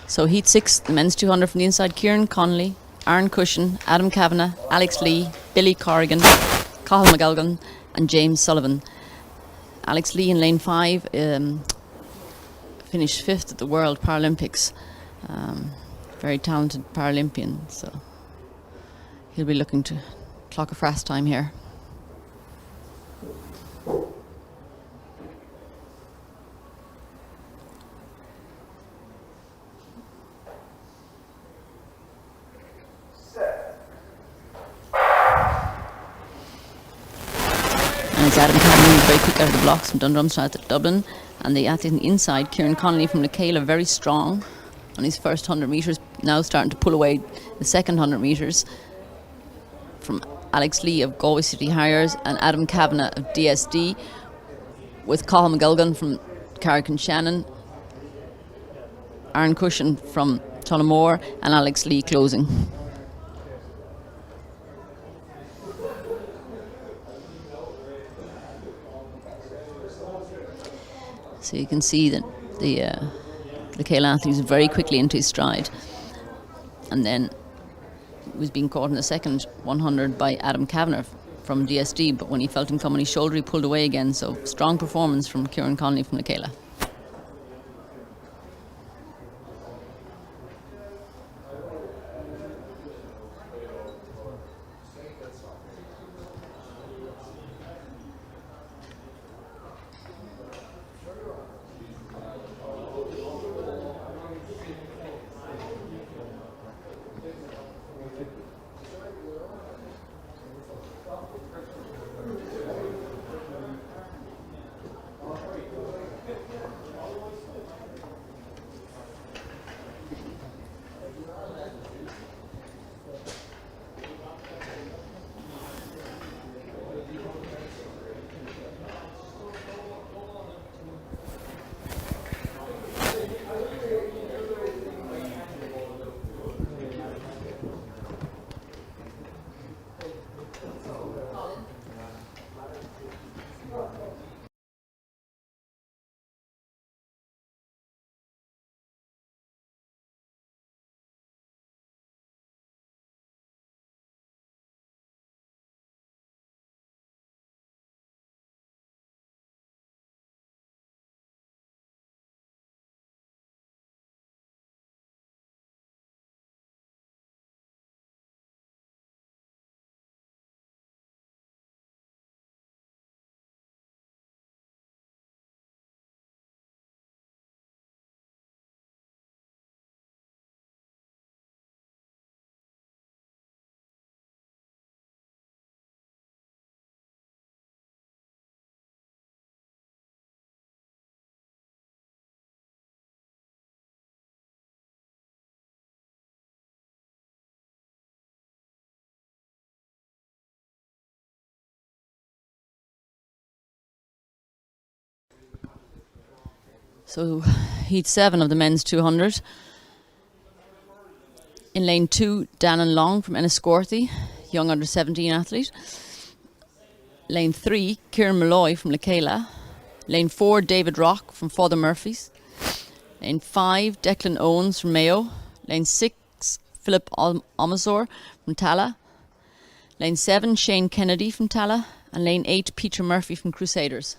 So heat 6, the men's 200 from the inside, Kieran Connolly, Aaron Cushion, Adam Kavanagh, Alex Lee, Billy Corrigan, Cathal McElgan and James Sullivan. Alex Lee in lane 5 finished 5th at the World Paralympics. Very talented Paralympian, so he'll be looking to clock a fast time here. It's Adam Cameron, very quick out of the blocks from Dundrumstrath at Dublin. And the athlete on the inside, Kieran Connolly from Lecaila, very strong on his first 100 metres, now starting to pull away the second 100 metres from Alex Lee of Galway City Harriers and Adam Kavanagh of DSD, with Cathal McElgan from Carrick and Shannon, Aaron Cushion from Tullamore and Alex Lee closing. So you can see that the Cale athlete was very quickly into his stride, and then was being caught in the second 100 by Adam Kavanagh from DSD, but when he felt him come on his shoulder he pulled away again, so strong performance from Kieran Connolly from Lecaila. So heat 7 of the men's 200. In lane 2, Dannon Long from Enniscorthy, young under 17 athlete. Lane 3, Kieran Malloy from Lekela. Lane 4, David Rock from Father Murphy's. Lane 5, Declan Owens from Mayo. Lane 6, Philip Omazor from Tala. Lane 7, Shane Kennedy from Tala. And lane 8, Peter Murphy from Crusaders.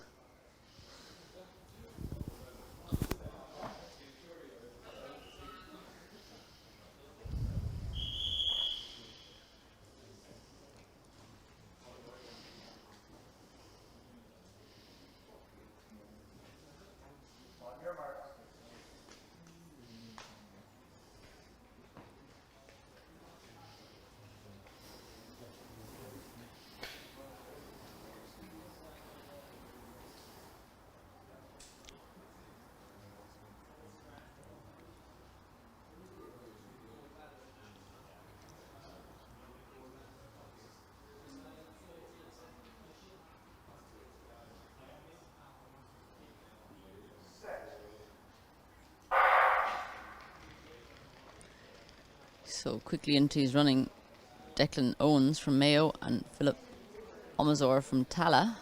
So quickly into his running, Declan Owens from Mayo and Philip Omazor from Tala.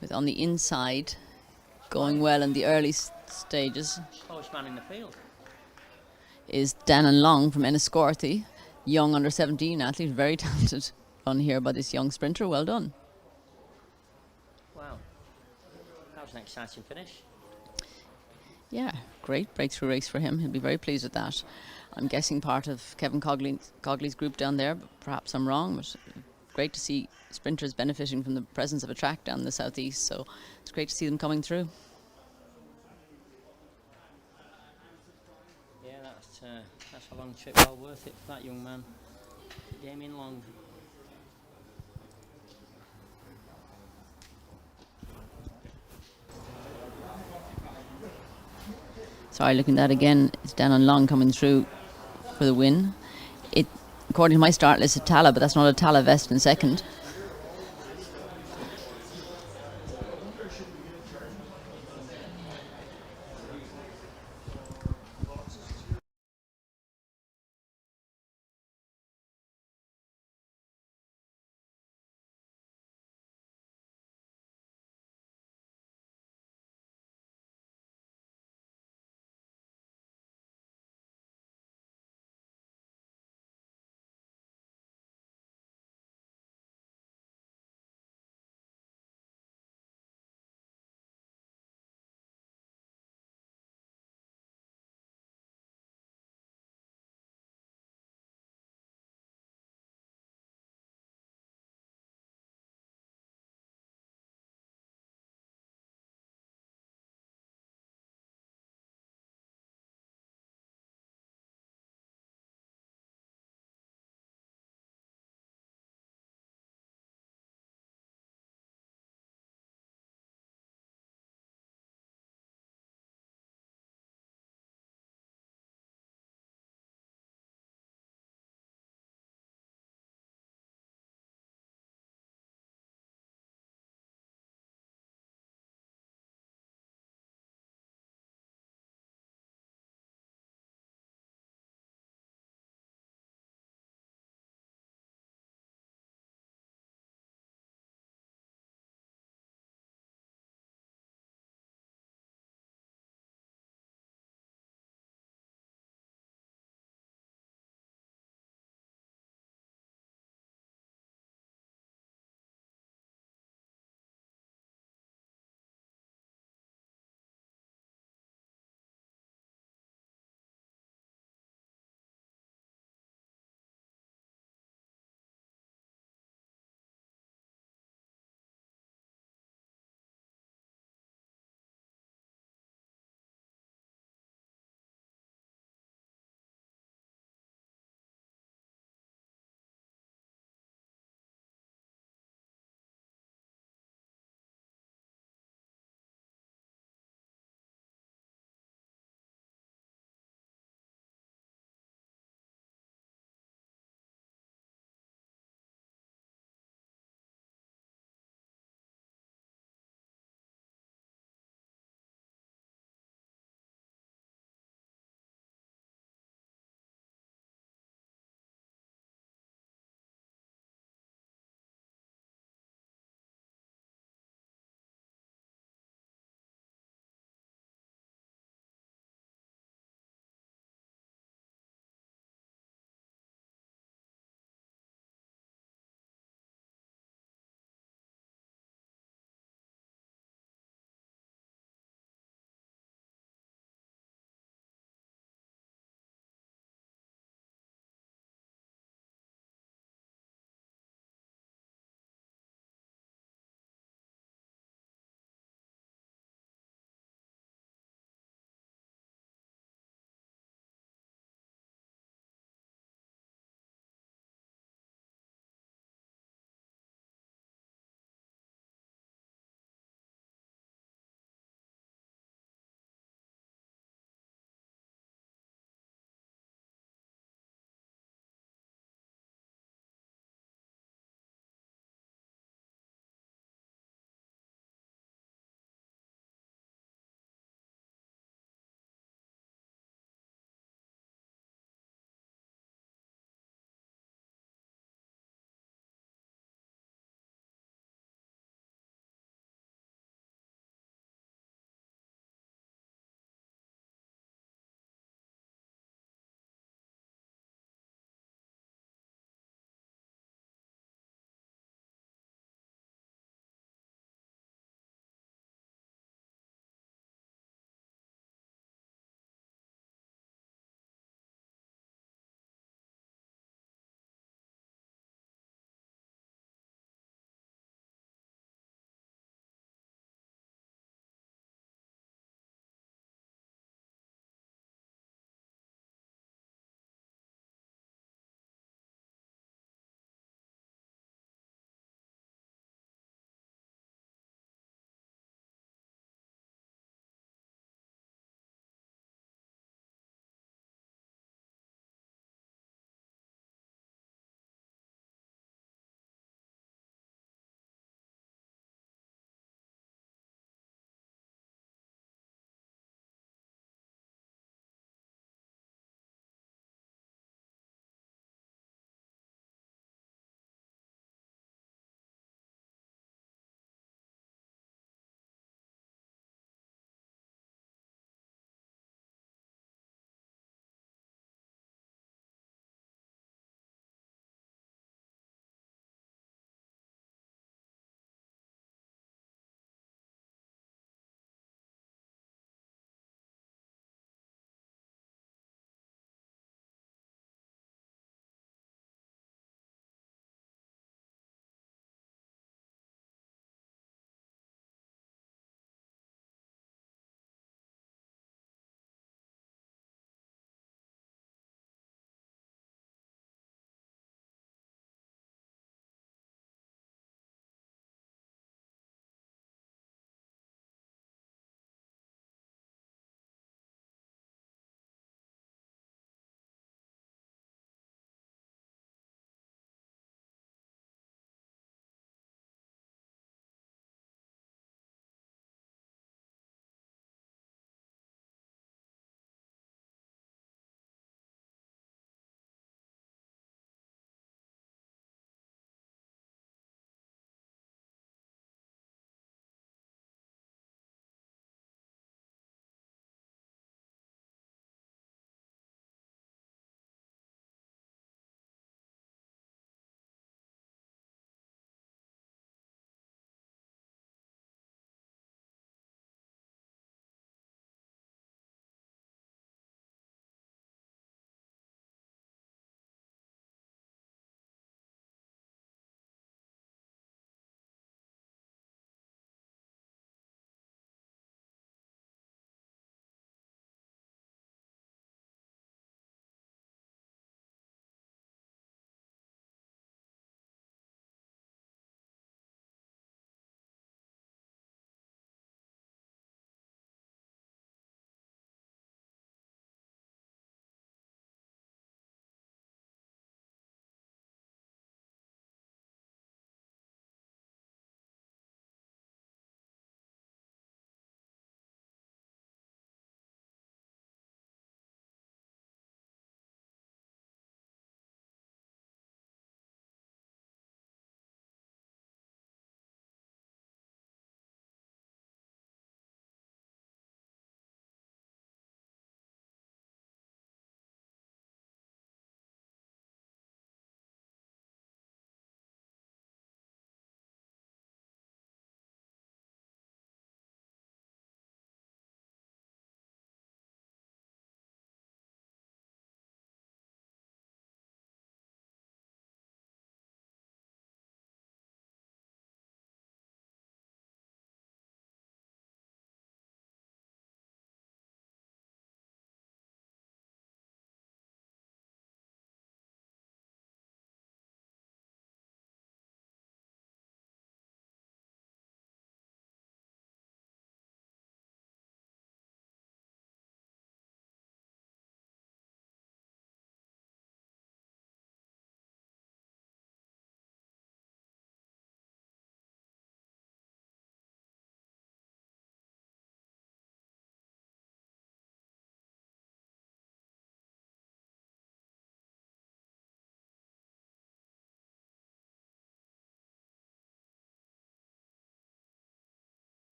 With on the inside, going well in the early stages, Slowest man in the field. is Dannon Long from Enniscorthy, young under 17 athlete, very talented run here by this young sprinter. Well done. Wow. That was an exciting finish. Yeah, great breakthrough race for him. He'll be very pleased with that. I'm guessing part of Kevin Cogley's group down there, but perhaps I'm wrong, but great to see sprinters benefiting from the presence of a track down the southeast, so it's great to see them coming through. Yeah, that's a long trip, well worth it for that young man. Damien Long. Sorry, looking at that again, it's Dannon Long coming through for the win. It, according to my start list, it's Tala, but that's not a Tala vest in second.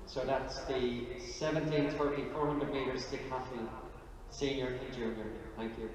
So that's the 17:30 400 metres decathlon, senior and junior. Thank you.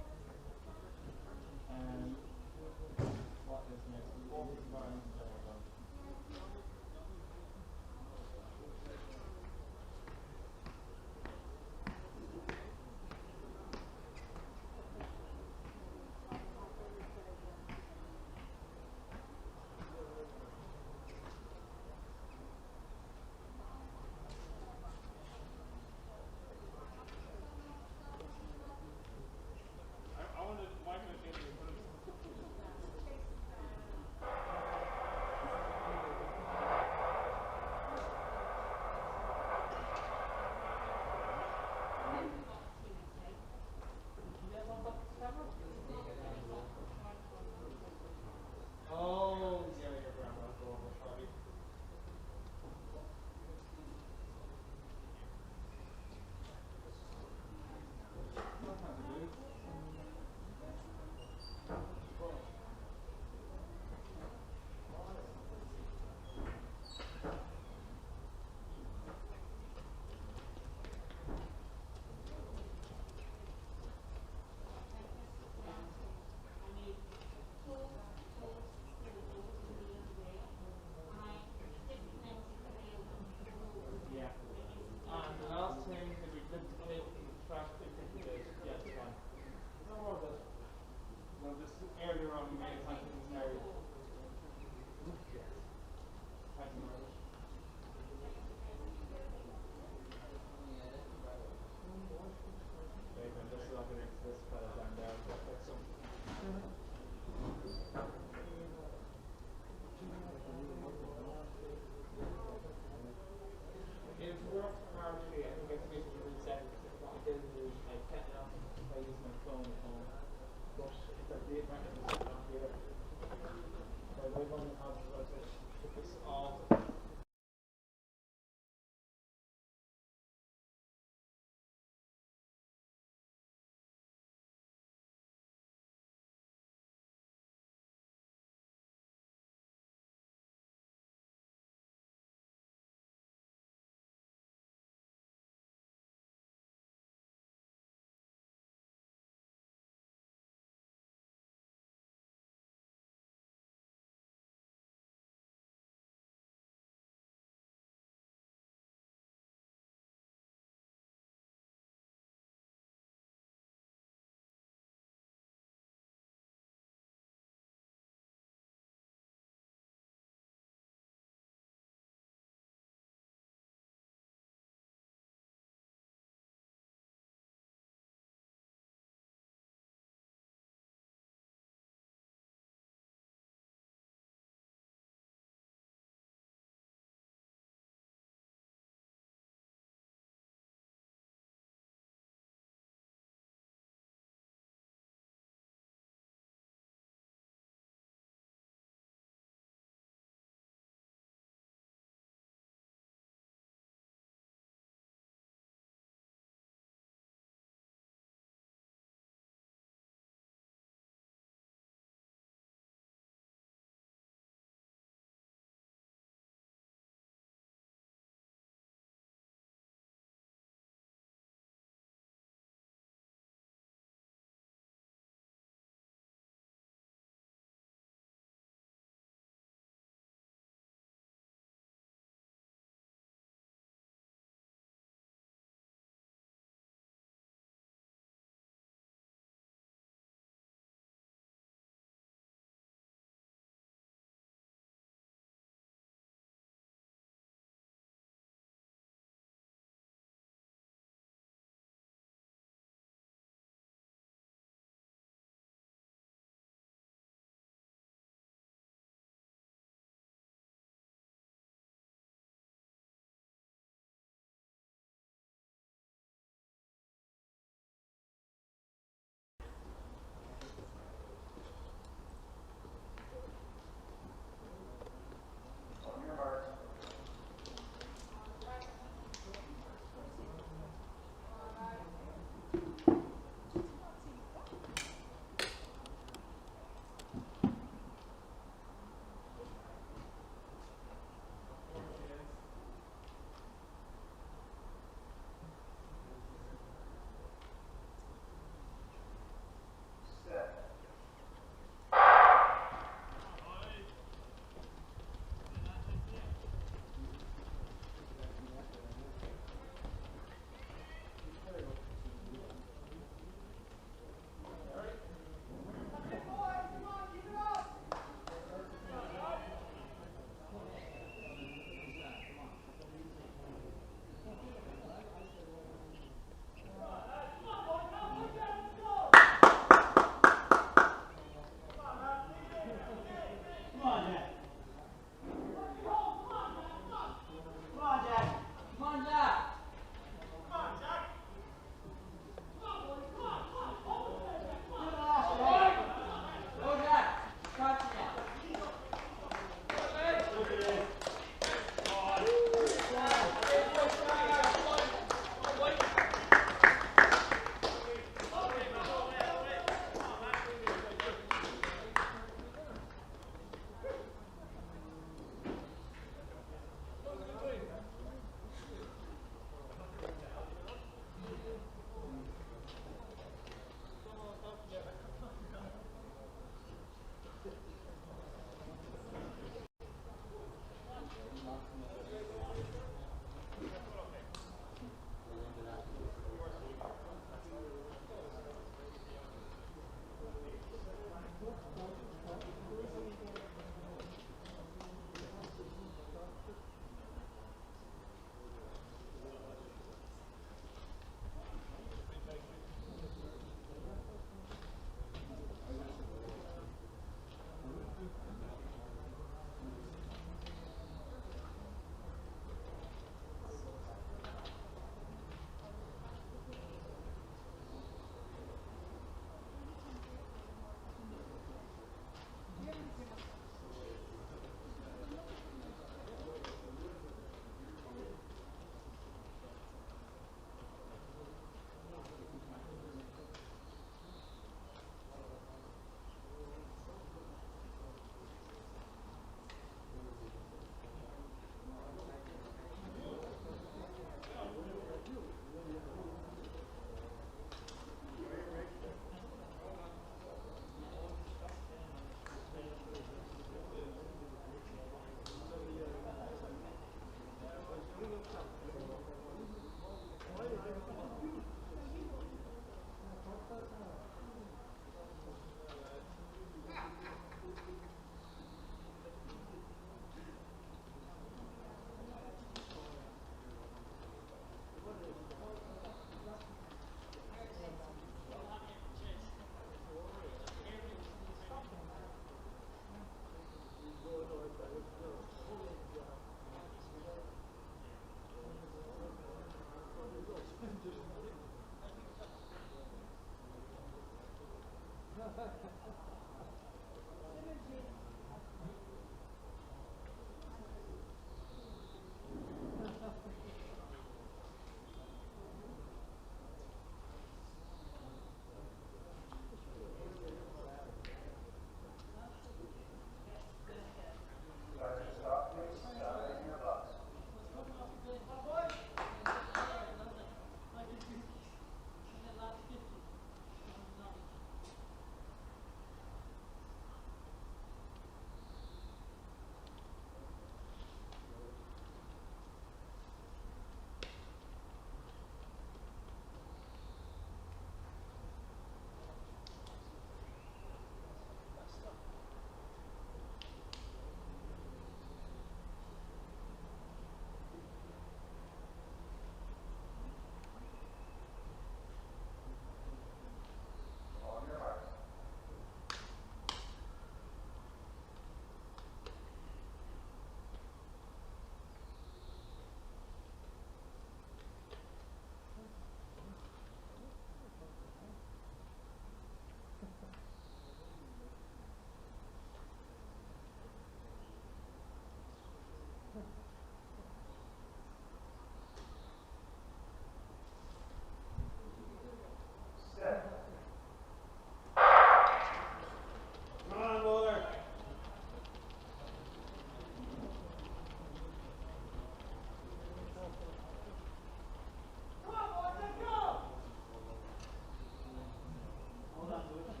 Hold on to it.